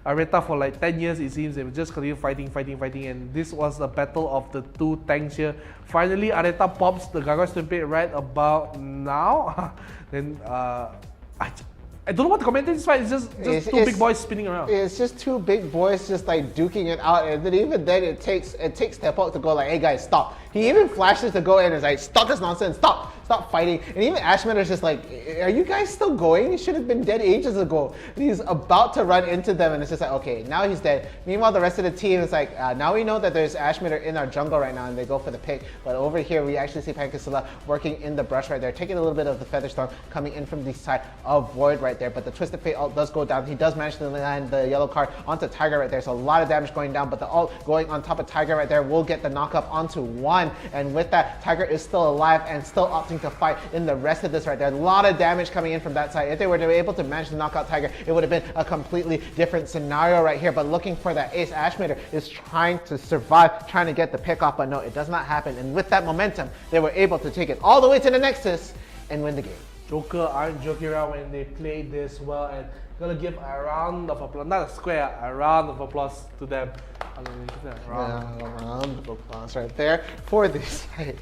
K: 𝐼𝐸TA for like 10 years it seems. They were just continue fighting, and this was a battle of the 2 tanks here. Finally, 𝐼𝐸TA pops the Gargoyle Stampede right about now. Then I don't know what to comment on this fight. It's just two big boys spinning around.
M: It's just 2 big boys just like duking it out, and then even then it takes Tepok to go like, hey guys, stop. He even flashes to go in and is like, stop this nonsense, stop fighting. And even 𝐻𝐻𝐻𝑚eter is just like, are you guys still going? You should have been dead ages ago. And he's about to run into them, and it's just like, okay, now he's dead. Meanwhile, the rest of the team is like, now we know that there's 𝐻𝐻𝐻𝑚eter in our jungle right now, and they go for the pick. But over here, we actually see 𝐼𝐿𝐼 working in the brush right there, taking a little bit of the Feather Storm coming in from the side of Void right there. But the Twisted Fate ult does go down. He does manage to land the yellow card onto Tiger right there, so a lot of damage going down, but the ult going on top of Tiger right there will get the knockup onto 1. And with that, Tiger is still alive and still opting to fight in the rest of this right there. A lot of damage coming in from that side. If they were to be able to manage to knock out Tiger, it would have been a completely different scenario right here. But looking for that ace, 𝐻𝐻𝐻𝑚eter is trying to survive, trying to get the pick off, but no, it does not happen. And with that momentum, they were able to take it all the way to the Nexus and win the game.
K: Joker aren't joking around when they play this well, and gonna give a round of applause, not a square, a round of applause to them.
M: A round of applause right there for this fight.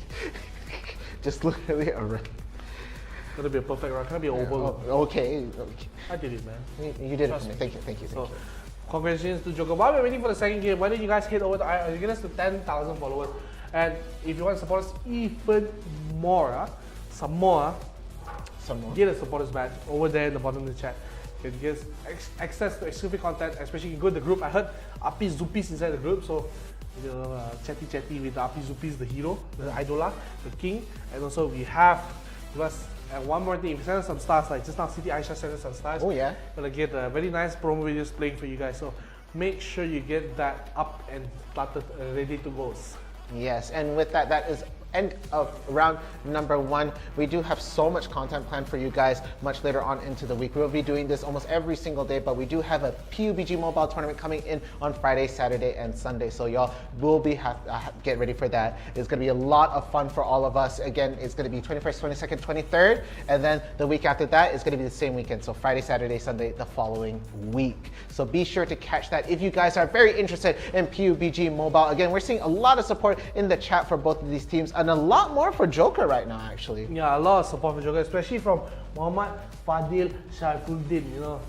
M: Just literally a round.
K: It's gonna be a perfect round. It's gonna be an over.
M: Okay.
K: I did it, man.
M: You did it for me. Thank you.
K: So, congratulations to Joker. While we're waiting for the second game, why don't you guys head over to IRL, get us to 10,000 followers, and if you want to support us even more, some more, get a supporters badge over there in the bottom of the chat. You can get access to exclusive content, especially you can go to the group. I heard 𝐼𝐍𝐻 inside the group, so chatty with the 𝐼𝐍𝐻, the hero, the idola, the king. And also we have and one more thing, if you send us some stars, like just now City Aisha sent us some stars.
M: Oh yeah.
K: Gonna get very nice promo videos playing for you guys, so make sure you get that up and started, ready to go.
M: Yes, and with that, that is end of round number 1. We do have so much content planned for you guys much later on into the week. We'll be doing this almost every single day, but we do have a PUBG Mobile tournament coming in on Friday, Saturday, and Sunday. So y'all will be get ready for that. It's going to be a lot of fun for all of us. Again, it's going to be 21st, 22nd, 23rd, and then the week after that is going to be the same weekend. So Friday, Saturday, Sunday, the following week. So be sure to catch that if you guys are very interested in PUBG Mobile. Again, we're seeing a lot of support in the chat for both of these teams and a lot more for Joker right now, actually.
K: Yeah, a lot of support for Joker, especially from Muhammad Fadil Sharifuddin, you know,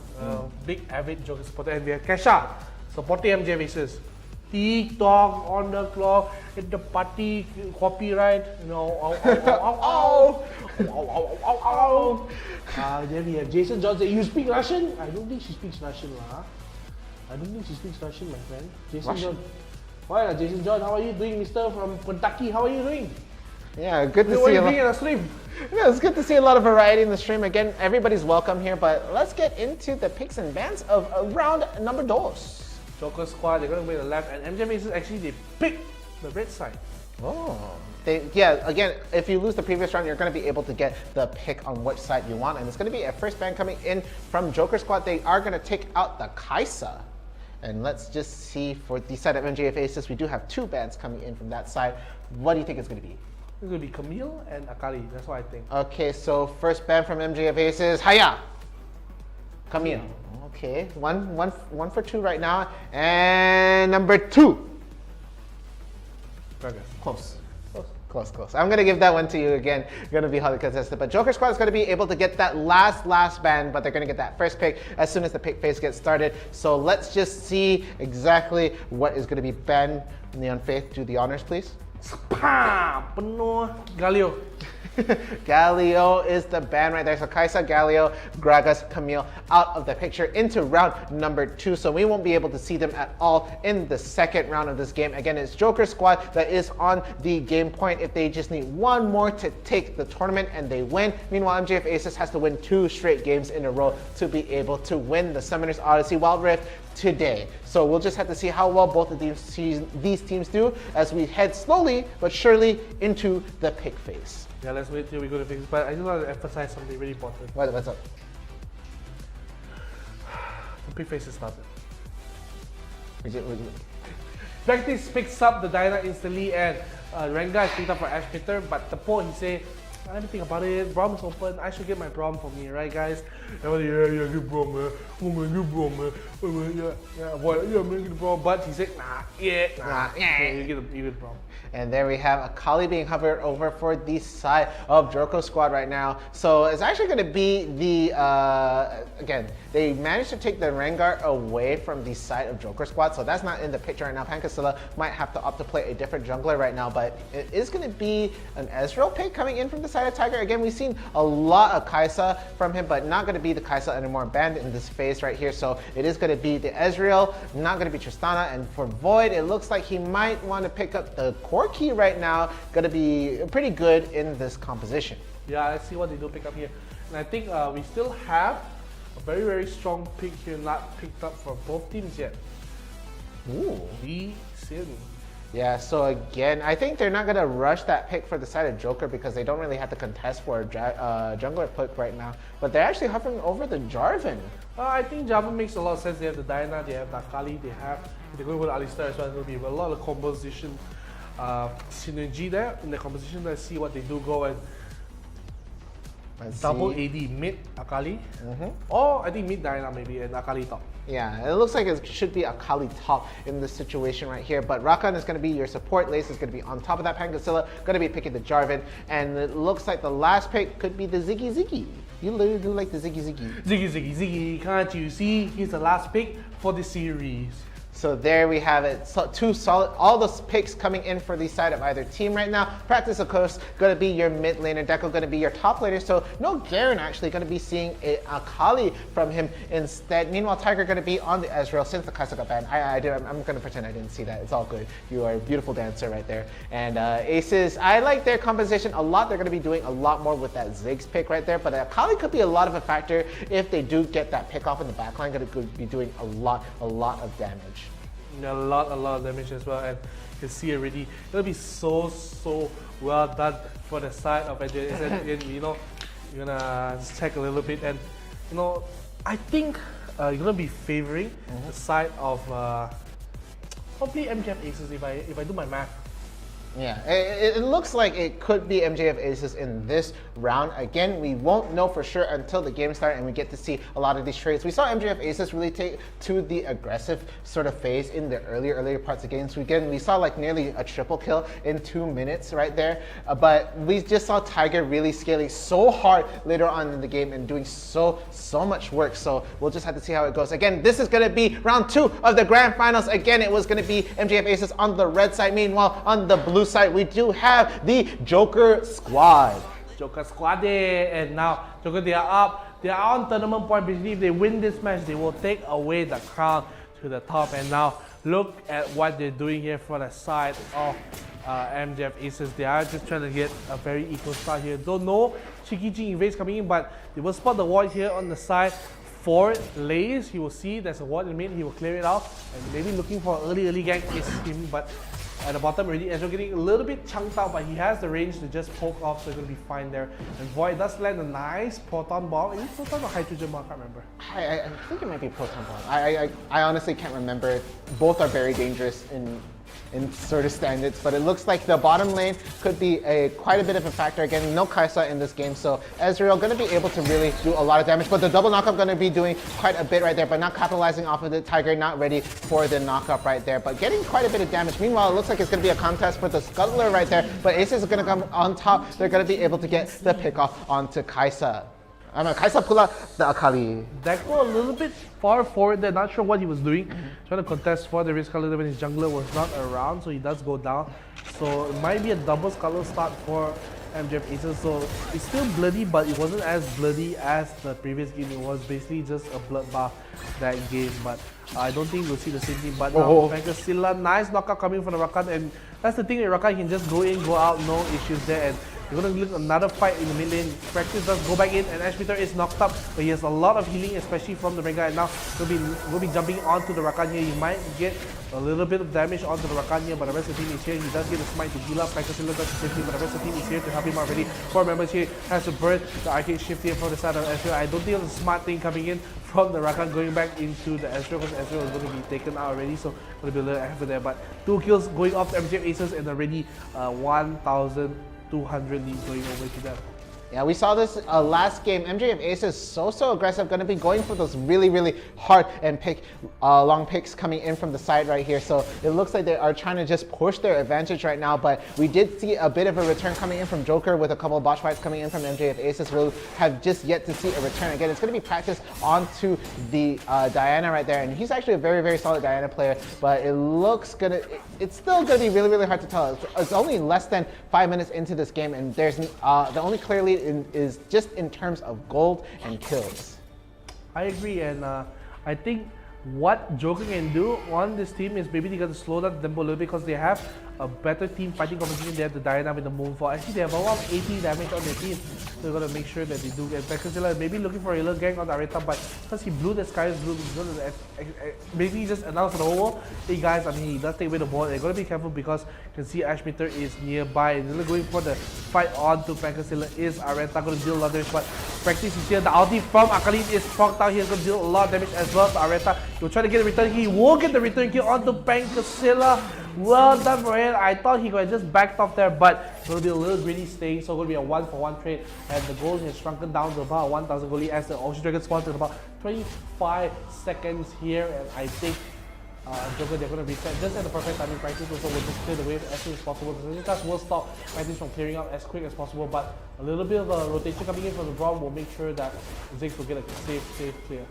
K: big avid Joker supporter. And we have Kesha supporting MJ Faces. TikTok on the clock, at the party, copyright, you know, then we have Jason John say, you speak Russian? I don't think she speaks Russian, lah. I don't think she speaks Russian, my friend. Jason John. Why, Jason John, how are you doing, Mr. from Kentucky? How are you doing?
M: Yeah, good to see
K: you. What are
M: you
K: you doing in the stream?
M: Yeah, it's good to see a lot of variety in the stream. Again, everybody's welcome here, but let's get into the picks and bans of round number 2.
K: Joker squad, they're going to play the left, and MJ Faces actually they pick the red side.
M: Oh. Yeah, again, if you lose the previous round, you're going to be able to get the pick on which side you want, and it's going to be a first ban coming in from Joker squad. They are going to take out the 𝐻𝐿𝐴. And let's just see for the side of MJ Faces, we do have 2 bans coming in from that side. What do you think it's going to be?
K: It's going to be 𝐒𝐿𝐴 and 𝐼𝐸. That's what I think.
M: Okay, so first ban from MJ Faces, Haya. 𝐒𝐿𝐴. Okay, one for 2 right now. And number 2. Close. I'm going to give that one to you again. Going to be hotly contested. But Joker squad is going to be able to get that last ban, but they're going to get that first pick as soon as the pick phase gets started. So let's just see exactly what is going to be banned. NeonFaith, do the honors, please.
K: Penuh 𝐒𝐿𝐴.
M: 𝐒𝐿𝐴 is the ban right there. So 𝐻𝐿𝐴, 𝐒𝐿𝐴, Gragas, 𝐒𝐿𝐴 out of the picture into round number 2. So we won't be able to see them at all in the second round of this game. Again, it's Joker squad that is on the game point if they just need one more to take the tournament and they win. Meanwhile, MJ Faces has to win 2 straight games in a row to be able to win the Summoners Odyssey Wild Rift today. So we'll just have to see how well both of these teams do as we head slowly but surely into the pick phase.
K: Yeah, let's wait till we go to fix. But I just want to emphasize something really important.
M: What's up?
K: The pick phase is started. Practice picks up the Diana instantly, and Rengar is picked up for Ash Peter, but Tepo, he say, I didn't think about it, Braum is open, I should get my Braum for me, right guys? Everybody, yeah, get Braum, man. Oh man, get Braum, man. Yeah, boy, yeah, man, get the Braum. But he said, nah, you get the Braum.
M: And there we have 𝐒𝐿𝐴 being hovered over for the side of Joker squad right now. So it's actually going to be the, again, they managed to take the Rengar away from the side of Joker squad. So that's not in the picture right now. 𝐿𝐴 might have to opt to play a different jungler right now, but it is going to be an 𝐿𝐴 pick coming in from the side of Tiger. Again, we've seen a lot of 𝐻𝐿𝐴 from him, but not going to be the 𝐻𝐿𝐴 anymore, banned in this phase right here. So it is going to be the 𝐿𝐴, not going to be Tristana. And for Void, it looks like he might want to pick up the core key right now. Going to be pretty good in this composition.
K: Yeah, let's see what they do pick up here. And I think we still have a very, very strong pick here, not picked up for both teams yet.
M: Ooh.
K: 𝐿𝐴.
M: Yeah, so again, I think they're not going to rush that pick for the side of Joker because they don't really have to contest for a jungler pick right now. But they're actually hovering over the Jarvan.
K: I think Jarvan makes a lot of sense. They have the Diana, they have the 𝐿𝐴, they have, they're going with Alistar as well. There'll be a lot of composition synergy there in the composition. Let's see what they do go and double AD mid 𝐿𝐴. Or I think mid Diana maybe and 𝐿𝐴 top.
M: Yeah, it looks like it should be 𝐿𝐴 top in this situation right here. But Rakan is going to be your support. Lace is going to be on top of that. 𝐿𝐴 going to be picking the Jarvan. And it looks like the last pick could be the 𝐿𝐴. You literally do like the 𝐿𝐴.
K: 𝐿𝐴, can't you see? He's the last pick for the series.
M: So there we have it. So 2 solid, all those picks coming in for the side of either team right now. Practice, of course, going to be your mid laner. Deco going to be your top laner. So no Garen actually going to be seeing a 𝐿𝐴 from him instead. Meanwhile, Tiger going to be on the 𝐿𝐴 since the 𝐻𝐿𝐴 got banned. I'm going to pretend I didn't see that. It's all good. You are a beautiful dancer right there. And Aces, I like their composition a lot. They're going to be doing a lot more with that Ziggs pick right there. But 𝐿𝐴 could be a lot of a factor if they do get that pick off in the backline. Going to be doing a lot of damage.
K: A lot of damage as well, and you can see already it'll be so well done for the side of MJF. And you know, you're gonna just check a little bit, and you know, I think you're gonna be favoring the side of probably MJF Aces if I do my math.
M: Yeah, it looks like it could be MJF Aces in this round. Again, we won't know for sure until the game starts and we get to see a lot of these trades. We saw MJF Aces really take to the aggressive sort of phase in the earlier parts of games. We saw like nearly a triple kill in 2 minutes right there. But we just saw Tiger really scaling so hard later on in the game and doing so much work. So we'll just have to see how it goes. Again, this is going to be round 2 of the grand finals. Again, it was going to be MJF Aces on the red side. Meanwhile, on the blue side, we do have the Joker squad.
K: Joker squad, and now Joker, they are up. They are on tournament point. Basically, if they win this match, they will take away the crown to the top. And now look at what they're doing here for the side of MJF Aces. They are just trying to get a very equal start here. Don't know 𝐋𝐿𝐻 evades coming in, but they will spot the ward here on the side for Lays. He will see there's a ward in mid. He will clear it out, and maybe looking for an early gank is him, but at the bottom already, Ezreal getting a little bit chunked out, but he has the range to just poke off, so it's going to be fine there. And Void does land a nice Proton Ball. Is it Proton or Hydrogen Ball? I can't remember.
M: I think it might be Proton Ball. I honestly can't remember. Both are very dangerous in sort of standards, but it looks like the bottom lane could be quite a bit of a factor. Again, no Kai'Sa in this game, so Ezreal going to be able to really do a lot of damage, but the double knockup going to be doing quite a bit right there, but not capitalizing off of it. Tiger not ready for the knockup right there, but getting quite a bit of damage. Meanwhile, it looks like it's going to be a contest for the Scuttler right there, but Aces is going to come on top. They're going to be able to get the pick off onto Kai'Sa. Kai'Sa pula the Akali.
K: Dekko a little bit far forward there, not sure what he was doing. Trying to contest for the Risk Scuttler when his jungler was not around, so he does go down. So it might be a double Scuttler start for MJF Aces. So it's still bloody, but it wasn't as bloody as the previous game. It was basically just a bloodbath that game, but I don't think we'll see the same thing. But now 𝐿𝐻, nice knockout coming from the Rakan, and that's the thing with Rakan, he can just go in, go out, no issues there. And you're going to look another fight in the mid lane. Practice does go back in, and 𝐻𝐵eater is knocked up, but he has a lot of healing, especially from the Rengar. And now we'll be jumping onto the Rakan here. He might get a little bit of damage onto the Rakan here, but the rest of the team is here. He does get a smite to heal up 𝐿𝐻 does safely, but the rest of the team is here to help him out already. 4 members here has to burn the arcade shift here from the side of Ezreal. I don't think it's a smart thing coming in from the Rakan going back into the Ezreal, because Ezreal is going to be taken out already, so going to be a little effort there. But 2 kills going off the MJF Aces, and already 1,200 lead going over to them.
M: Yeah, we saw this last game. MJF Aces so aggressive, going to be going for those really hard and long picks coming in from the side right here. So it looks like they are trying to just push their advantage right now, but we did see a bit of a return coming in from Joker with a couple of botch fights coming in from MJF Aces. We'll have just yet to see a return. Again, it's going to be practice onto the Diana right there, and he's actually a very solid Diana player, but it looks it's still going to be really hard to tell. It's only less than 5 minutes into this game, and there's the only clear lead is just in terms of gold and kills.
K: I agree, and I think what Joker can do on this team is maybe they got to slow down the tempo a little bit, because they have a better team fighting competition. They have the Diana with the Moonfall. Actually, they have around 80 damage on their team, so they're going to make sure that they do get back. 𝐿𝐻 maybe looking for a little gang on the Areta, but because he blew the Sky's blue, he's going to basically just announce to the whole world, hey guys, I mean, he does take away the ball. They're going to be careful, because you can see 𝐻𝐵eater is nearby. They're going for the fight on to 𝐿𝐻. Is Areta going to deal a lot of damage, but practice is here. The ulti from Akali is procced out. He's going to deal a lot of damage as well to Areta. He'll try to get a return. He will get the return kill onto 𝐿𝐻. Well done for him. I thought he could have just backed off there, but it's going to be a little greedy staying, so it's going to be a 1-for-1 trade, and the gold has shrunken down to about 1,000 gold as the Ocean Dragon spawns in about 25 seconds here, and I think Joker, they're going to reset just at the perfect timing. Practice also will just clear the wave as soon as possible. The Ziggurat will stop Practice from clearing up as quick as possible, but a little bit of a rotation coming in from the Braum will make sure that Ziggs will get a safe clear.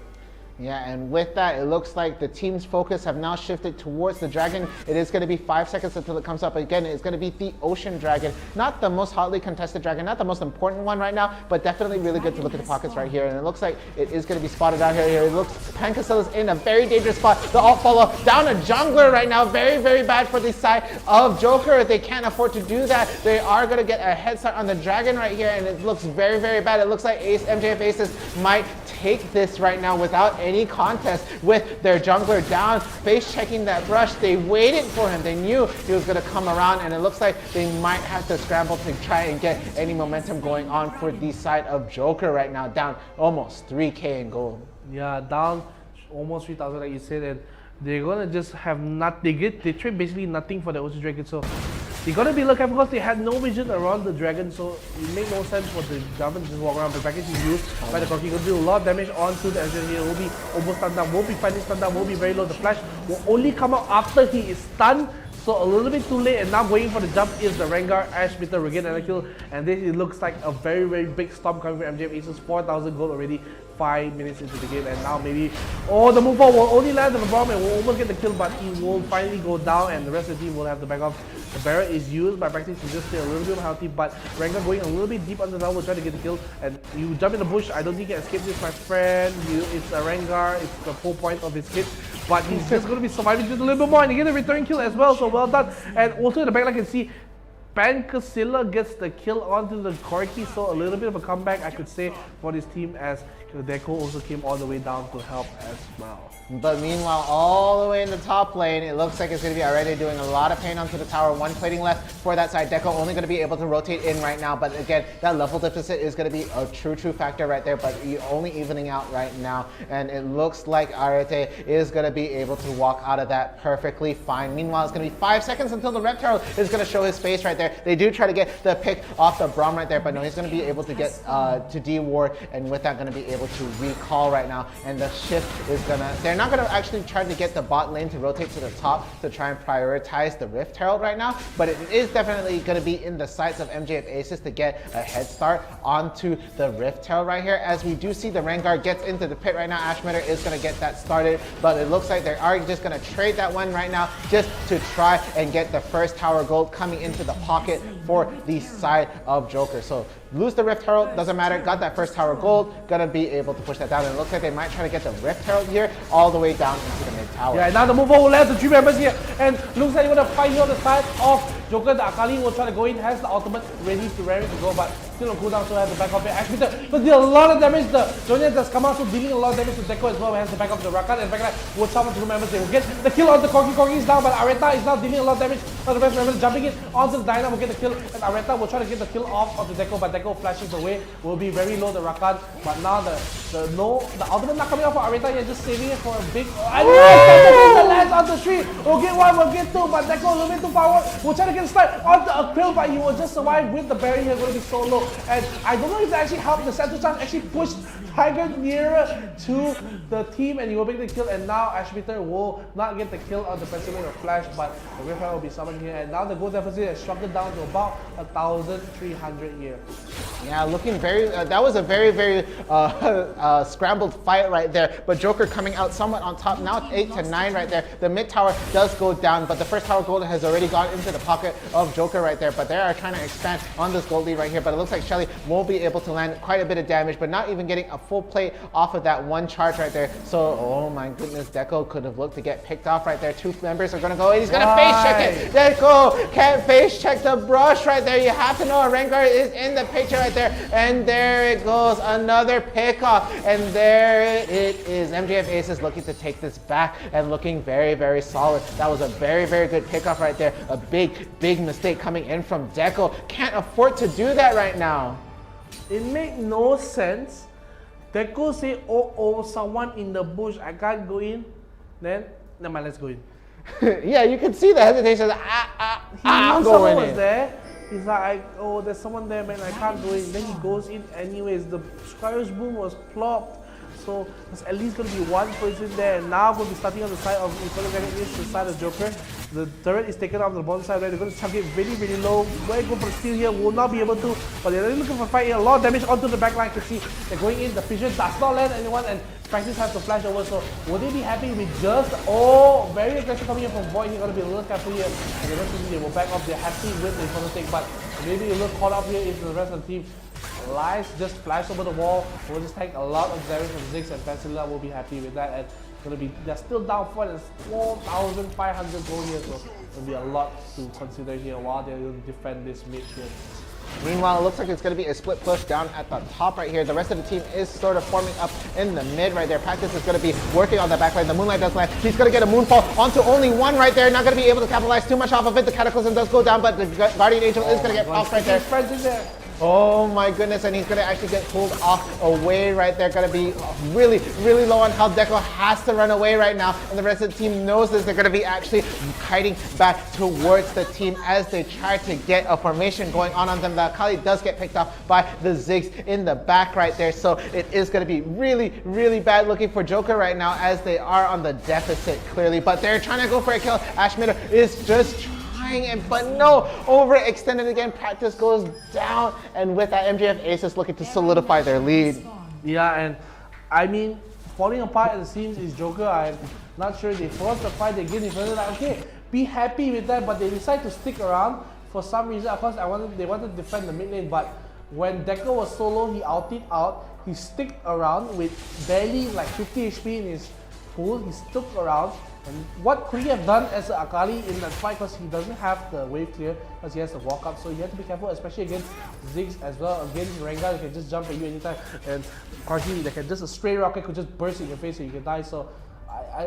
M: Yeah, and with that, it looks like the team's focus have now shifted towards the dragon. It is going to be 5 seconds until it comes up. Again, it's going to be the Ocean Dragon. Not the most hotly contested dragon, not the most important one right now, but definitely really good to look at the pockets right here. And it looks like it is going to be spotted out here. It looks 𝐿𝐻 is in a very dangerous spot. The alt follow down a jungler right now. Very bad for the side of Joker. They can't afford to do that. They are going to get a head start on the dragon right here, and it looks very bad. It looks like MJF Aces might take this right now without any contest with their jungler down, face checking that brush. They waited for him. They knew he was going to come around, and it looks like they might have to scramble to try and get any momentum going on for the side of Joker right now, down almost 3K in gold.
K: Yeah, down almost 3,000 like you said, and they're gonna just have nothing. They trade basically nothing for the OC Dragon, so you gotta be looking because they had no vision around the dragon, so it made no sense for the Dragon to just walk around. The package is used by the Corki, gonna do a lot of damage onto the Ezreal here. Will be almost stunned down, won't be finally stunned down, will be very low. The flash will only come out after he is stunned. So a little bit too late, and now going for the jump is the Rengar, 𝐻𝐵ITTER will get another kill, and this it looks like a very, very big storm coming from MJF Aces. 4,000 gold already, 5 minutes into the game, and now maybe, oh, the move forward will only land on the bomb and will almost get the kill, but he will finally go down, and the rest of the team will have to back off. The barrier is used by practice to just stay a little bit healthy, but Rengar going a little bit deep under the tower will try to get the kill, and you jump in the bush. I don't think you can escape this, my friend. It's a Rengar, it's the full point of his hit, but he's just going to be surviving just a little bit more, and he gets a return kill as well, so well done. And also in the backline, I can see 𝐿𝐴𝐶𝐿 gets the kill onto the Corki, so a little bit of a comeback, I could say, for this team, as 𝐿𝐴𝐶𝐿 also came all the way down to help as well.
M: But meanwhile, all the way in the top lane, it looks like it's going to be already doing a lot of pain onto the tower. One plating left for that side. 𝐿𝐴𝐶𝐿 only going to be able to rotate in right now. But again, that level deficit is going to be a true factor right there. But only evening out right now. And it looks like 𝐼RTE is going to be able to walk out of that perfectly fine. Meanwhile, it's going to be 5 seconds until the Reptile is going to show his face right there. They do try to get the pick off the Braum right there. But no, he's going to be able to get to D.Ward. And with that, going to be able to recall right now. And the shift is going to... They're not going to actually try to get the bot lane to rotate to the top to try and prioritize the Rift Herald right now, but it is definitely going to be in the sights of MJF Aces to get a head start onto the Rift Herald right here, as we do see the Rengar gets into the pit right now. 𝐻𝐵ITTER is going to get that started, but it looks like they are just going to trade that one right now just to try and get the first tower gold coming into the pocket for the side of Joker. So lose the Rift Herald, doesn't matter, got that first tower gold, gonna be able to push that down, and it looks like they might try to get the Rift Herald here all the way down into the mid tower.
K: Yeah, now the move will land the 3 members here, and looks like you're gonna fight here on the side of Joker. The Akali will try to go in, has the ultimate ready to go, but still on cooldown, so has the back of it. 𝐻𝐵ITTER will deal a lot of damage. The Zhonya does come out, so dealing a lot of damage to 𝐿𝐴𝐶𝐿 as well. Has the back of the Rakan, and backline will chop onto the members. They will get the kill on the Corki. Corki is down, but 𝐼RTE is now dealing a lot of damage on the rest members. Jumping in onto the Diana will get the kill, and 𝐼RTE will try to get the kill off of the 𝐿𝐴𝐶𝐿, but 𝐿𝐴𝐶𝐿 flashes away. Will be very low, the Rakan, but now the ultimate not coming out for 𝐼RTE. You're just saving it for a big. And the lands on the tree. We'll get 1, we'll get 2, but 𝐿𝐴𝐶𝐿 a little bit too far. We'll try to get a start onto a kill, but he will just survive with the barrier here. Going to be so low, and I don't know if that actually helped the Central Sun actually push Tiger nearer to the team, and he will make the kill. And now 𝐻𝐵ITTER will not get the kill on the Pessimin or Flash, but the Rift Herald will be summoned here, and now the gold deficit has shrunk it down to about 1,300 here.
M: Yeah, looking very, that was a very scrambled fight right there, but Joker coming out somewhat on top, now 8 to 9 right there. The mid tower does go down, but the first tower gold has already gone into the pocket of Joker right there, but they are trying to expand on this gold lead right here, but it looks like Shelly won't be able to land quite a bit of damage, but not even getting a full plate off of that one charge right there. So, oh my goodness, 𝐿𝐴𝐶𝐿 could have looked to get picked off right there. 2 members are going to go, and he's going to face check it. 𝐿𝐴𝐶𝐿 can't face check the brush right there. You have to know a Rengar is in the picture right there, and there it goes, another pick off, and there it is. MJF Aces looking to take this back and looking very solid. That was a very good pick off right there. A big mistake coming in from 𝐿𝐴𝐶𝐿. Can't afford to do that right now.
K: It made no sense. 𝐿𝐴𝐶𝐿 say, oh, someone in the bush, I can't go in. Then, never mind, let's go in.
M: Yeah, you can see the hesitation. I'm going in.
K: Was there. He's like, oh, there's someone there, man, I can't go in. Then he goes in anyways. The Skyro's boom was plopped. So there's at least going to be 1 person there. And now going to be starting on the side of the side of Joker. The turret is taken off the bottom side, right? They're going to chunk it really low. Where go for the steal here, will not be able to. But they're really looking for a fight here. A lot of damage onto the backline. You can see they're going in. The Fission does not land anyone, and Practice has to flash over. So will they be happy with just, very aggressive coming in from Void. He's going to be a little careful here. And the rest of the team will back off. They're happy with the important take, but maybe a little caught up here is the rest of the team. Lies just flash over the wall. We'll just take a lot of damage from Ziggs, and 𝐿𝐴𝐶𝐿 will be happy with that. And they're still down for it. It's 4,500 gold here, so it'll be a lot to consider here while they're going to defend this mid here.
M: Meanwhile, it looks like it's going to be a split push down at the top right here. The rest of the team is sort of forming up in the mid right there. Practice is going to be working on the backline. The Moonlight does land. He's going to get a Moonfall onto only one right there. Not going to be able to capitalize too much off of it. The Cataclysm does go down, but the Guardian Angel is going to get off right there. Oh my goodness, and he's going to actually get pulled off away right there. Going to be really, really low on health. 𝐷𝐄 has to run away right now, and the rest of the team knows this. They're going to be actually hiding back towards the team as they try to get a formation going on them. The 𝐒𝐿𝐲 does get picked off by the 𝐒𝐮𝐬 in the back right there, so it is going to be really, really bad looking for Joker right now as they are on the deficit clearly, but they're trying to go for a kill. 𝐻𝐼dr is just but no, overextended again. Practice goes down, and with that, MJF Aces looking to solidify their lead.
K: Yeah, and I mean, falling apart at the seams is Joker. I'm not sure they forced the fight again. They felt like, okay, be happy with that, but they decide to stick around for some reason. Of course, they wanted to defend the mid lane, but when 𝐷𝐄 was solo, he ulted out. He sticked around with barely like 50 HP in his pool. He stuck around. And what could he have done as an Akali in that fight, because he doesn't have the wave clear, because he has to walk up, so you have to be careful, especially against 𝐒𝐿𝐲 as well. Against Rengar, they can just jump at you anytime, and Corki, they can just a stray rocket could just burst in your face and you can die. So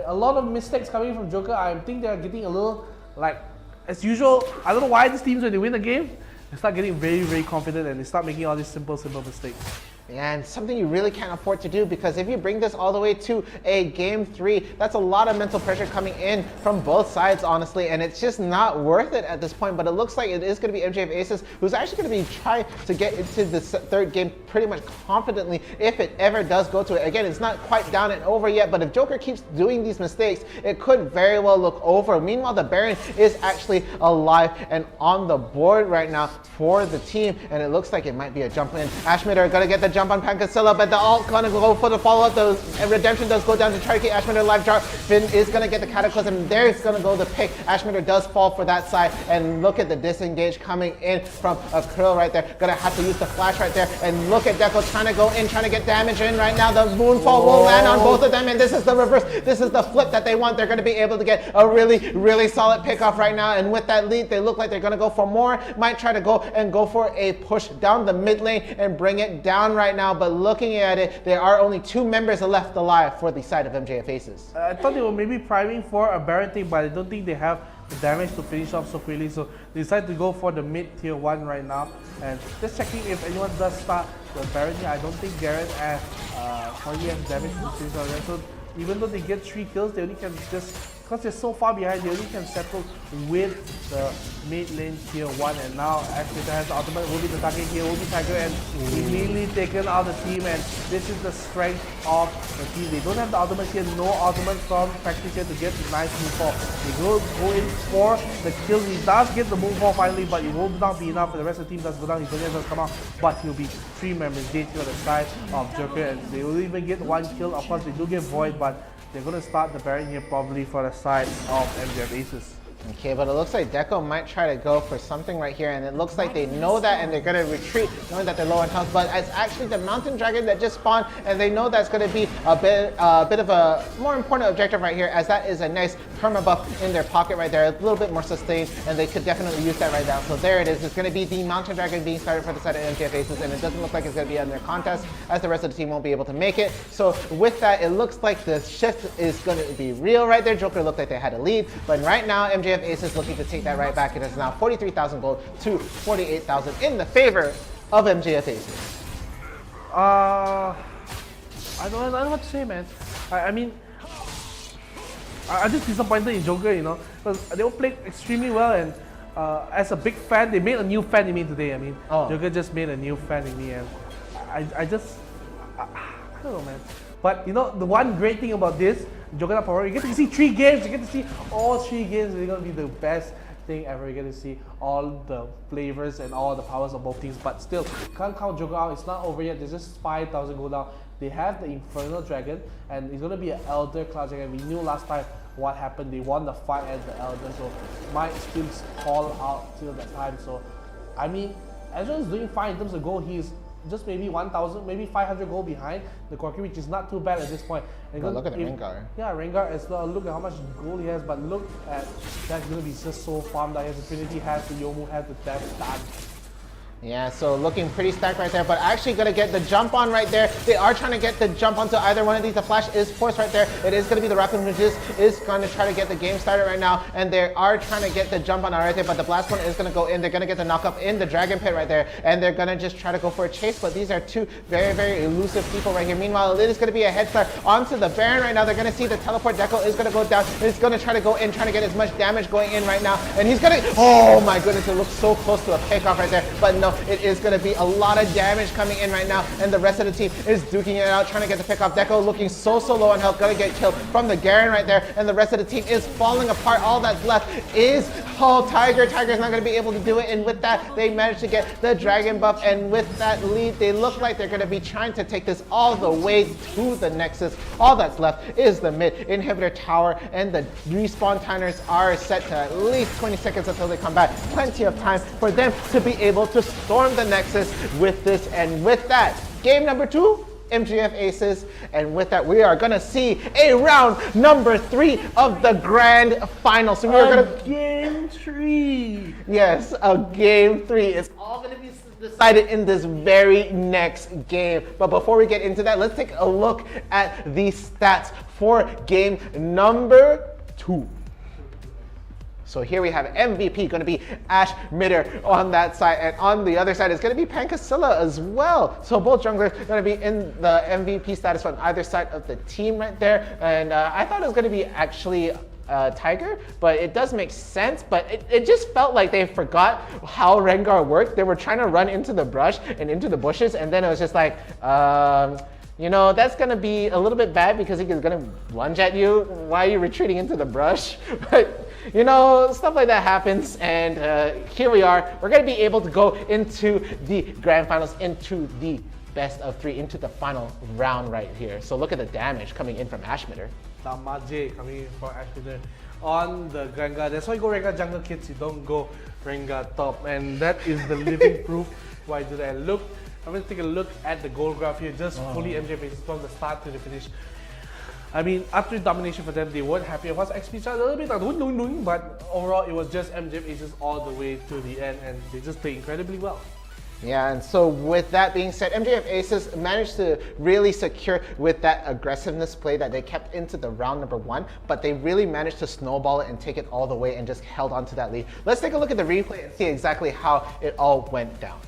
K: a lot of mistakes coming from Joker. I think they're getting a little, like, as usual, I don't know why these teams, when they win a game, they start getting very, very confident and they start making all these simple mistakes.
M: And something you really can't afford to do, because if you bring this all the way to a game 3, that's a lot of mental pressure coming in from both sides, honestly, and it's just not worth it at this point. But it looks like it is going to be MJF Aces who's actually going to be trying to get into the third game pretty much confidently if it ever does go to it. Again, it's not quite down and over yet, but if Joker keeps doing these mistakes, it could very well look over. Meanwhile, the Baron is actually alive and on the board right now for the team, and it looks like it might be a jump in. 𝐻𝐼dr are going to get the jump on Pankasilla, but the ult gonna go for the follow-up. The redemption does go down to try to get 𝐻𝐼dr live jar. Finn is gonna get the Cataclysm. There's gonna go the pick. 𝐻𝐼dr does fall for that side, and look at the disengage coming in from 𝐿 right there. Gonna have to use the flash right there, and look at 𝐷𝐄 trying to go in, trying to get damage in right now. The Moonfall will land on both of them, and this is the reverse. This is the flip that they want. They're gonna be able to get a really, really solid pick off right now, and with that lead, they look like they're gonna go for more. Might try to go for a push down the mid lane and bring it down right now, but looking at it, there are only 2 members left alive for the side of MJF Aces.
K: I thought they were maybe priming for a Baron thing, but I don't think they have the damage to finish off so quickly, so they decided to go for the mid tier 1 right now. And just checking if anyone does start the Baron here. I don't think Garrett and Corgi have damage to finish off there. So even though they get 3 kills, they only can just, because they're so far behind, they only can settle with the mid lane tier 1, and now 𝐻𝐼dr has the ultimate, will be the target here, will be Tiger, and immediately taken out the team, and this is the strength of the team. They don't have the ultimate here, no ultimate from Practice here to get the nice moonfall. They will go in for the kill. He does get the moonfall finally, but it will not be enough, and the rest of the team does go down. His does come out, but he'll be 3 members dead on the side of Joker, and they will even get 1 kill. Of course, they do get Void, but they're going to start the Baron here probably for the side of MJF Aces.
M: Okay, but it looks like 𝐷𝐄 might try to go for something right here, and it looks like they know that, and they're going to retreat knowing that they're low on health, but it's actually the Mountain Dragon that just spawned, and they know that's going to be a bit of a more important objective right here, as that is a nice perma buff in their pocket right there, a little bit more sustained, and they could definitely use that right now. So there it is. It's going to be the Mountain Dragon being started for the side of MJF Aces, and it doesn't look like it's going to be on their contest, as the rest of the team won't be able to make it. So with that, it looks like the shift is going to be real right there. Joker looked like they had a lead, but right now MJF Aces looking to take that right back. It is now 43,000 gold to 48,000 in the favor of MJF Aces.
K: I don't know what to say, man. I mean, I'm just disappointed in Joker, you know, because they all played extremely well, and as a big fan, they made a new fan in me today. I mean, Joker just made a new fan in me, and I don't know, man. But you know, the one great thing about this, Joker Power, you get to see 3 games, you get to see all 3 games. It's going to be the best thing ever. You get to see all the flavors and all the powers of both teams, but still, can't count Joker out. It's not over yet. There's just 5,000 gold down. They have the Infernal Dragon, and it's going to be an Elder Cloud Dragon. We knew last time what happened. They won the fight as the Elder, so might still call out till that time. So, I mean, Ezra is doing fine in terms of gold. He's just maybe 1,000, maybe 500 gold behind the Corki, which is not too bad at this point. And
M: look at the Rengar.
K: Yeah, Rengar as well. Look at how much gold he has, but look at that's going to be just so farmed out. He has the Trinity, has the Yomu, has the Death done.
M: Yeah, so looking pretty stacked right there, but actually gonna get the jump on right there. They are trying to get the jump onto either one of these. The flash is forced right there. It is gonna be the Rapid who just is gonna try to get the game started right now, and they are trying to get the jump on right there, but the blast one is gonna go in. They're gonna get the knock up in the Dragon Pit right there, and they're gonna just try to go for a chase, but these are two very, very elusive people right here. Meanwhile, it is gonna be a head start onto the Baron right now. They're gonna see the teleport. Deco is gonna go down. It's gonna try to go in, trying to get as much damage going in right now, and he's gonna, oh my goodness, it looks so close to a takeoff right there, but no, it is gonna be a lot of damage coming in right now, and the rest of the team is duking it out, trying to get the pick off. Deco looking so low on health, gonna get killed from the Garen right there, and the rest of the team is falling apart. All that's left is Tiger. Tiger's not gonna be able to do it, and with that, they managed to get the dragon buff, and with that lead, they look like they're gonna be trying to take this all the way to the Nexus. All that's left is the mid inhibitor tower, and the respawn timers are set to at least 20 seconds until they come back. Plenty of time for them to be able to storm the Nexus with this, and with that, game number 2, MGF Aces, and with that, we are gonna see a round number 3 of the grand final. So we are gonna
K: game 3.
M: Yes, a game 3. It's all gonna be decided in this very next game. But before we get into that, let's take a look at the stats for game number 2. So here we have MVP going to be Ash Mitter on that side, and on the other side is going to be 𝐿𝐴𝐿𝐴 as well. So both junglers going to be in the MVP status on either side of the team right there. And I thought it was going to be actually Tiger, but it does make sense, but it just felt like they forgot how Rengar worked. They were trying to run into the brush and into the bushes, and then it was just like, you know, that's gonna be a little bit bad because he's gonna lunge at you while you're retreating into the brush. But you know, stuff like that happens, and here we are. We're gonna be able to go into the grand finals, into the best of 3, into the final round right here. So look at the damage coming in from Ash Mitter.
K: Damage coming in from Ash Mitter on the Rengar. That's why you go Rengar jungle, kids. You don't go Rengar top, and that is the living proof why I do that. Look, I'm going to take a look at the goal graph here, just fully MJ basis from the start to the finish. I mean, after domination for them, they weren't happy. It was XP a little bit, but overall it was just MJ Aces all the way to the end, and they just played incredibly well.
M: Yeah, and so with that being said, MJF Aces managed to really secure with that aggressiveness play that they kept into the round number 1, but they really managed to snowball it and take it all the way and just held on to that lead. Let's take a look at the replay and see exactly how it all went down.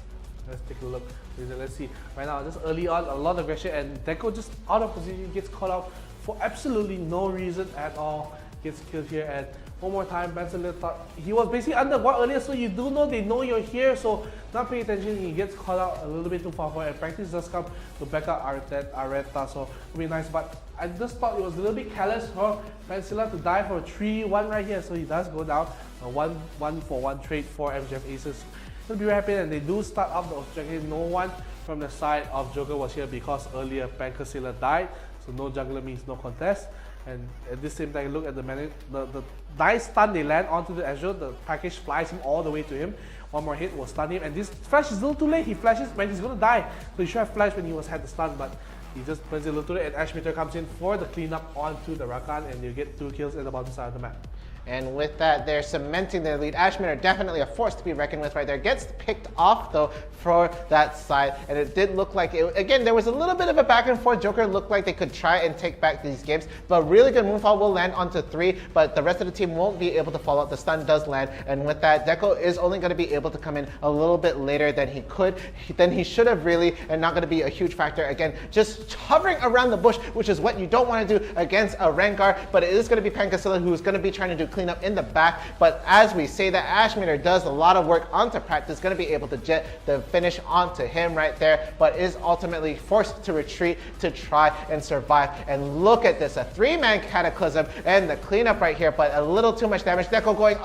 K: Let's take a look. Let's see. Right now, just early on, a lot of aggression, and Deco just out of position, gets caught out for absolutely no reason at all. Gets killed here, and one more time, Benson thought he was basically under what earlier, so you do know they know you're here, so not paying attention, he gets caught out a little bit too far forward, and practice does come to back up Areta, so it'll be nice, but I just thought it was a little bit careless for Pencilla to die for a 3-1 right here, so he does go down, a 1-for-1 trade for MGF Aces. It'll be rapid, and they do start up the objective. No one from the side of Joker was here because earlier 𝐿𝐴𝐿𝐴 died, so no jungler means no contest. And at the same time, look at the nice stun they land onto the Azure. The package flies him all the way to him. One more hit will stun him, and this flash is a little too late. He flashes when he's gonna die, so he should have flashed when he had the stun, but he just burns it a little too late. And Ash Mitter comes in for the cleanup onto the Rakan, and you get 2 kills at the bottom side of the map.
M: And with that, they're cementing their lead. Ash Mitter definitely a force to be reckoned with right there. Gets picked off though for that side, and it did look like it, again, there was a little bit of a back and forth. Joker looked like they could try and take back these games, but really good moonfall will land onto 3, but the rest of the team won't be able to follow up. The stun does land, and with that, Deco is only going to be able to come in a little bit later than he could, than he should have really, and not going to be a huge factor. Again, just hovering around the bush, which is what you don't want to do against a Rengar, but it is going to be 𝐿𝐴𝐿𝐴 who's going to be trying to do cleanup in the back. But as we say that, Ash Mitter does a lot of work onto practice, going to be able to jet the finish onto him right there, but is ultimately forced to retreat to try and survive. And look at this, a 3-man Cataclysm and the cleanup right here, but a little too much damage. Deco going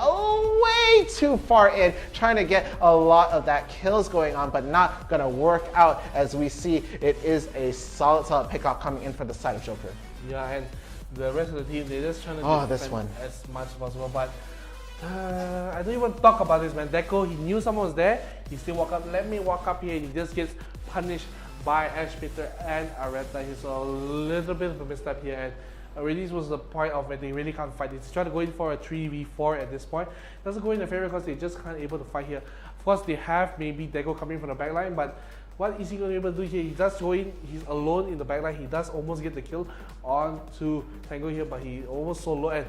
M: way too far in, trying to get a lot of that kills going on, but not going to work out. As we see, it is a solid pick-off coming in for the side of Joker.
K: Yeah, and the rest of the team, they're just trying to defend as much as possible, but I don't even talk about this, man. Deco, he knew someone was there, he still walk up, let me walk up here, and he just gets punished by Ash Mitter and Areta. He's a little bit of a misstep here, and Already this was the point of where they really can't fight. They try to go in for a 3v4 at this point. Doesn't go in their favor because they just can't able to fight here. Of course, they have maybe 𝐷𝐄𝐄 coming from the backline, but what is he going to be able to do here? He does go in, he's alone in the backline. He does almost get the kill onto Tango here, but he almost solo. And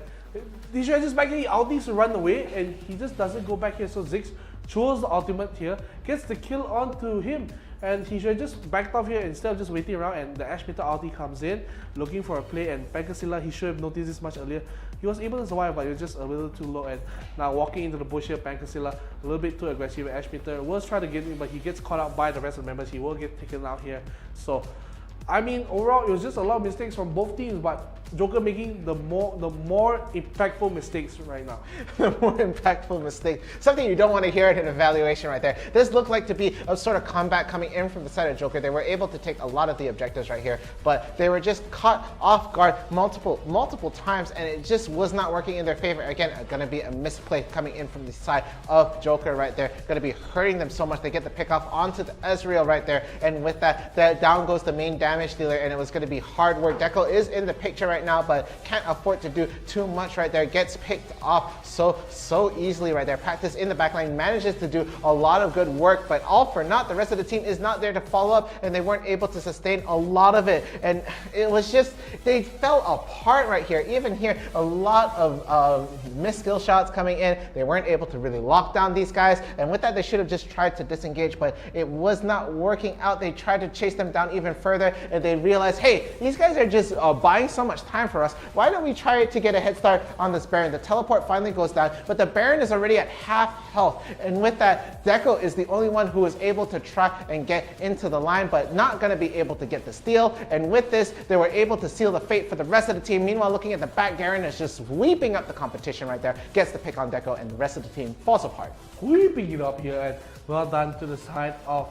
K: he just back here, he ultis to run away, and he just doesn't go back here. So 𝐬𝐧𝐞 chose the ultimate here, gets the kill onto him. And he should have just backed off here instead of just waiting around, and the 𝐻𝐼𝐸 ulti comes in, looking for a play, and 𝐿𝐴𝐻𝐼𝐸, he should have noticed this much earlier. He was able to survive, but he was just a little too low, and now walking into the bush here, 𝐿𝐴𝐻𝐼𝐸, a little bit too aggressive. 𝐻𝐼𝐸 was trying to get in, but he gets caught out by the rest of the members. He will get taken out here. So, I mean, overall, it was just a lot of mistakes from both teams, but 𝐿𝐴𝐻𝐼𝐸 making the more impactful mistakes right now.
M: The more impactful mistake. Something you don't want to hear in an evaluation right there. This looked like to be a sort of comeback coming in from the side of 𝐿𝐴𝐻𝐼𝐸. They were able to take a lot of the objectives right here, but they were just caught off guard multiple times, and it just was not working in their favor. Again, going to be a misplay coming in from the side of 𝐿𝐴𝐻𝐼𝐸 right there. Going to be hurting them so much. They get the pick off onto the 𝐿𝐴𝐻𝐼𝐸 right there, and with that, down goes the main damage dealer, and it was going to be hard work. 𝐷𝐄𝐄 is in the picture right now, but can't afford to do too much right there. Gets picked off so easily right there. Practice in the backline manages to do a lot of good work, but all for naught. The rest of the team is not there to follow up, and they weren't able to sustain a lot of it. And it was just, they fell apart right here. Even here, a lot of missed skill shots coming in. They weren't able to really lock down these guys, and with that, they should have just tried to disengage, but it was not working out. They tried to chase them down even further, and they realized, hey, these guys are just buying so much time for us. Why don't we try to get a head start on this Baron? The teleport finally goes down, but the Baron is already at half health. And with that, 𝐷𝐄𝐄 is the only one who is able to try and get into the line, but not going to be able to get the steal. And with this, they were able to seal the fate for the rest of the team. Meanwhile, looking at the back, Garen is just sweeping up the competition right there, gets the pick on 𝐷𝐄𝐄, and the rest of the team falls apart.
K: Sweeping it up here, and well done to the side of,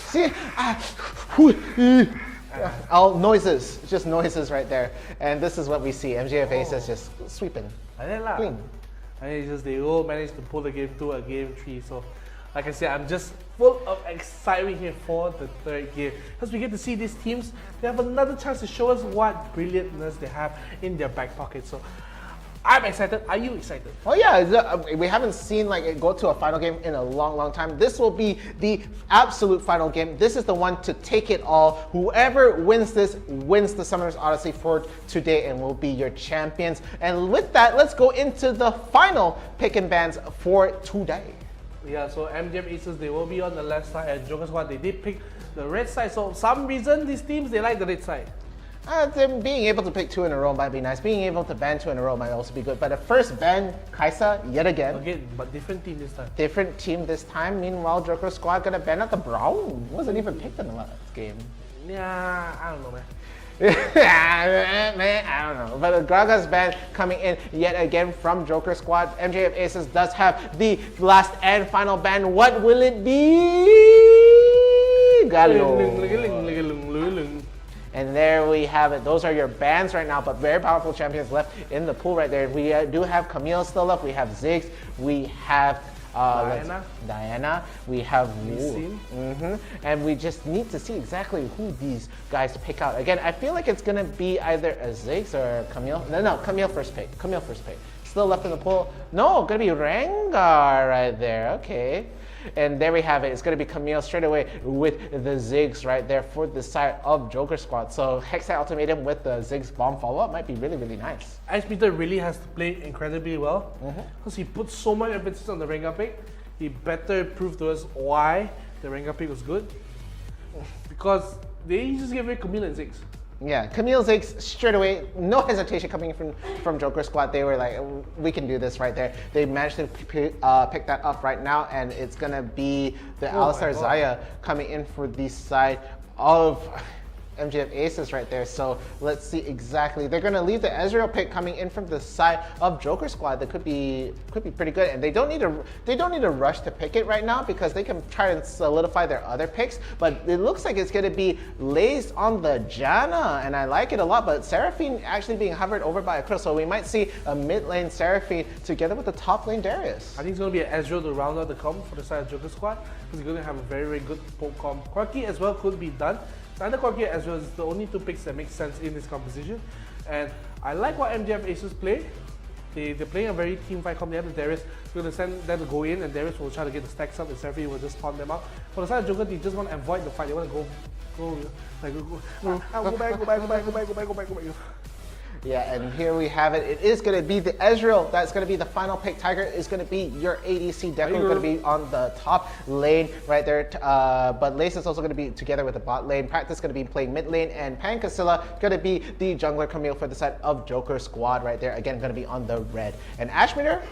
M: see, all noises, just noises right there. And this is what we see. MJF Aces just sweeping. Clean.
K: And it's just they all managed to pull the game to a game 3. So, like I said, I'm just full of excitement here for the third game. Because we get to see these teams, they have another chance to show us what brilliantness they have in their back pocket. So, I'm excited. Are you excited?
M: Oh yeah, we haven't seen like it go to a final game in a long time. This will be the absolute final game. This is the one to take it all. Whoever wins this wins the Summoners Odyssey for today and will be your champions. And with that, let's go into the final pick and bans for today.
K: Yeah, so MJF Aces, they will be on the left side, and Joker Squad, they did pick the red side. So some reason these teams, they like the red side.
M: Being able to pick 2 in a row might be nice. Being able to ban 2 in a row might also be good. But the first ban, Kai'Sa, yet again.
K: Again, but different team this time.
M: Different team this time. Meanwhile, Joker Squad gonna ban out the Brown. Wasn't even picked in the last game.
K: Yeah, I don't know, man.
M: I don't know. But Graga's ban coming in yet again from Joker Squad. MJF Aces does have the last and final ban. What will it be? And there we have it. Those are your bans right now, but very powerful champions left in the pool right there. We do have 𝐼𝐸 still up. We have 𝐬𝐧𝐶. We have Diana. We have Wu. And we just need to see exactly who these guys pick out. Again, I feel like it's going to be either a 𝐬𝐧𝐶 or 𝐼𝐸. No, 𝐼𝐸 first pick. 𝐼𝐸 first pick. Still left in the pool. No, going to be Rengar right there. Okay. And there we have it. It's going to be 𝐼𝐸 straight away with the 𝐬𝐧𝐶 right there for the side of Joker Squad. So Hextech Ultimatum with the 𝐬𝐧𝐶 bomb follow-up might be really nice.
K: 𝐻𝐼𝐸 really has to play incredibly well because he put so much emphasis on the Rengar pick. He better prove to us why the Rengar pick was good, because they just gave away 𝐼𝐸 and 𝐬𝐧𝐶.
M: Yeah, 𝐼𝐸 𝐬𝐧𝐶 straight away, no hesitation coming from Joker Squad. They were like, we can do this right there. They managed to pick that up right now, and it's gonna be the Alistar Xayah coming in for the side of MJF Aces right there. So let's see exactly. They're gonna leave the Ezreal pick coming in from the side of Joker Squad. That could be pretty good, and they don't need to rush to pick it right now because they can try and solidify their other picks. But it looks like it's gonna be Laze on the Janna, and I like it a lot. But Seraphine actually being hovered over by a Krill, so we might see a mid lane Seraphine together with the top lane Darius.
K: I think it's gonna be an Ezreal to round out the comp for the side of Joker Squad because he's gonna have a very good poke comp. Quirky as well could be done. Undercourt here as well is the only two picks that make sense in this composition. And I like what MJF Aces play. They're playing a very team fight comp. They have the Darius. We're going to send them to go in, and Darius will try to get the stacks up, and Seraphine will just taunt them out. For the side of Joker, they just want to avoid the fight. They want to go back.
M: Yeah, and here we have it. It is going to be the 𝐿𝐴𝐿 that's going to be the final pick. Tiger is going to be your ADC. Deku going to be on the top lane right there. But Lace is also going to be together with the bot lane. Practice going to be playing mid lane. And Pankasilla going to be the jungler 𝐿𝐴𝐿 for the side of Joker squad right there. Again, going to be on the red. And Ashmeter,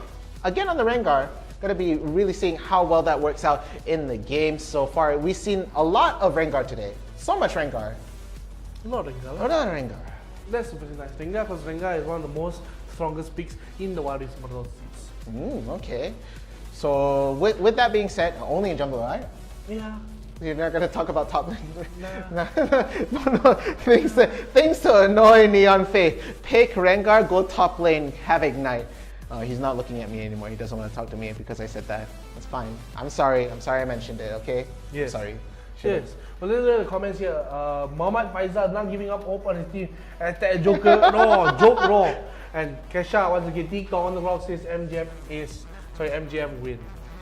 M: again on the Rengar. Going to be really seeing how well that works out in the game so far. We've seen a lot of Rengar today. So much Rengar.
K: A lot of Rengar.
M: A lot of Rengar.
K: That's super nice. Rengar, because Rengar is one of the most strongest picks in the Wild Rift Model seats.
M: Okay. So with that being said, only in jungle, right?
K: Yeah.
M: You're not going to talk about top lane? Nah. No. Things to annoy NeonFaith. Pick Rengar, go top lane, have Ignite. He's not looking at me anymore. He doesn't want to talk to me because I said that. That's fine. I'm sorry I mentioned it, okay?
K: Yes.
M: Sorry.
K: Yes. Well, let's look at the comments here. Muhammad Faizal not giving up hope on his team. Attack Joker, no, joke raw. And Kesha once again, TikTok on the rock says MGF win.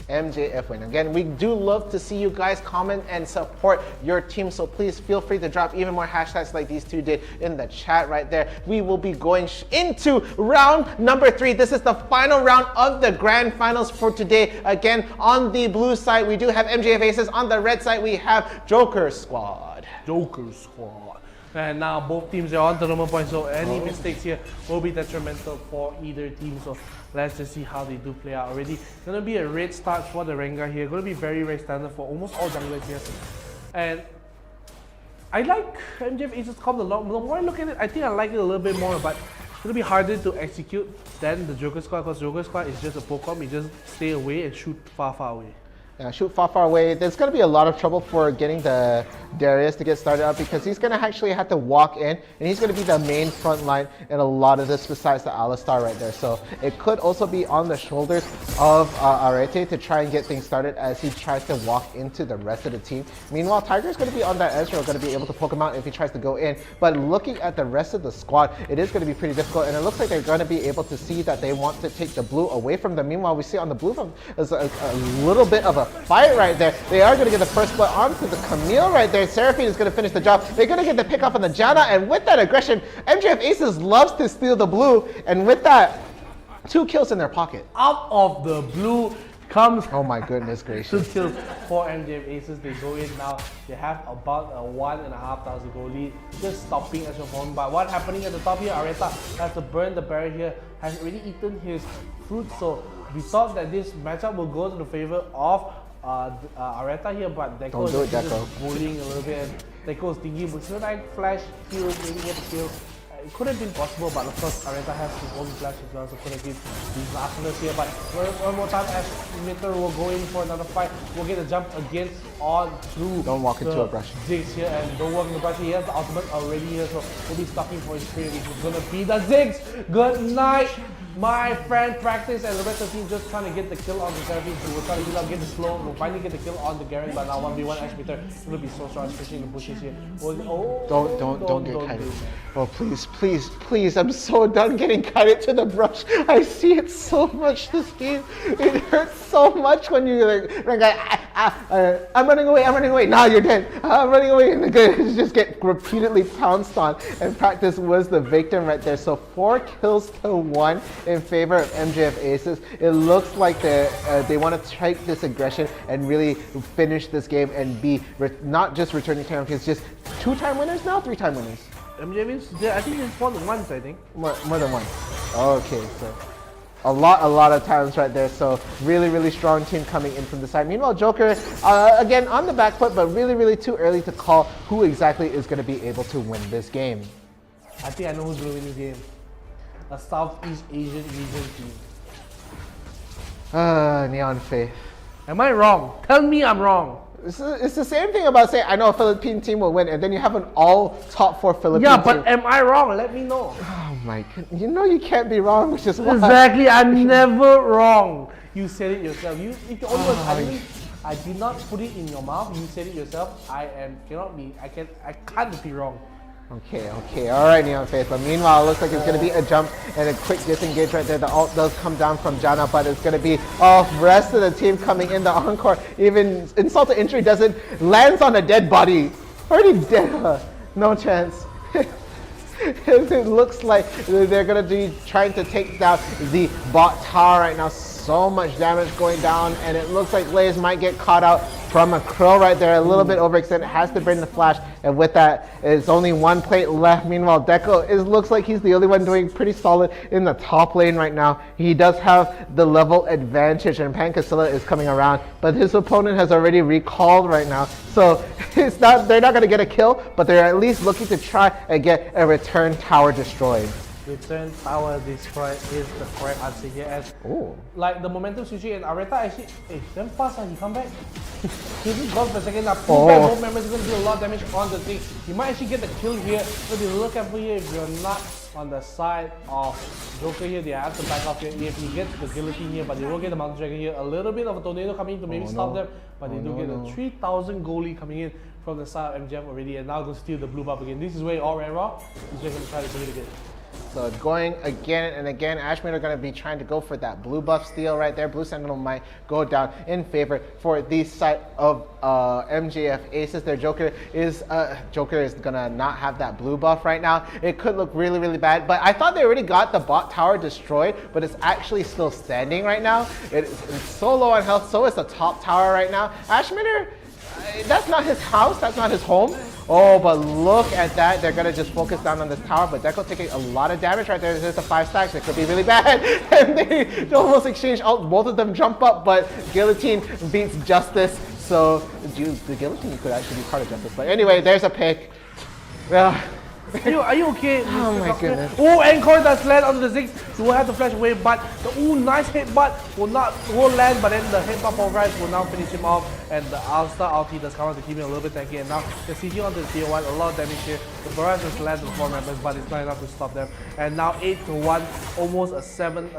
M: MJF win. Again, we do love to see you guys comment and support your team, so please feel free to drop even more hashtags like these two did in the chat right there. We will be going into round number 3. This is the final round of the grand finals for today. Again, on the blue side, we do have MJF Aces. On the red side, we have Joker Squad.
K: And now both teams are on tournament points, so any mistakes here will be detrimental for either team. So let's just see how they do play out already. It's going to be a red start for the Rengar here. Going to be very, very standard for almost all junglers here. And I like MJF Aces comp a lot. The more I look at it, I think I like it a little bit more, but it's going to be harder to execute than the Joker Squad, because Joker Squad is just a poke-comp. You just stay away and shoot far, far away.
M: Shoot far away. There's going to be a lot of trouble for getting the Darius to get started up, because he's going to actually have to walk in, and he's going to be the main front line in a lot of this besides the Alistar right there. So it could also be on the shoulders of Arete to try and get things started as he tries to walk into the rest of the team. Meanwhile, Tiger's going to be on that 𝐿𝐴𝐿, going to be able to poke him out if he tries to go in. But looking at the rest of the squad, it is going to be pretty difficult, and it looks like they're going to be able to see that they want to take the blue away from them. Meanwhile, we see on the blue front there's a little bit of a fight right there. They are going to get the first blood onto the 𝐿𝐴𝐿 right there. Seraphine is going to finish the job. They're going to get the pick off on the Janna, and with that aggression, MJF Aces loves to steal the blue, and with that, 2 kills in their pocket.
K: Out of the blue comes...
M: Oh my goodness gracious.
K: 2 kills for MJF Aces. They go in now. They have about a 1,500 gold lead, just stopping as of one. But what's happening at the top here, Areta has to burn the barrier here, has already eaten his fruit, so we thought that this matchup will go to the favor of Areta here, but Deco is just bullying a little bit, and Deco is thinking, but should I flash kill, maybe get a kill? It could have been possible, but of course Areta has his own flash as well, so could have been these last here. But one more time, as Mitter will go in for another fight, we'll get a jump against on through.
M: Don't walk into a brush.
K: Ziggs here, and don't walk into the brush. He has the ultimate already here, so we'll be stopping for his free, which is gonna be the Ziggs. Good night, my friend. Practice and the rest of the team just trying to get the kill on the Seraphine. So we'll try to get the slow. We'll finally get the kill on the Garen, but now 1v1 Ashmeter. It's gonna be so strong, especially in the bushes here.
M: Don't get kited. Oh please, I'm so done getting kited to the brush. I see it so much this game. It hurts so much when you're like, I'm running away. Nah, you're dead. I'm running away, and the guys just get repeatedly pounced on. And Practice was the victim right there. So 4 kills to 1 in favor of MJF Aces. It looks like they want to take this aggression and really finish this game and be not just returning champions, just 2-time winners now, 3-time winners.
K: MJF is, I think it's more than once, I think.
M: More than once. Okay, so a lot of times right there. So really strong team coming in from the side. Meanwhile, Joker, again on the back foot, but really too early to call who exactly is going to be able to win this game.
K: I think I know who's going to win this game. A Southeast Asian region team.
M: NeonFaith.
K: Am I wrong? Tell me I'm wrong.
M: It's the same thing about saying I know a Philippine team will win, and then you have an all top 4 Philippine team.
K: Yeah, but am I wrong? Let me know.
M: Oh my goodness. You know you can't be wrong, which is why.
K: Exactly, I'm never wrong. You said it yourself. If you only was I did not put it in your mouth. You said it yourself. I can't be wrong.
M: Okay, alright NeonFaith. But meanwhile, it looks like it's going to be a jump and a quick disengage right there. The ult does come down from Jana, but it's going to be rest of the team coming in. The encore, even insult to injury doesn't, lands on a dead body. Already dead. No chance. It looks like they're going to be trying to take down the bot tower right now. So much damage going down, and it looks like 𝐿𝐴𝐻 might get caught out from a crow right there. A little bit overextended, has to bring the flash, and with that, it's only one plate left. Meanwhile, 𝐷𝐄 looks like he's the only one doing pretty solid in the top lane right now. He does have the level advantage, and 𝐿𝐴𝐻 is coming around, but his opponent has already recalled right now. So they're not going to get a kill, but they're at least looking to try and get a return tower destroyed.
K: Return tower destroyed is the correct answer here, as like the momentum switching, and Areta actually, damn fast, he come back. He's just gone for a second now. Pull back both members, is going to do a lot of damage on the thing. You might actually get the kill here, but be look careful here if you're not on the side of Joker here. They have to back off here if he gets the guillotine here, but they will get the Mountain Dragon here. A little bit of a tornado coming in to maybe stop them, but they do get a 3,000 gold lead coming in from the side of MGF already, and now going to steal the blue buff again. This is where all ran raw. He's just going to try to do it again.
M: So it's going again and again. 𝐻𝐻 are going to be trying to go for that blue buff steal right there. Blue Sentinel might go down in favor for the side of MGF Aces. Their Joker is going to not have that blue buff right now. It could look really, really bad, but I thought they already got the bot tower destroyed, but it's actually still standing right now. It's so low on health, so is the top tower right now. 𝐻𝐻, that's not his house, that's not his home. Oh, but look at that. They're going to just focus down on this tower, but 𝐷𝐄 taking a lot of damage right there. There's a 5 stacks. It could be really bad. And they almost exchange out. Both of them jump up, but Guillotine beats Justice. So the Guillotine could actually be part of Justice. But anyway, there's a pick.
K: Are you okay?
M: Oh my goodness.
K: Oh, Encore does land onto the Ziggs. He will have to flash away, but the nice headbutt will land, but then the headbutt pulverize will now finish him off, and the All-Star ulti does come out to keep him a little bit tanky, and now they're CG onto the tier 1, a lot of damage here. The barrage has landed the 4 members, but it's not enough to stop them. And now 8-1, almost a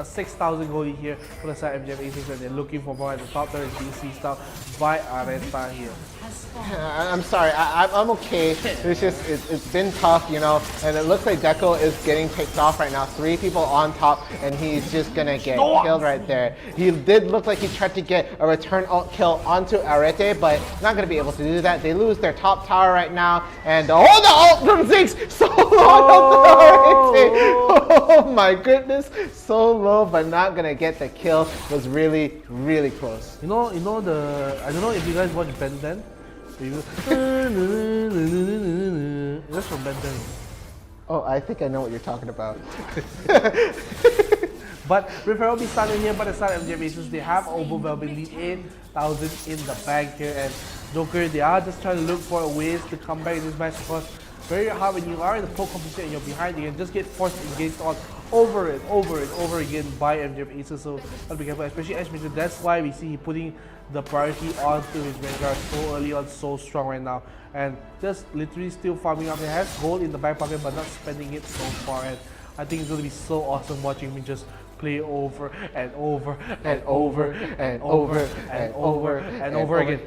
K: 6,000 gold lead here for the side MGF Aces, and they're looking for more at the top. There is being seized out by Areta here.
M: I'm sorry, I'm okay. It's just, it's been tough, you know, and it looks like 𝐷𝐄 is getting picked off right now. 3 people on top, and he's just gonna get killed right there. He did look like he tried to get a return ult kill onto Arete, but not gonna be able to do that. They lose their top tower right now, and the ult from 𝐿𝐴𝐻, so low on Arete. Oh my goodness, so low, but not gonna get the kill. Was really, really close.
K: I don't know if you guys watch Ben 10. That's from Ben 10.
M: Oh, I think I know what you're talking about.
K: But River will be starting here by the side of MGF Aces. They have overwhelming lead 8,000 in the bank here, and Joker, they are just trying to look for ways to come back in this match, because very hard when you are in the pro competition and you're behind, you can just get forced engaged on over and over again by MGF Aces. So gotta be careful, especially 𝐻𝐻. That's why we see he putting the priority onto his Vanguard so early on, so strong right now, and just literally still farming up. He has gold in the back pocket, but not spending it so far. And I think it's going to be so awesome watching him just play over and over and over and over and over and over again.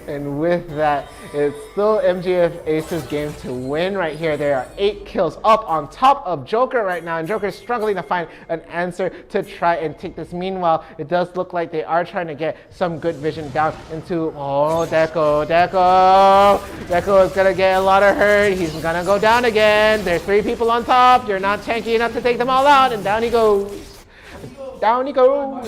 M: And with that, it's still MGF Aces' game to win right here. There are 8 kills up on top of Joker right now, and Joker is struggling to find an answer to try and take this. Meanwhile, it does look like they are trying to get some good vision down into, 𝐷𝐄 is gonna get a lot of hurt. He's gonna go down again. There's 3 people on top. You're not tanky enough to take them all out, and down he goes. Down he goes.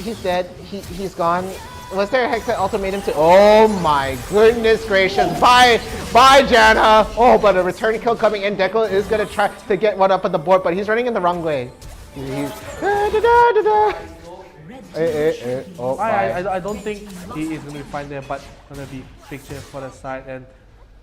M: He's dead. He's gone. Was there a hex that ultimatum to? Oh my goodness gracious! Bye, Jana. Oh, but a return kill coming in. 𝐷𝐄 is gonna try to get one up on the board, but he's running in the wrong way. Oh,
K: I don't think he is going to be fine there, but going to be picture for the side, and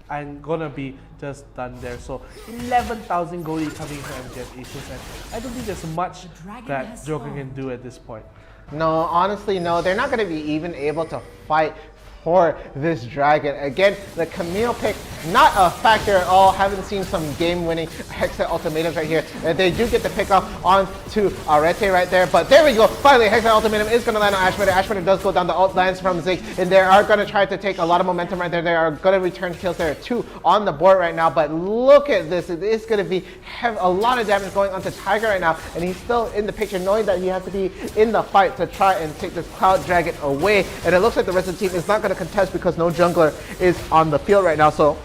K: I'm going to be just done there. So 11,000 goldie coming from MGF Aces, and I don't think there's much that Joker can do at this point.
M: No, honestly, no. They're not going to be even able to fight for this dragon. Again, the 𝐿𝐲 pick, not a factor at all. Haven't seen some game-winning Hexa ultimatums right here. They do get the pick off onto 𝐅𝐑𝐻 right there, but there we go. Finally, Hexa ultimatum is going to land on 𝐻𝐼𝐷𝐻. 𝐻𝐼𝐷𝐻 does go down, the ult lands from 𝐬𝐽𝐺, and they are going to try to take a lot of momentum right there. They are going to return kills. There are 2 on the board right now, but look at this. It is going to be a lot of damage going onto Tiger right now, and he's still in the picture, knowing that he has to be in the fight to try and take this Cloud Dragon away, and it looks like the rest of the team is not going to contest because no jungler is on the field right now. So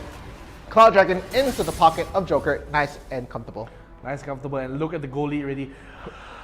M: Cloud Dragon into the pocket of Joker, nice and comfortable.
K: Nice, comfortable, and look at the goalie already.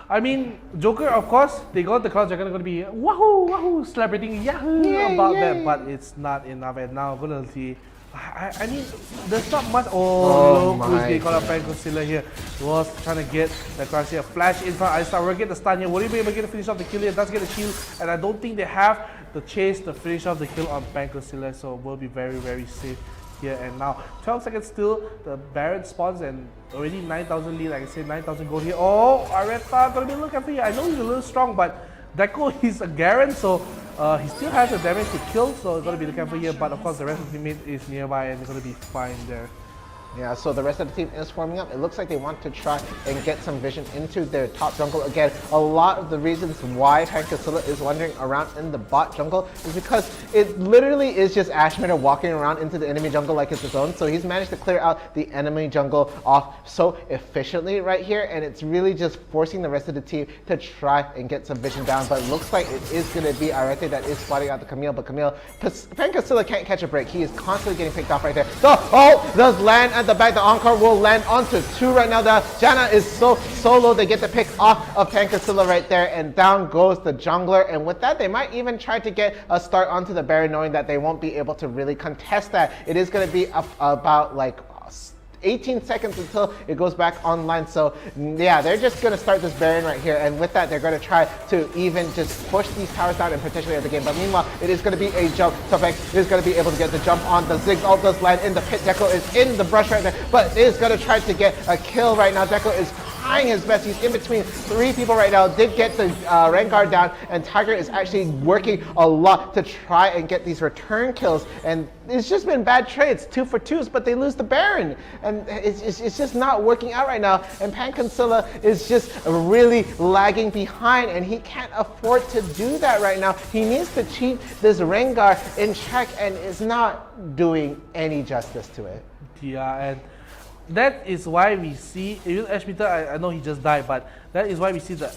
K: I mean, Joker, of course, they got the Cloud Dragon, going to be wahoo, wahoo, celebrating yahoo about that, but it's not enough. And now going to see, I mean, there's not much. Oh, look who's getting caught up by 𝐿𝐻𝐼𝐷𝐻 here. Was trying to get the cross here. Flash in front. ISTAR will get the stun here. Will he be able to get the finish off the kill here? Does get the shield, and I don't think they have the chase to finish off the kill on 𝐿𝐻𝐼𝐷𝐻, so we'll be very, very safe here. And now 12 seconds still, the Baron spawns, and already 9,000 lead. Like I said, 9,000 gold here. Oh, 𝐼𝐷𝐻 gonna be looking for you. I know he's a little strong, but 𝐷𝐻𝐻 is a Garen, so he still has the damage to kill, so it's gonna be looking for here. But of course, the rest of the teammate is nearby, and they're gonna be fine there.
M: Yeah, so the rest of the team is forming up. It looks like they want to try and get some vision into their top jungle. Again, a lot of the reasons why 𝐿𝐻𝐼𝐷𝐻 is wandering around in the bot jungle is because it literally is just 𝐻𝐼𝐷𝐻 walking around into the enemy jungle like it's his own. So he's managed to clear out the enemy jungle off so efficiently right here, and it's really just forcing the rest of the team to try and get some vision down. But it looks like it is going to be 𝐼𝐷𝐻 that is spotting out the 𝐿𝐲, but 𝐿𝐻𝐼𝐷𝐻 can't catch a break. He is constantly getting picked off right there. The ult does land at the back. The encore will land onto 2 right now. The Janna is so solo. They get the pick off of 𝐿𝐻𝐼𝐷𝐻 right there, and down goes the jungler. And with that, they might even try to get a start onto the Baron, knowing that they won't be able to really contest that. It is going to be about like 18 seconds until it goes back online. So yeah, they're just going to start this Baron right here, and with that they're going to try to even just push these towers down and potentially end the game. But meanwhile, it is going to be a jump. 𝐿𝐻𝐼𝐷𝐻 is going to be able to get the jump on. The 𝐿𝐻𝐼𝐷𝐻 ult does land in the pit. 𝐷𝐻𝐻 is in the brush right there, but is going to try to get a kill right now. 𝐷𝐻𝐻 is trying his best. He's in between 3 people right now. Did get the Rengar down, and Tiger is actually working a lot to try and get these return kills. And it's just been bad trades, 2 for 2s, but they lose the Baron, and it's just not working out right now. And 𝐿𝐻𝐼𝐷𝐻 is just really lagging behind, and he can't afford to do that right now. He needs to keep this Rengar in check, and is not doing any justice to it.
K: Yeah, and that is why we see, even 𝐻𝐼𝐷𝐻, I know he just died, but that is why we see the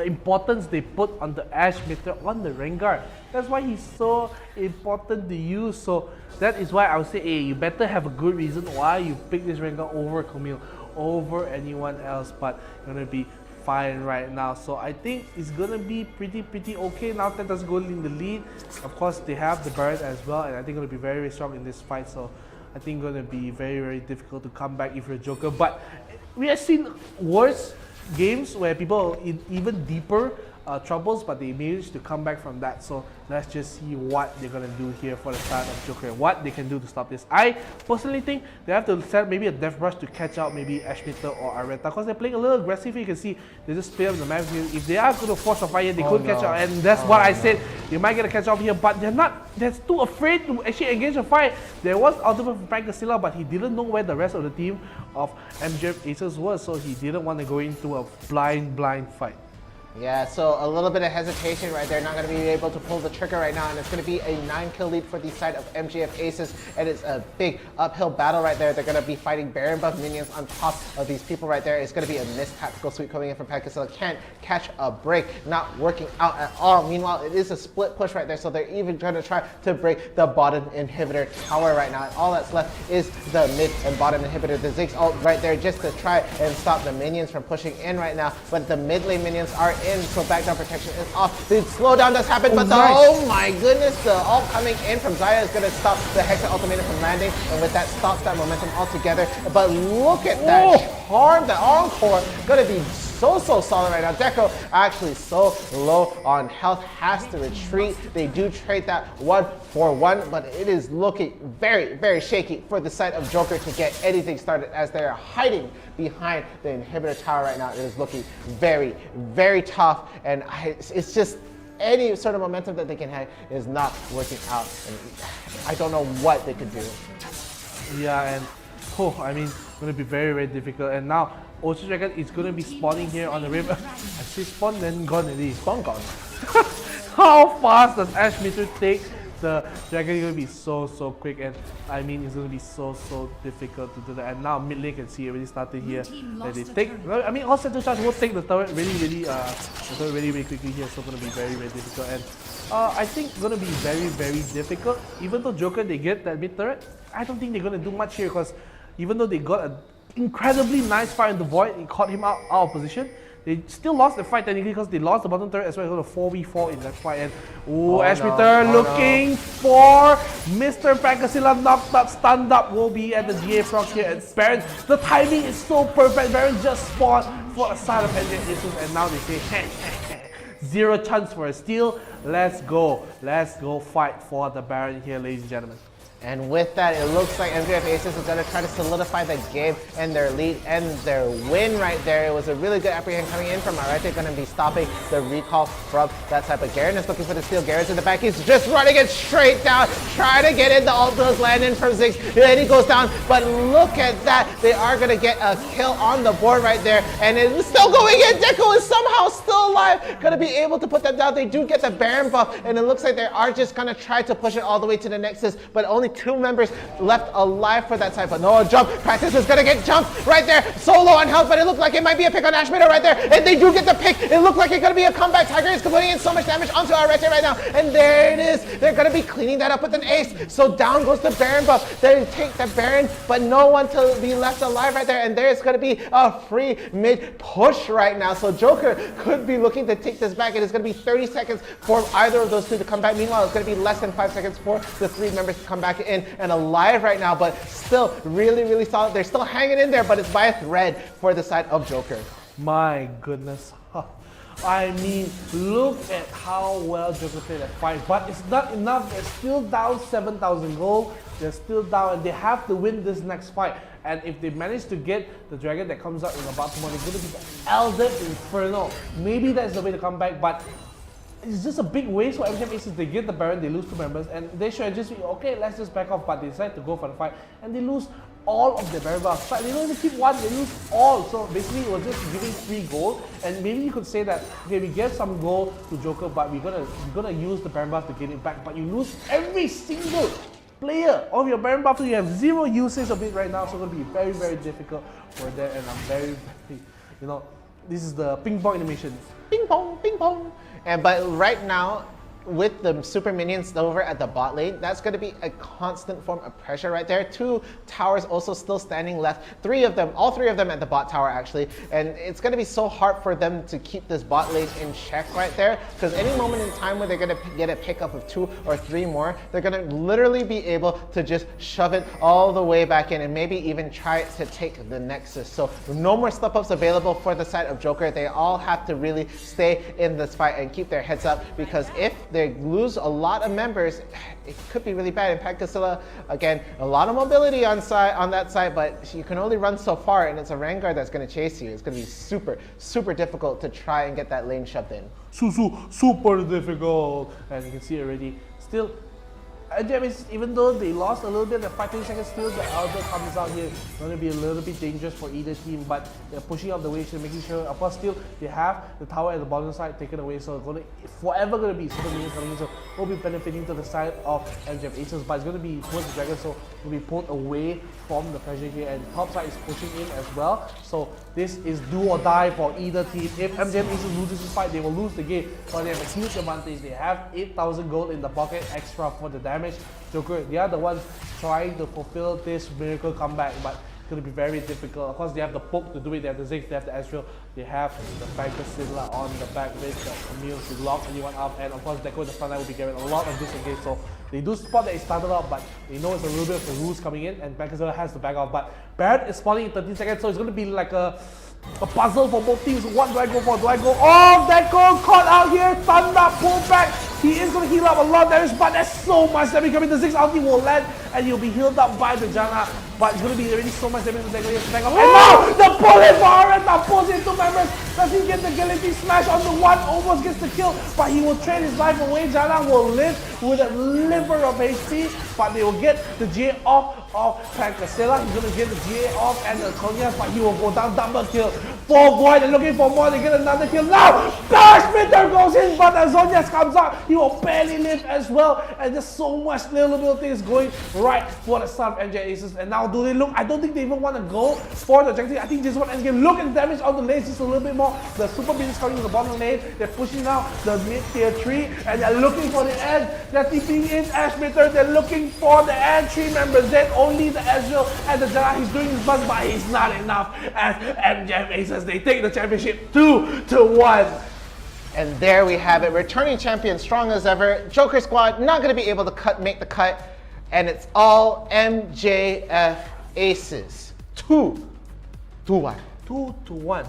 K: importance they put on the 𝐻𝐼𝐷𝐻 on the Rengar. That's why he's so important to use. So that is why I would say, hey, you better have a good reason why you pick this Rengar over 𝐿𝐻𝐼𝐷𝐻, over anyone else, but you're going to be fine right now. So I think it's going to be pretty okay. Now 10,000 gold in the lead. Of course, they have the Baron as well, and I think going to be very, very strong in this fight. So I think going to be very, very difficult to come back if you're a Joker. But we have seen worse games where people in even deeper troubles, but they managed to come back from that. So let's just see what they're going to do here for the start of Joker, what they can do to stop this. I personally think they have to set maybe a death rush to catch out maybe 𝐻𝐼𝐷𝐻 or 𝐼𝐷𝐻, because they're playing a little aggressive. You can see they just play up the map here. If they are going to force a fire, they could catch out, and that's what I said. They might get a catch out here, but they're not. They're too afraid to actually engage a fight. There was ultimate from 𝐿𝐻𝐼𝐷𝐻, but he didn't know where the rest of the team of MGF Aces was, so he didn't want to go into a blind fight.
M: Yeah, so a little bit of hesitation right there. Not going to be able to pull the trigger right now, and it's going to be a 9-kill lead for the side of MGF Aces, and it's a big uphill battle right there. They're going to be fighting Baron buff minions on top of these people right there. It's going to be a missed tactical sweep coming in from 𝐻𝐼𝐷𝐻. Can't catch a break, not working out at all. Meanwhile, it is a split push right there, so they're even going to try to break the bottom inhibitor tower right now. And all that's left is the mid and bottom inhibitor. The 𝐿𝐻𝐼𝐷𝐻 ult right there just to try and stop the minions from pushing in right now, but the mid lane minions are in, so backdown protection is off. The slowdown does happen, but oh my goodness, the ult coming in from Xayah is going to stop the 𝐻𝐼𝐷𝐻 ultimatum from landing, and with that stops that momentum altogether. But look at that charm, the encore, going to be so solid right now. 𝐿𝐸 actually so low on health, has to retreat. They do trade that 1-for-1, but it is looking very shaky for the side of Joker to get anything started as they are hiding behind the inhibitor tower right now. It is looking very tough, and it's just any sort of momentum that they can have is not working out, and I don't know what they could do.
K: Yeah, and I mean, going to be very difficult. And now Ocean Dragon is going to be spawning here on the river. I see spawn, then gone already. Spawn gone. How fast does Ash Meter take? The dragon is going to be so quick, and I mean it's going to be so difficult to do that. And now mid lane can see already started here that they take. I mean all center charge will take the turret really quickly here, so it's going to be very difficult. And I think it's going to be very difficult. Even though Joker they get that mid turret, I don't think they're going to do much here, because even though they got an incredibly nice fight in the void, it caught him out of position. They still lost the fight technically because they lost the bottom turret as well. It was a 4v4 in that fight. And Ashmeter looking for Mr. 𝐻𝐸𝐿 knocked up, stunned up, will be at the 𝐑𝐢𝐴𝐴 here. And Baron, the timing is so perfect. Baron just spawned for the side of NJ Aces, and now they say, zero chance for a steal. Let's go fight for the Baron here, ladies and gentlemen.
M: And with that, it looks like MJF Aces is going to try to solidify the game and their lead and their win right there. It was a really good apprehend coming in from 𝐼𝐸𝐿, going to be stopping the recall from that side. But Garen is looking for the steal. Garen's in the back. He's just running it straight down, trying to get in. The ult does land in from Ziggs. Then he goes down. But look at that. They are going to get a kill on the board right there. And it's still going in. 𝐸𝐸 is somehow still alive. Going to be able to put that down. They do get the Baron buff. And it looks like they are just going to try to push it all the way to the Nexus. But only 2 members left alive for that side, but no jump. Practice is gonna get jumped right there. So low on health, but it looked like it might be a pick on Ashmeter right there, and they do get the pick. It looked like it's gonna be a comeback. Tiger is putting in so much damage onto 𝐼𝐸𝐿 right now, and there it is. They're gonna be cleaning that up with an ace. So down goes the Baron buff. They take the Baron, but no one to be left alive right there, and there's gonna be a free mid push right now. So Joker could be looking to take this back. It is gonna be 30 seconds for either of those two to come back. Meanwhile, it's gonna be less than 5 seconds for the 3 members to come back in and alive right now, but still really solid. They're still hanging in there, but it's by a thread for the side of Joker.
K: My goodness. I mean, look at how well Joker played that fight, but it's not enough. They're still down 7,000 gold. They're still down, and they have to win this next fight. And if they manage to get the dragon that comes out in about tomorrow, they're going to be the Elder Inferno. Maybe that's the way to come back, but it's just a big waste for MJF Aces. They get the Baron, they lose 2 members, and they should just be okay, let's just back off, but they decide to go for the fight, and they lose all of their Baron buffs. But they don't even keep one, they lose all. So basically it was just giving 3 gold, and maybe you could say that, okay, we get some gold to Joker, but we're gonna use the Baron buff to get it back, but you lose every single player of your Baron buff, so you have 0 usage of it right now, so it's gonna be very difficult for them, and I'm very, you know, this is the ping pong animation.
M: Ping pong, ping pong. But right now, with the super minions over at the bot lane, that's going to be a constant form of pressure right there. 2 towers also still standing left. 3 of them, all 3 of them at the bot tower actually. And it's going to be so hard for them to keep this bot lane in check right there, because any moment in time where they're going to get a pickup of 2 or 3 more, they're going to literally be able to just shove it all the way back in and maybe even try to take the Nexus. So no more slip-ups available for the side of Joker. They all have to really stay in this fight and keep their heads up, because if they lose a lot of members, it could be really bad. And 𝐻𝐸𝐿, again, a lot of mobility on that side, but you can only run so far, and it's a Rengar that's going to chase you. It's going to be super difficult to try and get that lane shoved in.
K: Super difficult, and you can see already. Still, even though they lost a little bit, the 5 seconds still, the Elder comes out here. It's going to be a little bit dangerous for either team, but they're pushing up the wave, making sure, of course, still they have the tower at the bottom side taken away, so it's forever going to be super minions coming in, so we'll be benefiting to the side of MJF Aces, but it's going to be towards the dragon, so will be pulled away from the pressure here, and top side is pushing in as well. So this is do or die for either team. If MJF Aces loses this fight, they will lose the game, but they have a huge advantage. They have 8,000 gold in the pocket extra for the damage. Joker, they are the ones trying to fulfill this miracle comeback, but it's going to be very difficult. Of course, they have the poke to do it, they have the Ziggs, they have the 𝐻𝐸𝐿, they have the 𝐻𝐸𝐿 on the back with the 𝐒𝐿 to lock anyone up, and of course, 𝐸𝐸 the frontline will be getting a lot of disengage, so they do spot that it started off, but they know it's a little bit of the rules coming in, and 𝐻𝐸𝐿 has to back off. But Barrett is spawning in 13 seconds, so it's going to be like a A puzzle for both teams. What do I go for? Do I go? Oh, 𝐿𝐸 caught out here. Thunder pull back. He is going to heal up a lot of damage, but there's so much damage coming. The 𝐒𝐮 ulti will land, and he'll be healed up by the Janna. But it's going to be already so much damage to 𝐿𝐸. And now the bullet for Areta pulls in 2 members. Does he get the guillotine smash on the one? Almost gets the kill, but he will trade his life away. Janna will live with a liver of HP, but they will get the GA off of 𝐿𝐸. He's going to get the GA off and the 𝐿𝐸, but he will go down double kill. For Void, they're looking for more. They get another kill. Now, ∞ goes in, but as 𝐿𝐸 comes out, he will barely live as well. And there's so much little things going right for the start of MJ Aces. And now, do they look? I don't think they even want to go for the objective. I think this one ends game. Look at the damage on the lanes just a little bit more. The super beam is coming to the bottom lane. They're pushing out the mid tier 3, and they're looking for the edge. They're TPing in ∞. They're looking for the end 3 members. Then only the Ezreal and the Janna. He's doing his best, but he's not enough. As MJ Aces, they take the championship 2-1.
M: And there we have it. Returning champion, strong as ever. Joker squad not going to be able to make the cut. And it's all MJF Aces. 2-1.
K: 2-1.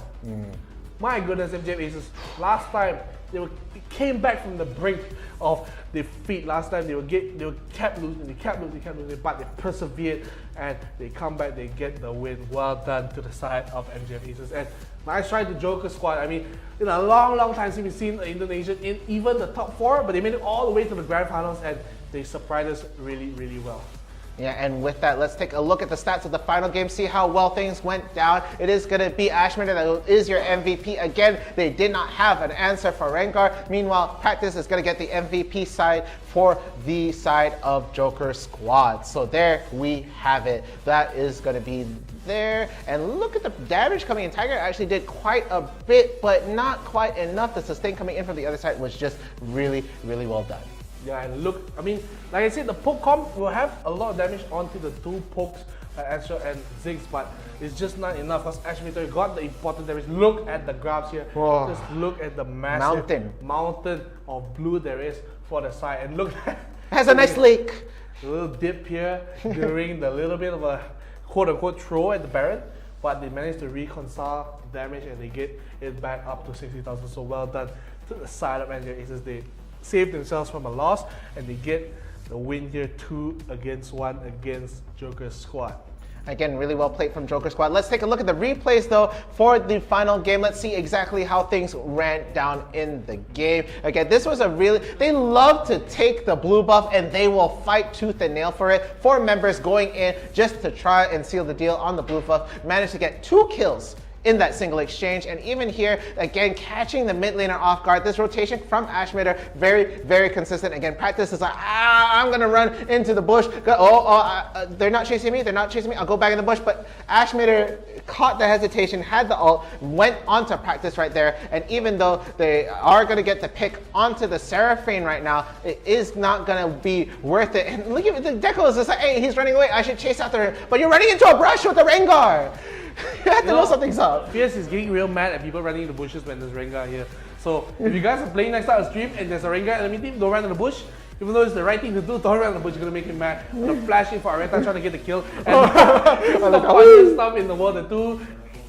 K: My goodness, MJF Aces. Last time they came back from the brink of defeat. Last time they kept losing, but they persevered and they come back, they get the win. Well done to the side of MJF Aces. And nice try to Joker squad. I mean, in a long time since we've seen the Indonesian in even the top 4, but they made it all the way to the grand finals and they surprised us really well.
M: Yeah, and with that, let's take a look at the stats of the final game, see how well things went down. It is going to be 𝐻𝐸 that is your MVP. Again, they did not have an answer for Rengar. Meanwhile, Practice is going to get the MVP side for the side of Joker squad. So there we have it. That is going to be there. And look at the damage coming in. Tiger actually did quite a bit, but not quite enough. The sustain coming in from the other side was just really well done.
K: Yeah, and look, I mean, like I said, the poke comp will have a lot of damage onto the 2 pokes, Ezreal and 𝐒𝐮, but it's just not enough because 𝐻𝐸 got the important damage. Look at the graphs here.
M: Whoa.
K: Just look at the massive mountain of blue there is for the side. And look at
M: has a nice lake.
K: A little dip here during the little bit of a quote-unquote throw at the Baron, but they managed to reconcile damage and they get it back up to 60,000. So well done to the side of MJ Aces. They saved themselves from a loss and they get the win here 2-1 against Joker squad.
M: Again, really well played from Joker squad. Let's take a look at the replays though for the final game. Let's see exactly how things ran down in the game. Again, this was they love to take the blue buff and they will fight tooth and nail for it. 4 members going in just to try and seal the deal on the blue buff. Managed to get 2 kills in that single exchange, and even here again catching the mid laner off guard. This rotation from 𝐻𝐸 very consistent. Again, Practice is like, I'm gonna run into the bush. They're not chasing me, I'll go back in the bush. But 𝐻𝐸 caught the hesitation, had the ult, went onto Practice right there, and even though they are gonna get the pick onto the Seraphine right now, it is not gonna be worth it. And look at the 𝐿𝐸 is just like, hey, he's running away, I should chase after him, but you're running into a brush with the Rengar. You have to know something's up.
K: Fierce is getting real mad at people running in the bushes when there's Rengar here. So if you guys are playing next time on stream and there's a Rengar enemy team, don't run in the bush. Even though it's the right thing to do, don't run in the bush, you're gonna make him mad. You're gonna flash in for Areta trying to get the kill. And the funniest stuff in the world, the 2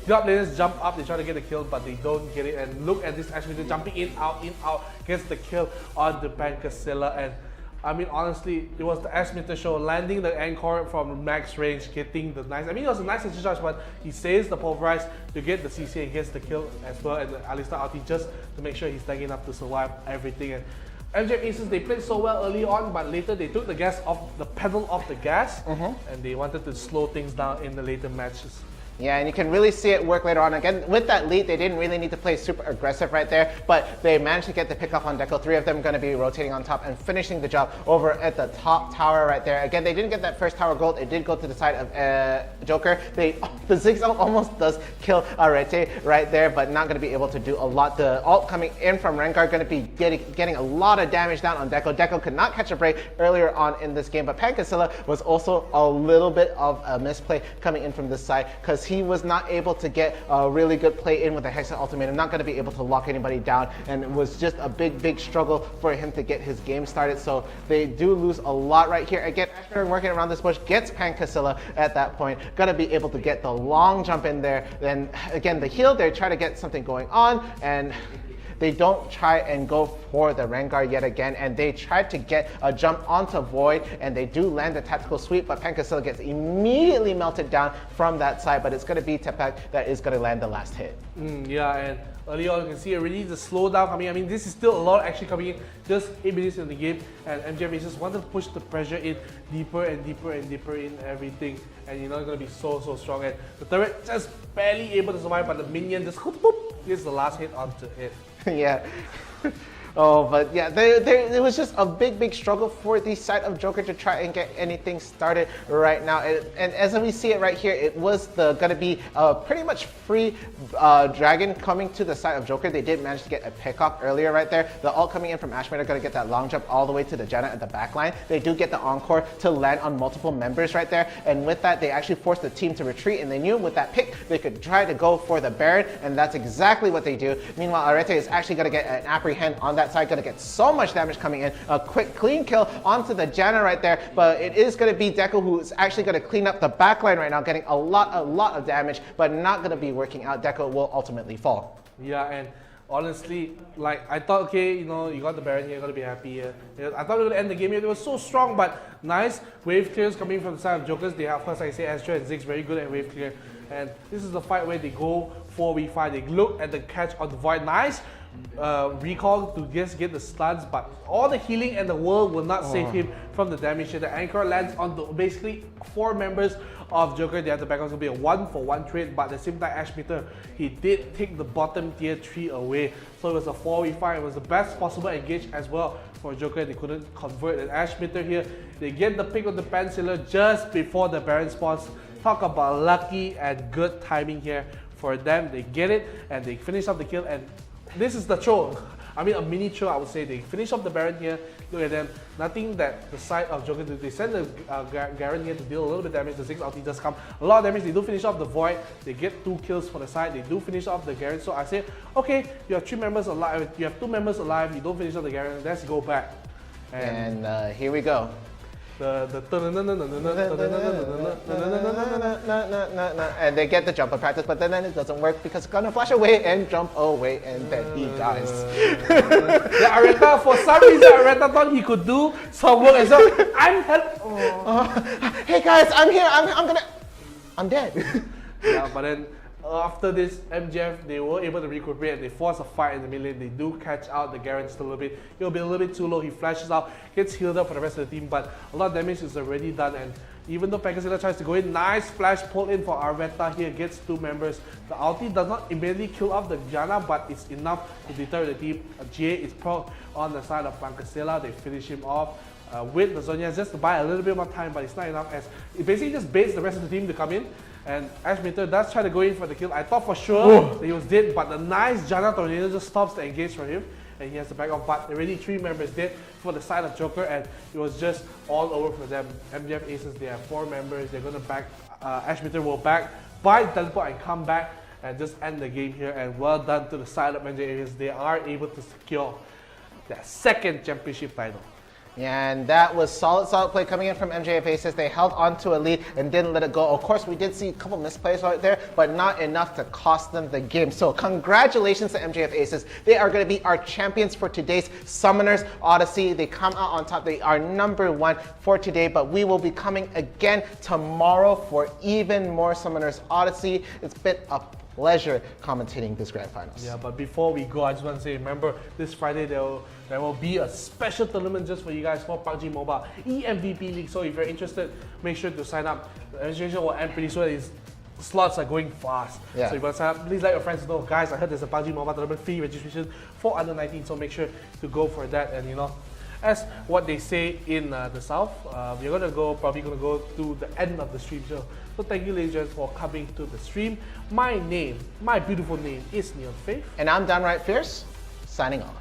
K: top laners jump up, they try to get the kill, but they don't get it. And look at this 𝐻𝐸 jumping in, out, gets the kill on the 𝐿𝐸. And I mean, honestly, it was the 𝐻𝐸 show, landing the anchor from max range, getting the nice. I mean, it was a nice charge, but he saves the pulverize to get the CC and gets the kill as well, and the Alistar ulti just to make sure he's tanky enough to survive everything. And MJF Aces, they played so well early on, but later they took the pedal off the gas, and they wanted to slow things down in the later matches.
M: Yeah, and you can really see it work later on. Again, with that lead, they didn't really need to play super aggressive right there, but they managed to get the pick off on 𝐿𝐸. 3 of them going to be rotating on top and finishing the job over at the top tower right there. Again, they didn't get that first tower gold. It did go to the side of Joker. The 𝐒𝐮 almost does kill Arete right there, but not going to be able to do a lot. The ult coming in from Rengar going to be getting a lot of damage down on 𝐿𝐸. 𝐿𝐸 could not catch a break earlier on in this game, but 𝐿𝐸 was also a little bit of a misplay coming in from this side because because he was not able to get a really good play in with the Hexen Ultimatum, not going to be able to lock anybody down, and it was just a big struggle for him to get his game started. So they do lose a lot right here. Again, Ashmeter working around this bush, gets 𝐿 at that point, going to be able to get the long jump in there. Then again, the heal, they try to get something going on, and they don't try and go for the Rengar yet again, and they tried to get a jump onto Void, and they do land the tactical sweep, but 𝐿 gets immediately melted down from that side, but it's going to be Tepek that is going to land the last hit.
K: Yeah, and early on you can see already the slowdown coming. I mean, this is still a lot of action coming in, just 8 minutes in the game, and MJF Aces wanted to push the pressure in deeper and deeper and deeper in everything, and you know it's going to be so strong, and the turret just barely able to survive, but the minion just gets the last hit onto it.
M: Yeah. Oh, but yeah, it was just a big struggle for the side of Joker to try and get anything started right now. And as we see it right here, it was gonna be pretty much free dragon coming to the side of Joker. They did manage to get a pickoff earlier right there. The ult coming in from Ashmeter, gonna get that long jump all the way to the Janna at the back line. They do get the encore to land on multiple members right there. And with that, they actually forced the team to retreat, and they knew with that pick, they could try to go for the Baron, and that's exactly what they do. Meanwhile, 𝐿𝐼𝐷 is actually gonna get an apprehend on that side, gonna get so much damage coming in. A quick clean kill onto the Janna right there, but it is gonna be 𝐿𝐼𝐷 who is actually gonna clean up the backline right now, getting a lot of damage, but not gonna be working out. 𝐿𝐼𝐷 will ultimately fall.
K: Yeah, and honestly, like I thought, okay, you know, you got the Baron here, you're gonna be happy here. I thought we were gonna end the game here. It was so strong, but nice wave clears coming from the side of Jokers. They have, of course, like I say, Astra and Ziggs very good at wave clear, and this is the fight where they go 4v5. They look at the catch on the Void. Nice recall to just get the stuns, but all the healing and the world will not save him from the damage here. The anchor lands on the basically 4 members of Joker. They have the back, going to be a 1-for-1 trade, but at the same time, Ashmeter, he did take the bottom tier 3 away. So it was a 4v5. It was the best possible engage as well for Joker. They couldn't convert. And Ashmeter here, they get the pick of the Penciler just before the Baron spawns. Talk about lucky and good timing here for them. They get it and they finish off the kill, and this is the throw. I mean, a mini throw, I would say. They finish off the Baron here. Look at them. Nothing that the side of Joker did. They send the Garen here to deal a little bit of damage. The 6 ulti does come. A lot of damage. They do finish off the Void. They get 2 kills for the side. They do finish off the Garen. So I say, okay, you have 3 members alive. You have 2 members alive. You don't finish off the Garen. Let's go back.
M: And here we go. And they get the jumper practice, but then it doesn't work because it's gonna flash away and jump away, and then he dies.
K: Yeah, 𝐿𝐼𝐷, for some reason, 𝐿𝐼𝐷 thought he could do some work as well.
M: Hey guys, I'm here. I'm dead.
K: Yeah, but then after this, MJF, they were able to recuperate and they force a fight in the middle lane. They do catch out the Garen still a little bit. He'll be a little bit too low. He flashes out, gets healed up for the rest of the team, but a lot of damage is already done. And even though 𝐿𝐼𝐷 tries to go in, nice flash pull in for 𝐼𝐷 here, gets 2 members. The ulti does not immediately kill off the Janna, but it's enough to deter the team. Jay is pro on the side of 𝐿𝐼𝐷. They finish him off with the Zhonya just to buy a little bit more time, but it's not enough, as it basically just baits the rest of the team to come in. And Ashmeter does try to go in for the kill. I thought for sure that he was dead, but the nice Janna tornado just stops the engage for him, and he has to back off. But already 3 members dead for the side of Joker, and it was just all over for them. MJF Aces, they have 4 members. They're gonna back. Ashmeter will back, buy teleport, and come back and just end the game here. And well done to the side of MJF Aces. They are able to secure their 2nd championship title.
M: Yeah, and that was solid play coming in from MJF Aces. They held on to a lead and didn't let it go. Of course, we did see a couple misplays right there, but not enough to cost them the game. So congratulations to MJF Aces. They are going to be our champions for today's Summoners Odyssey. They come out on top. They are #1 for today, but we will be coming again tomorrow for even more Summoners Odyssey. It's been a pleasure commentating this grand finals.
K: Yeah, but before we go, I just want to say, remember, this Friday there will be a special tournament just for you guys for PUBG Mobile EMVP League. So if you're interested, make sure to sign up. The registration will end pretty soon. These slots are going fast. Yeah. So if you want to sign up, please let your friends know. Guys, I heard there's a PUBG Mobile tournament, free registration for under 19, so make sure to go for that. And you know, as what they say in the south, we're probably gonna go to the end of the stream show. So thank you, ladies and gents, for coming to the stream. My beautiful name is NeonFaith.
M: And I'm downright fierce, signing off.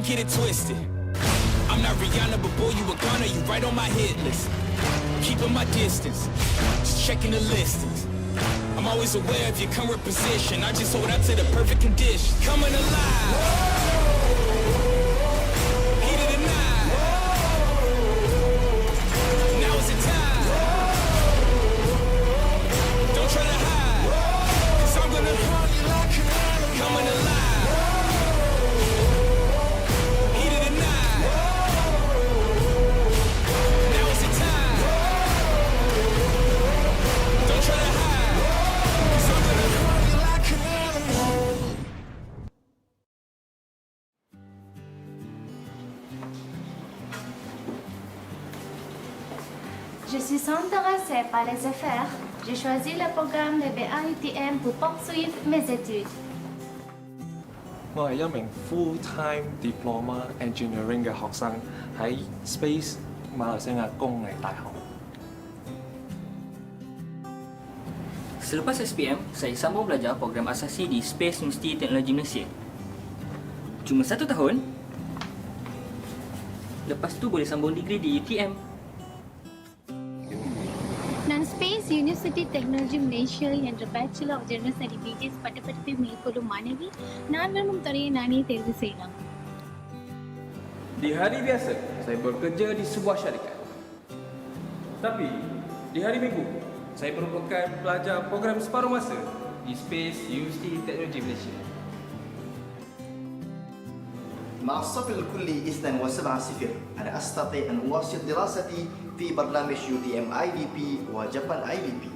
D: don't get it twisted. I'm not Rihanna, but boy, you a gunner, you right on my hit list. Keeping my distance, just checking the listings. I'm always aware of your current position. I just hold out to the perfect condition. Coming alive. Heat of the night. Now is the time. Don't try to hide, 'cause I'm gonna haunt you like an animal. Coming alive. Heat of the night. Now is the time. Don't try to hide, 'cause I'm gonna haunt you like an animal.
F: Je suis intéressée par les affaires. J'ai choisi le programme de BA UTM pour poursuivre mes études.
G: 我係一名 full-time diploma engineering 嘅學生，喺 Space 馬來西亞工藝大學。
H: Selepas SPM, saya sambung belajar program asasi di Space University Teknologi Malaysia. Cuma 1 tahun. Lepas tu boleh sambung degree di UTM.
F: நான் space university technology Malaysia என்ற bachelor of general study BGS பட்டப்படிப்பை மேற்கொள்ளும் மாணவி நான் விரும்பும் துறையை நானே தேர்வு செய்யலாம்.
I: Di hari biasa, saya bekerja di sebuah syarikat. Tapi, di hari Minggu, saya merupakan pelajar program separuh masa di Space University Teknologi Malaysia.
J: مع الصف الكلي 𝐒𝐮𝐦𝐦𝐨𝐬𝐬 أنا أستطيع أن أواصل دراستي في برنامج UTM IVP وجابان IVP.